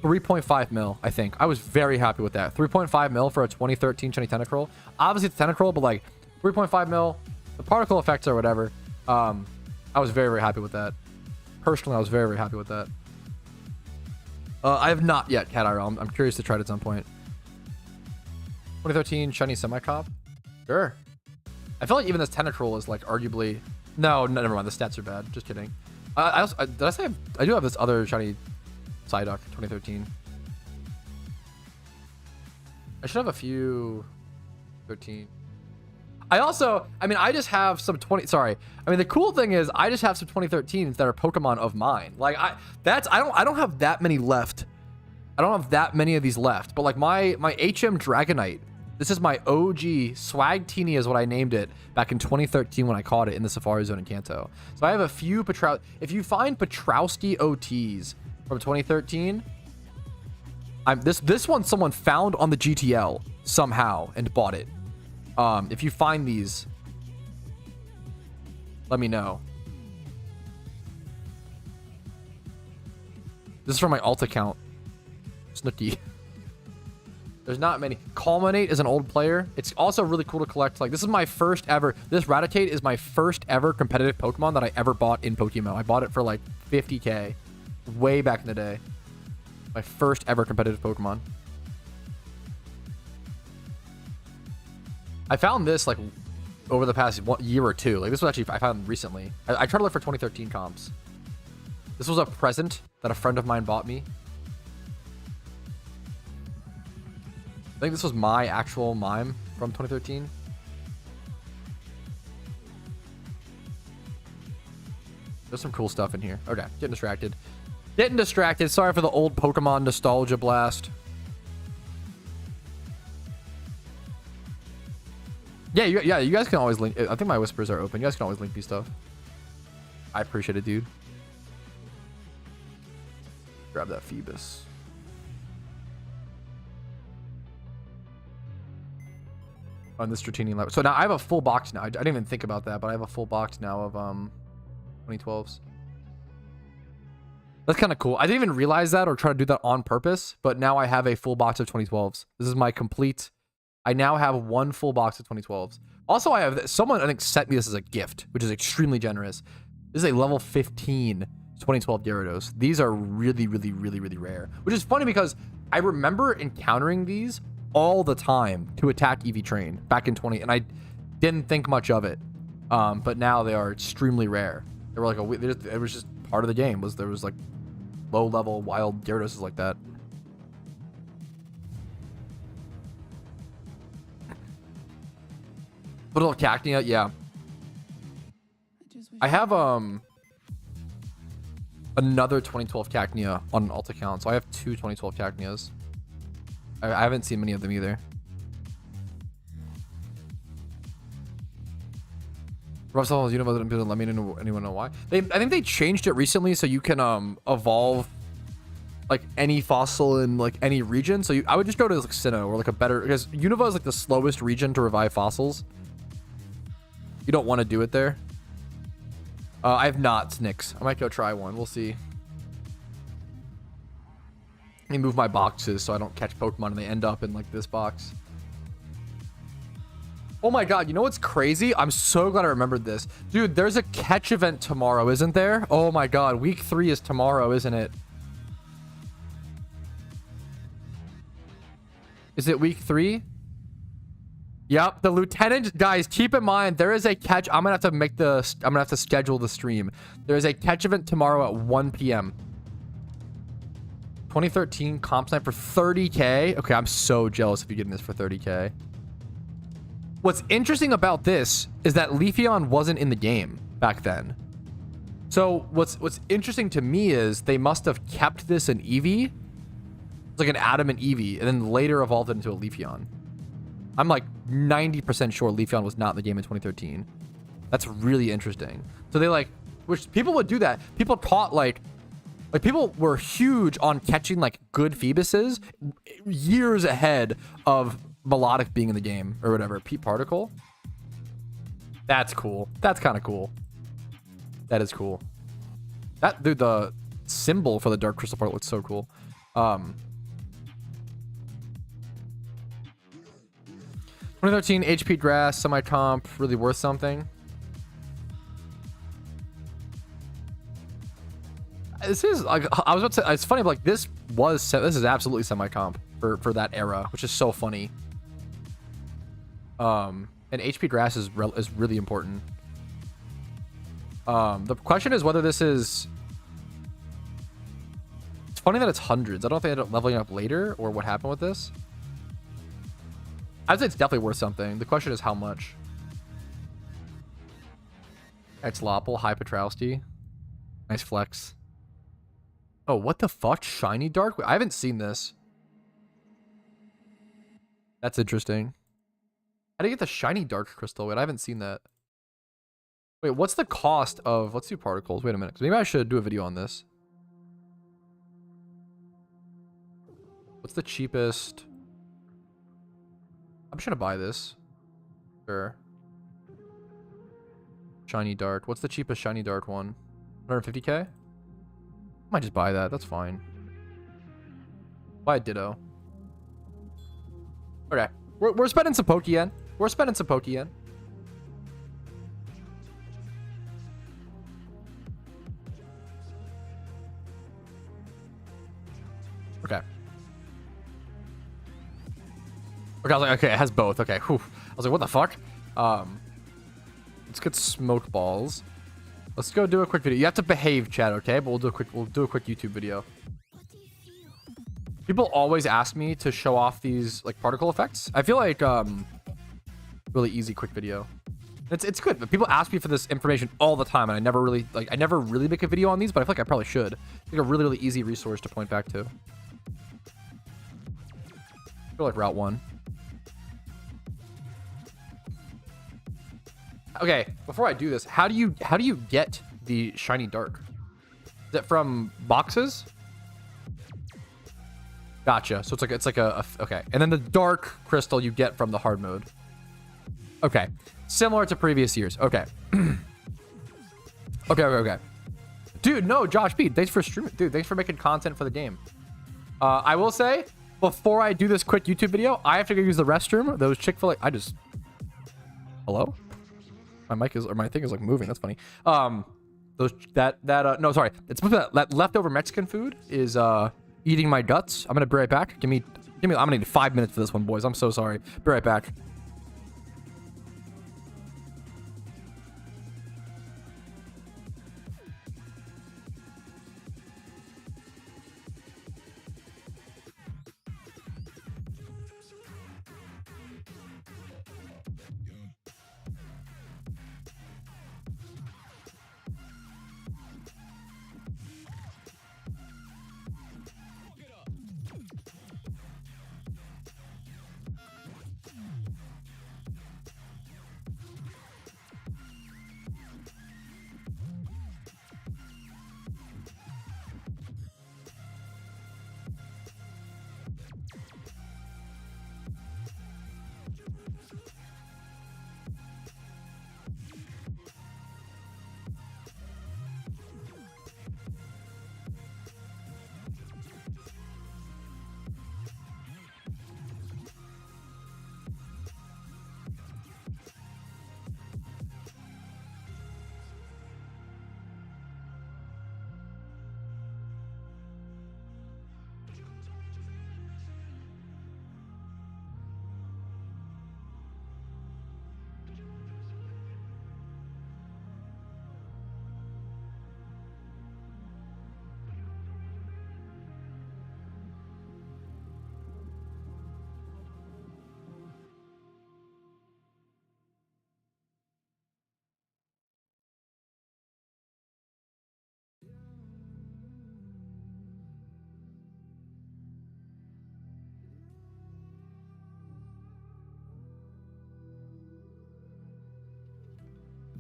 3.5 mil, I think. I was very happy with that. 3.5 mil for a 2013 shiny Tentacruel. Obviously it's Tentacruel, but like 3.5 mil, the particle effects or whatever. I was very, very happy with that. Personally, I was very, very happy with that. I have not yet, Cat IRL. I'm curious to try it at some point. 2013 shiny Semi-Cop? Sure. I feel like even this Tentacruel is like arguably... No, never mind. The stats are bad. Just kidding. Did I say I do have this other shiny Psyduck 2013. I should have a few 13. I mean, I just have some 20. Sorry. I mean, the cool thing is I just have some 2013s that are Pokemon of mine. Like I don't have that many left. I don't have that many of these left. But like my HM Dragonite, this is my OG Swagtini is what I named it back in 2013 when I caught it in the Safari Zone in Kanto. So I have a few if you find Patrouski OTs from 2013, this one someone found on the GTL somehow and bought it. If you find these, let me know. This is from my alt account. Snooky. There's not many. Culminate is an old player. It's also really cool to collect. Like, this is my first ever. This Raticate is my first ever competitive Pokemon that I ever bought in PokeMMO. I bought it for like 50K way back in the day. My first ever competitive Pokemon. I found this like over the past year or two. Like, this was actually I found recently. I tried to look for 2013 comps. This was a present that a friend of mine bought me. I think this was my actual mime from 2013. There's some cool stuff in here. Okay, getting distracted. Getting distracted. Sorry for the old Pokemon nostalgia blast. Yeah, you guys can always link. I think my whispers are open. You guys can always link me stuff. I appreciate it, dude. Grab that Phoebus. On this Dratini level. So now I have a full box now. I didn't even think about that, but I have a full box now of 2012s. That's kind of cool. I didn't even realize that or try to do that on purpose, but now I have a full box of 2012s. This is my complete. I now have one full box of 2012s. Also, I have someone I think sent me this as a gift, which is extremely generous. This is a level 15 2012 Gyarados. These are really, really, really, really rare, which is funny because I remember encountering these all the time to attack EV Train back in 20, and I didn't think much of it. But now they are extremely rare. They were like it was just part of the game. There was like low level wild Gyarados like that. Little Cacnea, yeah. I have another 2012 Cacnea on an alt account, so I have two 2012 Cacneas. I haven't seen many of them either. Russell, you know, let me know. Anyone know why? I think they changed it recently, so you can evolve like any fossil in like any region. So I would just go to like Sinnoh or like a better, because Unova is like the slowest region to revive fossils. You don't want to do it there. I have not Snicks. I might go try one. We'll see. Let me move my boxes so I don't catch Pokemon and they end up in like this box. Oh my god, you know what's crazy? I'm so glad I remembered this. Dude, there's a catch event tomorrow, isn't there? Oh my god, week 3 is tomorrow, isn't it? Is it week 3? Yep, the lieutenant, guys, keep in mind there is a catch. I'm gonna have to schedule the stream. There is a catch event tomorrow at 1 p.m. 2013 comp snipe for 30k. Okay, I'm so jealous if you're getting this for 30k. What's interesting about this is that Leafeon wasn't in the game back then. So what's interesting to me is they must have kept this in Eevee. It's like an Adamant Eevee, and then later evolved it into a Leafeon. I'm like 90% sure Leafeon was not in the game in 2013. That's really interesting. So they like, which people would do that. People taught like people were huge on catching like good Phoebuses years ahead of Melodic being in the game or whatever. Pete Particle. That's cool. That's kind of cool. That is cool. That dude, the symbol for the Dark Crystal part looks so cool. 2013 HP Grass semi-comp, really worth something. This is like, I was about to say, it's funny, but like this is absolutely semi-comp for that era, which is so funny. And HP Grass is really important. The question is whether this is. It's funny that it's hundreds. I don't know if they ended up leveling up later or what happened with this. I'd say it's definitely worth something. The question is how much. X-Lopple, hi Patrouski. Nice flex. Oh, what the fuck? Shiny Dark? I haven't seen this. That's interesting. How do you get the Shiny Dark Crystal? Wait, I haven't seen that. Wait, what's the cost of... Let's do particles. Wait a minute. Maybe I should do a video on this. What's the cheapest... I'm just gonna buy this. Sure. Shiny Dart. What's the cheapest Shiny Dart one? 150k? Might just buy that. That's fine. Buy a Ditto. Okay. We're spending some Pokeyen. We're spending some Pokeyen. Okay. Okay, I was like, okay, it has both. Okay, whew. I was like, what the fuck? Let's get smoke balls. Let's go do a quick video. You have to behave, chat, okay? But we'll do a quick YouTube video. People always ask me to show off these like particle effects. I feel like really easy quick video. It's good, but people ask me for this information all the time, and I never really make a video on these, but I feel like I probably should. It's like a really easy resource to point back to. I feel like Route 1. Okay, before I do this, how do you get the Shiny Dark? Is it from boxes? Gotcha. So it's like a okay. And then the Dark Crystal you get from the hard mode. Okay. Similar to previous years. Okay. Okay. Dude, no, Josh B, thanks for streaming. Dude, thanks for making content for the game. I will say, before I do this quick YouTube video, I have to go use the restroom. Those Chick-fil-A, Hello? My mic is, or my thing is like moving. That's funny. No, sorry. It's that leftover Mexican food is eating my guts. I'm gonna be right back. I'm gonna need 5 minutes for this one, boys. I'm so sorry. Be right back.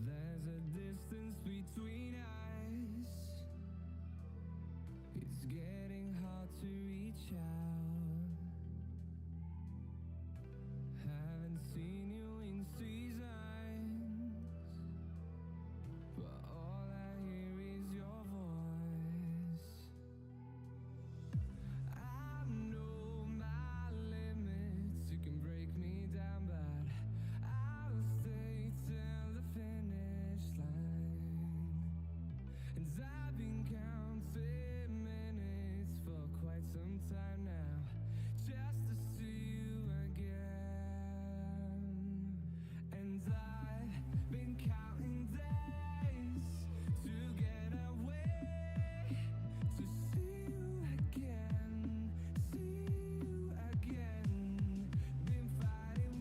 There's a distance between us. It's getting hard to reach out. Haven't seen you in seasons, but all I hear is your voice. I know my limits. You can break me down, but I'll stay till the finish line. And I've been counting minutes for quite some time now, just to see you again. And I've been counting days to get away, to see you again, see you again. Been fighting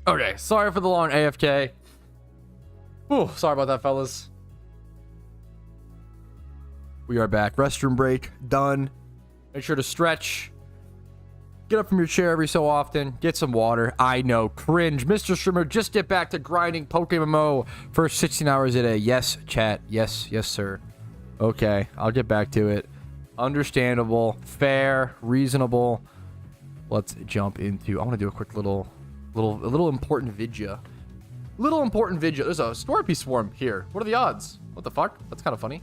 Okay, sorry for the long AFK. Ooh, sorry about that, fellas. We are back. Restroom break, done. Make sure to stretch. Get up from your chair every so often. Get some water. I know, cringe. Mr. Streamer, just get back to grinding PokeMMO for 16 hours a day. Yes, chat. Yes, yes, sir. Okay, I'll get back to it. Understandable, fair, reasonable. Let's jump into. I want to do a quick little important video. Little important video. There's a Scorpy swarm here. What are the odds? What the fuck? That's kind of funny.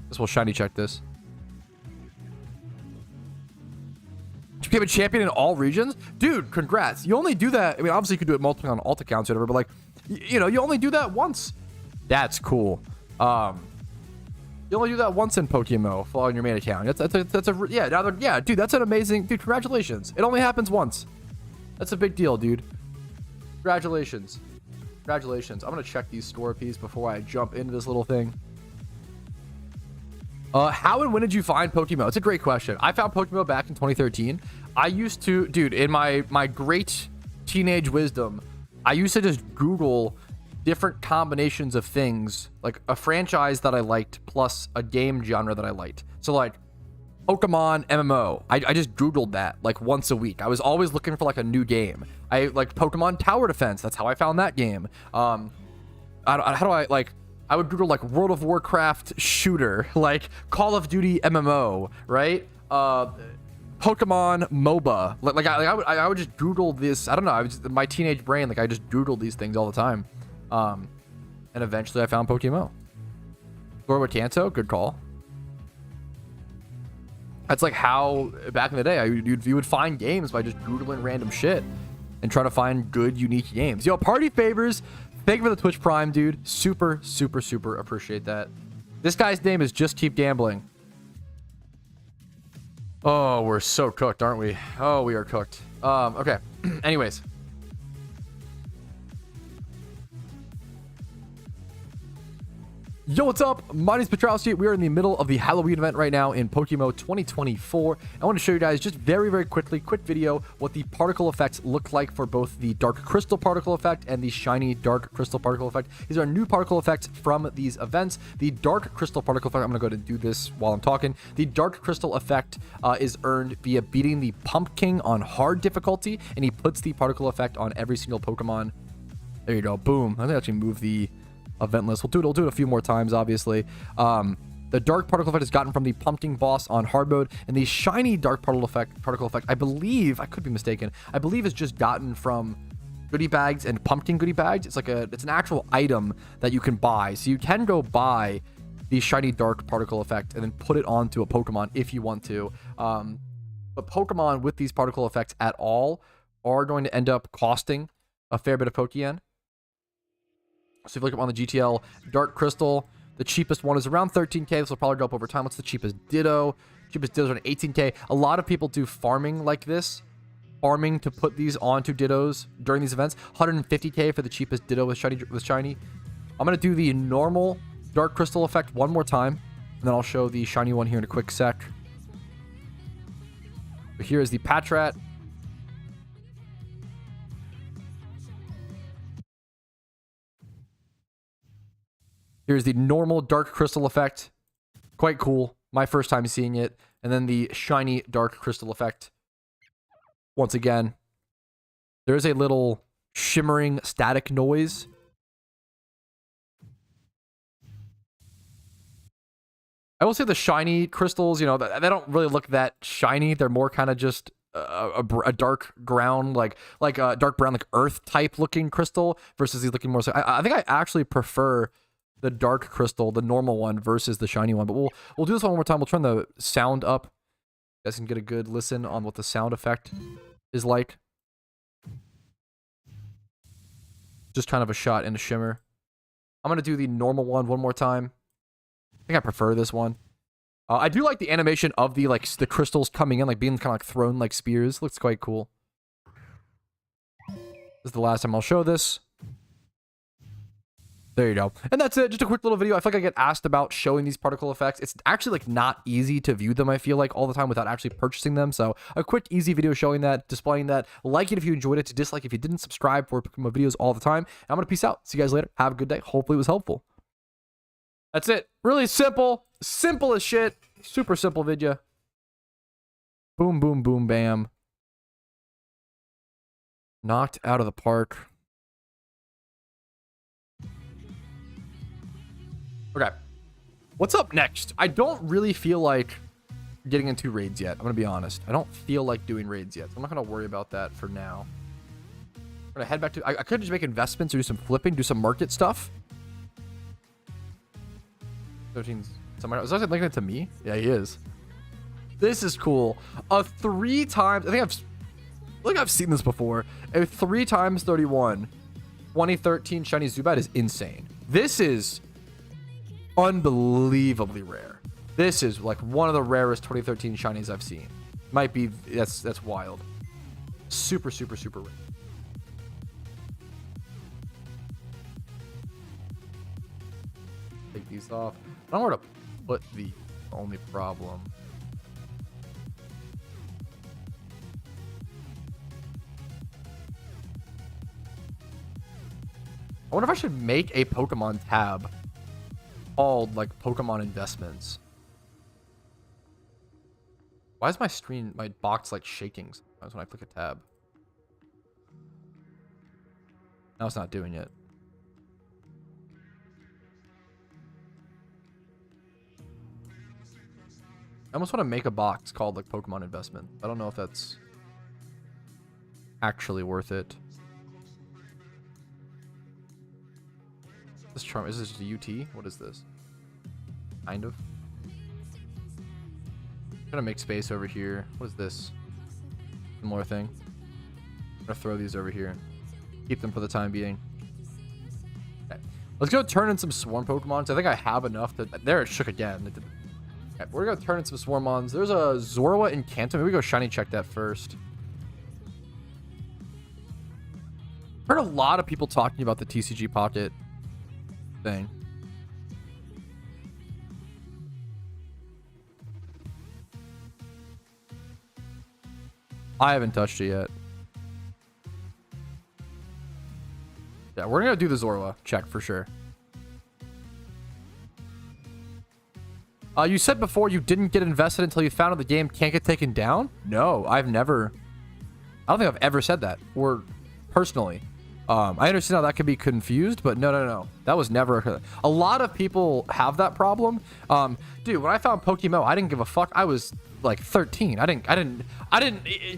Guess we'll shiny check this. You became a champion in all regions? Dude, congrats. You only do that. I mean, obviously you could do it multiple on alt accounts or whatever, but like, you know, you only do that once. That's cool. You only do that once in PokeMMO, following your main account. Yeah, dude, that's an amazing, dude, congratulations. It only happens once. That's a big deal, dude. Congratulations. Congratulations. I'm gonna check these Scorpies before I jump into this little thing. How and when did you find PokeMMO? It's a great question. I found PokeMMO back in 2013. I used to, dude, in my great teenage wisdom, I used to just Google different combinations of things, like a franchise that I liked plus a game genre that I liked. So like Pokemon MMO, I just Googled that like once a week. I was always looking for like a new game. I like Pokemon Tower Defense. That's how I found that game. How do I like, I would Google like World of Warcraft shooter, like Call of Duty MMO, right? Pokemon MOBA. I would just Google this. I don't know. I was my teenage brain, like I just Googled these things all the time. And eventually I found PokeMMO. Gorwa Kanto, good call. That's like how back in the day you would find games by just Googling random shit and try to find good, unique games. Yo, party favors. Thank you for the Twitch Prime, dude. Super, super, super appreciate that. This guy's name is Just Keep Gambling. Oh, we're so cooked, aren't we? Oh, we are cooked. Okay. Anyways. Yo, what's up? My name's Patrouski. We are in the middle of the Halloween event right now in PokeMMO 2024. I want to show you guys just very, very quickly, quick video, what the particle effects look like for both the Dark Crystal particle effect and the Shiny Dark Crystal particle effect. These are new particle effects from these events. The Dark Crystal particle effect, I'm going to go ahead and do this while I'm talking. The Dark Crystal effect is earned via beating the Pumpkin on hard difficulty, and he puts the particle effect on every single Pokemon. There you go. Boom. I think I actually move the event list. We'll do it a few more times, obviously. The dark particle effect is gotten from the Pumpkin boss on hard mode, and the shiny dark particle effect, I believe, I could be mistaken, I believe is just gotten from goodie bags and pumpkin goodie bags. It's an actual item that you can buy. So you can go buy the shiny dark particle effect and then put it onto a Pokemon if you want to. But Pokemon with these particle effects at all are going to end up costing a fair bit of Pokeyen. So if you look up on the GTL, Dark Crystal, the cheapest one is around 13k. This will probably go up over time. What's the cheapest Ditto? Cheapest Ditto's around 18k. A lot of people do farming like this. Farming to put these onto Dittos during these events. 150k for the cheapest Ditto with shiny. I'm going to do the normal Dark Crystal effect one more time, and then I'll show the shiny one here in a quick sec. So here is the Patrat. Here's the normal Dark Crystal effect. Quite cool. My first time seeing it. And then the shiny Dark Crystal effect. Once again, there's a little shimmering static noise. I will say the shiny crystals, you know, they don't really look that shiny. They're more kind of just a dark ground, like a dark brown, like earth type looking crystal versus these looking more. So I think I actually prefer the dark crystal, the normal one, versus the shiny one. But we'll do this one more time. We'll turn the sound up. You guys can get a good listen on what the sound effect is like. Just kind of a shot and a shimmer. I'm gonna do the normal one more time. I think I prefer this one. I do like the animation of the crystals coming in, like being kind of like thrown like spears. Looks quite cool. This is the last time I'll show this. There you go. And that's it. Just a quick little video. I feel like I get asked about showing these particle effects. It's actually like not easy to view them, I feel like, all the time without actually purchasing them. So a quick, easy video showing that, displaying that. Like it if you enjoyed it, to dislike if you didn't. Subscribe for PokeMMO videos all the time. And I'm going to peace out. See you guys later. Have a good day. Hopefully it was helpful. That's it. Really simple. Simple as shit. Super simple video. Boom, boom, boom, bam. Knocked out of the park. Okay. What's up next? I don't really feel like getting into raids yet. I'm going to be honest. I don't feel like doing raids yet. So I'm not going to worry about that for now. I'm going to head back to... I could just make investments or do some flipping, do some market stuff. 13... Somebody... Is that linking it to me? Yeah, he is. This is cool. A 3 times... I think I've seen this before. A 3 times 31 2013 shiny Zubat is insane. This is unbelievably rare. This is like one of the rarest 2013 shinies I've seen. Might be... That's wild. Super, super, super rare. Take these off. I don't know where to put the only problem. I wonder if I should make a Pokemon tab called like Pokemon Investments. Why is my box like shaking sometimes when I click a tab? Now it's not doing it. I almost want to make a box called like Pokemon Investment. I don't know if that's actually worth it. This charm, is this just a UT? What is this? Kind of. I'm gonna make space over here. What is this? Similar thing. I'm gonna throw these over here. Keep them for the time being. Okay. Let's go turn in some Swarm Pokemons. I think I have enough to... There, it shook again. It didn't... Okay, we're gonna turn in some Swarmons. There's a Zorua in Kanto. Maybe we go shiny check that first. Heard a lot of people talking about the TCG Pocket thing. I haven't touched it yet. Yeah, we're gonna do the Zorua check for sure. You said before you didn't get invested until you found out the game can't get taken down? No, I don't think I've ever said that. Or personally. I understand how that could be confused, but no. That was never a lot of people have that problem. Dude, when I found PokeMMO, I didn't give a fuck. I was like 13. I didn't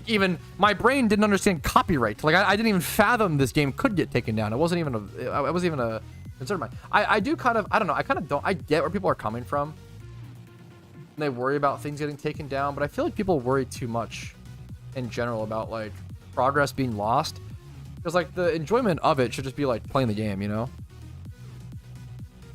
even, my brain didn't understand copyright. Like I didn't even fathom this game could get taken down. It wasn't even a concern of mine. I do kind of, I don't know. I get where people are coming from. They worry about things getting taken down, but I feel like people worry too much in general about like progress being lost. Because, like, the enjoyment of it should just be, like, playing the game, you know?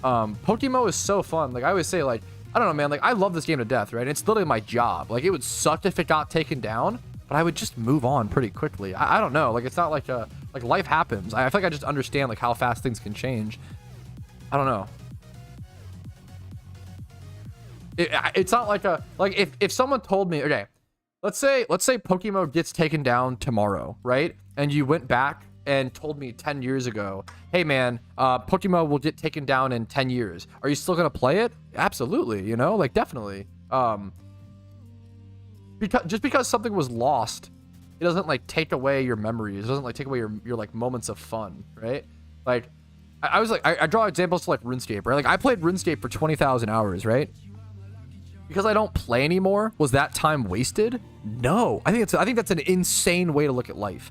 PokeMMO is so fun. Like, I always say, like, I don't know, man. Like, I love this game to death, right? It's literally my job. Like, it would suck if it got taken down, but I would just move on pretty quickly. I don't know. Like, it's not like like, life happens. I feel like I just understand, like, how fast things can change. I don't know. It's not like if someone told me, okay, let's say PokeMMO gets taken down tomorrow, right? And you went back and told me 10 years ago, hey man, PokeMMO will get taken down in 10 years. Are you still gonna play it? Absolutely, you know, like definitely. Because something was lost, it doesn't like take away your memories. It doesn't like take away your like moments of fun, right? Like I was like, I draw examples to like RuneScape, right? Like I played RuneScape for 20,000 hours, right? Because I don't play anymore, was that time wasted? No. I think that's an insane way to look at life.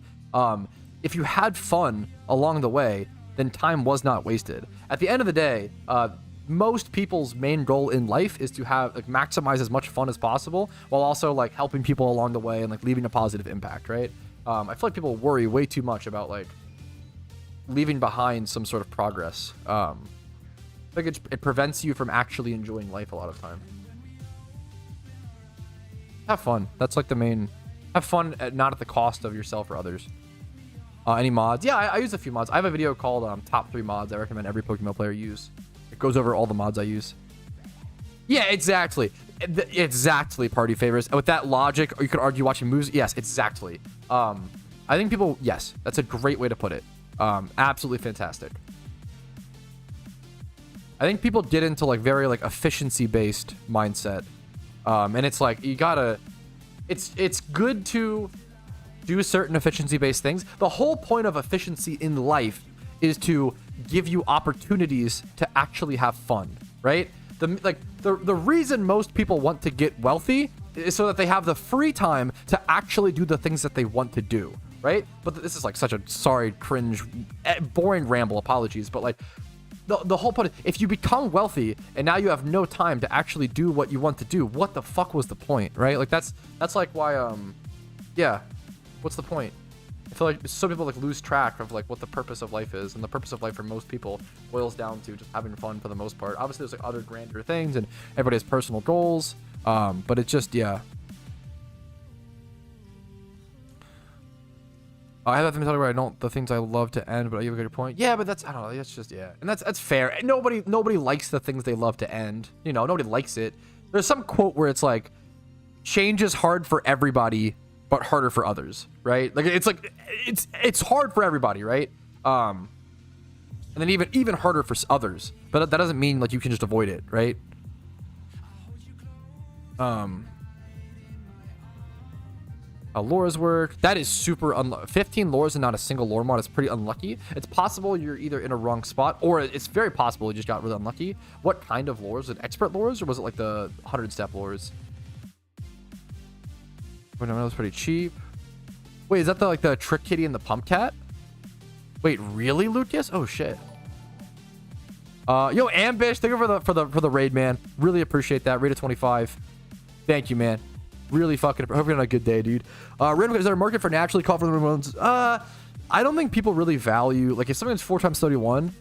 If you had fun along the way, then time was not wasted. At the end of the day, most people's main goal in life is to have like maximize as much fun as possible while also like helping people along the way and like leaving a positive impact, right? I feel like people worry way too much about like leaving behind some sort of progress. Like it prevents you from actually enjoying life a lot of time. Have fun. That's like the main... Have fun, not at the cost of yourself or others. Any mods? Yeah, I use a few mods. I have a video called top 3 mods I recommend every PokeMMO player use. It goes over all the mods I use. Yeah, exactly. Exactly, party favors. And with that logic, or you could argue watching moves. Yes, exactly. I think people, yes, that's a great way to put it. Absolutely fantastic. I think people get into like very like efficiency based mindset. And it's like, you gotta, it's good to do certain efficiency based things. The whole point of efficiency in life is to give you opportunities to actually have fun, right? The reason most people want to get wealthy is so that they have the free time to actually do the things that they want to do, right? But this is like such a sorry, cringe, boring ramble, apologies, but like the whole point is, if you become wealthy and now you have no time to actually do what you want to do, what the fuck was the point, right? Like that's like why yeah, what's the point? I feel like some people like lose track of like what the purpose of life is, and the purpose of life for most people boils down to just having fun for the most part. Obviously there's like other grander things and everybody has personal goals, but it's just, yeah. I have that thing to talk about. I don't the things I love to end, but you have a good point. Yeah, but that's, I don't know, that's just, yeah, and that's fair. Nobody likes the things they love to end. You know, nobody likes it. There's some quote where it's like, change is hard for everybody, but harder for others, right? Like it's hard for everybody, right? And then even harder for others, but that doesn't mean like you can just avoid it, right? Laura's work, that is super 15 lures and not a single lore mod is pretty unlucky. It's possible you're either in a wrong spot, or it's very possible you just got really unlucky. What kind of lures? Was it expert lures, or was it like the 100-step lures? Wait, no, that was pretty cheap. Wait, is that the Trick Kitty and the Pump Cat? Wait, really, Lucas? Oh shit. Yo, Ambish, thank you for the raid, man. Really appreciate that. Raid of 25. Thank you, man. Really fucking. Hope you're on a good day, dude. Random, is there a market for naturally caught for the ones? I don't think people really value, like, if something's 4 times 31.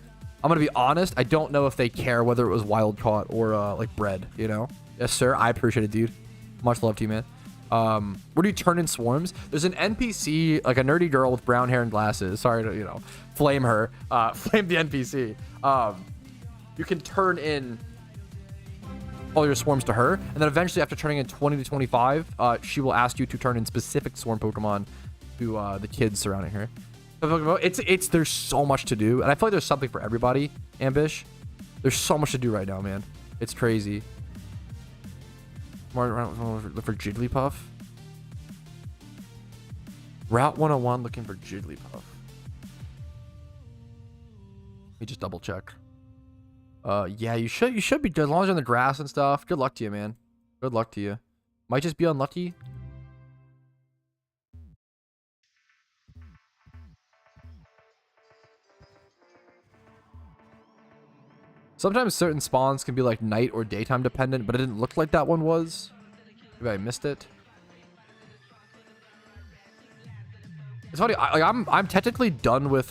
I'm gonna be honest. I don't know if they care whether it was wild caught or like bred. You know? Yes, sir. I appreciate it, dude. Much love to you, man. Where do you turn in swarms? There's an NPC, like a nerdy girl with brown hair and glasses. Sorry to, you know, flame her. Flame the NPC. You can turn in all your swarms to her, and then eventually after turning in 20 to 25, she will ask you to turn in specific swarm Pokemon to the kids surrounding her. There's so much to do, and I feel like there's something for everybody, Ambish. There's so much to do right now, man. It's crazy. For Jigglypuff. Route 101 looking for Jigglypuff. Let me just double check. Yeah, you should be good as long as you're in the grass and stuff. Good luck to you, man. Good luck to you. Might just be unlucky. Sometimes certain spawns can be like night or daytime dependent, but it didn't look like that one was. Maybe I missed it. It's funny, I'm technically done with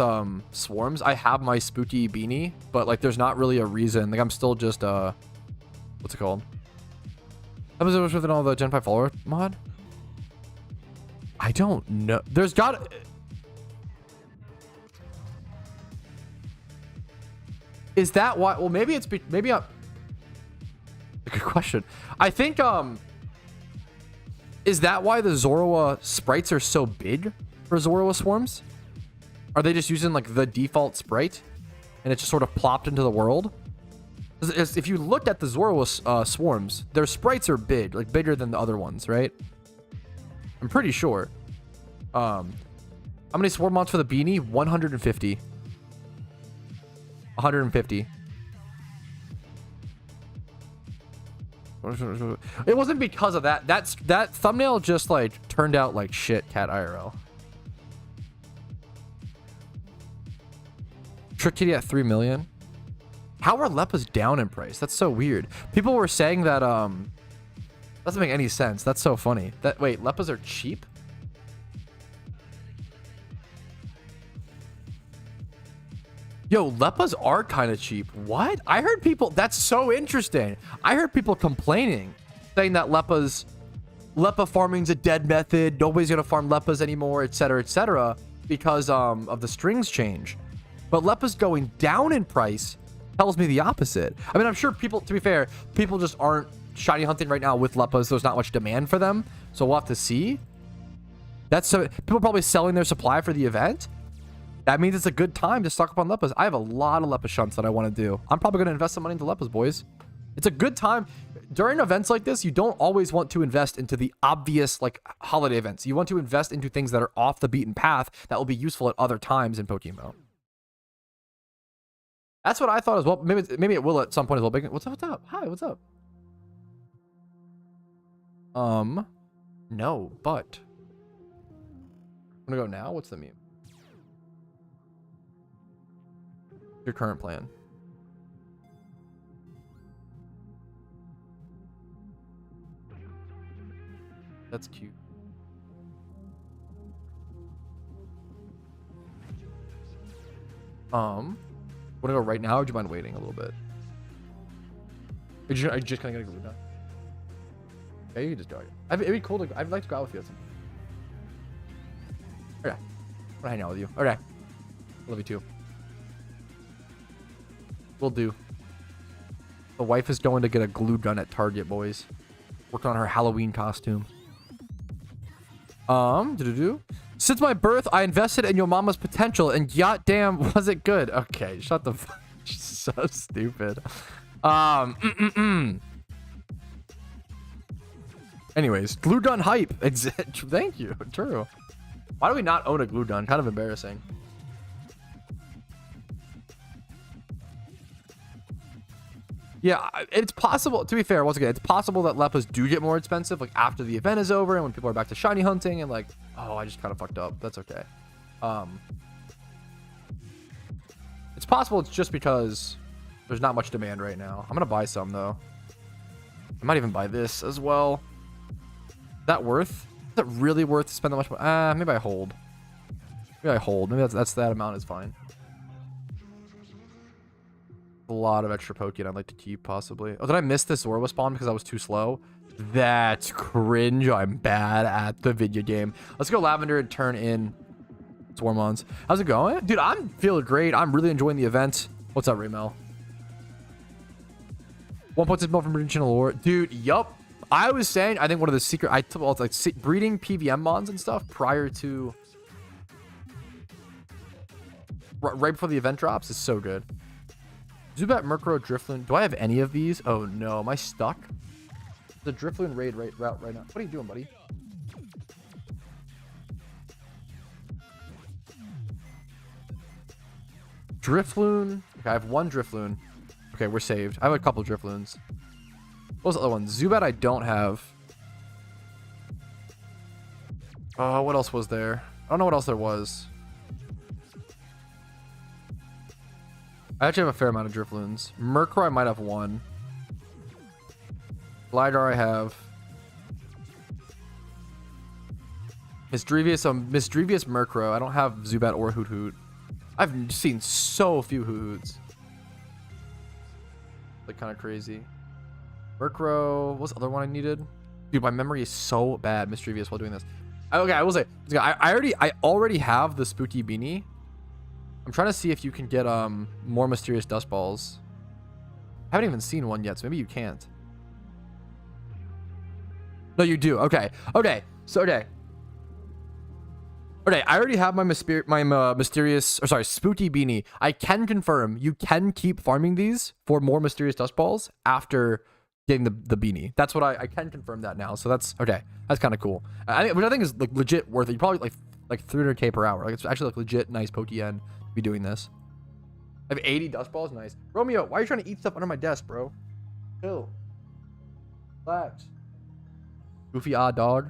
swarms. I have my spooky beanie, but like there's not really a reason. Like I'm still just what's it called? How was it within all the Gen 5 follower mod? I don't know. There's got. Is that why? Well, maybe it's maybe a good question. I think is that why the Zorua sprites are so big for Zorua swarms? Are they just using like the default sprite and it just sort of plopped into the world? If you looked at the Zorua swarms, their sprites are big, like bigger than the other ones, right? I'm pretty sure. How many swarm mods for the beanie? 150. 150. It wasn't because of that. That thumbnail just like turned out like shit, Cat IRL. Trick Kitty at 3 million. How are Leppas down in price? That's so weird. People were saying that doesn't make any sense. That's so funny. That wait, Leppas are cheap? Yo, Leppas are kind of cheap. What? I heard people... That's so interesting. I heard people complaining, saying that Leppa farming's a dead method. Nobody's going to farm Leppas anymore, etc., etc. because of the strings change. But Leppa's going down in price tells me the opposite. I mean, I'm sure people, to be fair, people just aren't shiny hunting right now with Leppas. So there's not much demand for them. So we'll have to see. That's so people are probably selling their supply for the event. That means it's a good time to stock up on Leppas. I have a lot of Leppa shunts that I want to do. I'm probably going to invest some money into Leppas, boys. It's a good time. During events like this, you don't always want to invest into the obvious, like, holiday events. You want to invest into things that are off the beaten path that will be useful at other times in PokeMMO. That's what I thought as well. Maybe it will at some point as well. What's up? What's up? Hi, what's up? No, but I'm gonna go now. What's the meme? Your current plan. That's cute. Want to go right now, or do you mind waiting a little bit? Are you just kind of gonna go now? Yeah, you can just go. It'd be cool to. I'd like to go out with you. Okay. I want to hang out with you. Okay. Love you too. Will do. The wife is going to get a glue gun at Target, boys. Worked on her Halloween costume. Since my birth, I invested in your mama's potential, and goddamn, was it good? Okay, shut the fuck. So stupid. Anyways, glue gun hype. Thank you. True. Why do we not own a glue gun? Kind of embarrassing. Yeah, it's possible. To be fair, once again, it's possible that Leppas do get more expensive, like after the event is over and when people are back to shiny hunting and like, oh, I just kind of fucked up. That's okay. It's possible it's just because there's not much demand right now. I'm gonna buy some though. I might even buy this as well. Is that worth? Is that really worth to spend that much money? Maybe I hold. Maybe I hold. Maybe that's that amount is fine. A lot of extra Pokeyen I'd like to keep, possibly. Oh, did I miss this Zorua spawn because I was too slow? That's cringe. I'm bad at the video game. Let's go Lavender and turn in Swarmons. How's it going? Dude, I'm feeling great. I'm really enjoying the event. What's up, Remel? 1.6 mil from regional lore. Dude, yup. I was saying, I think one of the secret... I took all like breeding PVM mons and stuff prior to... Right before the event drops is so good. Zubat, Murkrow, Drifloon. Do I have any of these? Oh no, am I stuck? The Drifloon raid route right now. What are you doing, buddy? Drifloon. Okay, I have one Drifloon. Okay, we're saved. I have a couple Drifloons. What was the other one? Zubat I don't have. Oh, what else was there? I don't know what else there was. I actually have a fair amount of Drifloons. Murkrow I might have one. Gligar I have. Misdrevious Murkrow. I don't have Zubat or Hoot Hoot. I've seen so few Hoot Hoots. Like kind of crazy. Murkrow. What's the other one I needed? Dude, my memory is so bad. Misdrevious while doing this. Okay, I will say. I already have the Spooky Beanie. I'm trying to see if you can get more mysterious dust balls. I haven't even seen one yet, so maybe you can't. No, you do. Okay. So I already have my mysterious, or sorry, Spooky Beanie. I can confirm you can keep farming these for more mysterious dust balls after getting the beanie. That's what I can confirm that now. So that's okay. That's kind of cool. Which I think is like legit worth it. You probably like 300k per hour. Like it's actually like legit nice Pokeyen to be doing this. I have 80 dust balls. Nice. Romeo, why are you trying to eat stuff under my desk, bro? Chill. Relax. Goofy odd dog.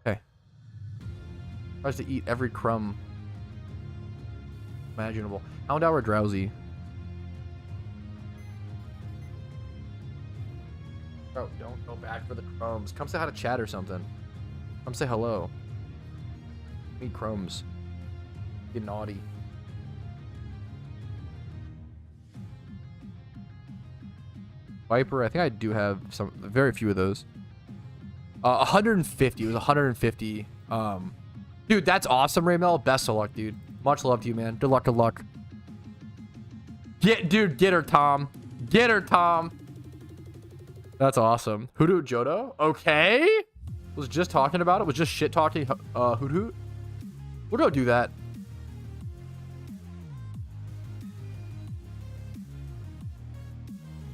Okay. Tries to eat every crumb imaginable. Houndour drowsy. Bro, don't go back for the crumbs. Come say hi to chat or something. Come say hello. Eat crumbs. Get naughty. Viper, I think I do have very few of those. 150. It was 150 Dude, that's awesome, Raymel. Best of luck, dude. Much love to you, man. Good luck, good luck. Get her, Tom. Get her, Tom. That's awesome. Hoot Jodo. Okay. Was just talking about it. Was just shit talking. Hoot. We'll go do that.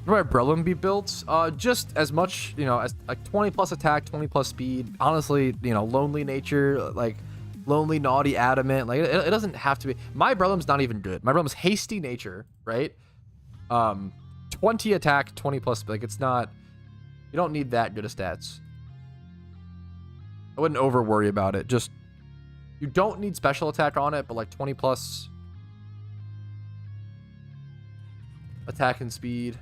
Where Brelum be built? Just as much, you know, as like 20 plus attack, 20 plus speed. Honestly, you know, lonely nature, like lonely, naughty, adamant. Like it doesn't have to be. My Brelum's not even good. My Brelum's hasty nature, right? 20 attack, 20 plus. Like it's not. You don't need that good of stats. I wouldn't over worry about it. Just you don't need special attack on it, but like 20 plus attack and speed.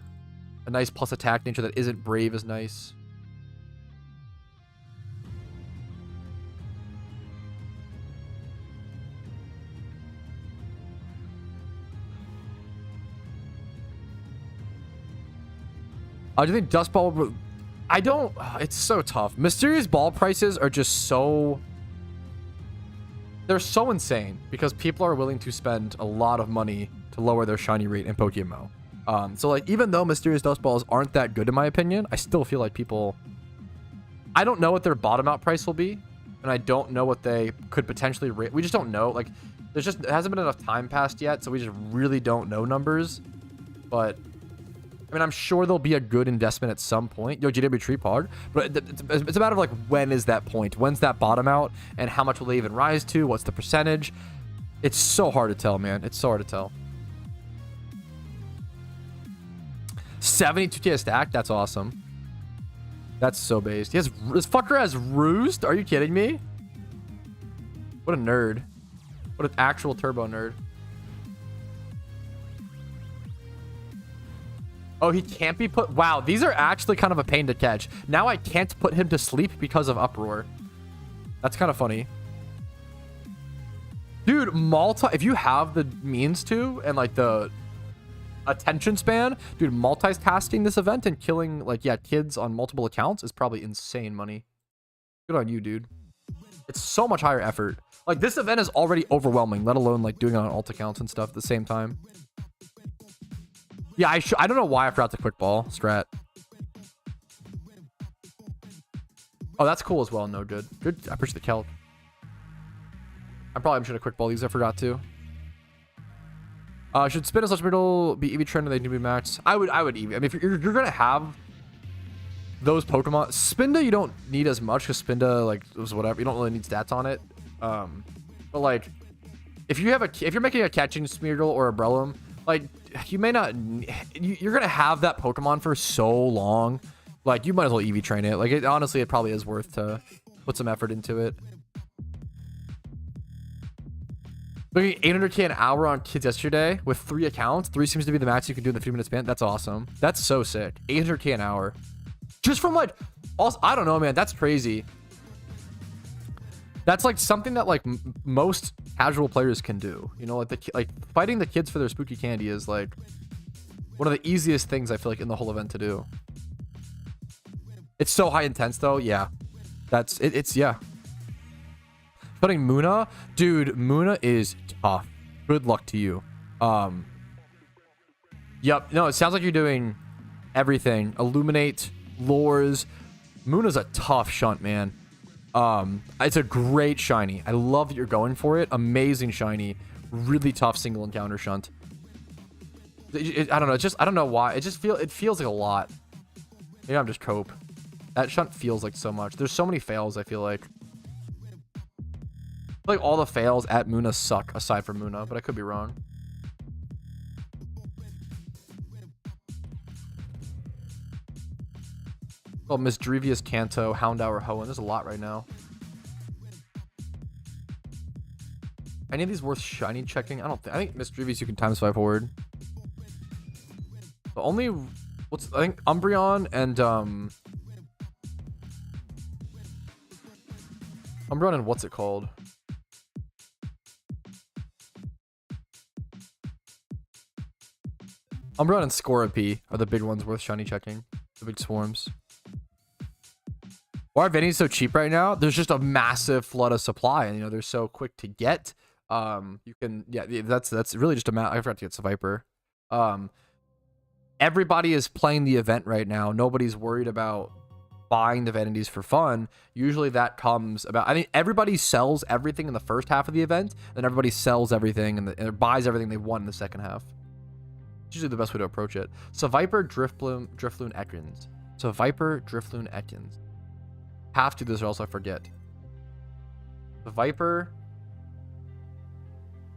A nice plus attack nature that isn't brave is nice. Do you think Dust Ball... I don't... It's so tough. Mysterious Ball prices are just so... They're so insane because people are willing to spend a lot of money to lower their shiny rate in PokeMMO. So like even though Mysterious Dust Balls aren't that good in my opinion, I still feel like people... I don't know what their bottom out price will be, and I don't know what they could potentially rate. We just don't know. Like there's just... It hasn't been enough time passed yet, so we just really don't know numbers. But... I mean, I'm sure there'll be a good investment at some point. Yo, GW Tree Pog. But it's a matter of like, when is that point? When's that bottom out? And how much will they even rise to? What's the percentage? It's so hard to tell, man. It's so hard to tell. 72k stack? That's awesome. That's so based. This fucker has Roost? Are you kidding me? What a nerd. What an actual turbo nerd. Oh, he can't be put... Wow, these are actually kind of a pain to catch. Now I can't put him to sleep because of Uproar. That's kind of funny. Dude, if you have the means to, and like the attention span, dude, multitasking this event and killing, like, yeah, kids on multiple accounts is probably insane money. Good on you, dude. It's so much higher effort. Like, this event is already overwhelming, let alone, like, doing it on alt accounts and stuff at the same time. Yeah, I don't know why I forgot the quick ball strat. Oh, that's cool as well. No, good. Good. I appreciate the kelp. I probably should have quick ball these. I forgot to. Should Spin slash middle be EV trend or they need to be maxed? I would EV. I mean, if you're gonna have those Pokemon, Spinda you don't need as much because Spinda like was whatever. You don't really need stats on it. But like, if you're making a catching Smeargle or a Breloom, like you may not. You're gonna have that Pokemon for so long. Like you might as well EV train it. Like honestly, it probably is worth to put some effort into it. Looking at 800k an hour on kids yesterday with 3 accounts. 3 seems to be the max you can do in the 3-minute span. That's awesome. That's so sick. 800k an hour. Just from like, also, I don't know, man. That's crazy. That's like something that like most casual players can do. You know, like fighting the kids for their spooky candy is like one of the easiest things I feel like in the whole event to do. It's so high intense though. Yeah, that's it. It's yeah. Putting Muna, dude, Muna is tough. Good luck to you. Yep. No, it sounds like you're doing everything. Illuminate, lures. Muna's a tough shunt, man. It's a great shiny. I love that you're going for it. Amazing shiny. Really tough single encounter shunt. I don't know. It's just I don't know why. It feels like a lot. Maybe I'm just cope. That shunt feels like so much. There's so many fails. I feel like. Like all the fails at Muna suck aside from Muna, but I could be wrong. Oh, Misdrevious Kanto, Houndour, Hoenn. There's a lot right now. Any of these worth shiny checking? I think Misdrevious you can times 5 forward. The only I think Umbreon and Umbreon and what's it called? Umbreon and Scorpy are the big ones worth shiny checking. The big swarms. Why are vendings so cheap right now? There's just a massive flood of supply, and you know they're so quick to get. You can, yeah, that's really just a I forgot to get Viper. Everybody is playing the event right now. Nobody's worried about buying the vanities for fun. Usually that comes about, I mean, everybody sells everything in the first half of the event, then everybody sells everything and buys everything they want in the second half. It's usually the best way to approach it. So Viper, Driftloon, Ekans. So Viper, Driftloon, Ekans. Have to do this or else I forget. The Viper,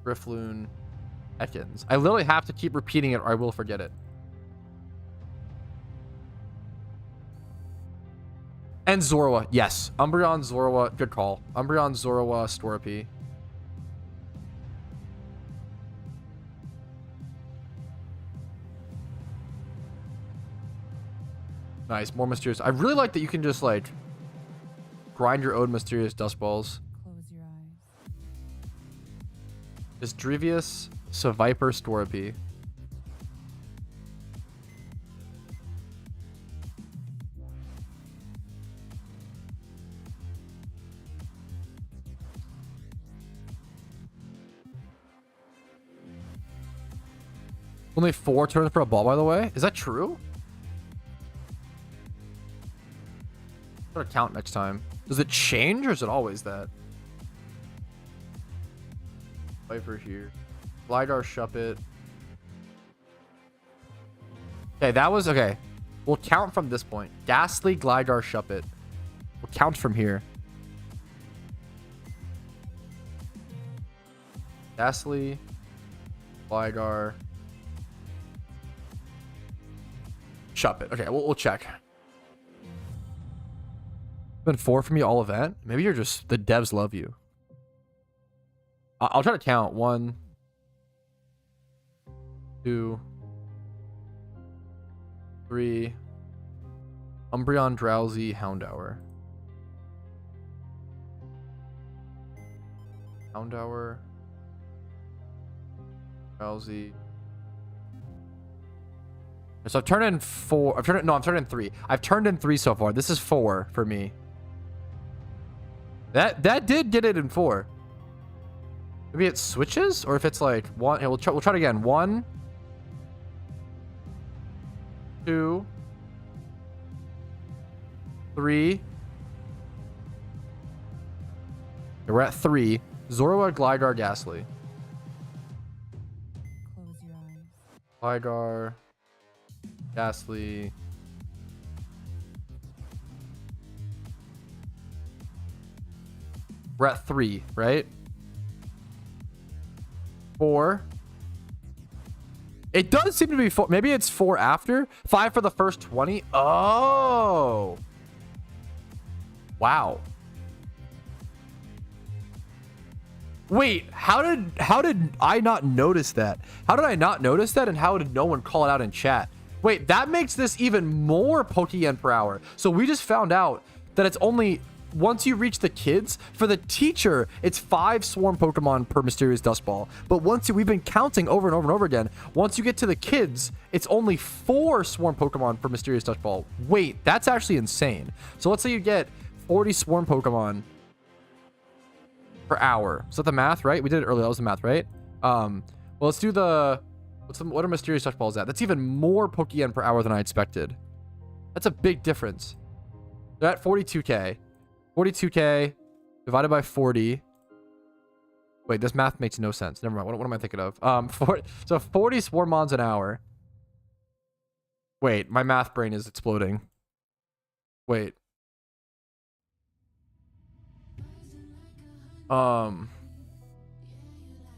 Driftloon, Ekans. I literally have to keep repeating it or I will forget it. And Zorua, yes. Umbreon, Zorua, good call. Umbreon, Zorua, Storapy. Nice, more mysterious. I really like that you can just like grind your own mysterious dust balls. Close your eyes. Is Drevius, Viper, Storapy. Only 4 turns for a ball, by the way. Is that true? I'm gonna count next time. Does it change or is it always that? Viper here. Glidar, Shuppet. Okay, that was okay. We'll count from this point. Ghastly, Glidar, Shuppet. We'll count from here. Ghastly, Glidar, Shuppet. Okay, we'll check. Been 4 for me all event. Maybe you're just the devs love you. I'll try to count. 1, 2, 3. Umbreon, Drowsy, Houndour. Houndour, Drowsy. So I've turned in 4. I'm turning in 3. I've turned in 3 so far. This is 4 for me. That did get it in 4. Maybe it switches, or if it's like 1. Here, we'll try it again. 1, 2, 3. Okay, we're at 3. Zorua, Glidar, Ghastly. Close your eyes. Glidar, Ghastly. We're at 3, right? 4. It does seem to be 4. Maybe it's 4 after. 5 for the first 20. Oh. Wow. Wait, how did I not notice that? How did I not notice that, and how did no one call it out in chat? Wait, that makes this even more Pokeyen per hour. So we just found out that it's only once you reach the kids. For the teacher, it's 5 swarm Pokemon per mysterious dust ball. But we've been counting over and over and over again. Once you get to the kids, it's only 4 swarm Pokemon per mysterious dust ball. Wait, that's actually insane. So let's say you get 40 swarm Pokemon per hour. Is that the math, right? We did it earlier. That was the math, right? Well, let's do the what are mysterious touch balls at? That's even more Pokeyen per hour than I expected. That's a big difference. They're at 42k. 42k divided by 40. Wait, this math makes no sense. Never mind. What am I thinking of? So 40 Swarmons an hour. Wait, my math brain is exploding. Wait.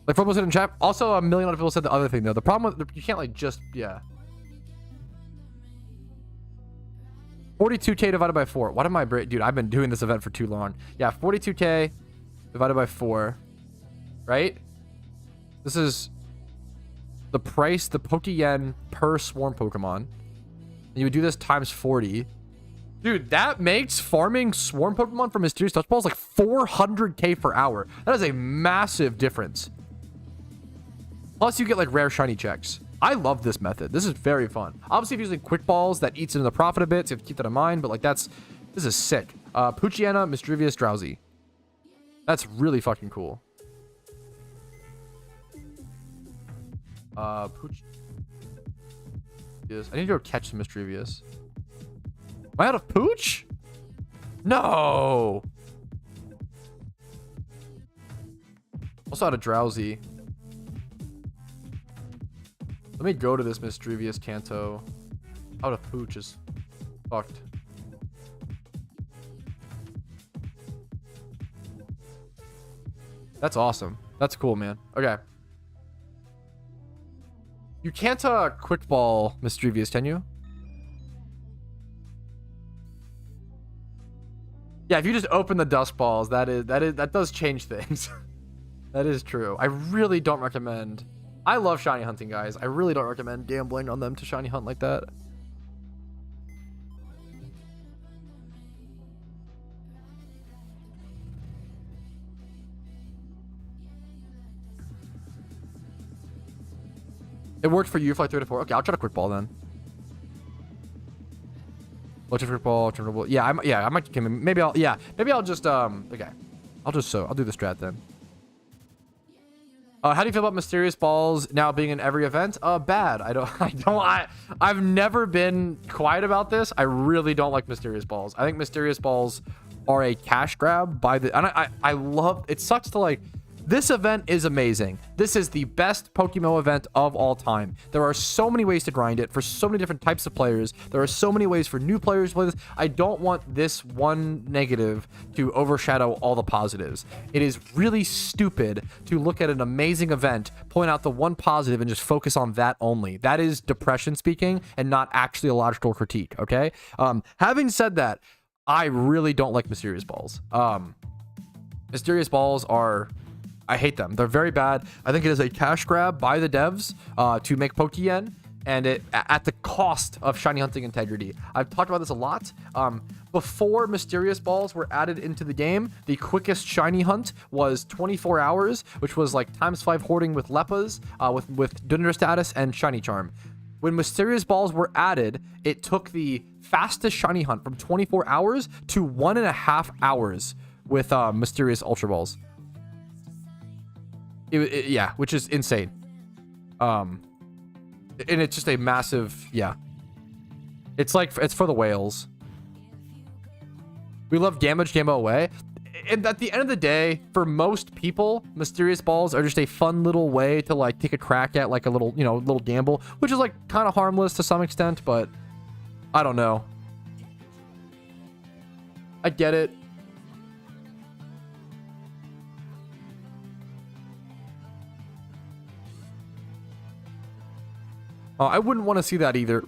Like people said in chat. Also, a million other people said the other thing though. The problem with you can't like just 42k divided by 4. What am I dude? I've been doing this event for too long. Yeah, 42k divided by 4. Right? This is the price, the Pokeyen per swarm Pokemon. And you would do this times 40. Dude, that makes farming swarm Pokemon for mysterious touch balls like 400k per hour. That is a massive difference. Plus, you get like rare shiny checks. I love this method. This is very fun. Obviously, if you're using quick balls, that eats into the profit a bit, so you have to keep that in mind. But like, that's This is sick. Poochyena, Mischievous, Drowsy. That's really fucking cool. Pooch. I need to go catch some Mischievous. Am I out of Pooch? No. Also out of Drowsy. Let me go to this Mischievous Kanto. Out of Pooch is fucked. That's awesome. That's cool, man. Okay. You can't quick ball Mischievous, can you? Yeah, if you just open the dust balls, that does change things. That is true. I really don't recommend. I love shiny hunting, guys. I really don't recommend gambling on them to shiny hunt like that. It worked for you for like 3 to 4. Okay, I'll try to quick ball then. Watch a quick ball, turnable. Yeah, I might. Maybe I'll just okay. I'll do the strat then. How do you feel about mysterious balls now being in every event? Bad. I've never been quiet about this. I really don't like mysterious balls. I think mysterious balls are a cash grab by the, and I love, it sucks to like, this event is amazing. This is the best PokeMMO event of all time. There are so many ways to grind it for so many different types of players. There are so many ways for new players to play this. I don't want this one negative to overshadow all the positives. It is really stupid to look at an amazing event, point out the one positive, and just focus on that only. That is depression speaking and not actually a logical critique, okay? Having said that, I really don't like mysterious balls. Mysterious balls are... I hate them. They're very bad. I think it is a cash grab by the devs to make Pokeyen, and it at the cost of shiny hunting integrity. I've talked about this a lot. Before mysterious balls were added into the game, the quickest shiny hunt was 24 hours, which was like ×5 hoarding with Leppas, with Dunder status and shiny charm. When mysterious balls were added, it took the fastest shiny hunt from 24 hours to 1.5 hours with mysterious ultra balls. Yeah, which is insane. And it's just a massive, yeah. It's like, it's for the whales. We love Gamage Gamma away. And at the end of the day, for most people, mysterious balls are just a fun little way to like take a crack at like a little, you know, little gamble, which is like kind of harmless to some extent, but I don't know. I get it. I wouldn't want to see that either,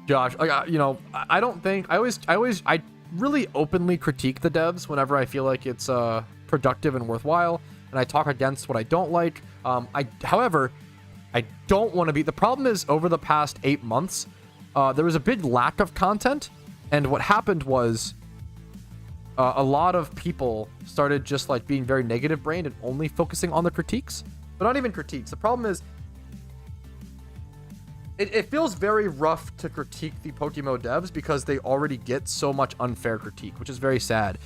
Josh. Like, you know, I don't think I really openly critique the devs whenever I feel like it's productive and worthwhile, and I talk against what I don't like. However, I don't want to be. The problem is, over the past 8 months, there was a big lack of content, and what happened was a lot of people started just like being very negative brained and only focusing on the critiques, but not even critiques. The problem is, it feels very rough to critique the PokeMMO devs because they already get so much unfair critique, which is very sad.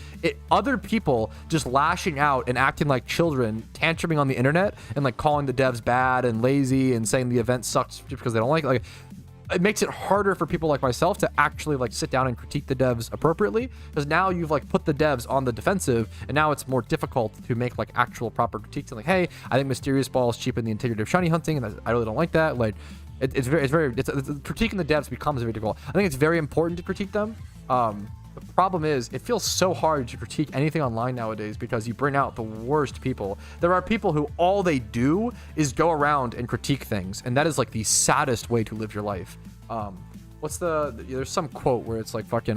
Other people just lashing out and acting like children, tantruming on the internet and like calling the devs bad and lazy and saying the event sucks just because they don't like it. Like, it makes it harder for people like myself to actually like sit down and critique the devs appropriately, because now you've like put the devs on the defensive, and now it's more difficult to make like actual proper critiques and like, hey, I think mysterious balls cheapen the integrity of shiny hunting, and I really don't like that. Like, it's critiquing the devs becomes very difficult. I think it's very important to critique them. The problem is, it feels so hard to critique anything online nowadays because you bring out the worst people. There are people who all they do is go around and critique things, and that is like the saddest way to live your life. There's some quote where it's like fucking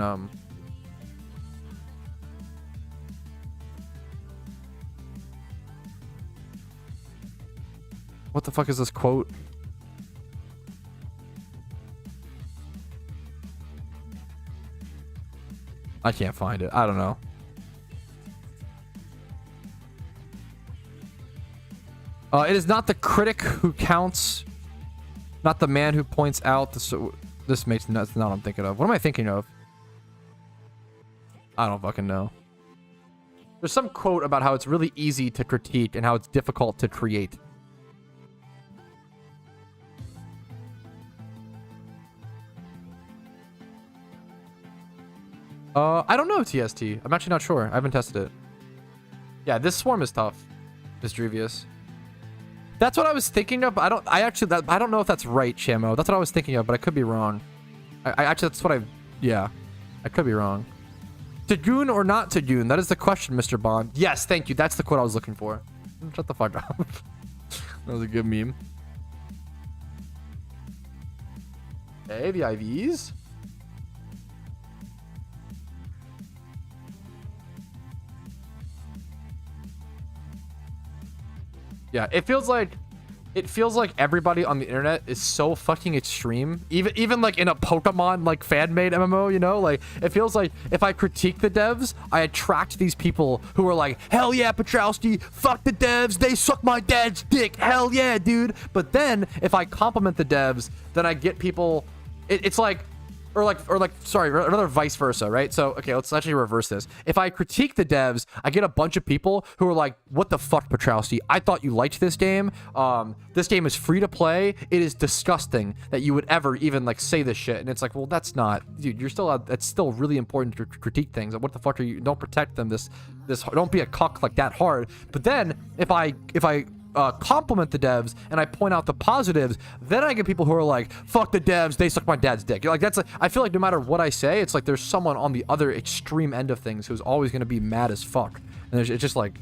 what the fuck is this quote? I can't find it. I don't know. It is not the critic who counts, not the man who points out. This makes that's not what I'm thinking of. What am I thinking of? I don't fucking know. There's some quote about how it's really easy to critique and how it's difficult to create. I don't know, TST. I'm actually not sure. I haven't tested it. Yeah, this swarm is tough. Misdrevious. That's what I was thinking of. I don't know if that's right, Shamo. That's what I was thinking of, but I could be wrong. I actually, that's what yeah. I could be wrong. Tagoon or not Tagoon? That is the question, Mr. Bond. Yes, thank you. That's the quote I was looking for. Shut the fuck up. That was a good meme. Okay, the IVs. Yeah, it feels like everybody on the internet is so fucking extreme. Even like in a Pokemon like fan-made MMO, you know? Like it feels like if I critique the devs, I attract these people who are like, hell yeah, Patrouski, fuck the devs, they suck my dad's dick, hell yeah, dude. But then if I compliment the devs, then I get people. It's like. Sorry, rather vice versa, right? So, okay, let's actually reverse this. If I critique the devs, I get a bunch of people who are like, what the fuck, Patrouski? I thought you liked this game. This game is free to play. It is disgusting that you would ever even, like, say this shit. And it's like, well, that's not... Dude, you're still... It's still really important to critique things. What the fuck are you... Don't protect them this... Don't be a cuck like that hard. But then, if I compliment the devs and I point out the positives, then I get people who are like, fuck the devs, they suck my dad's dick. Like that's I feel like no matter what I say, it's like there's someone on the other extreme end of things who's always going to be mad as fuck. And it's just like,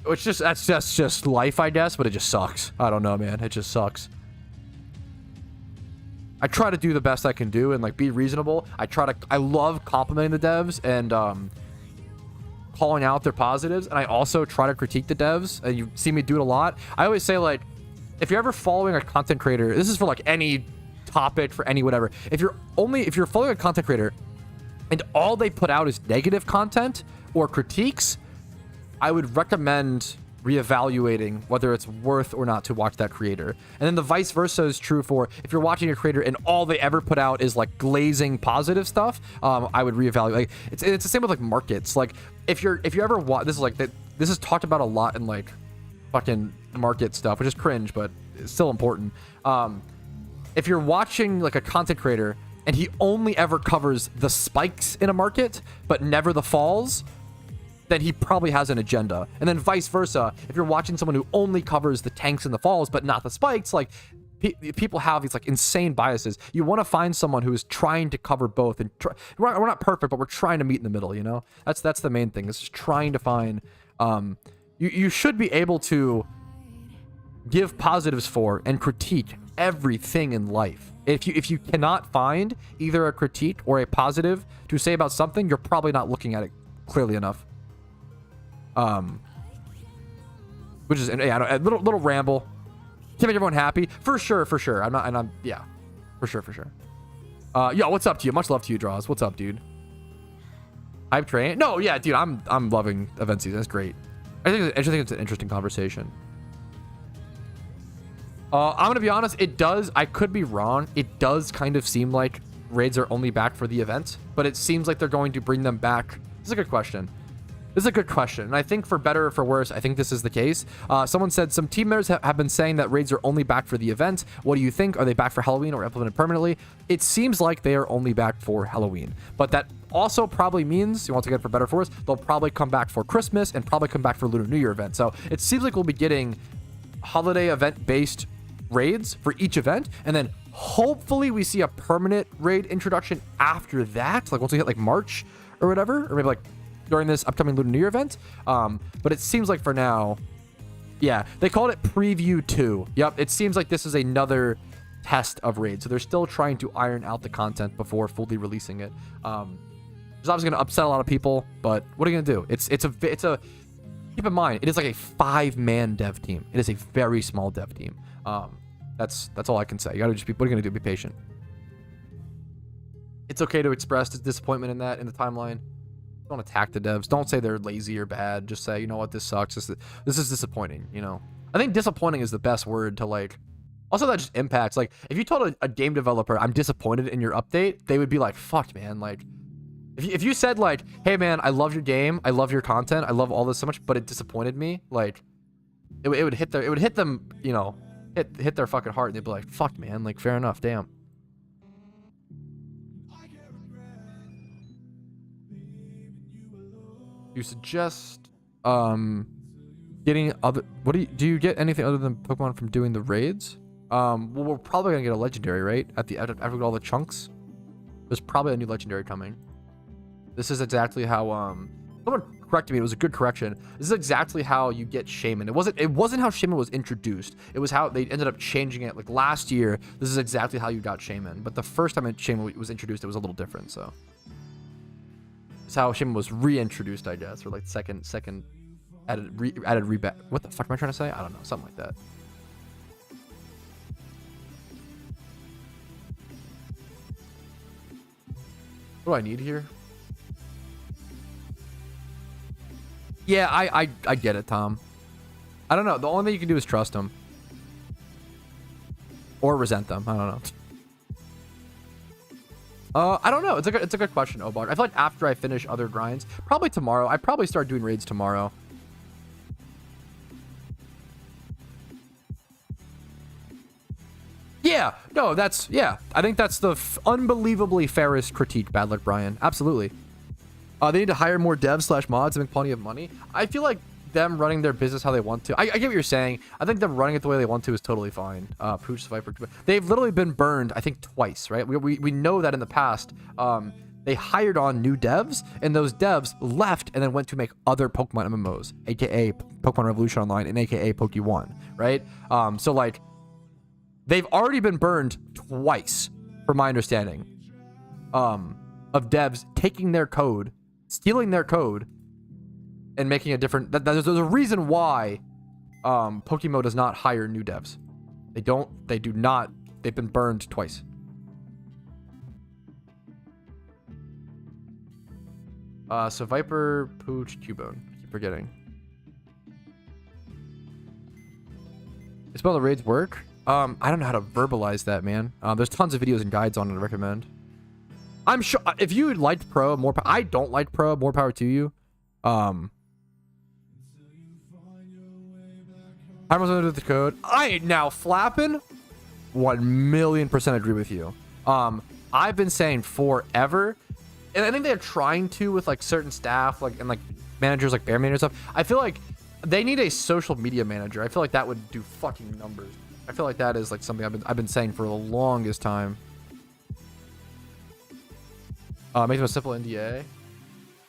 that's just life, I guess, but it just sucks. I don't know, man. It just sucks. I try to do the best I can do and like be reasonable. I love complimenting the devs and calling out their positives, and I also try to critique the devs, and you see me do it a lot. I always say, like, if you're ever following a content creator, this is for like any topic, for any whatever, if you're following a content creator and all they put out is negative content or critiques, I would recommend reevaluating whether it's worth or not to watch that creator. And then the vice versa is true for if you're watching a creator and all they ever put out is like glazing positive stuff, I would reevaluate. Like it's the same with like markets. Like if you ever watch, this is talked about a lot in like fucking market stuff, which is cringe, but it's still important. If you're watching like a content creator and he only ever covers the spikes in a market but never the falls, then he probably has an agenda. And then vice versa, if you're watching someone who only covers the tanks and the falls but not the spikes, like people have these like insane biases. You want to find someone who is trying to cover both, and we're not perfect, but we're trying to meet in the middle, you know? That's the main thing. It's just trying to find you should be able to give positives for and critique everything in life. If you cannot find either a critique or a positive to say about something, you're probably not looking at it clearly enough. Which is a little ramble. Can't make everyone happy for sure. Yeah, for sure. Yo, what's up to you? Much love to you, Draws. What's up, dude? Hype train? No, yeah, dude. I'm loving event season. It's great. I think it's an interesting conversation. I'm gonna be honest. It does. I could be wrong. It does kind of seem like raids are only back for the event, but it seems like they're going to bring them back. This is a good question. And I think for better or for worse, I think this is the case. Someone said some team members have been saying that raids are only back for the event. What do you think? Are they back for Halloween or implemented permanently? It seems like they are only back for Halloween, but that also probably means, once again, for better or for worse, they'll probably come back for Christmas and probably come back for Lunar New Year event. So it seems like we'll be getting holiday event-based raids for each event, and then hopefully we see a permanent raid introduction after that, like once we hit like March or whatever, or maybe like during this upcoming Lunar New Year event. But it seems like for now, yeah, they called it Preview 2. Yep, it seems like this is another test of raid, so they're still trying to iron out the content before fully releasing it. It's obviously going to upset a lot of people, but what are you going to do? It's a keep in mind, it is like a 5-man dev team. It is a very small dev team. That's all I can say. You got to just be, what are you going to do? Be patient. It's okay to express disappointment in the timeline. Don't attack the devs. Don't say they're lazy or bad. Just say, you know what, this sucks. This is disappointing, you know? I think disappointing is the best word to like... Also, that just impacts. Like, if you told a game developer, I'm disappointed in your update, they would be like, fuck, man. Like, If you said like, hey man, I love your game, I love your content, I love all this so much, but it disappointed me, like it would hit them, you know, hit their fucking heart, and they'd be like, fuck man, like fair enough, damn. You suggest getting other, what do you get anything other than Pokemon from doing the raids? Well, we're probably gonna get a legendary, right? After we get all the chunks, there's probably a new legendary coming. This is exactly how someone corrected me. It was a good correction. This is exactly how you get Shaman. It wasn't how Shaman was introduced. It was how they ended up changing it. Like last year, this is exactly how you got Shaman. But the first time Shaman was introduced, it was a little different. So it's how Shaman was reintroduced, I guess, or like second added reback. What the fuck am I trying to say? I don't know, something like that. What do I need here? Yeah, I get it, Tom. I don't know. The only thing you can do is trust them. Or resent them. I don't know. I don't know. It's a good question, Obog. I feel like after I finish other grinds, probably tomorrow. I probably start doing raids tomorrow. Yeah. No, that's, yeah. I think that's the unbelievably fairest critique, Bad Luck Brian. Absolutely. They need to hire more devs / mods to make plenty of money. I feel like them running their business how they want to. I get what you're saying. I think them running it the way they want to is totally fine. Pooch, Viper. They've literally been burned, I think, twice, right? We know that in the past. They hired on new devs, and those devs left and then went to make other Pokemon MMOs, aka Pokemon Revolution Online and aka Poke1, right? So like, they've already been burned twice, from my understanding, of devs taking their code, stealing their code, and making a different. There's a reason why PokeMMO does not hire new devs. They do not. They've been burned twice. So Viper, Pooch, Cubone. I keep forgetting. Is spell the raids work? I don't know how to verbalize that, man. There's tons of videos and guides on it I recommend. I'm sure if you liked Pro, more I don't like Pro, more power to you. I'm going to do the code. I ain't now flapping. 1,000,000% agree with you. I've been saying forever, and I think they're trying to with like certain staff, like and like managers like Bear Manager and stuff. I feel like they need a social media manager. I feel like that would do fucking numbers. I feel like that is like something I've been saying for the longest time. Make them a simple NDA.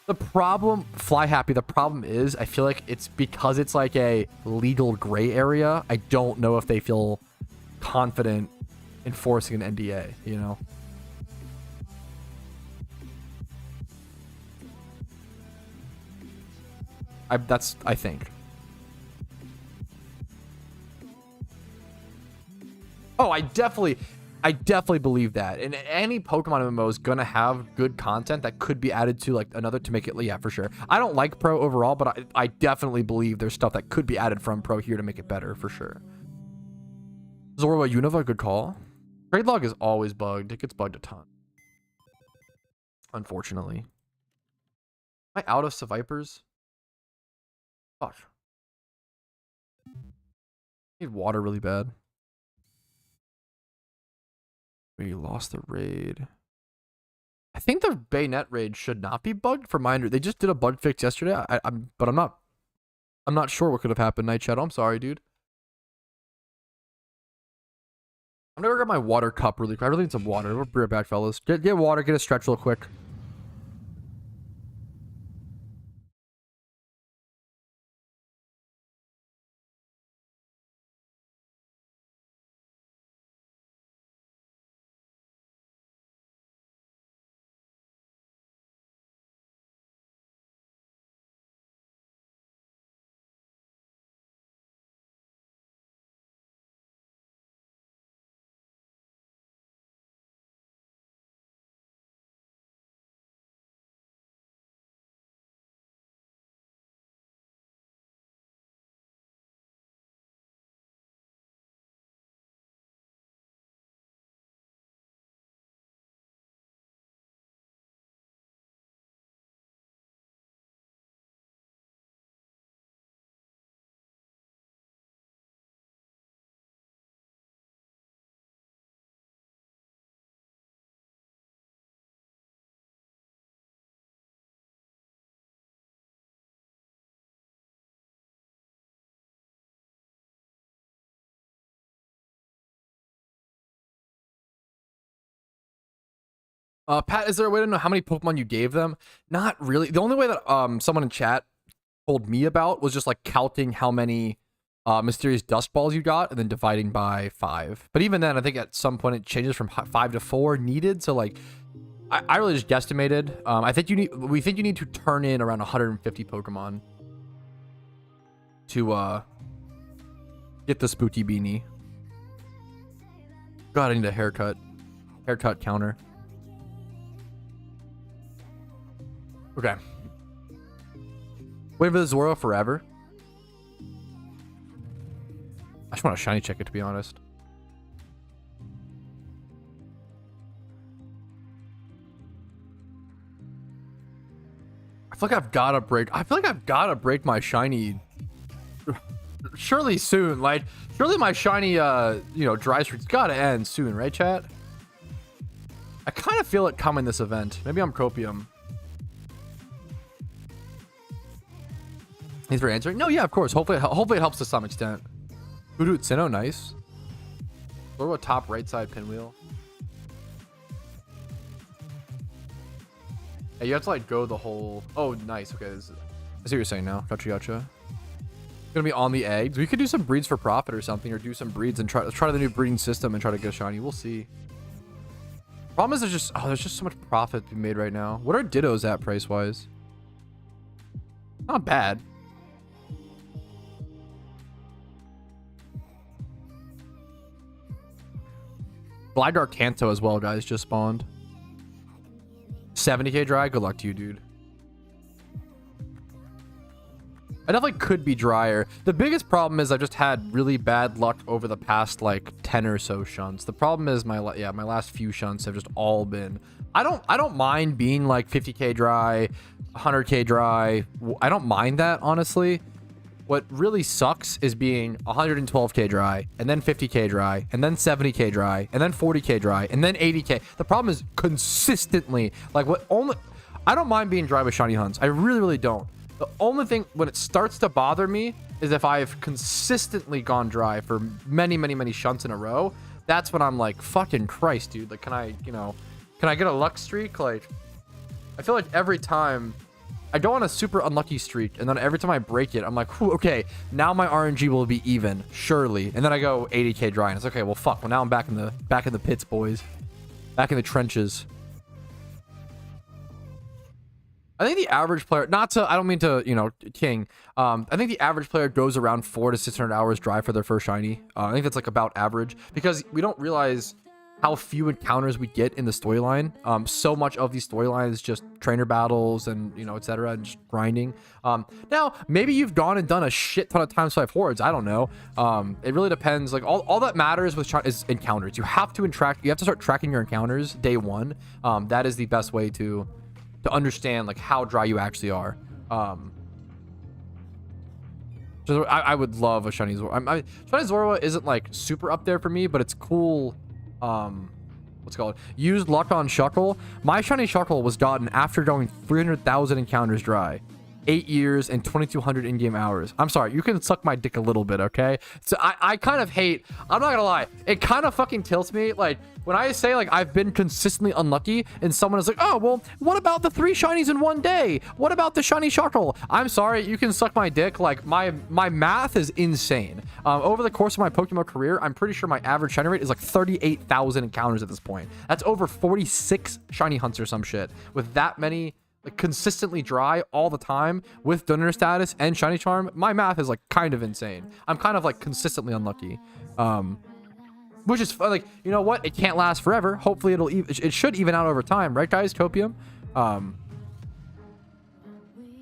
The problem, Fly Happy, the problem is I feel like it's because it's like a legal gray area. I don't know if they feel confident enforcing an NDA, you know? I think. Oh, I definitely believe that. And any Pokemon MMO is gonna have good content that could be added to like another to make it, yeah, for sure. I don't like Pro overall, but I definitely believe there's stuff that could be added from Pro here to make it better, for sure. Zorba Unova, good call. Trade log is always bugged. It gets bugged a ton. Unfortunately. Am I out of Sevipers? Fuck. I need water really bad. We lost the raid. I think the Bayonet raid should not be bugged for my they just did a bug fix yesterday. But I'm not sure what could have happened, Night Shadow. I'm sorry, dude. I'm gonna grab my water cup really quick. I really need some water. We'll be right back, fellas. Get water, get a stretch real quick. Pat, is there a way to know how many Pokemon you gave them? Not really. The only way that someone in chat told me about was just like counting how many mysterious dust balls you got and then dividing by 5. But even then, I think at some point it changes from 5 to 4 needed. So like, I really just guesstimated. I think we think you need to turn in around 150 Pokemon to get the spooky beanie. God, I need a haircut. Haircut counter. Okay. Wait for the Zoro forever. I just want to shiny check it, to be honest. I feel like I've got to break. I feel like I've got to break my shiny. Surely soon. Like, surely my shiny, dry streak's got to end soon, right, chat? I kind of feel it coming this event. Maybe I'm copium. Thanks for answering. No, yeah, of course. Hopefully it helps to some extent. Voodoo Tsino, nice. What about top right side pinwheel? Hey, you have to like go the whole. Oh, nice. Okay, I see what you're saying now. Gotcha. Gonna be on the eggs. We could do some breeds for profit or something, or do some breeds and try the new breeding system and try to get a shiny. We'll see. Problem is there's just so much profit to be made right now. What are Dittos at price wise? Not bad. Gligar Kanto as well, guys, just spawned. 70k dry? Good luck to you, dude. I definitely could be drier. The biggest problem is I've just had really bad luck over the past like 10 or so shunts. The problem is my last few shunts have just all been. I don't mind being like 50k dry, 100k dry. I don't mind that, honestly. What really sucks is being 112k dry, and then 50k dry, and then 70k dry, and then 40k dry, and then 80k. The problem is consistently, like I don't mind being dry with shiny hunts. I really, really don't. The only thing when it starts to bother me is if I've consistently gone dry for many, many, many shunts in a row. That's when I'm like, fucking Christ, dude. Like, can I get a luck streak? Like, I feel like every time I go on a super unlucky streak, and then every time I break it, I'm like, whew, okay, now my RNG will be even, surely. And then I go 80k dry, and it's okay. Well, fuck. Well, now I'm back in the pits, boys. Back in the trenches. I think the average player, I don't mean to, king. I think the average player goes around 400 to 600 hours dry for their first shiny. I think that's like about average because we don't realize how few encounters we get in the storyline. So much of these storylines is just trainer battles and, etc. and just grinding. Now, maybe you've gone and done a shit ton of times 5 hordes. I don't know. It really depends. Like all that matters with is encounters. You have to start tracking your encounters day 1. That is the best way to understand like how dry you actually are. So I would love a shiny Zoro. Shiny Zoro isn't like super up there for me, but it's cool. What's it called? Used luck on Shuckle. My shiny Shuckle was gotten after going 300,000 encounters dry. 8 years and 2,200 in-game hours. I'm sorry, you can suck my dick a little bit, okay? So I kind of hate, I'm not gonna lie, it kind of fucking tilts me. Like, when I say, like, I've been consistently unlucky, and someone is like, oh, well, what about the 3 shinies in 1 day? What about the shiny Shuckle? I'm sorry, you can suck my dick. Like, my math is insane. Over the course of my Pokemon career, I'm pretty sure my average shiny rate is like 38,000 encounters at this point. That's over 46 shiny hunts or some shit. With that many like consistently dry all the time with donor status and shiny charm, my math is like kind of insane. I'm kind of like consistently unlucky, which is fun. Like, you know what, it can't last forever. Hopefully it should even out over time, right guys? Copium.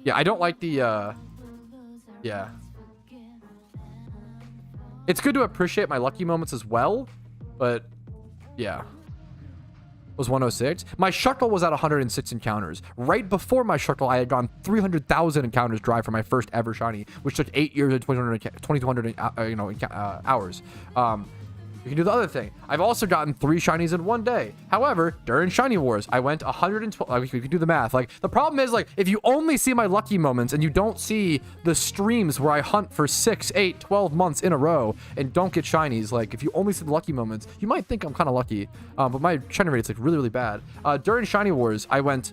Yeah, I don't like the yeah, it's good to appreciate my lucky moments as well, but yeah. Was 106. My Shuckle was at 106 encounters. Right before my Shuckle, I had gone 300,000 encounters dry for my first ever shiny, which took 8 years and 2,200 hours. You can do the other thing. I've also gotten 3 shinies in one day. However, during Shiny Wars, I went 112. Like, you can do the math. Like, the problem is, like, if you only see my lucky moments and you don't see the streams where I hunt for 6, 8, 12 months in a row and don't get shinies, like, if you only see the lucky moments, you might think I'm kind of lucky. But my shiny rate is, like, really, really bad. During Shiny Wars, I went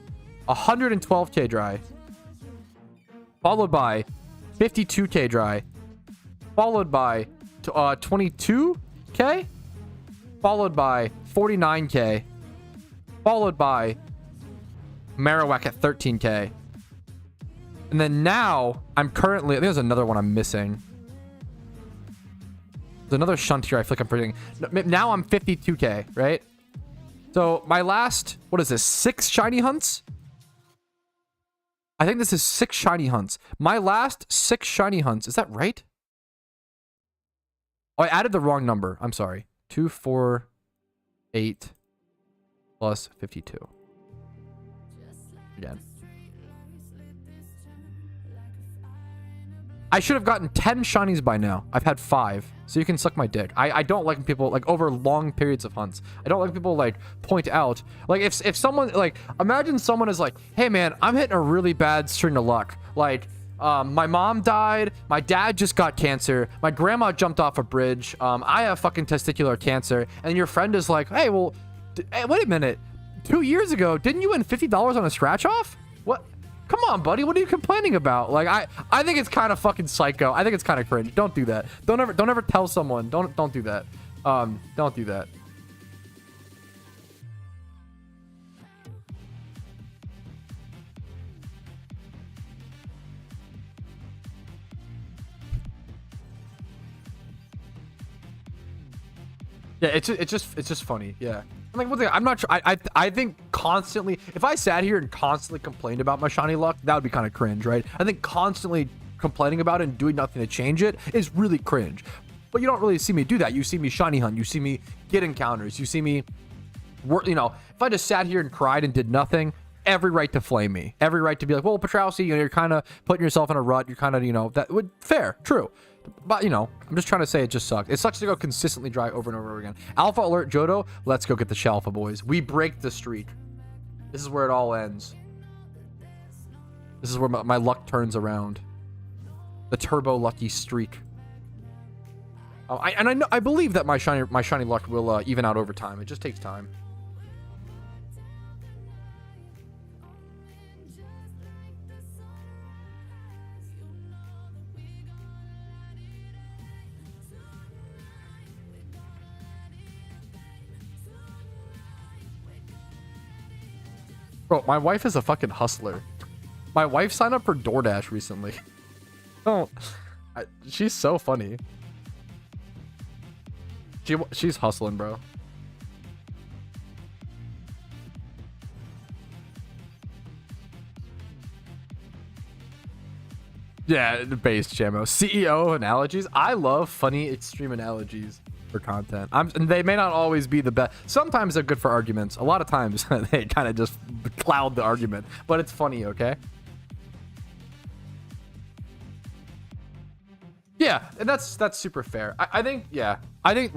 112k dry, followed by 52k dry, followed by 22k, followed by 49k, followed by Marowak at 13k. And then now I'm currently, I think there's another one I'm missing. There's another shunt here I feel like I'm forgetting. Now I'm 52k, right? So my last, what is this, 6 shiny hunts? I think this is 6 shiny hunts. My last 6 shiny hunts, is that right? Oh, I added the wrong number. I'm sorry. 248 plus 52. Again. I should have gotten 10 shinies by now. I've had 5. So you can suck my dick. I don't like people, like, over long periods of hunts. I don't like people, like, point out. Like, if someone, like, imagine someone is like, hey, man, I'm hitting a really bad string of luck. Like, my mom died. My dad just got cancer. My grandma jumped off a bridge. I have fucking testicular cancer. And your friend is like, hey, well, hey, wait a minute. 2 years ago, didn't you win $50 on a scratch off? What? Come on, buddy. What are you complaining about? Like, I think it's kind of fucking psycho. I think it's kind of cringe. Don't do that. Don't ever tell someone. Don't do that. Don't do that. Yeah, it's just funny. Yeah. I'm like, one thing, I'm not sure. I think constantly, if I sat here and constantly complained about my shiny luck, that would be kind of cringe, right? I think constantly complaining about it and doing nothing to change it is really cringe. But you don't really see me do that. You see me shiny hunt. You see me get encounters. You see me work. You know, if I just sat here and cried and did nothing, every right to flame me. Every right to be like, well, Patrouski, you know, you're kind of putting yourself in a rut. You're kind of, you know, that would fair, true. But, you know, I'm just trying to say it just sucks. It sucks to go consistently dry over and over again. Alpha alert, Johto. Let's go get the Shalfa, boys. We break the streak. This is where it all ends. This is where my luck turns around. The turbo lucky streak. I believe that my shiny luck will even out over time. It just takes time. Bro, my wife is a fucking hustler. My wife signed up for DoorDash recently. She's so funny. She's hustling, bro. Yeah, the base Jamo. CEO analogies. I love funny extreme analogies for content. And they may not always be the best. Sometimes they're good for arguments. A lot of times they kind of just cloud the argument, but it's funny, okay? Yeah, and that's super fair. I think, yeah. I'm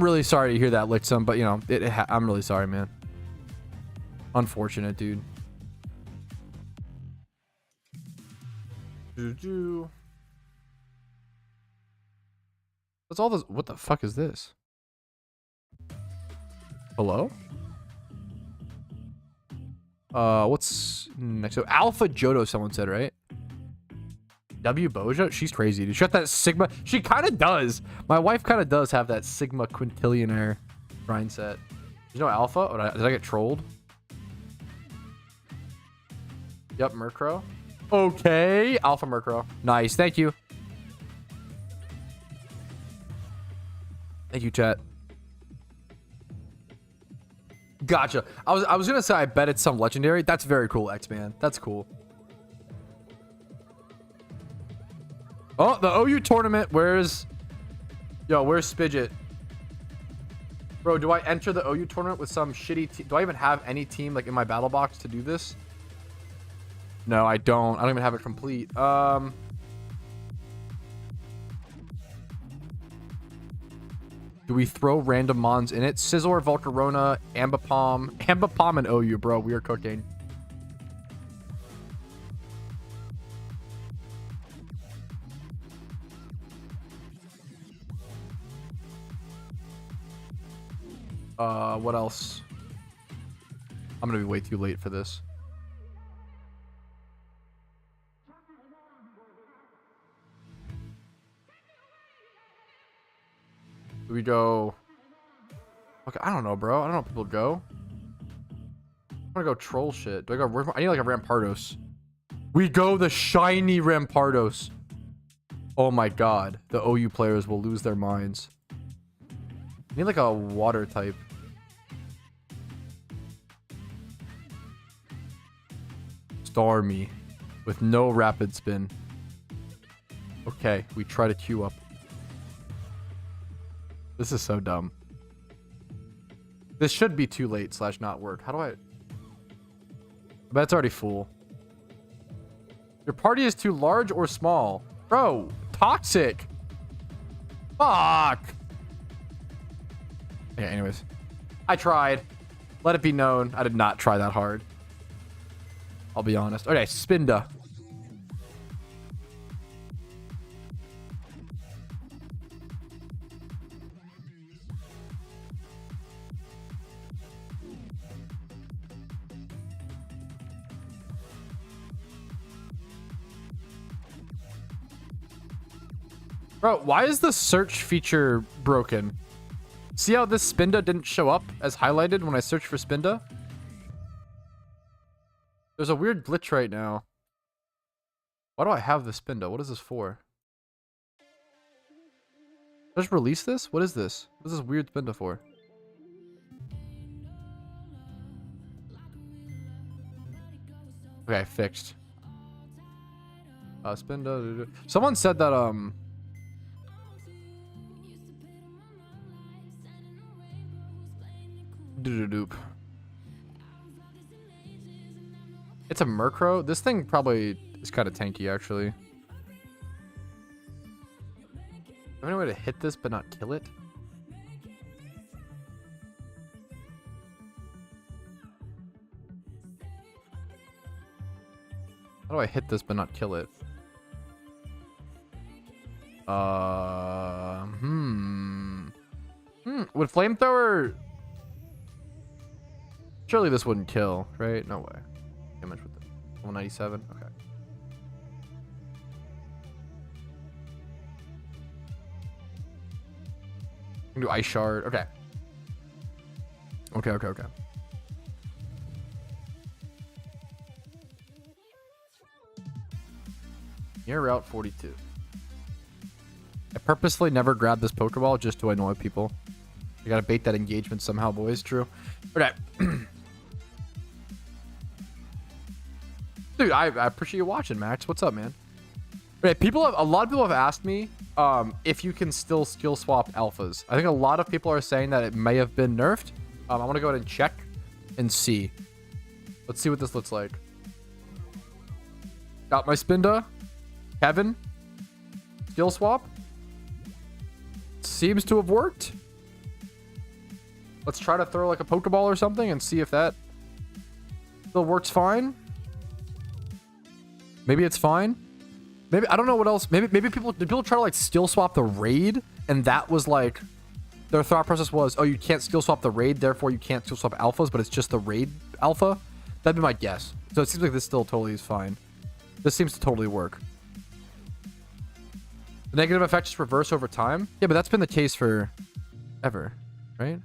really sorry to hear that, Lixum, but you know, I'm really sorry, man. Unfortunate, dude. Juju. That's all this. What the fuck is this? Hello? What's next? So Alpha Johto, someone said, right? W Boja? She's crazy, dude. She got that Sigma. She kind of does. My wife kind of does have that Sigma quintillionaire grind set. There's no Alpha? Oh, did I get trolled? Yep, Murkrow. Okay. Alpha Murkrow. Nice. Thank you. Thank you, chat. Gotcha. I was gonna say I bet it's some legendary. That's very cool, X-Man. That's cool. Oh, the OU tournament. Where's Spidget? Bro, do I enter the OU tournament with some shitty team? Do I even have any team like in my battle box to do this? No, I don't. I don't even have it complete. Do we throw random mons in it? Scizor, Volcarona, Ambipom. Ambipom and OU, bro. We are cooking. What else? I'm gonna be way too late for this. Do we go? Okay, I don't know, bro. I don't know if people go. I'm gonna go troll shit. Do I go? I need like a Rampardos. We go the shiny Rampardos. Oh my god. The OU players will lose their minds. I need like a water type. Starmie with no rapid spin. Okay, we try to queue up. This is so dumb. This should be too late slash not work. How do I... But it's already full. Your party is too large or small? Bro, toxic. Fuck. Yeah, anyways. I tried. Let it be known. I did not try that hard. I'll be honest. Okay, Spinda. Bro, why is the search feature broken? See how this Spinda didn't show up as highlighted when I searched for Spinda? There's a weird glitch right now. Why do I have the Spinda? What is this for? Just release this? What is this? What is this weird Spinda for? Okay, fixed. Spinda. Someone said that Doop. It's a Murkrow. This thing probably is kind of tanky, actually. Have any way to hit this but not kill it? How do I hit this but not kill it? Would Flamethrower... Surely this wouldn't kill, right? No way. Damage with the 197. Okay. We can do Ice Shard. Okay. Okay. Near Route 42. I purposely never grabbed this Pokeball just to annoy people. You gotta bait that engagement somehow, boys. True. Okay. Dude, I appreciate you watching, Max. What's up, man? Okay, a lot of people have asked me if you can still skill swap alphas. I think a lot of people are saying that it may have been nerfed. I want to go ahead and check and see. Let's see what this looks like. Got my Spinda. Kevin. Skill swap. Seems to have worked. Let's try to throw like a Pokeball or something and see if that still works fine. Maybe it's fine. Maybe, I don't know what else. Maybe did people try to like skill swap the raid, and that was like their thought process was, oh, you can't skill swap the raid, therefore you can't skill swap alphas, but it's just the raid alpha. That'd be my guess. So it seems like this still totally is fine. This seems to totally work. The negative effect just reverse over time. Yeah, but that's been the case for ever, right?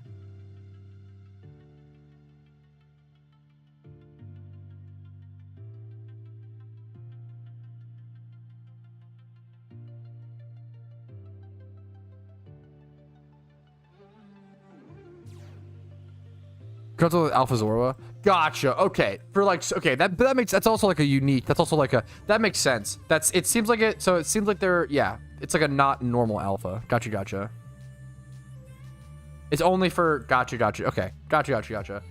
Control with Alpha Zorua. Gotcha. Okay. For like, okay, that makes, that's also like a unique, that's also like a, that makes sense. It seems like it, so it seems like they're, yeah, it's like a not normal alpha. Gotcha. It's only for, gotcha. Okay. Gotcha.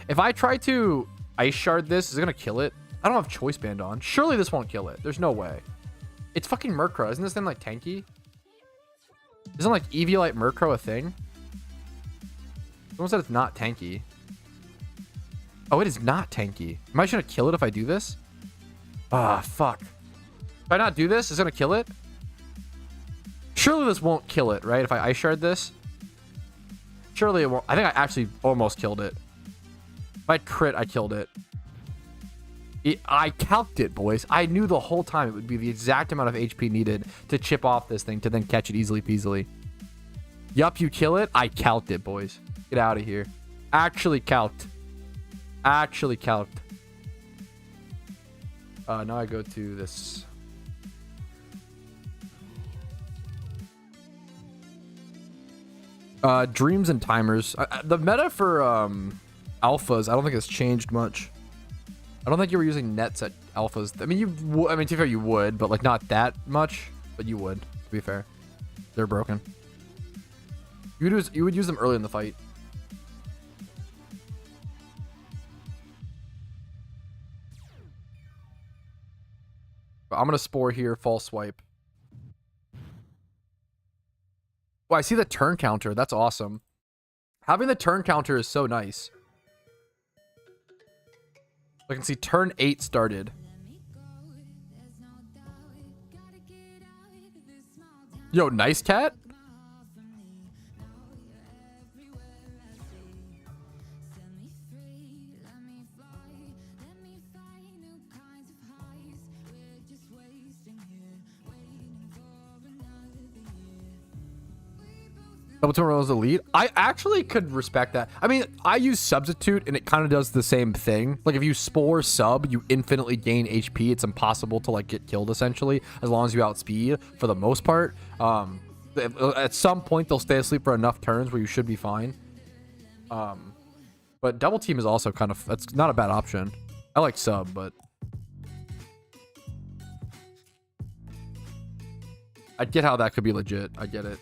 If I try to Ice Shard this, is it gonna kill it? I don't have Choice Band on. Surely this won't kill it. There's no way. It's fucking Murkrow. Isn't this thing like tanky? Isn't like Eviolite Murkrow a thing? Someone said it's not tanky. Oh, it is not tanky. Am I just gonna kill it if I do this? Ah, fuck. If I not do this, is it gonna kill it? Surely this won't kill it, right? If I Ice Shard this? Surely it won't. I think I actually almost killed it. If I crit, I killed it. I calced it, boys. I knew the whole time it would be the exact amount of HP needed to chip off this thing to then catch it easily peasily. Yup, you kill it. I calced it, boys. Get out of here. Actually calced. Actually calced. Now I go to this. Dreams and timers. The meta for alphas, I don't think it's changed much. I don't think you were using nets at alphas. I mean, to be fair, you would, but like not that much. But you would, to be fair. They're broken. You would use them early in the fight. But I'm gonna spore here, false swipe. Oh, I see the turn counter. That's awesome. Having the turn counter is so nice. I can see turn 8 started. Yo, nice cat. Double turn rolls elite. I actually could respect that. I mean, I use substitute and it kind of does the same thing. Like if you spore sub, you infinitely gain HP. It's impossible to like get killed essentially, as long as you outspeed for the most part. At some point they'll stay asleep for enough turns where you should be fine. But double team is also kind of, that's not a bad option. I like sub, but I get how that could be legit. I get it.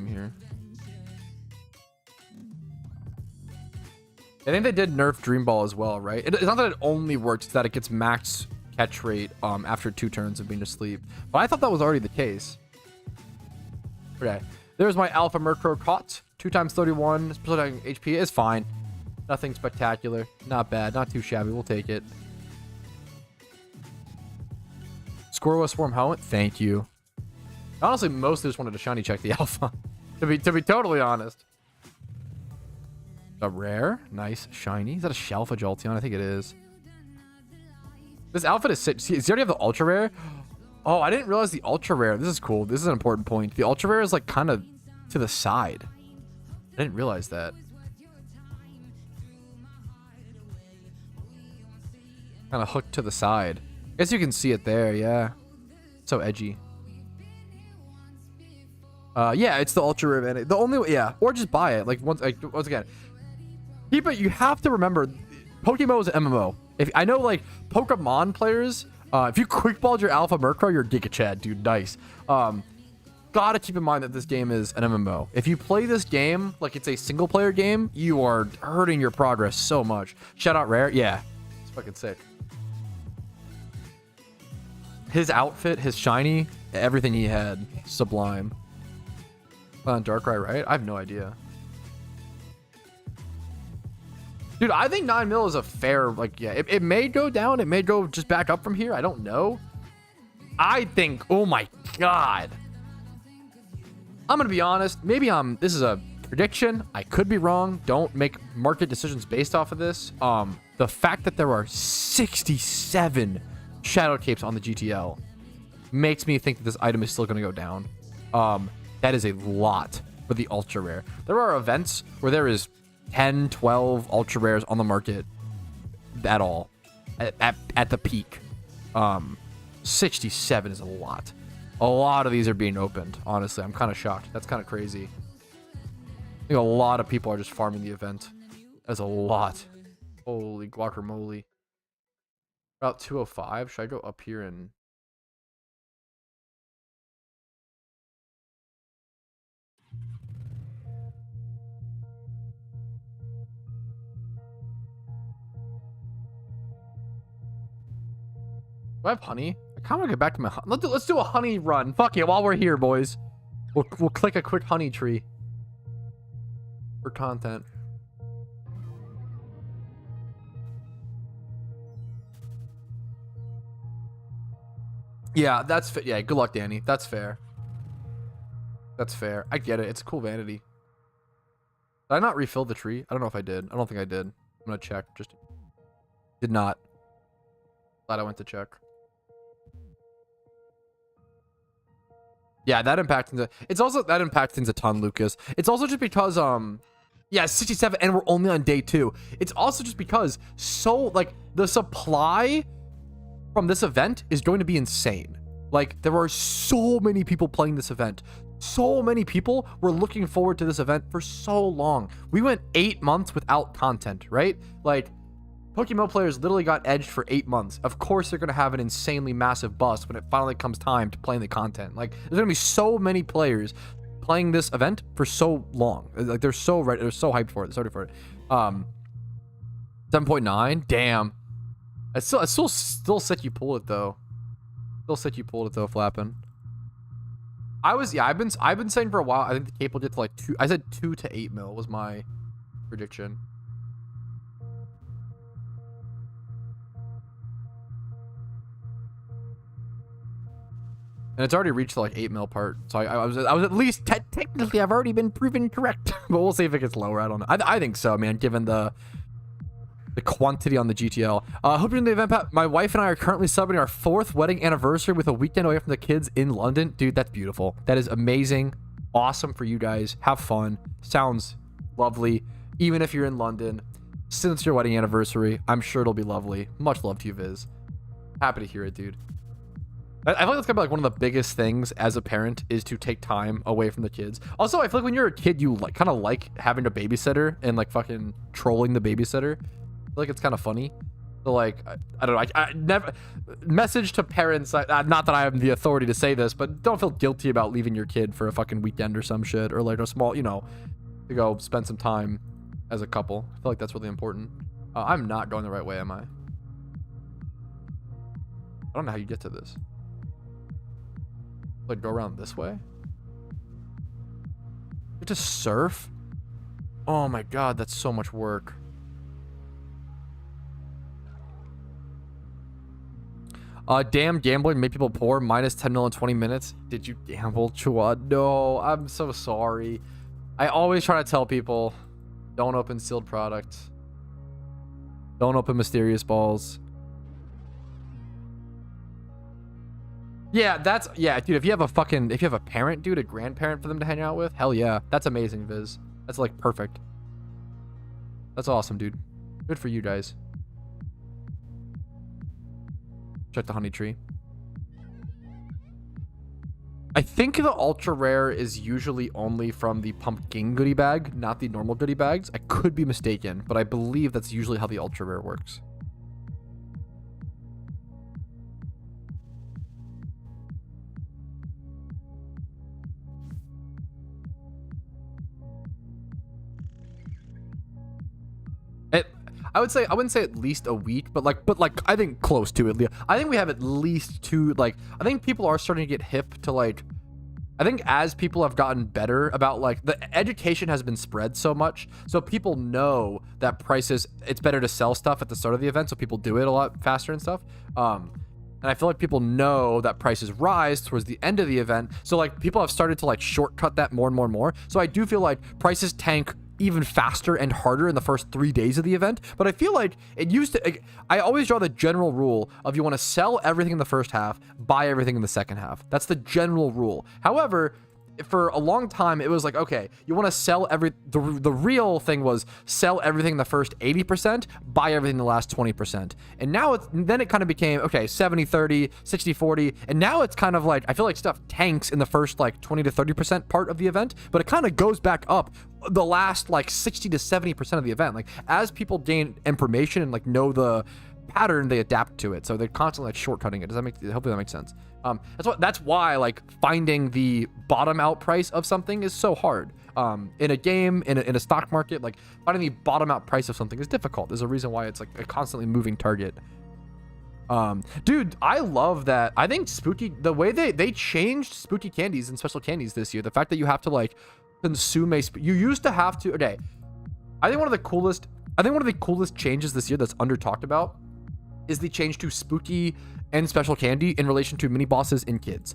Here. I think they did nerf Dream Ball as well, right? It's not that it only works, it's that it gets max catch rate after 2 turns of being asleep. But I thought that was already the case. Okay. There's my Alpha Murkrow caught. 2 times 31, splitting HP is fine. Nothing spectacular. Not bad. Not too shabby. We'll take it. Squirrel Swarm Helmet. Thank you. Honestly, mostly just wanted to shiny check the alpha. to be totally honest. A rare, nice shiny. Is that a Shalfa Jolteon? I think it is. This outfit is sick. See, does he already have the ultra rare? Oh, I didn't realize the ultra rare. This is cool. This is an important point. The ultra rare is like kind of to the side. I didn't realize that. Kind of hooked to the side. I guess you can see it there. Yeah. So edgy. Yeah, it's the ultra rare event. The only way, yeah, or just buy it. Like once again, keep it. You have to remember, PokeMMO is an MMO. If I know, like Pokemon players, if you quick balled your Alpha Murkrow, you're Giga Chad, dude. Nice. Gotta keep in mind that this game is an MMO. If you play this game like it's a single player game, you are hurting your progress so much. Shout out Rare, yeah, it's fucking sick. His outfit, his shiny, everything he had, sublime. Darkrai, right? I have no idea. Dude, I think 9 mil is a fair, like, yeah, it may go down. It may go just back up from here. I don't know. I think, oh my God. I'm going to be honest. Maybe this is a prediction. I could be wrong. Don't make market decisions based off of this. The fact that there are 67 Shadow Capes on the GTL makes me think that this item is still going to go down. That is a lot for the ultra rare. There are events where there is 10, 12 ultra rares on the market at all at the peak. 67 is a lot. A lot of these are being opened. Honestly, I'm kind of shocked. That's kind of crazy. I think a lot of people are just farming the event. That's a lot. Holy guacamole. About 205. Should I go up here and... Do I have honey? I kind of want to get back to my... Let's do a honey run. Fuck it, while we're here, boys. We'll click a quick honey tree for content. Yeah, that's yeah. Good luck, Danny. That's fair. That's fair. I get it. It's a cool vanity. Did I not refill the tree? I don't know if I did. I don't think I did. I'm gonna check. Just did not. Glad I went to check. Yeah, that impacts into. It's also that impacts things a ton, Lucas. It's also just because yeah, 67, and we're only on day 2. It's also just because like the supply from this event is going to be insane. Like there are so many people playing this event. So many people were looking forward to this event for so long. We went 8 months without content, right? Like PokeMMO players literally got edged for 8 months. Of course they're going to have an insanely massive bust when it finally comes time to playing the content. Like there's going to be so many players playing this event for so long. Like they're so ready, they're so hyped for it. Sorry for it. 7.9. Damn. I still said you pull it though. Still said you pulled it though, Flappin'. I've been saying for a while. I think the cape will get to like 2. I said 2 to 8 mil was my prediction. And it's already reached the like 8 mil part. So I was at least technically I've already been proven correct. But we'll see if it gets lower. I don't know. I think so, man. Given the quantity on the GTL. Hope you're in the event, Pat. My wife and I are currently celebrating our 4th wedding anniversary with a weekend away from the kids in London. Dude, that's beautiful. That is amazing. Awesome for you guys. Have fun. Sounds lovely. Even if you're in London, since your wedding anniversary, I'm sure it'll be lovely. Much love to you, Viz. Happy to hear it, dude. I feel like that's gonna be like one of the biggest things as a parent is to take time away from the kids. Also, I feel like when you're a kid, you like kind of like having a babysitter and like fucking trolling the babysitter. Like it's kind of funny. So like I don't know. I never message to parents. Not that I have the authority to say this, but don't feel guilty about leaving your kid for a fucking weekend or some shit, or like a small, you know, to go spend some time as a couple. I feel like that's really important. I'm not going the right way, am I? I don't know how you get to this. Like go around this way. You have to surf. Oh my god, that's so much work. Damn gambling made people poor. Minus 10 mil in 20 minutes. Did you gamble, Chua? No, I'm so sorry. I always try to tell people, don't open sealed product. Don't open mysterious balls. Yeah, dude, if you have a parent, dude, a grandparent for them to hang out with, hell yeah. That's amazing, Viz. That's like perfect. That's awesome, dude. Good for you guys. Check the honey tree. I think the ultra rare is usually only from the pumpkin goodie bag, not the normal goodie bags. I could be mistaken, but I believe that's usually how the ultra rare works. I wouldn't say at least a week, but like I think close to it. I think we have at least 2. Like I think people are starting to get hip to like. I think as people have gotten better about like the education has been spread so much, so people know that prices. It's better to sell stuff at the start of the event, so people do it a lot faster and stuff. And I feel like people know that prices rise towards the end of the event, so like people have started to like shortcut that more and more and more. So I do feel like prices tank even faster and harder in the first 3 days of the event, but I feel like it used to. I always draw the general rule of you want to sell everything in the first half, buy everything in the second half. That's the general rule. However, for a long time it was like, okay, you want to sell the real thing was sell everything in the first 80%, buy everything in the last 20%. And now then it kind of became okay, 70-30, 60-40, and now it's kind of like I feel like stuff tanks in the first like 20 to 30% part of the event, but it kind of goes back up the last like 60 to 70% of the event. Like as people gain information and like know the pattern, they adapt to it, so they're constantly like shortcutting it. Hopefully that makes sense. That's why like finding the bottom out price of something is so hard. In a game, in a stock market, like finding the bottom out price of something is difficult. There's a reason why it's like a constantly moving target. Dude, I love that. I think spooky, the way they changed spooky candies and special candies this year, the fact that you have to like consume you used to have to. Okay, I think one of the coolest changes this year that's under talked about is the change to spooky and special candy in relation to mini bosses in kids.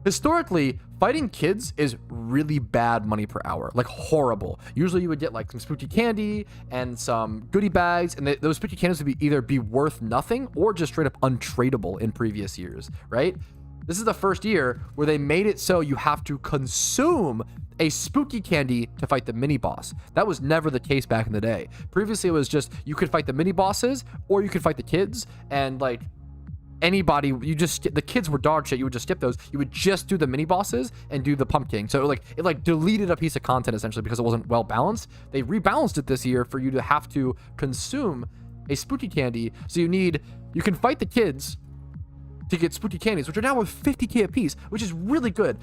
Historically, fighting kids is really bad money per hour, like horrible. Usually you would get like some spooky candy and some goodie bags, and those spooky candies would either be worth nothing or just straight up untradeable in previous years, right? This is the first year where they made it so you have to consume a spooky candy to fight the mini boss. That was never the case back in the day. Previously, it was just you could fight the mini bosses or you could fight the kids, and like anybody, the kids were dog shit. You would just skip those. You would just do the mini bosses and do the pumpkin. So it deleted a piece of content essentially because it wasn't well balanced. They rebalanced it this year for you to have to consume a spooky candy. So you can fight the kids to get spooky candies, which are now worth 50k a piece, which is really good.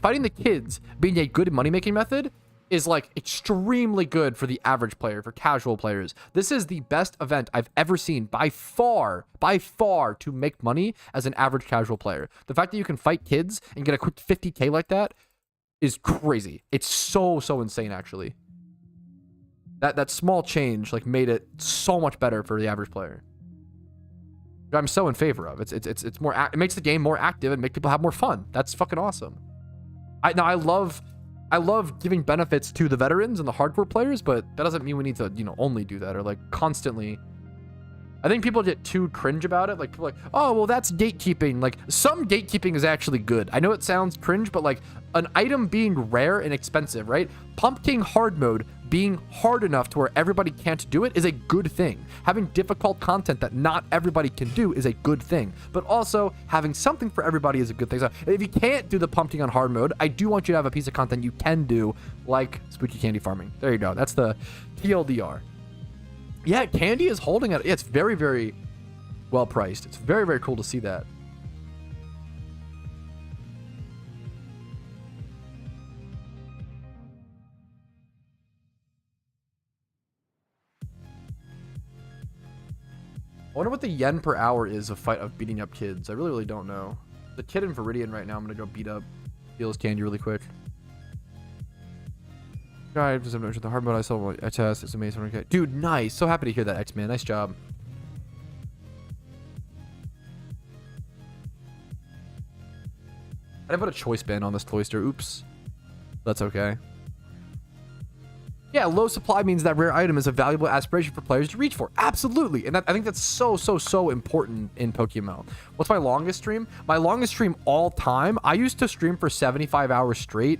Fighting the kids being a good money making method is like extremely good for the average player, for casual players. This is the best event I've ever seen by far to make money as an average casual player. The fact that you can fight kids and get a quick 50k like that is crazy. It's so insane actually. That small change like made it so much better for the average player. I'm so in favor of. It's more it makes the game more active and make people have more fun. That's fucking awesome. I love giving benefits to the veterans and the hardcore players, but that doesn't mean we need to, only do that or like constantly. I think people get too cringe about it. Like people are like, oh, well, that's gatekeeping. Like some gatekeeping is actually good. I know it sounds cringe, but like an item being rare and expensive, right? Pumpkin hard mode being hard enough to where everybody can't do it is a good thing. Having difficult content that not everybody can do is a good thing. But also having something for everybody is a good thing. So if you can't do the pumpkin on hard mode, I do want you to have a piece of content you can do, like spooky candy farming. There you go. That's the TLDR. Yeah, candy is holding it. It's very, very well priced. It's very, very cool to see that. I wonder what the yen per hour is of beating up kids. I really don't know. The kid in Viridian right now, I'm gonna go beat up, steal his candy really quick. Guy doesn't know the hard mode I saw. I test. It's amazing. Okay, dude, nice. So happy to hear that, X-Man. Nice job. I didn't put a choice band on this Cloister. Oops. That's okay. Yeah, low supply means that rare item is a valuable aspiration for players to reach for. Absolutely. And I think that's so important in PokeMMO. What's my longest stream? My longest stream all time, I used to stream for 75 hours straight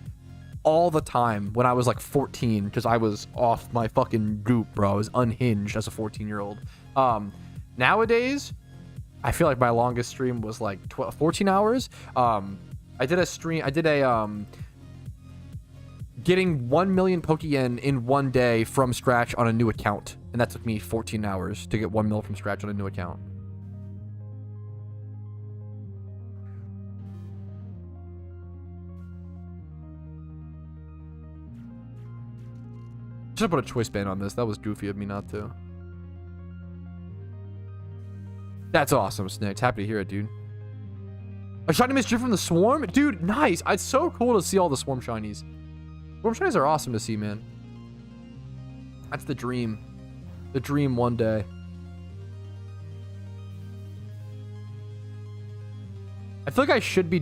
all the time when I was like 14 because I was off my fucking goop, bro. I was unhinged as a 14-year-old. Nowadays, I feel like my longest stream was like 14 hours. I did a getting 1 million Pokeyen in one day from scratch on a new account. And that took me 14 hours to get 1 mil from scratch on a new account. Should have put a choice band on this. That was goofy of me not to. That's awesome, Snicks. Happy to hear it, dude. A shiny mystery from the Swarm? Dude, nice. It's so cool to see all the Swarm shinies. Swarm shinies are awesome to see, man. That's the dream. The dream one day. I feel like I should be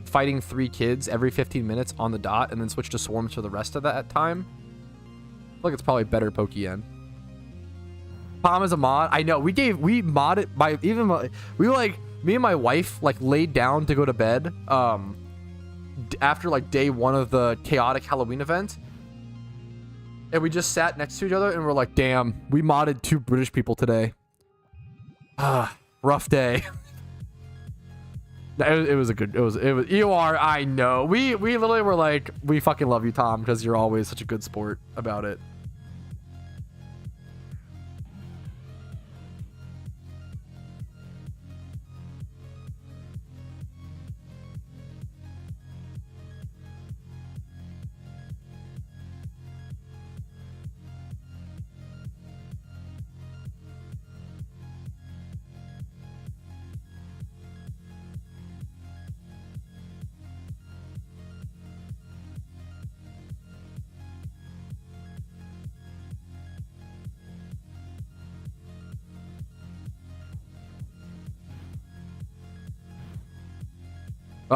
fighting 3 kids every 15 minutes on the dot and then switch to Swarms for the rest of that time. I feel like it's probably better Pokeyen. Palm is a mod. I know. We modded by even we were like, me and my wife like laid down to go to bed after like day 1 of the chaotic Halloween event, and we just sat next to each other and we're like, damn, we modded 2 British people today. Rough day. It was you are, I know. We literally were like, we fucking love you, Tom, because you're always such a good sport about it.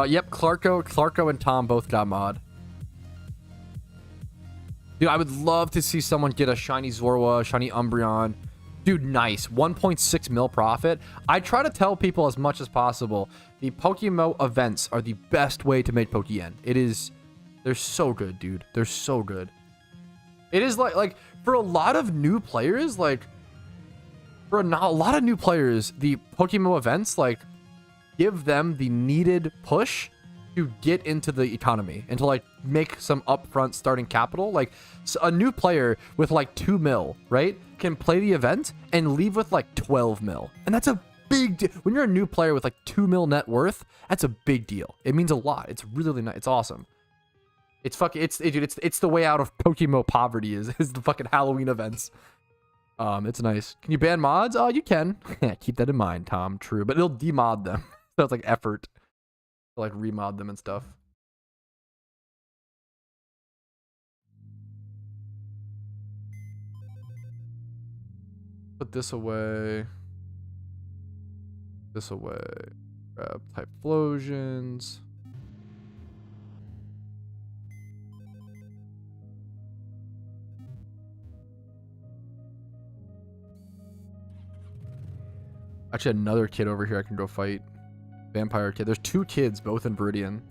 Yep, Clarko and Tom both got mod. Dude, I would love to see someone get a shiny Zorua, shiny Umbreon. Dude, nice. 1.6 mil profit. I try to tell people as much as possible, the PokeMMO events are the best way to make Pokeyen. It is... They're so good, dude. They're so good. It is like for a lot of new players, like... For a lot of new players, the PokeMMO events, like, give them the needed push to get into the economy and to like make some upfront starting capital. Like so a new player with like 2 mil, right, can play the event and leave with like 12 mil. And that's a big deal. When you're a new player with like 2 mil net worth, that's a big deal. It means a lot. It's really nice. It's awesome. It's fucking, it's the way out of PokeMMO poverty is the fucking Halloween events. It's nice. Can you ban mods? Oh, you can. Keep that in mind, Tom. True. But it'll demod them. So it's like effort to like remod them and stuff. Put this away. This away. Grab type explosions. Actually, another kid over here I can go fight. Vampire kid. There's 2 kids, both in Viridian.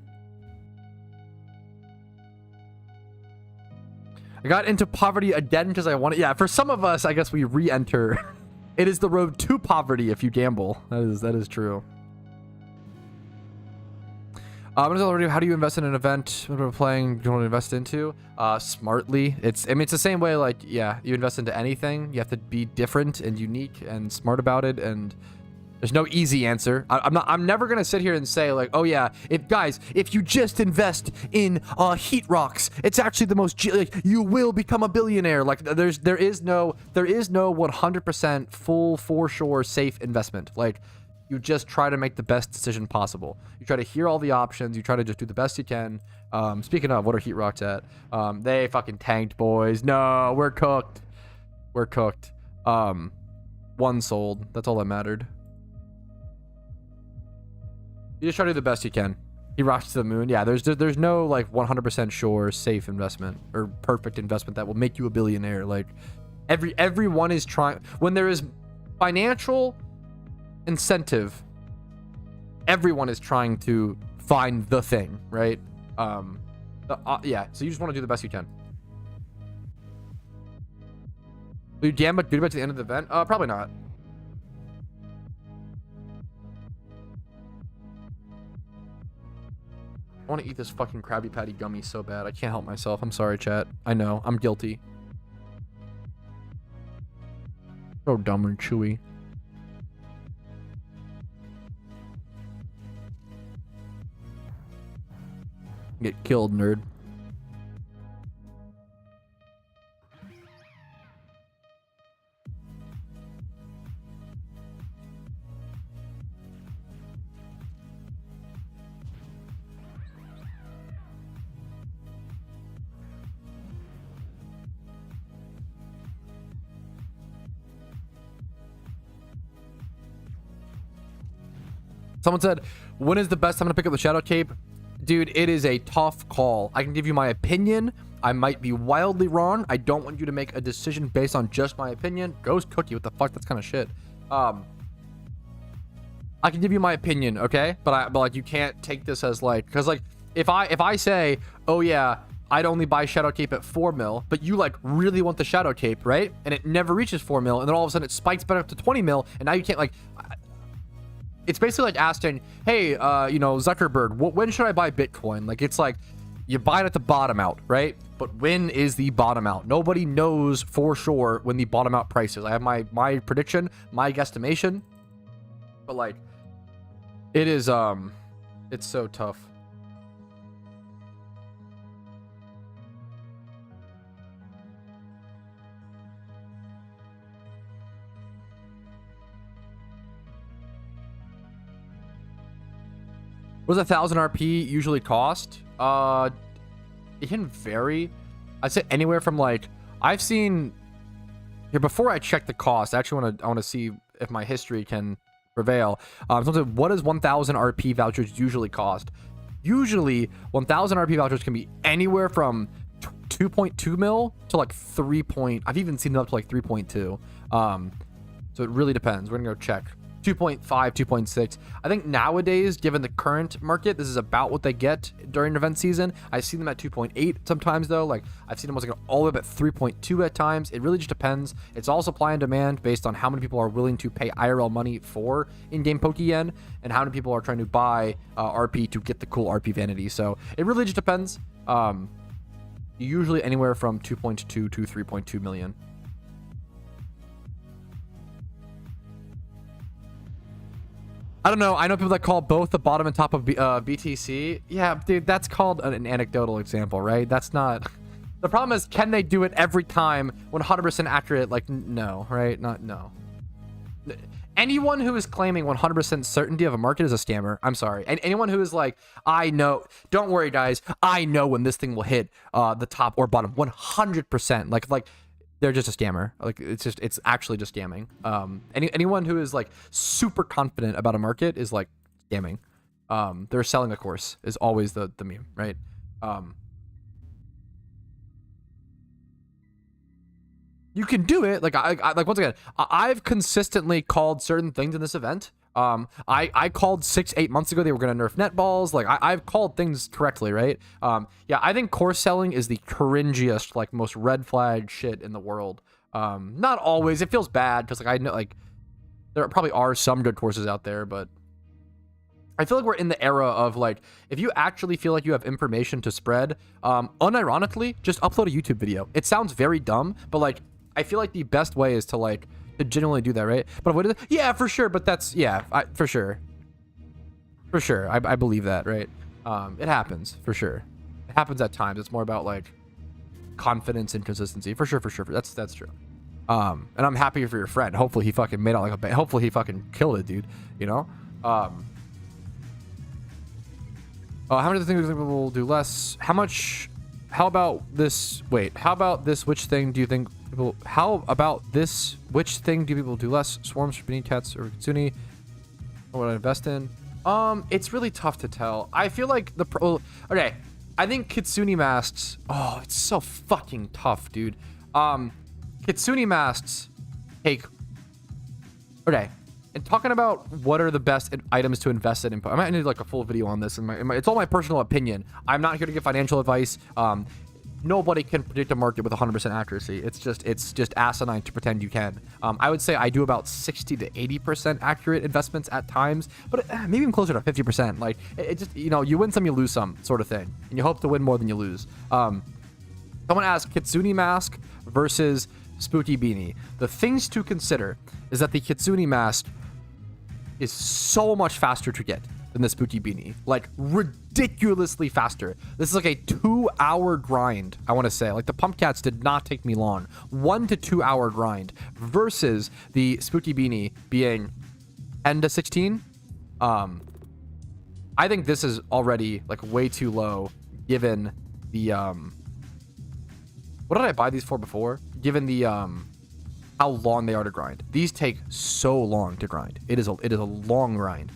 I got into poverty again because I wanted... Yeah, for some of us, I guess we re-enter. It is the road to poverty if you gamble. That is true. How do you invest in an event? What we're playing, you want to invest into? Smartly. I mean, it's the same way, like, yeah, you invest into anything. You have to be different and unique and smart about it, and there's no easy answer. I'm never gonna sit here and say like, oh yeah, if you just invest in heat rocks, it's actually the most like, you will become a billionaire. Like there is no 100% full for sure safe investment. Like you just try to make the best decision possible. You try to hear all the options. You try to just do the best you can. Speaking of, what are heat rocks at? They fucking tanked, boys. No, we're cooked. We're cooked. 1 sold. That's all that mattered. You just try to do the best you can. He rocks to the moon. Yeah, there's no like 100% sure safe investment or perfect investment that will make you a billionaire. Like everyone is trying. When there is financial incentive, everyone is trying to find the thing, right? Yeah. So you just want to do the best you can. Will you gamble to the end of the event? Probably not. I want to eat this fucking Krabby Patty gummy so bad. I can't help myself. I'm sorry, chat. I know. I'm guilty. So dumb and chewy. Get killed, nerd. Someone said, when is the best time to pick up the Shadow Cape? Dude, it is a tough call. I can give you my opinion. I might be wildly wrong. I don't want you to make a decision based on just my opinion. Ghost Cookie, what the fuck? That's kind of shit. I can give you my opinion, okay? But like you can't take this as like, because like if I say, oh yeah, I'd only buy Shadow Cape at 4 mil, but you like really want the Shadow Cape, right? And it never reaches 4 mil, and then all of a sudden it spikes back up to 20 mil, and now you can't like. It's basically like asking, hey, you know, Zuckerberg, when should I buy Bitcoin? Like, it's like, you buy it at the bottom out, right? But when is the bottom out? Nobody knows for sure when the bottom out price is. I have my prediction, my guesstimation. But, like, it is, it's so tough. What does 1,000 RP usually cost? It can vary. I'd say anywhere from like, I've seen here before I check the cost. I actually want to see if my history can prevail. So what does 1,000 RP vouchers usually cost? Usually 1000 RP vouchers can be anywhere from 2.2 mil to like 3 point. I've even seen it up to like 3.2. So it really depends. We're gonna go check. 2.5, 2.6. I think nowadays, given the current market, this is about what they get during event season. I've seen them at 2.8 sometimes though. Like I've seen them also go all the way up at 3.2 at times. It really just depends. It's all supply and demand based on how many people are willing to pay IRL money for in-game Pokeyen and how many people are trying to buy RP to get the cool RP vanity. So it really just depends. Usually anywhere from 2.2 to 3.2 million. I don't know. I know people that call both the bottom and top of BTC. Yeah, dude, that's called an anecdotal example, right? That's not... The problem is, can they do it every time 100% accurate? Like, no, right? No. Anyone who is claiming 100% certainty of a market is a scammer. I'm sorry. And anyone who is like, I know... Don't worry, guys. I know when this thing will hit the top or bottom. 100%. Like... They're just a scammer. Like it's actually just scamming. Anyone who is like super confident about a market is like scamming. They're selling a course is always the meme, right? You can do it. Like I like once again, I've consistently called certain things in this event. I called 6-8 months ago they were going to nerf net balls. Like I've called things correctly, right? Yeah, I think course selling is the cringiest, like most red flag shit in the world. Not always. It feels bad because like I know like there probably are some good courses out there, but I feel like we're in the era of like if you actually feel like you have information to spread, unironically, just upload a YouTube video. It sounds very dumb, but like I feel like the best way is to like to genuinely do that, right? But what is it? Yeah, for sure. But that's for sure. I believe that, right? It happens for sure. It happens at times. It's more about like confidence and consistency for sure. That's true. And I'm happy for your friend. Hopefully he fucking made out like a hopefully he fucking killed it, dude. You know. How many things do people will do less? How about this? Wait. How about this? Which thing do you think? How about this? Which thing do people do less? Swarms, Spinny Cats, or Kitsune? What would I invest in? It's really tough to tell. I feel like okay. I think Kitsune masks. Oh, it's so fucking tough, dude. Kitsune masks take. Okay. And talking about what are the best items to invest in, I might need like a full video on this. It's all my personal opinion. I'm not here to give financial advice. Nobody can predict a market with 100% accuracy. It's just asinine to pretend you can. I would say I do about 60 to 80% accurate investments at times, but maybe even closer to 50%. Like it just, you know, you win some, you lose some sort of thing, and you hope to win more than you lose. Someone asked Kitsune mask versus Spooky Beanie. The things to consider is that the Kitsune mask is so much faster to get than the Spooky Beanie, like ridiculously faster. This is like a 2-hour grind. I want to say like the pump cats did not take me long. 1 to 2 hour grind versus the Spooky Beanie being 10 to 16. I think this is already like way too low given the what did I buy these for before? Given the how long they are to grind. These take so long to grind. It is a long grind.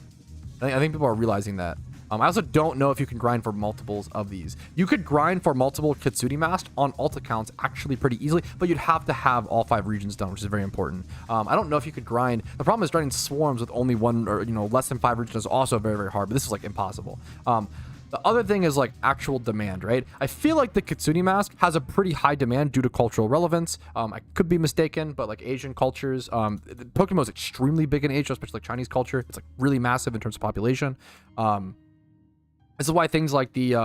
I think people are realizing that. I also don't know if you can grind for multiples of these. You could grind for multiple Kitsune masks on alt accounts actually pretty easily, but you'd have to have all 5 regions done, which is very important. I don't know if you could grind. The problem is grinding swarms with only 1 or less than 5 regions is also very, very hard, but this is like impossible. The other thing is like actual demand, right? I feel like the Kitsune mask has a pretty high demand due to cultural relevance. I could be mistaken, but like Asian cultures, Pokemon is extremely big in Asia, especially like Chinese culture. It's like really massive in terms of population. This is why things like the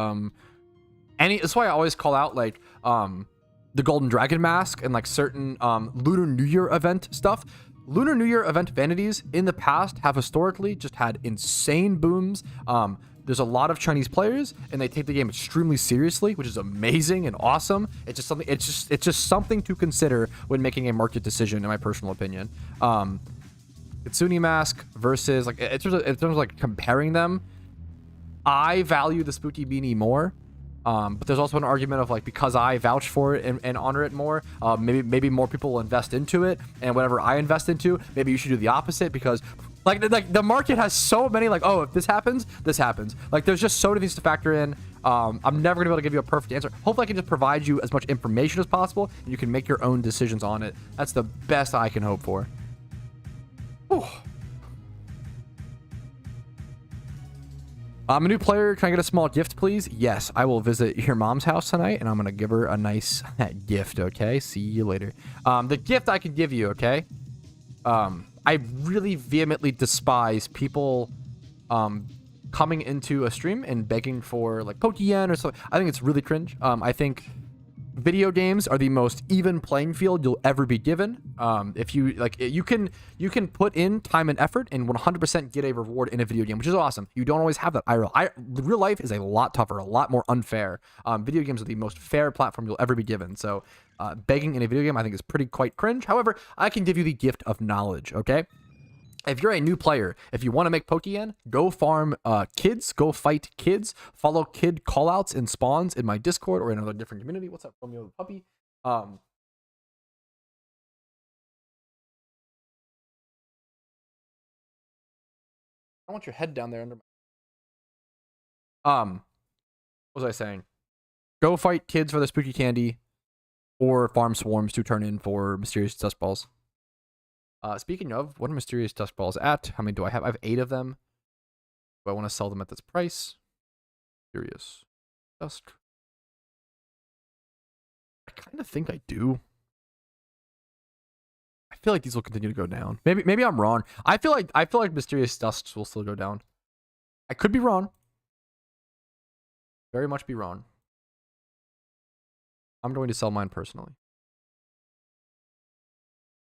this is why I always call out like the Golden Dragon mask and like certain Lunar New Year event stuff. Lunar New Year event vanities in the past have historically just had insane booms. There's a lot of Chinese players, and they take the game extremely seriously, which is amazing and awesome. It's just something. It's just something to consider when making a market decision, in my personal opinion. Kitsune mask versus like in terms of like comparing them, I value the Spooky Beanie more. But there's also an argument of like because I vouch for it and honor it more, maybe more people will invest into it, and whatever I invest into, maybe you should do the opposite because Like the market has so many like, oh, if this happens, this happens. Like there's just so many things to factor in. I'm never gonna be able to give you a perfect answer. Hopefully I can just provide you as much information as possible and you can make your own decisions on it. That's the best I can hope for. Whew. I'm a new player. Can I get a small gift, please? Yes, I will visit your mom's house tonight, and I'm going to give her a nice gift, okay? See you later. The gift I can give you, okay? I really vehemently despise people coming into a stream and begging for, like, Pokeyen or something. I think it's really cringe. I think video games are the most even playing field you'll ever be given. If you like, you can put in time and effort and 100% get a reward in a video game, which is awesome. You don't always have that. Real life is a lot tougher, a lot more unfair. Video games are the most fair platform you'll ever be given. So begging in a video game I think is quite cringe. However, I can give you the gift of knowledge, okay? If you're a new player, if you want to make Pokeyen, go farm kids, go fight kids, follow kid callouts and spawns in my Discord or in another different community. What's up, Romeo the puppy? I want your head down there under my... What was I saying? Go fight kids for the spooky candy or farm swarms to turn in for mysterious dust balls. Speaking of, what are mysterious dust balls at? How many do I have? I have 8 of them. Do I want to sell them at this price? Mysterious dust. I kind of think I do. I feel like these will continue to go down. Maybe I'm wrong. I feel like mysterious dusts will still go down. I could be wrong. Very much be wrong. I'm going to sell mine personally.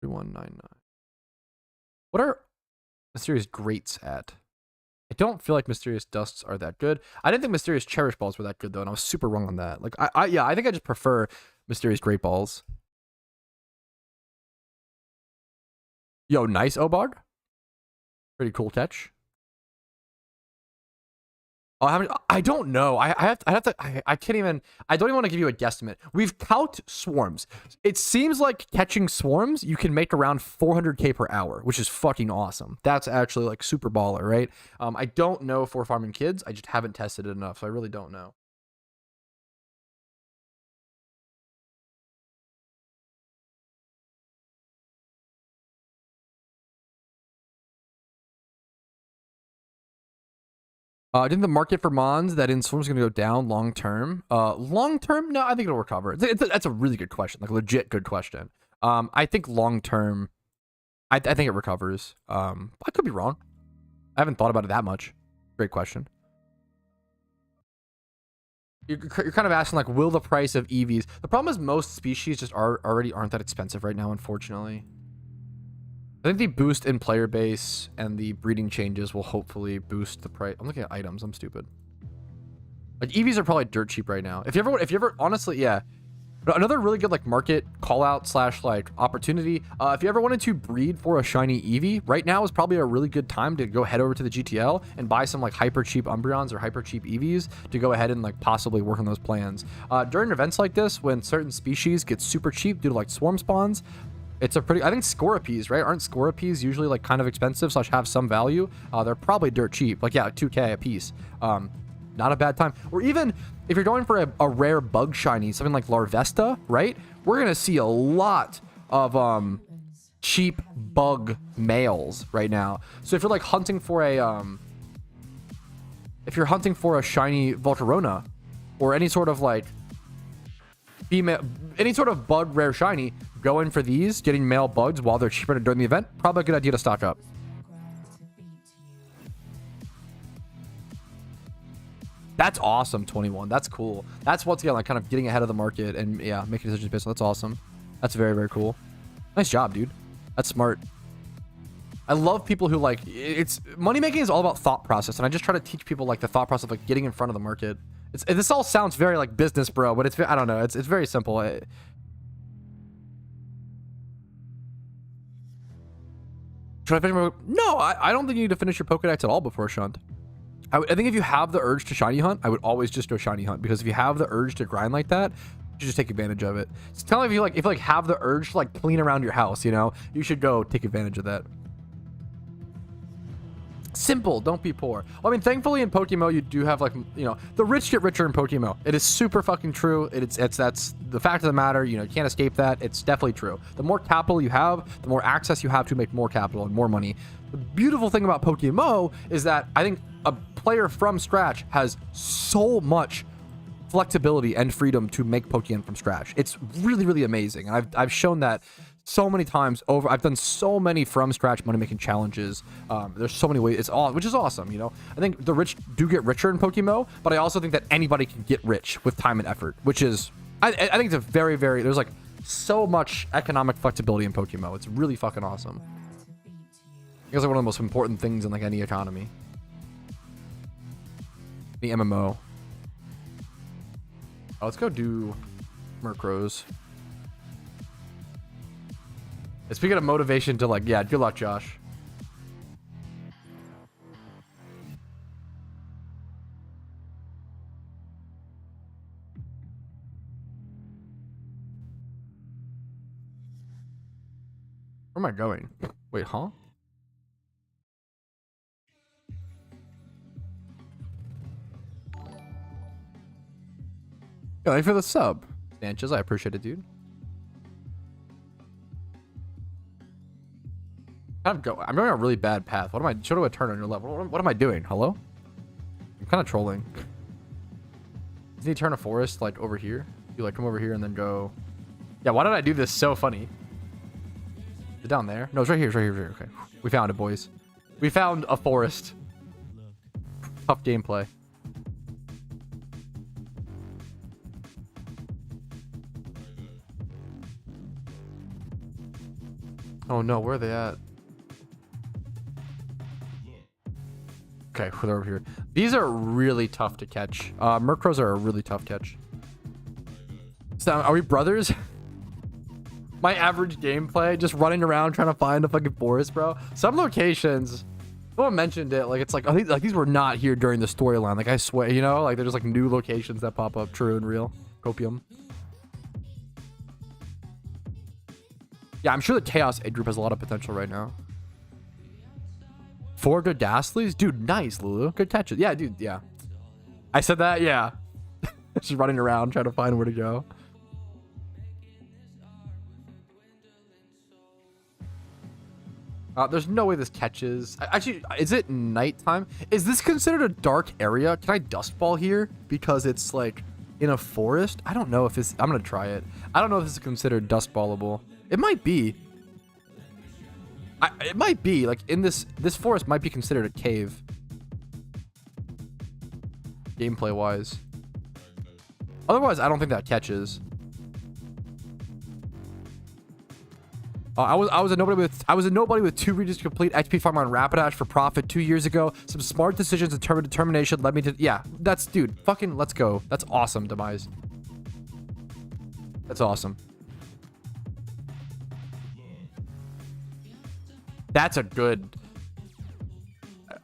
3199. What are mysterious grates at? I don't feel like mysterious dusts are that good. I didn't think mysterious cherish balls were that good though, and I was super wrong on that. Like I think I just prefer mysterious great balls. Yo, nice Obard. Pretty cool catch. Oh, how many? I don't know. I have to. I can't even. I don't even want to give you a guesstimate. We've caught swarms. It seems like catching swarms, you can make around 400k per hour, which is fucking awesome. That's actually like super baller, right? I don't know for farming kids. I just haven't tested it enough, so I really don't know. Didn't the market for Mons that in Swarms going to go down long term? Long term? No, I think it'll recover. That's a really good question, like a legit good question. I think long term, I think it recovers. I could be wrong. I haven't thought about it that much. Great question. You're kind of asking like, will the price of EVs? The problem is most species just already aren't that expensive right now, unfortunately. I think the boost in player base and the breeding changes will hopefully boost the price. I'm looking at items. I'm stupid. Like EVs are probably dirt cheap right now. If you ever honestly, yeah. Another really good like market call out / like opportunity. If you ever wanted to breed for a shiny Eevee, right now is probably a really good time to go head over to the GTL and buy some like hyper cheap Umbreons or hyper cheap Eevees to go ahead and like possibly work on those plans. During events like this, when certain species get super cheap due to like swarm spawns, it's a pretty, I think Scorpies, right? Aren't Scorpies usually like kind of expensive / have some value? They're probably dirt cheap. Like, yeah, 2K a piece. Not a bad time. Or even if you're going for a rare bug shiny, something like Larvesta, right? We're going to see a lot of cheap bug males right now. So if you're like hunting for a, if you're hunting for a shiny Volcarona or any sort of like female, any sort of bug rare shiny, go in for these, getting male bugs while they're cheaper during the event, probably a good idea to stock up. That's awesome, 21. That's cool. That's once again like kind of getting ahead of the market and yeah, making decisions based on. That's awesome. That's very, very cool. Nice job, dude. That's smart. I love people who like, it's money making is all about thought process, and I just try to teach people like the thought process of like getting in front of the market. This all sounds very like business, bro, but it's, I don't know. It's very simple. Should I finish? No, I don't think you need to finish your Pokedex at all before Shunt. I think if you have the urge to shiny hunt, I would always just go shiny hunt, because if you have the urge to grind like that, you should just take advantage of it. It's kind of like if you like have the urge to like clean around your house, you know, you should go take advantage of that. Simple, don't be poor. Well, I mean, thankfully in PokeMMO you do have, like, you know, the rich get richer in PokeMMO. It is super fucking true. It's that's the fact of the matter. You know, you can't escape that. It's definitely true. The more capital you have, the more access you have to make more capital and more money. The beautiful thing about PokeMMO is that I think a player from scratch has so much flexibility and freedom to make Pokeyen from scratch. It's really, really amazing. And I've shown that so many times over. I've done so many from scratch money making challenges. There's so many ways. It's all, which is awesome. You know, I think the rich do get richer in PokeMMO, but I also think that anybody can get rich with time and effort, which is, I think it's a very, very, there's like so much economic flexibility in PokeMMO. It's really fucking awesome. I guess like one of the most important things in like any economy. The MMO. Oh, let's go do Murkrows. Speaking of motivation to, like, yeah, good luck, Josh. Where am I going? Wait, huh? Yeah, thanks for the sub, Sanchez. I appreciate it, dude. I'm going on a really bad path. What am I? Show to a turn on your level. What am I doing? Hello? I'm kind of trolling. Doesn't he turn a forest like over here? You like come over here and then go. Yeah. Why did I do this so funny? Is it down there? No, it's right here. It's right here. It's right here. Okay. We found it, boys. We found a forest. Tough gameplay. Oh no, where are they at? Okay, they're over here. These are really tough to catch. Murkrows are a really tough catch. So, are we brothers? My average gameplay, just running around trying to find a fucking forest, bro. Some locations, someone mentioned it, like it's like, I think like these were not here during the storyline. Like I swear, you know, like they're just like new locations that pop up. True and real. Copium. Yeah, I'm sure the Chaos Aid group has a lot of potential right now. 4 good Gastlies? Dude, nice, Lulu. Good catches. Yeah, dude, yeah. I said that? Yeah. Just running around trying to find where to go. There's no way this catches. Actually, is it nighttime? Is this considered a dark area? Can I dust ball here? Because it's like in a forest? I don't know if this... I'm going to try it. I don't know if this is considered dust ballable. It might be. It might be. Like, in this forest might be considered a cave. Gameplay-wise. Otherwise, I don't think that catches. I was a nobody with 2 regions to complete XP farm on Rapidash for profit 2 years ago. Some smart decisions and determination led me to... Yeah, that's... Dude, fucking let's go. That's awesome, Demise. That's awesome. That's a good...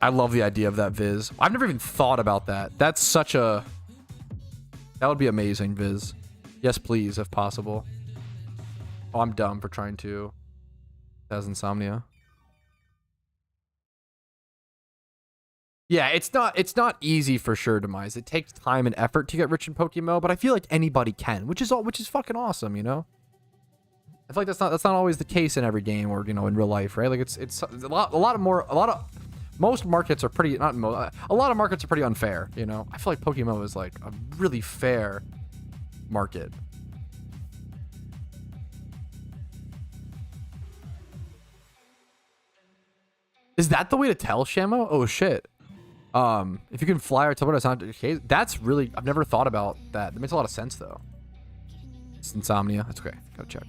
I love the idea of that Viz. I've never even thought about that. That's such a... That would be amazing, Viz. Yes, please, if possible. Oh, I'm dumb for trying to... That has insomnia. Yeah, it's not easy for sure, Demise. It takes time and effort to get rich in PokeMMO, but I feel like anybody can, which is fucking awesome, you know? I feel like that's not always the case in every game or, you know, in real life, right? Like it's most markets are pretty, a lot of markets are pretty unfair, you know? I feel like PokeMMO is like a really fair market. Is that the way to tell, Shamo? Oh shit. If you can fly or teleport, it's not the case. That's really, I've never thought about that. That makes a lot of sense though. It's insomnia. That's okay. Gotta check.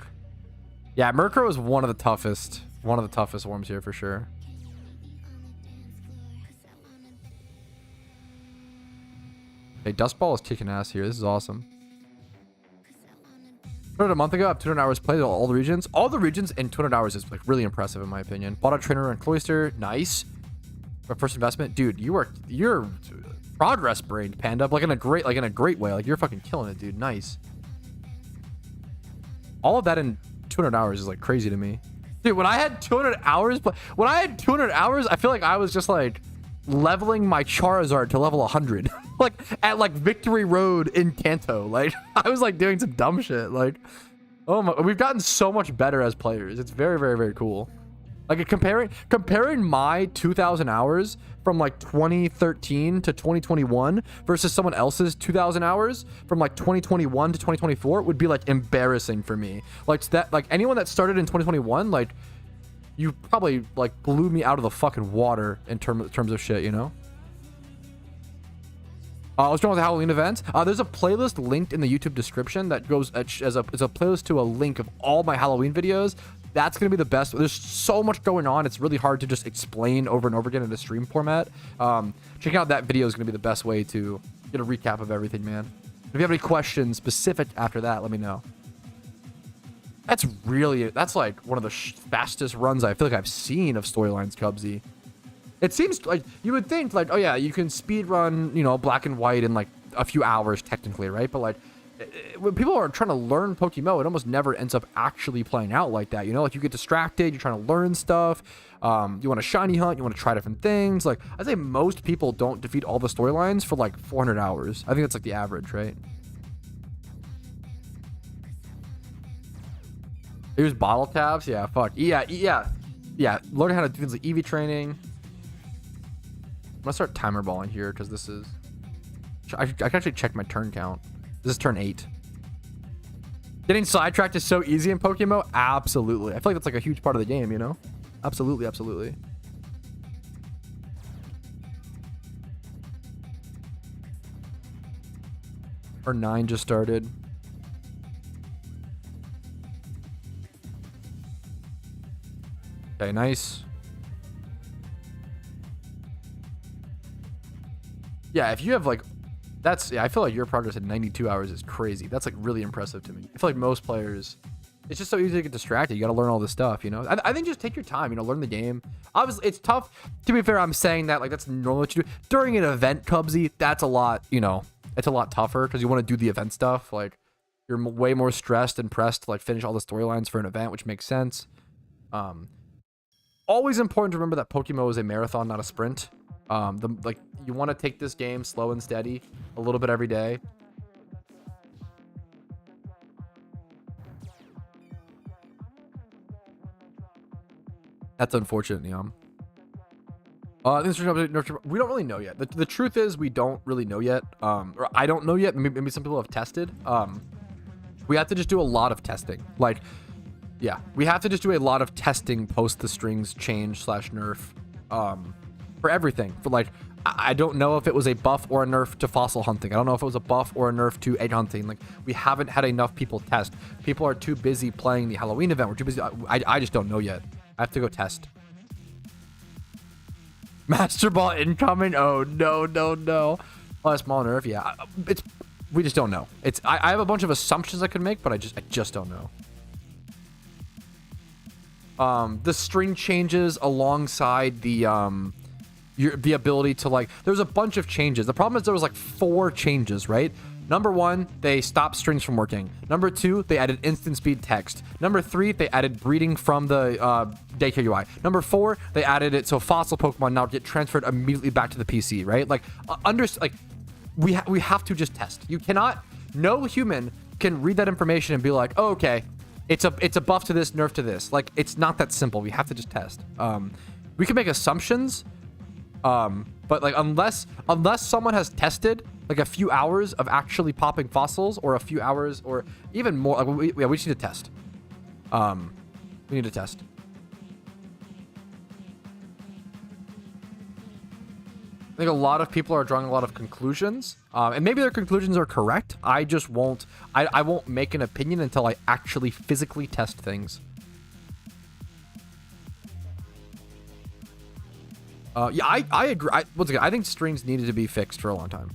Yeah, Murkrow is one of the toughest worms here for sure. Hey, Dustball is kicking ass here. This is awesome. A month ago, I have 200 hours played all the regions. All the regions in 200 hours is like really impressive in my opinion. Bought a trainer and Cloister. Nice. My first investment, dude. You're progress brained, Panda. Like in a great way. Like you're fucking killing it, dude. Nice. All of that in 200 hours is like crazy to me, dude. When I had 200 hours, I feel like I was just like leveling my Charizard to level 100 like at like Victory Road in Kanto. Like I was like doing some dumb shit. Like, oh my, we've gotten so much better as players. It's very, very, very cool. Like comparing my 2,000 hours from like 2013 to 2021 versus someone else's 2,000 hours from like 2021 to 2024 would be like embarrassing for me. Like that, like anyone that started in 2021, like you probably like blew me out of the fucking water in terms of shit, you know? What's wrong with the Halloween events? There's a playlist linked in the YouTube description that goes as a playlist to a link of all my Halloween videos. That's going to be the best. There's so much going on. It's really hard to just explain over and over again in a stream format. Checking out that video is going to be the best way to get a recap of everything, man. If you have any questions specific after that, let me know. That's like one of the fastest runs I feel like I've seen of storylines, Cubsy. It seems like you would think like, oh yeah, you can speed run, you know, Black and White in like a few hours technically, right? But like when people are trying to learn PokeMMO, it almost never ends up actually playing out like that. You know, like you get distracted, you're trying to learn stuff. You want to shiny hunt, you want to try different things. Like I'd say most people don't defeat all the storylines for like 400 hours. I think that's like the average, right? Use bottle caps? Yeah, fuck. Yeah. Learning how to do things like EV training. I'm gonna start timer balling here because this is... I can actually check my turn count. This is turn 8. Getting sidetracked is so easy in PokeMMO? Absolutely. I feel like that's like a huge part of the game, you know? Absolutely, absolutely. Turn 9 just started. Okay, nice. Yeah, if you have like... I feel like your progress in 92 hours is crazy. That's like really impressive to me. I feel like most players, it's just so easy to get distracted. You got to learn all this stuff, you know? I think just take your time, you know, learn the game. Obviously, it's tough. To be fair, I'm saying that like that's normal what you do. During an event, Cubsy, that's a lot, you know, it's a lot tougher because you want to do the event stuff. Like you're way more stressed and pressed to like finish all the storylines for an event, which makes sense. Always important to remember that PokeMMO is a marathon, not a sprint. Like you want to take this game slow and steady, a little bit every day. That's unfortunate, Neom. We don't really know yet. The truth is we don't really know yet. Or I don't know yet. Maybe some people have tested. We have to just do a lot of testing. Like, yeah, we have to just do a lot of testing post the strings change / nerf. For everything. For like, I don't know if it was a buff or a nerf to fossil hunting. I don't know if it was a buff or a nerf to egg hunting. Like, we haven't had enough people test. People are too busy playing the Halloween event. We're too busy. I just don't know yet. I have to go test. Master Ball incoming? Oh, no. Oh, a small nerf? Yeah. We just don't know. I have a bunch of assumptions I could make, but I just don't know. The string changes alongside the ability to like, there's a bunch of changes. The problem is there was like 4 changes, right? Number 1, they stopped strings from working. Number 2, they added instant speed text. Number 3, they added breeding from the daycare UI. Number 4, they added it so fossil Pokemon now get transferred immediately back to the PC, right? Like, we have to just test. You cannot, no human can read that information and be like, oh, okay, it's a buff to this, nerf to this. Like, it's not that simple. We have to just test. We can make assumptions, but like unless someone has tested like a few hours of actually popping fossils, or a few hours, or even more, like we just need to test. We need to test. I think a lot of people are drawing a lot of conclusions, and maybe their conclusions are correct. I just won't. I won't make an opinion until I actually physically test things. Yeah, I agree. Once again, I think strings needed to be fixed for a long time.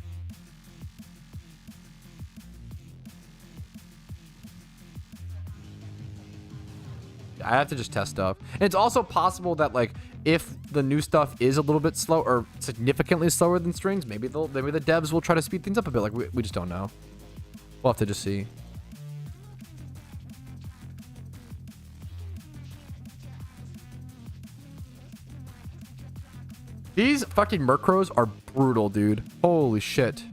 I have to just test stuff. And it's also possible that like if the new stuff is a little bit slow or significantly slower than strings, maybe the devs will try to speed things up a bit. Like we just don't know. We'll have to just see. These fucking Murkrows are brutal, dude. Holy shit.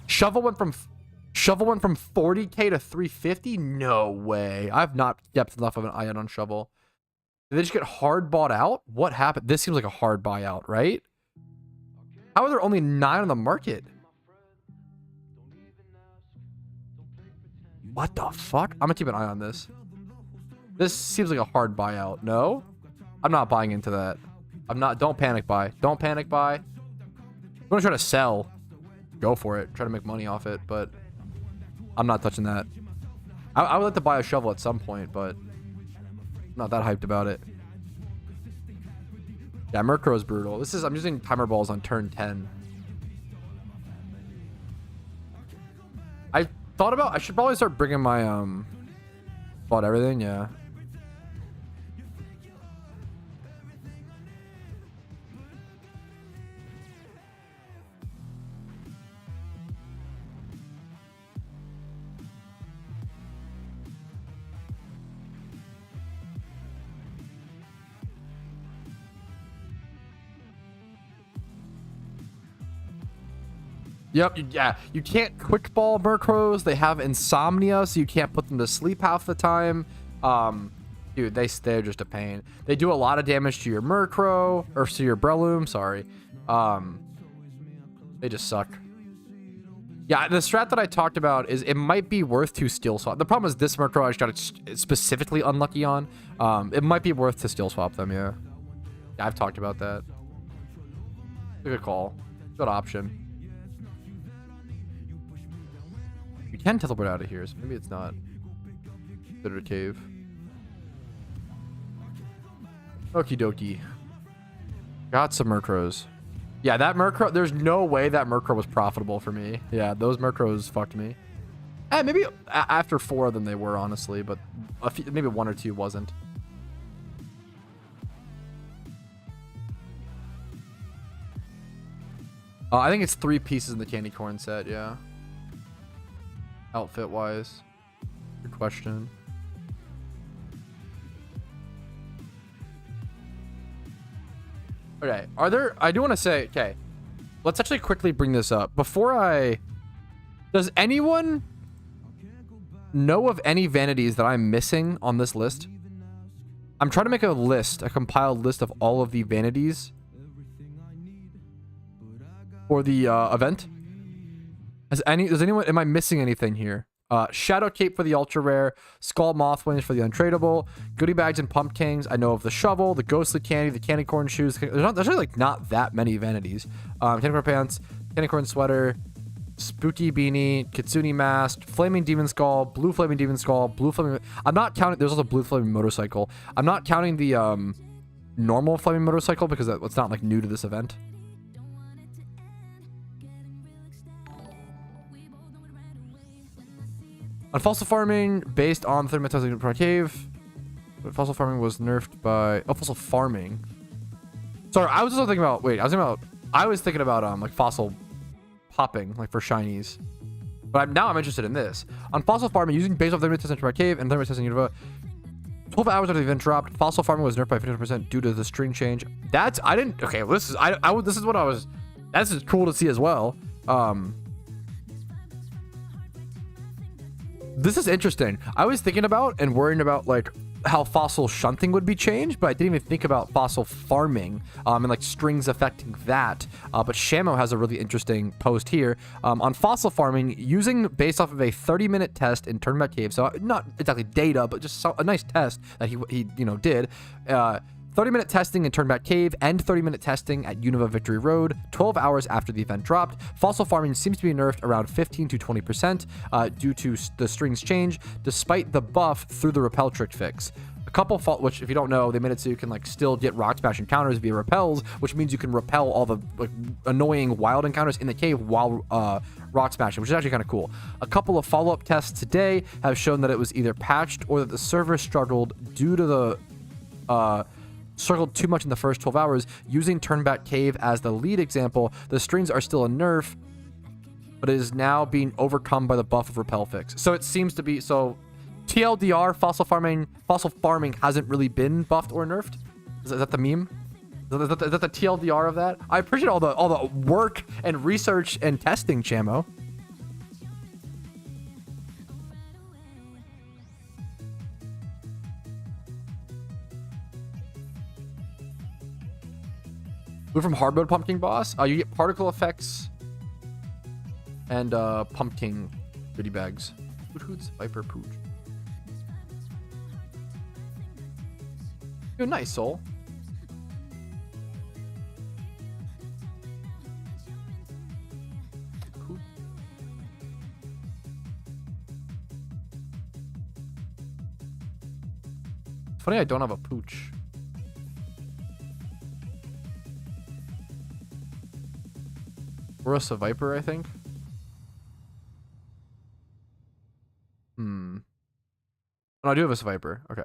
Shovel went from 40k to 350? No way. I've not kept enough of an eye on Shovel. Did they just get hard bought out? What happened? This seems like a hard buyout, right? How are there only 9 on the market? What the fuck? I'm gonna keep an eye on this. This seems like a hard buyout. No? I'm not buying into that. I'm not. Don't panic buy. Don't panic buy. I'm gonna try to sell. Go for it. Try to make money off it, but I'm not touching that. I would like to buy a Shovel at some point, but I'm not that hyped about it. Yeah, Murkrow is brutal. I'm using timer balls on turn 10. I thought about, I should probably start bringing my, bought everything, yeah. Yep, yeah, you can't quick ball Murkrows. They have insomnia, so you can't put them to sleep half the time. Dude, they're just a pain. They do a lot of damage to your Murkrow, or to your Breloom, sorry. They just suck. Yeah, the strat that I talked about is it might be worth to steel swap. The problem is this Murkrow I just got specifically unlucky on. It might be worth to steel swap them, yeah. Yeah, I've talked about that. Good call. Good option. You can teleport out of here, so maybe it's not. Consider a cave. Okie dokie. Got some Murkrows. Yeah, that Murkrow, there's no way that Murkrow was profitable for me. Yeah, those Murkrows fucked me. Maybe after 4 of them they were, honestly, but maybe 1 or 2 wasn't. I think it's 3 pieces in the candy corn set, yeah. Outfit wise. Good question. Okay, I do want to say, okay, let's actually quickly bring this up. Does anyone know of any vanities that I'm missing on this list? I'm trying to make a compiled list of all of the vanities for the event. Am I missing anything here? Shadow Cape for the ultra rare, Skull Moth Wings for the untradeable, goodie bags and pumpkins. I know of the shovel, the ghostly candy, the candy corn shoes. There's really like not that many vanities. Candy corn pants, candy corn sweater, spooky beanie, kitsune mask, flaming demon skull, blue flaming demon skull, blue flaming. I'm not counting. There's also blue flaming motorcycle. I'm not counting the normal flaming motorcycle because it's not like new to this event. On fossil farming, based on 30 minute testing per cave, but fossil farming was nerfed by fossil farming. Sorry, I was also thinking about. I was thinking about like fossil popping, like for shinies. But now I'm interested in this. On fossil farming, using based off 30 minute testing per cave and 30 minute testing Unova, 12 hours after the event dropped, fossil farming was nerfed by 50% due to the string change. That's this is cool to see as well. This is interesting. I was thinking about and worrying about like how fossil shunting would be changed, but I didn't even think about fossil farming and like strings affecting that. But Shamo has a really interesting post here on fossil farming using based off of a 30-minute test in Tournament Cave. So not exactly data, but just a nice test that he did. 30-minute testing in Turnback Cave and 30-minute testing at Unova Victory Road 12 hours after the event dropped. Fossil farming seems to be nerfed around 15 to 20% due to the strings change, despite the buff through the repel trick fix. A couple which, if you don't know, they made it so you can like still get rock smash encounters via repels, which means you can repel all the like annoying wild encounters in the cave while rock smashing, which is actually kind of cool. A couple of follow-up tests today have shown that it was either patched or that the server struggled due to the circled too much in the first 12 hours. Using Turnback Cave as the lead example, the strings are still a nerf, but it is now being overcome by the buff of repel fix. So it seems to be, TLDR, fossil farming hasn't really been buffed or nerfed. Is that the meme? Is that the TLDR of that? I appreciate all the work and research and testing, Chamo. We're from hard mode pumpkin boss. You get particle effects and pumpkin goodie bags. Hoots, Viper, Pooch. Yo, nice, Soul. Cool. It's funny I don't have a Pooch. Ursa Viper, I think. Oh, I do have a Viper. Okay.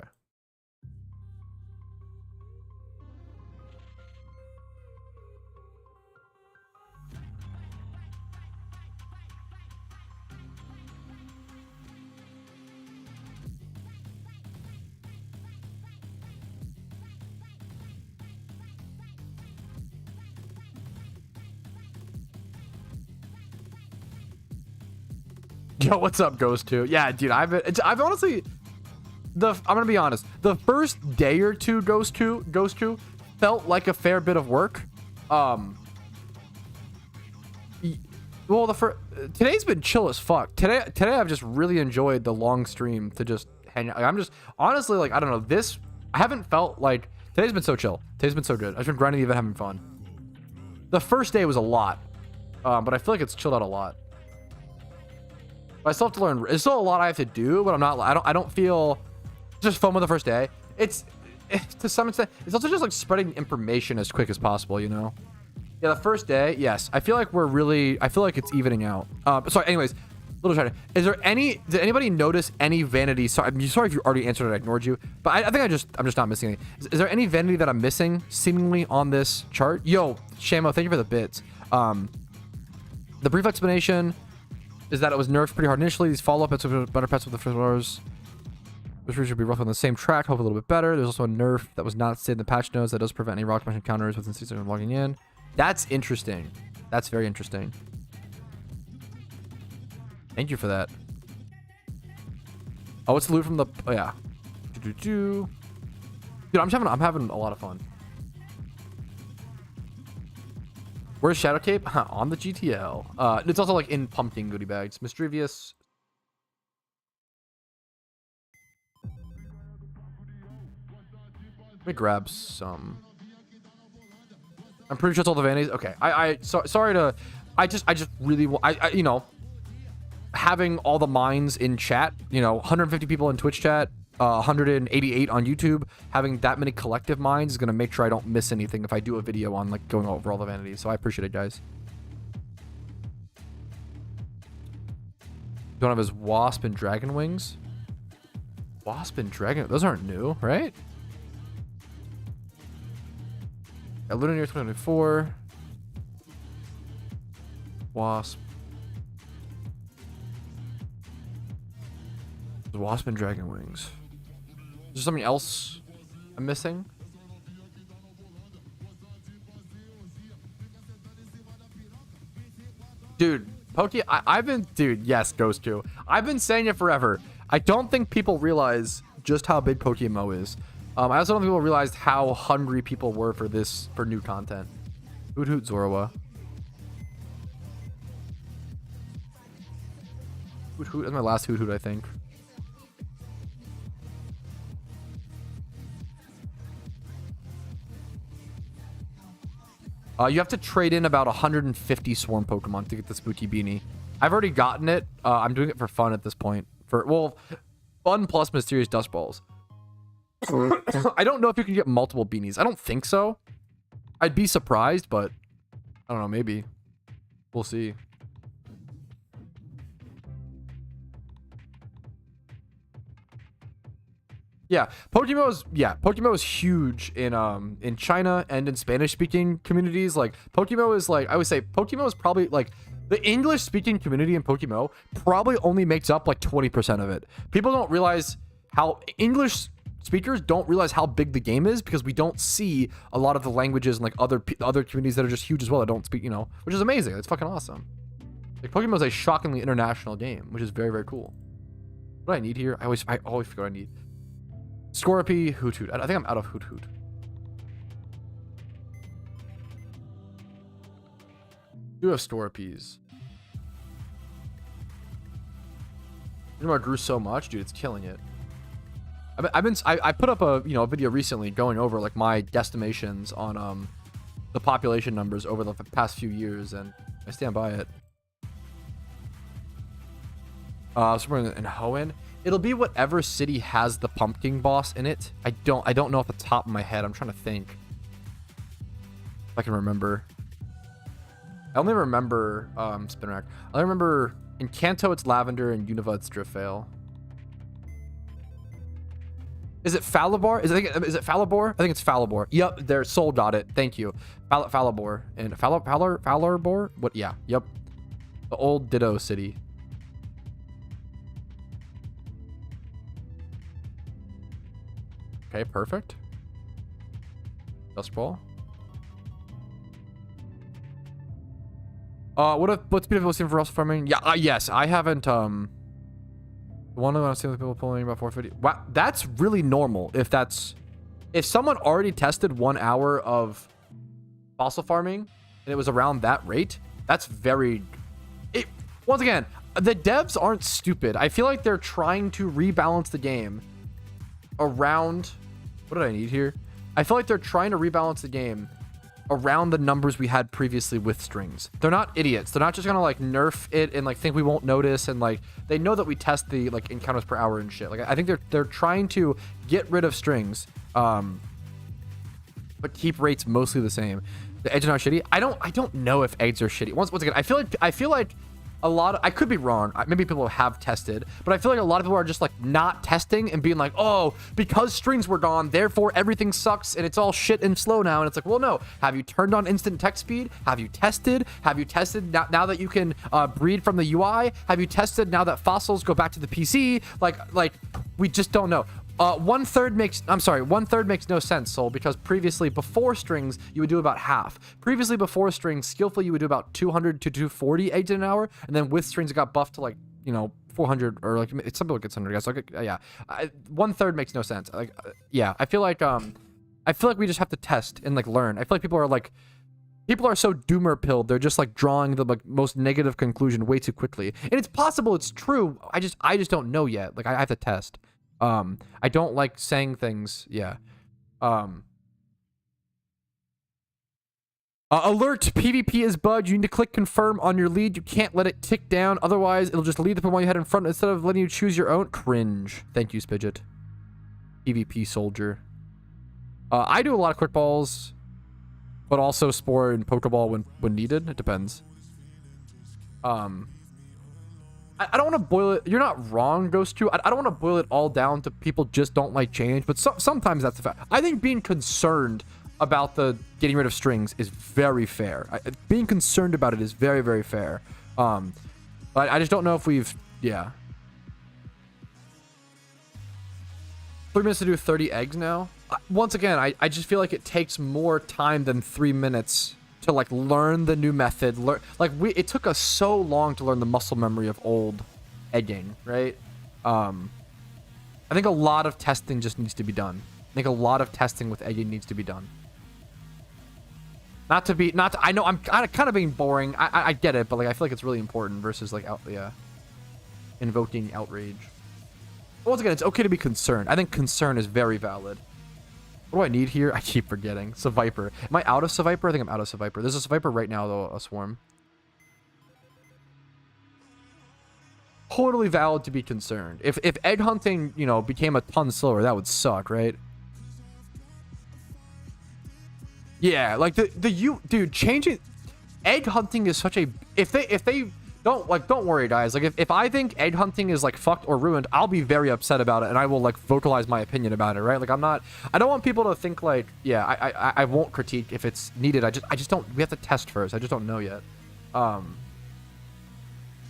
Yo, what's up, Ghost 2? Yeah, dude, I've honestly, I'm gonna be honest. The first day or two, Ghost 2 felt like a fair bit of work. Well, today's been chill as fuck. Today I've just really enjoyed the long stream to just hang out. I'm just honestly like, I don't know. I haven't felt like today's been so chill. Today's been so good. I've just been grinding the event, having fun. The first day was a lot, but I feel like it's chilled out a lot. But I still have to learn. There's still a lot I have to do, but I'm not. I don't feel just fun with the first day. It's to some extent. It's also just like spreading information as quick as possible. You know. Yeah, the first day. Yes, I feel like we're really. I feel like it's evening out. Sorry. Anyways, little try. Did anybody notice any vanity? Sorry, I'm sorry if you already answered it. I ignored you. But I think I'm just not missing any. Is there any vanity that I'm missing seemingly on this chart? Yo, Shamo, thank you for the bits. The brief explanation is that it was nerfed pretty hard initially. These follow-up pets with better pets with the first floors, which should be roughly on the same track, hope a little bit better. There's also a nerf that was not stated in the patch notes that does prevent any rock smash encounters within 6 seconds of logging in. That's interesting. That's very interesting. Thank you for that. Oh, it's the loot from the... Oh, yeah. Dude, I'm having a lot of fun. Where's Shadow Cape? On the GTL. It's also like in pumpkin goodie bags. Mischievous. Let me grab some. I'm pretty sure it's all the vanities. Okay. Sorry to. I just really want. You know, having all the minds in chat. You know, 150 people in Twitch chat. 188 on YouTube. Having that many collective minds is gonna make sure I don't miss anything if I do a video on like going over all the vanities. So I appreciate it, guys. Don't have his wasp and dragon wings. Wasp and dragon. Those aren't new, right? Lunar Year 2024. Wasp. Wasp and dragon wings. Is there something else I'm missing? Dude, I've been, dude, yes, Ghost 2. I've been saying it forever. I don't think people realize just how big PokeMMO is. I also don't think people realized how hungry people were for new content. Hoot Hoot Zoroa. Hoot Hoot, that's my last Hoot Hoot, I think. You have to trade in about 150 swarm Pokemon to get the spooky beanie. I've already gotten it. I'm doing it for fun at this point. Fun plus mysterious dust balls. I don't know if you can get multiple beanies. I don't think so. I'd be surprised, but I don't know. Maybe. We'll see. Yeah, PokeMMO is huge in China and in Spanish-speaking communities. Like PokeMMO is like, I would say PokeMMO is probably like the English-speaking community in PokeMMO probably only makes up like 20% of it. People don't realize how English speakers don't realize how big the game is because we don't see a lot of the languages and like other communities that are just huge as well that don't speak, you know, which is amazing. It's fucking awesome. Like Pokemon is a shockingly international game, which is very, very cool. What do I need here? I always forget what I need. Scorpy, Hoot Hoot. I think I'm out of Hoot Hoot. Do have Scorpies. You know, I grew so much, dude. It's killing it. I put up a video recently going over like my guesstimations on the population numbers over the past few years, and I stand by it. Somewhere in Hoenn, it'll be whatever city has the pumpkin boss in it. I don't know off the top of my head. I'm trying to think if I can remember. I only remember Spinarak. I remember in Kanto it's Lavender and Unova it's Driftvale. Is it Falibor? Is it Falibor? I think it's Falibor. Yep, there. Soul got it. Thank you. Falibor and Falibor. What? Yeah. Yep. The old Ditto city. Okay, perfect. Dust Ball. What's beautiful scene for Russell farming? Yeah, yes, I haven't one of them I've seen with people pulling about 450. Wow, that's really normal. If someone already tested 1 hour of fossil farming and it was around that rate, that's very once again, the devs aren't stupid. I feel like they're trying to rebalance the game around what did I need here? I feel like they're trying to rebalance the game around the numbers we had previously with strings. They're not idiots. They're not just gonna like nerf it and like think we won't notice, and like they know that we test the like encounters per hour and shit. Like I think they're trying to get rid of strings, but keep rates mostly the same. The eggs are not shitty. I don't know if eggs are shitty. Once again, I feel like a lot of, I could be wrong. Maybe people have tested, but I feel like a lot of people are just like not testing and being like, oh, because strings were gone, therefore everything sucks and it's all shit and slow now. And it's like, well, no. Have you turned on instant text speed? Have you tested? Have you tested now that you can breed from the UI? Have you tested now that fossils go back to the PC? Like we just don't know. One third makes no sense, Soul, because previously before strings you would do about half. Previously before strings, skillfully you would do about 200 to 240 eggs in an hour, and then with strings it got buffed to like 400 or like some people get 100 guys. So yeah, 1/3 makes no sense. Yeah, I feel like we just have to test and like learn. I feel like people are so doomer pilled. They're just like drawing the like most negative conclusion way too quickly. And it's possible it's true. I just don't know yet. Like I have to test. I don't like saying things. Yeah. Alert, PvP is bugged. You need to click confirm on your lead. You can't let it tick down. Otherwise, it'll just lead the one you had in front instead of letting you choose your own. Cringe. Thank you, Spidget. PvP soldier. I do a lot of quick balls, but also Spore and Pokeball when needed. It depends. I don't want to boil it. You're not wrong, Ghost 2. I don't want to boil it all down to people just don't like change, but sometimes that's the fact. I think being concerned about the getting rid of strings is very fair. Being concerned about it is very, very fair. But I just don't know if we've, yeah. 3 minutes to do 30 eggs now. Once again, I just feel like it takes more time than 3 minutes to like learn the new method. It took us so long to learn the muscle memory of old egging, right? I think a lot of testing just needs to be done. I think a lot of testing with egging needs to be done. I know I'm kind of being boring. I get it, but like I feel like it's really important versus like invoking outrage. But once again, it's okay to be concerned. I think concern is very valid. What do I need here? I keep forgetting. Seviper. Am I out of Seviper? I think I'm out of Seviper. There's a Seviper right now, though, a Swarm. Totally valid to be concerned. If egg hunting, became a ton slower, that would suck, right? Yeah, like dude, changing egg hunting is such a if they don't worry, guys. Like if I think egg hunting is like fucked or ruined, I'll be very upset about it and I will like vocalize my opinion about it, right? Like I don't want people to think like, yeah, I won't critique if it's needed. I just don't, we have to test first. I just don't know yet. What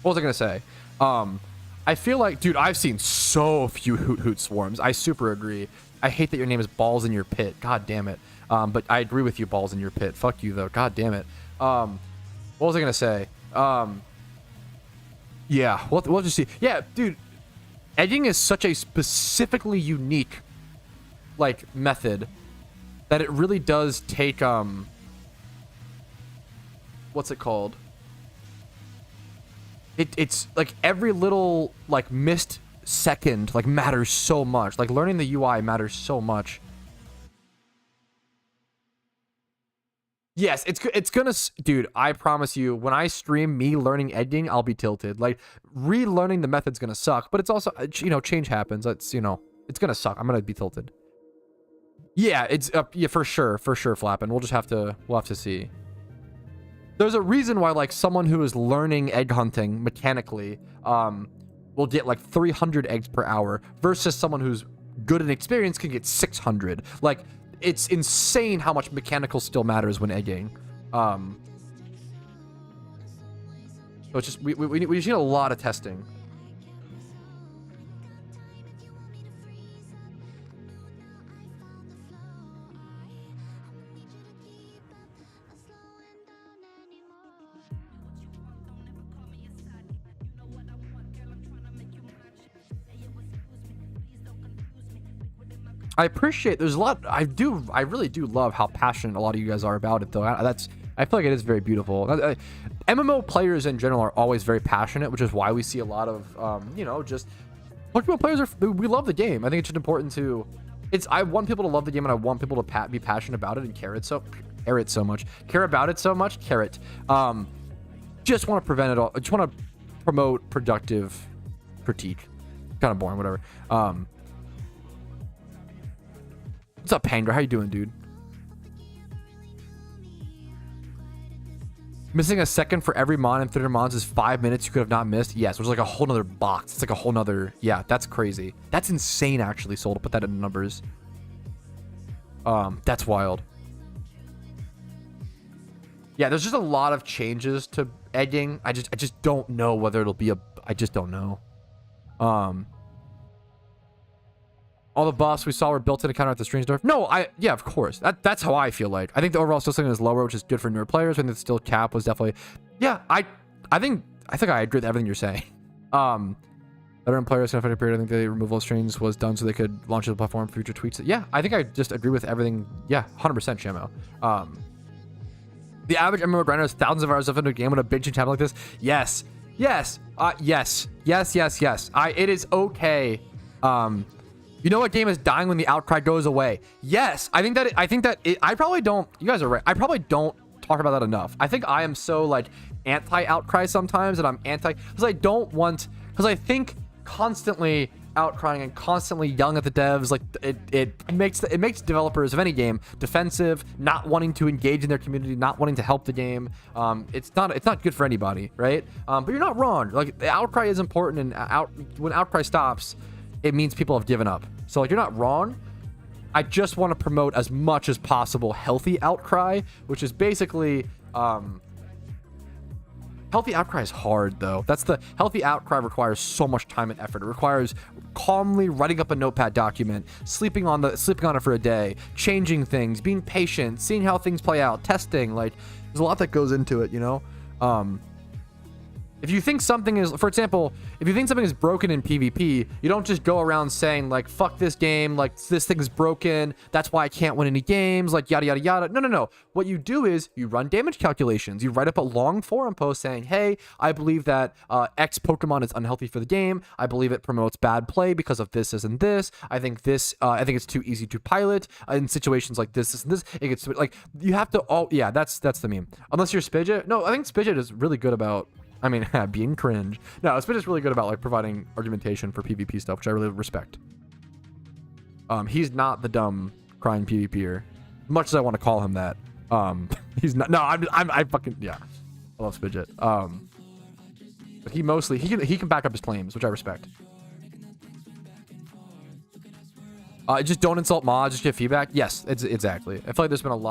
was I gonna say? I feel like, dude, I've seen so few Hoot Hoot swarms. I super agree. I hate that your name is Balls in Your Pit. God damn it. But I agree with you, Balls in Your Pit. Fuck you, though. God damn it. What was I going to say? Yeah, we'll just see. Yeah, dude, edging is such a specifically unique, like, method that it really does take, what's it called? It's like every little like missed second like matters so much. Like learning the UI matters so much. Yes, it's gonna, dude, I promise you, when I stream me learning editing, I'll be tilted. Like relearning the method's gonna suck, but it's also, you know, change happens. It's, you know, it's gonna suck. I'm gonna be tilted. Yeah, it's yeah, for sure, Flappin'. We'll have to see. There's a reason why like someone who is learning egg hunting mechanically will get like 300 eggs per hour versus someone who's good and experienced can get 600. Like it's insane how much mechanical skill matters when egging. So it's just we just need a lot of testing. I appreciate there's a lot. I really do love how passionate a lot of you guys are about it, though. I feel like it is very beautiful. MMO players in general are always very passionate, which is why we see a lot of you know, just Pokemon players we love the game. I think it's just important to I want people to love the game, and I want people to be passionate about it and care about it so much. Just want to prevent it all. I just want to promote productive critique. Kind of boring, whatever. What's up, Panger? How you doing, dude? Missing a second for every mon in 300 mons is 5 minutes you could have not missed. Yes, which is like a whole nother box. It's like a whole nother... Yeah, that's crazy. That's insane, actually, Soul, to put that in numbers. That's wild. Yeah, there's just a lot of changes to egging. I just don't know whether it'll be a... I just don't know. All the buffs we saw were built in to counter the strange dwarf. No, yeah, of course. That's how I feel like. I think the overall skill ceiling is lower, which is good for newer players. I think the still cap was definitely... Yeah, I think I agree with everything you're saying. Veteran players can affect a period. I think the removal of strings was done so they could launch the platform for future tweets. Yeah, I think I just agree with everything. Yeah, 100% Shamo. The average MMO grinder has thousands of hours of into a game with a big tab like this. Yes. Yes. Yes. It is okay. You know what game is dying when the outcry goes away? Yes, I think that I probably don't. You guys are right. I probably don't talk about that enough. I think I am so like anti-outcry sometimes, and I'm because I think constantly outcrying and constantly yelling at the devs, like it makes developers of any game defensive, not wanting to engage in their community, not wanting to help the game. It's not good for anybody, right? But you're not wrong. Like the outcry is important, and when outcry stops, it means people have given up. So like you're not wrong. I just want to promote as much as possible healthy outcry, which is basically healthy outcry is hard though. Healthy outcry requires so much time and effort. It requires calmly writing up a notepad document, sleeping on it for a day, changing things, being patient, seeing how things play out, testing. Like there's a lot that goes into it, you know? If you think something is, for example, if you think something is broken in PvP, you don't just go around saying like, fuck this game, like this thing is broken, that's why I can't win any games, like yada, yada, yada. No. What you do is you run damage calculations. You write up a long forum post saying, hey, I believe that X Pokemon is unhealthy for the game. I believe it promotes bad play because of this and this. I think it's too easy to pilot in situations like this and this. It gets like, you have to, yeah, that's the meme. Unless you're Spidget. No, I think Spidget is really good about, being cringe. No, Spidget's just really good about like providing argumentation for PvP stuff, which I really respect. He's not the dumb crying PvPer, much as I want to call him that. He's not. No, I fucking yeah. I love Spidget. But he can back up his claims, which I respect. Just don't insult mods. Just give feedback. Yes, exactly. I feel like there's gonna be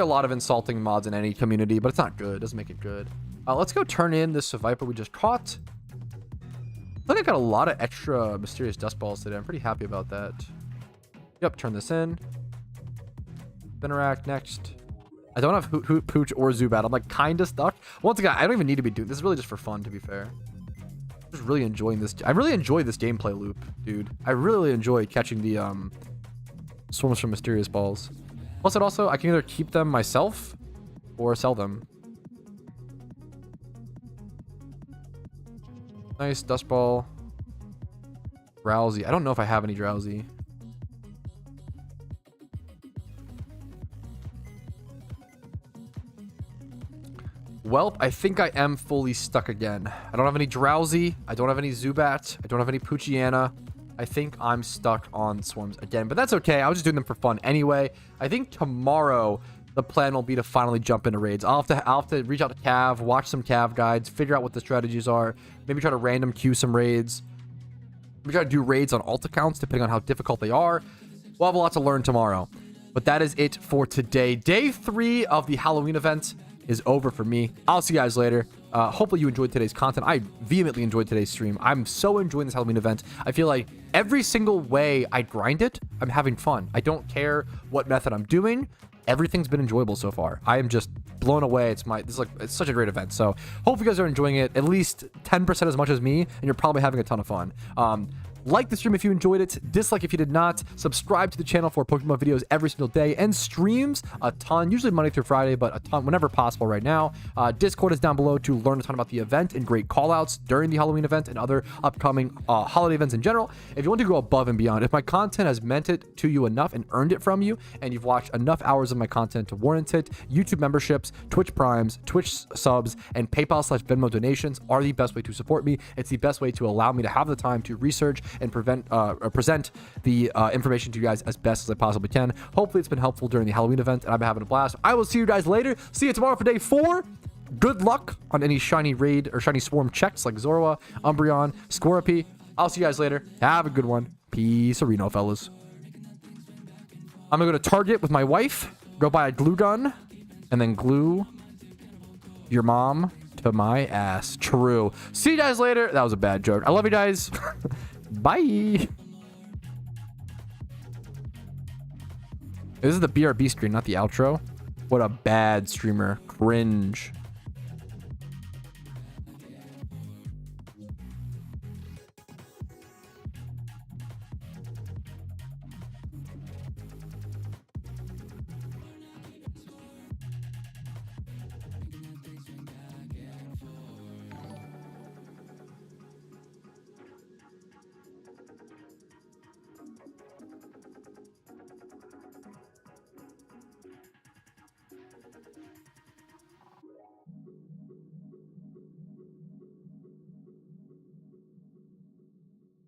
a lot of insulting mods in any community, but it's not good. It doesn't make it good. Let's go turn in this Viper we just caught. Look, I got a lot of extra mysterious dust balls today. I'm pretty happy about that. Yep, turn this in. Interact next. I don't have Hoot, Pooch, or Zubat. I'm like kind of stuck. Once again, I don't even need to be doing this. Is really just for fun, to be fair. I'm just really enjoying this. I really enjoy this gameplay loop, dude. I really enjoy catching the swarms from mysterious balls. Plus, it also I can either keep them myself or sell them. Nice dust ball. Drowsy. I don't know if I have any Drowsy. Welp, I think I am fully stuck again. I don't have any Drowsy. I don't have any Zubat. I don't have any Poochyena. I think I'm stuck on Swarms again, but that's okay. I was just doing them for fun anyway. I think tomorrow the plan will be to finally jump into raids. I'll have to reach out to Cav, watch some Cav guides, figure out what the strategies are, maybe try to random queue some raids. Maybe try to do raids on alt accounts depending on how difficult they are. We'll have a lot to learn tomorrow. But that is it for today. Day 3 of the Halloween event is over for me. I'll see you guys later. Hopefully you enjoyed today's content. I vehemently enjoyed today's stream. I'm so enjoying this Halloween event. I feel like every single way I grind it, I'm having fun. I don't care what method I'm doing. Everything's been enjoyable so far. I am just blown away. It's such a great event. So hope you guys are enjoying it at least 10% as much as me, and you're probably having a ton of fun. Like the stream if you enjoyed it, dislike if you did not, subscribe to the channel for Pokemon videos every single day, and streams a ton, usually Monday through Friday, but a ton whenever possible right now. Discord is down below to learn a ton about the event and great callouts during the Halloween event and other upcoming holiday events in general. If you want to go above and beyond, if my content has meant it to you enough and earned it from you, and you've watched enough hours of my content to warrant it, YouTube memberships, Twitch Primes, Twitch subs, and PayPal/Venmo donations are the best way to support me. It's the best way to allow me to have the time to research and present the information to you guys as best as I possibly can. Hopefully it's been helpful during the Halloween event, and I've been having a blast. I will see you guys later. See you tomorrow for day 4. Good luck on any shiny raid or shiny swarm checks like Zorua, Umbreon, Scorpy. I'll see you guys later. Have a good one. Peace, Reno, fellas. I'm gonna go to Target with my wife, go buy a glue gun, and then glue your mom to my ass. True. See you guys later. That was a bad joke. I love you guys. Bye. This is the BRB screen, not the outro. What a bad streamer. Cringe.